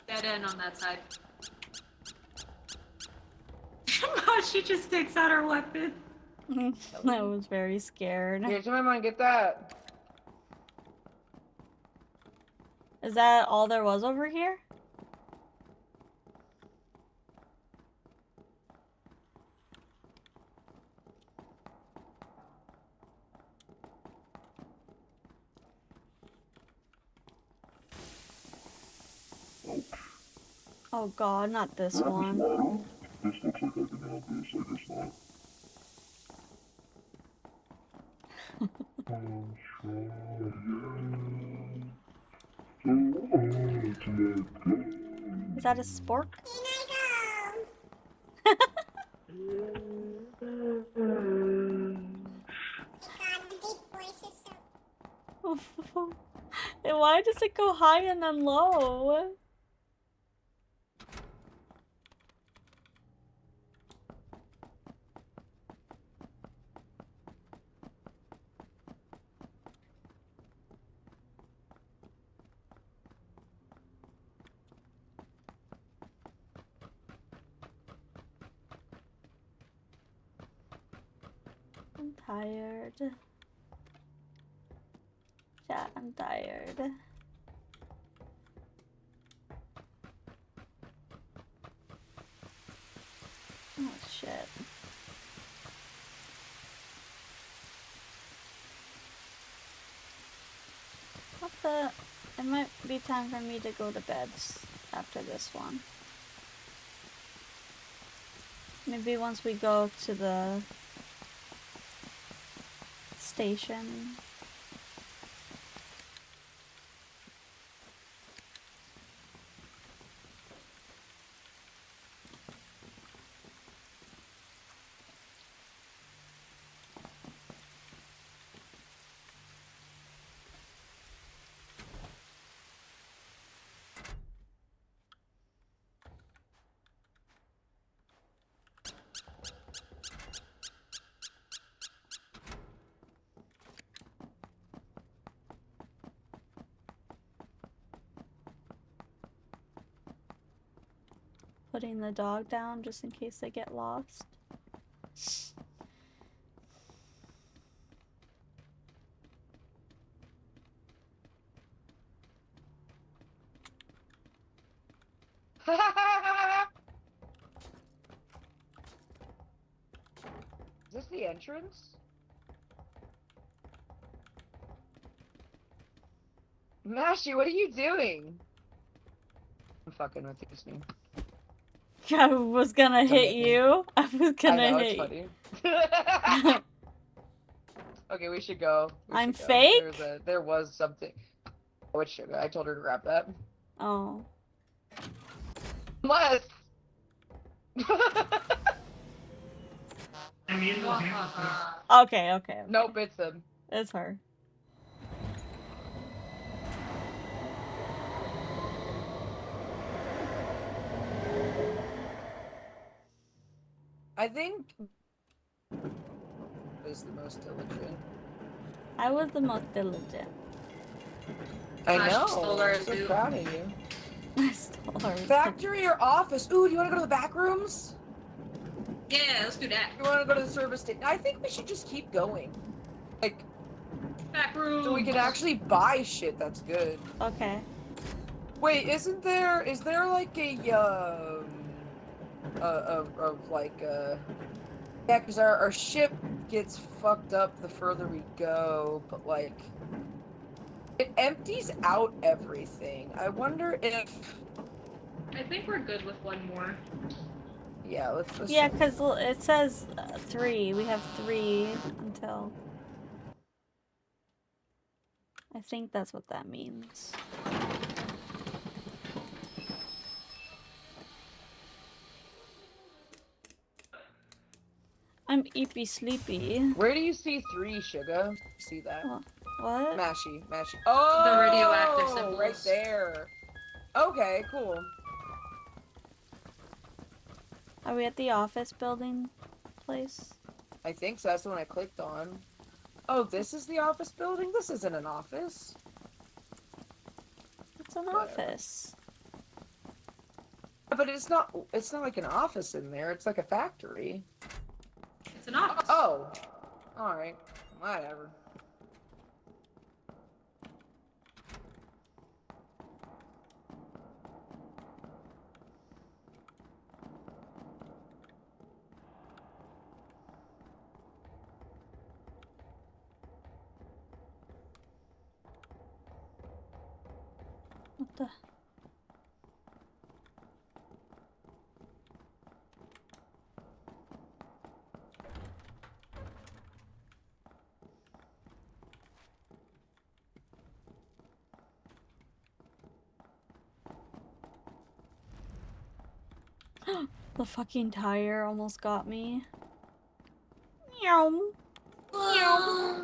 Dead end on that side. She just takes out her weapon. I was very scared. Here, somebody get that. Is that all there was over here? Oh god, not this one. This looks like I can have this, I guess not. Is that a spork? And why does it go high and then low? I'm tired. Chat, I'm tired. Oh shit. What the? It might be time for me to go to bed after this one. Maybe once we go to the station. Putting the dog down just in case they get lost. Is this the entrance? Mashi, what are you doing? I'm fucking with you, Snoop. I was gonna hit you. I was gonna hit it's you. funny. Okay, we should go. I'm fake? There was something. Which sugar? I told her to grab that. Oh. Unless. Okay. Nope, it's him. It's her. I think is the most diligent. I was the most diligent. I She know. stole ours, I'm so too. proud of you. I stole ours. Factory or office? Ooh, do you want to go to the back rooms? Yeah, let's do that. You want to go to the service station? I think we should just keep going. Like, back rooms. so we can actually buy shit that's good. Okay. Wait, is there like yeah, because our ship gets fucked up the further we go, but like it empties out everything. I wonder if I think we're good with one more. yeah, let's Yeah, because it says 3. We have 3 until. I think that's what that means. I'm eepy sleepy. Where do you see 3, Sugar? See that? What? Mashy. Oh, The radioactive symbols. right there. Okay, cool. Are we at the office building place? I think so. That's the one I clicked on. Oh, this is the office building? This isn't an office. It's an office. But it's not like an office in there. It's like a factory. It's an office. Oh. Alright. Whatever. What the? The fucking tire almost got me. Meow. Meow.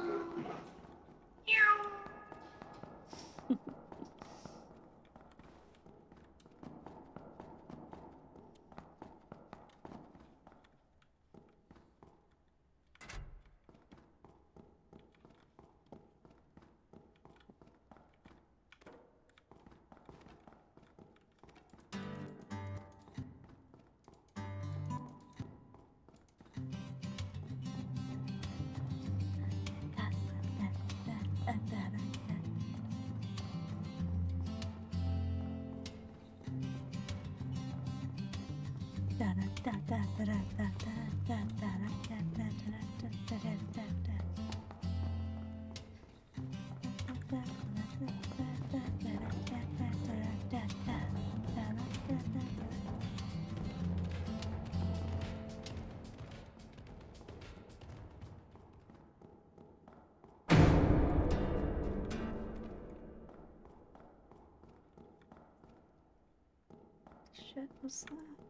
Shit was that?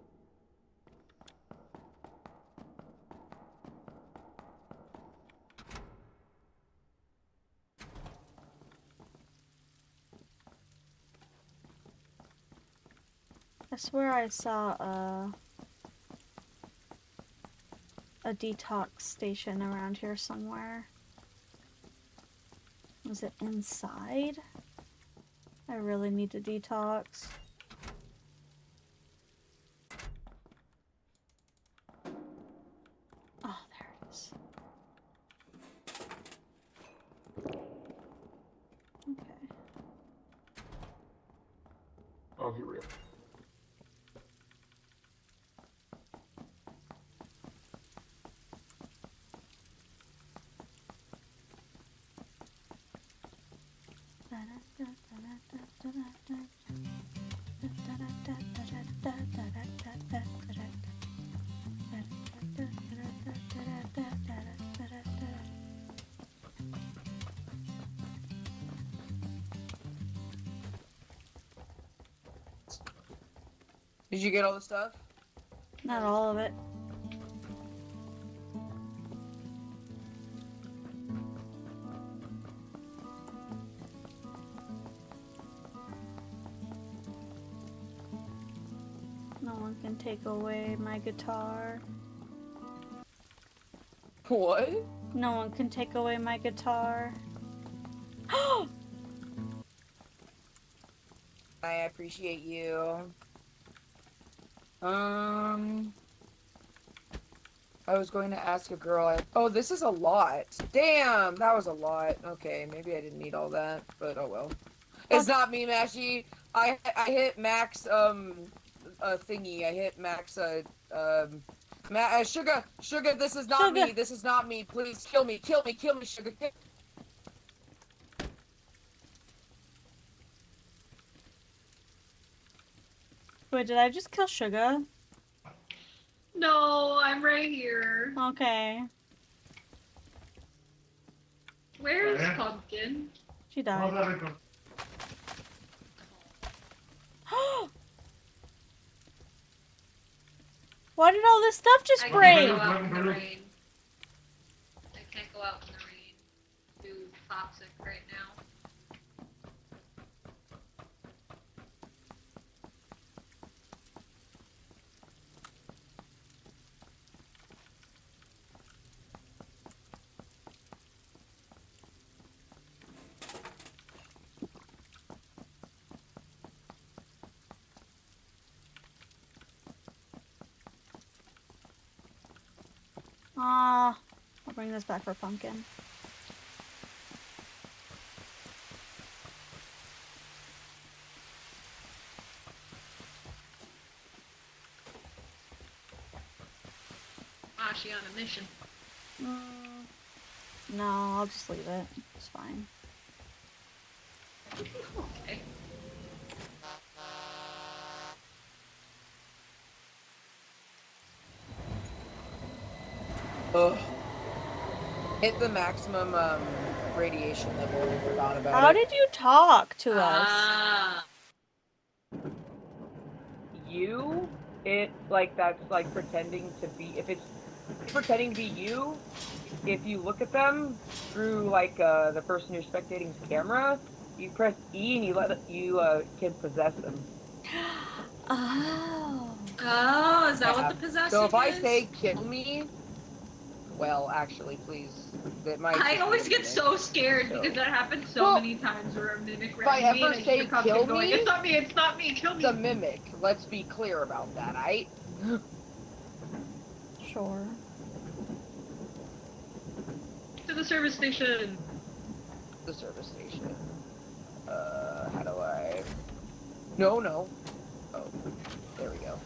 I swear I saw a detox station around here somewhere. Was it inside? I really need to detox. Oh, there it is. Okay. Oh, here we are. Did you get all the stuff? Not all of it. No one can take away my guitar. What? No one can take away my guitar. I appreciate you. I was going to ask a girl. Oh, this is a lot. Damn, that was a lot. Okay, maybe I didn't need all that, but oh well. It's not me, Mashy. I hit max thingy. I hit max sugar, this is not me. This is not me. Please kill me, kill me, sugar. Wait, did I just kill Sugar? No, I'm right here. Okay. Where's Pumpkin? She died. Why did all this stuff just break? I can't go out in the rain. I can't go out in the rain. Too toxic right now. I'll bring this back for Pumpkin. Ah, she on a mission. No, I'll just leave it. It's fine. Okay. Ugh. Hit the maximum radiation level. We forgot about it. How did you talk to us? You, it like that's like pretending to be. If it's pretending to be you, if you look at them through like the person you're spectating's camera, you press E and you can possess them. Oh. Oh, is that what the possessing So if I is? say kill me, well, actually, please. That might. I always get so scared because that happens so many times where a mimic If I ran me ever and say you're kill going, me, it's not me, kill me. It's a mimic. Let's be clear about that, right? Sure. To the service station. The service station. How do I? No. Oh, there we go.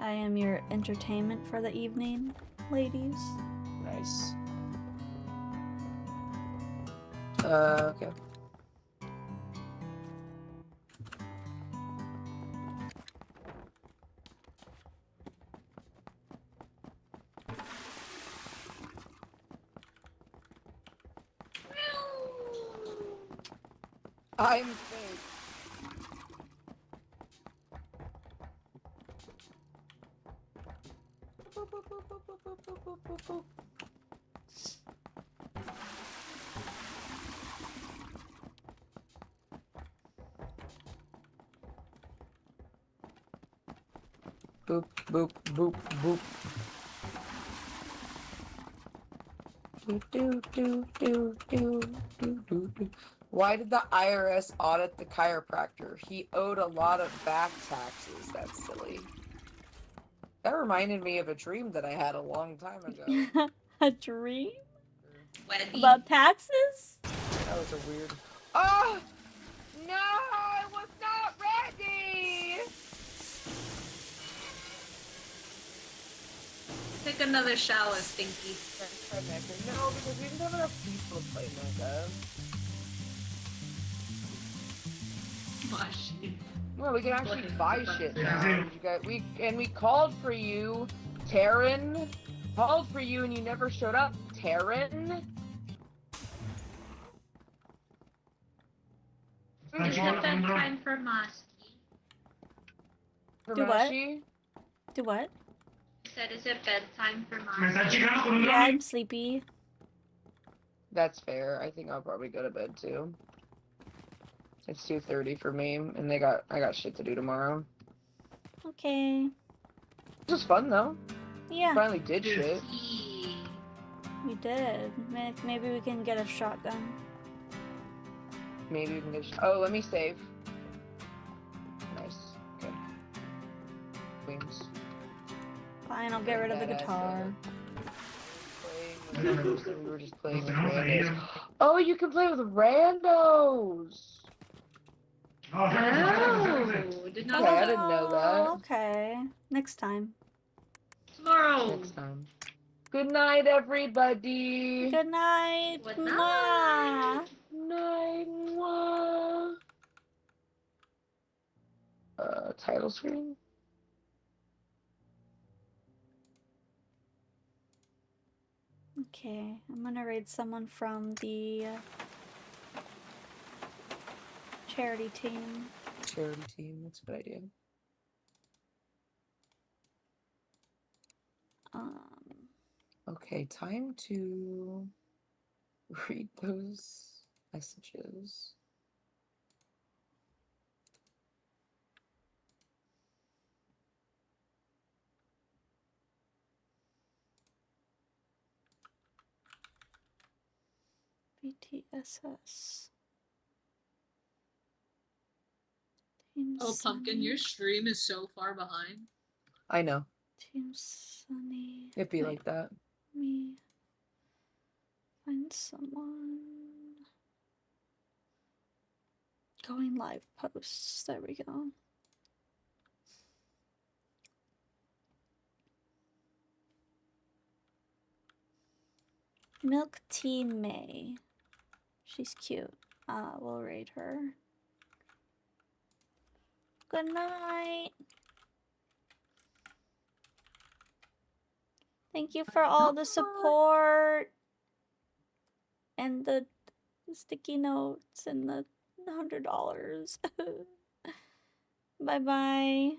I am your entertainment for the evening, ladies. Nice. Okay. I'm fake. Boop, boop, boop, boop. Do. Why did the IRS audit the chiropractor? He owed a lot of back taxes. That's silly. That reminded me of a dream that I had a long time ago. A dream? Wendy. About taxes? That was a weird... Oh! No! I was not ready! Take another shower, Stinky. No, because we didn't have enough people to play Mecha. Well, we can actually buy shit now. We called for you, Taryn. Called for you and you never showed up, Taryn. It's the bedtime for Mosky. Do what? Do what? I said, is it bedtime for Mosky? Yeah, I'm sleepy. That's fair. I think I'll probably go to bed too. It's 2:30 for me, and I got shit to do tomorrow. Okay. It was fun though. Yeah. Finally did shit. We did. Maybe we can get a shotgun. Maybe we can get. Oh, let me save. Nice. Okay. Wings. Fine, I'll get rid of the guitar. We were just playing with randos. Oh, you can play with randos. Oh, did not Okay, know I that. didn't know that. Okay. Next time. Tomorrow. Next time. Good night, everybody. Good night. Good Mwah. Night. Mwah. Title screen. Okay, I'm gonna raid someone from the charity team. Charity team, that's a good idea. Okay, time to read those messages. BTSS. Team Oh, Pumpkin, Sunny. your stream is so far behind. I know. Team Sunny. It'd be like that. Me. Find someone. Going live posts. There we go. Milk Tea May. She's cute. We'll raid her. Good night. Thank you for all the support and the sticky notes and the $100. Bye bye.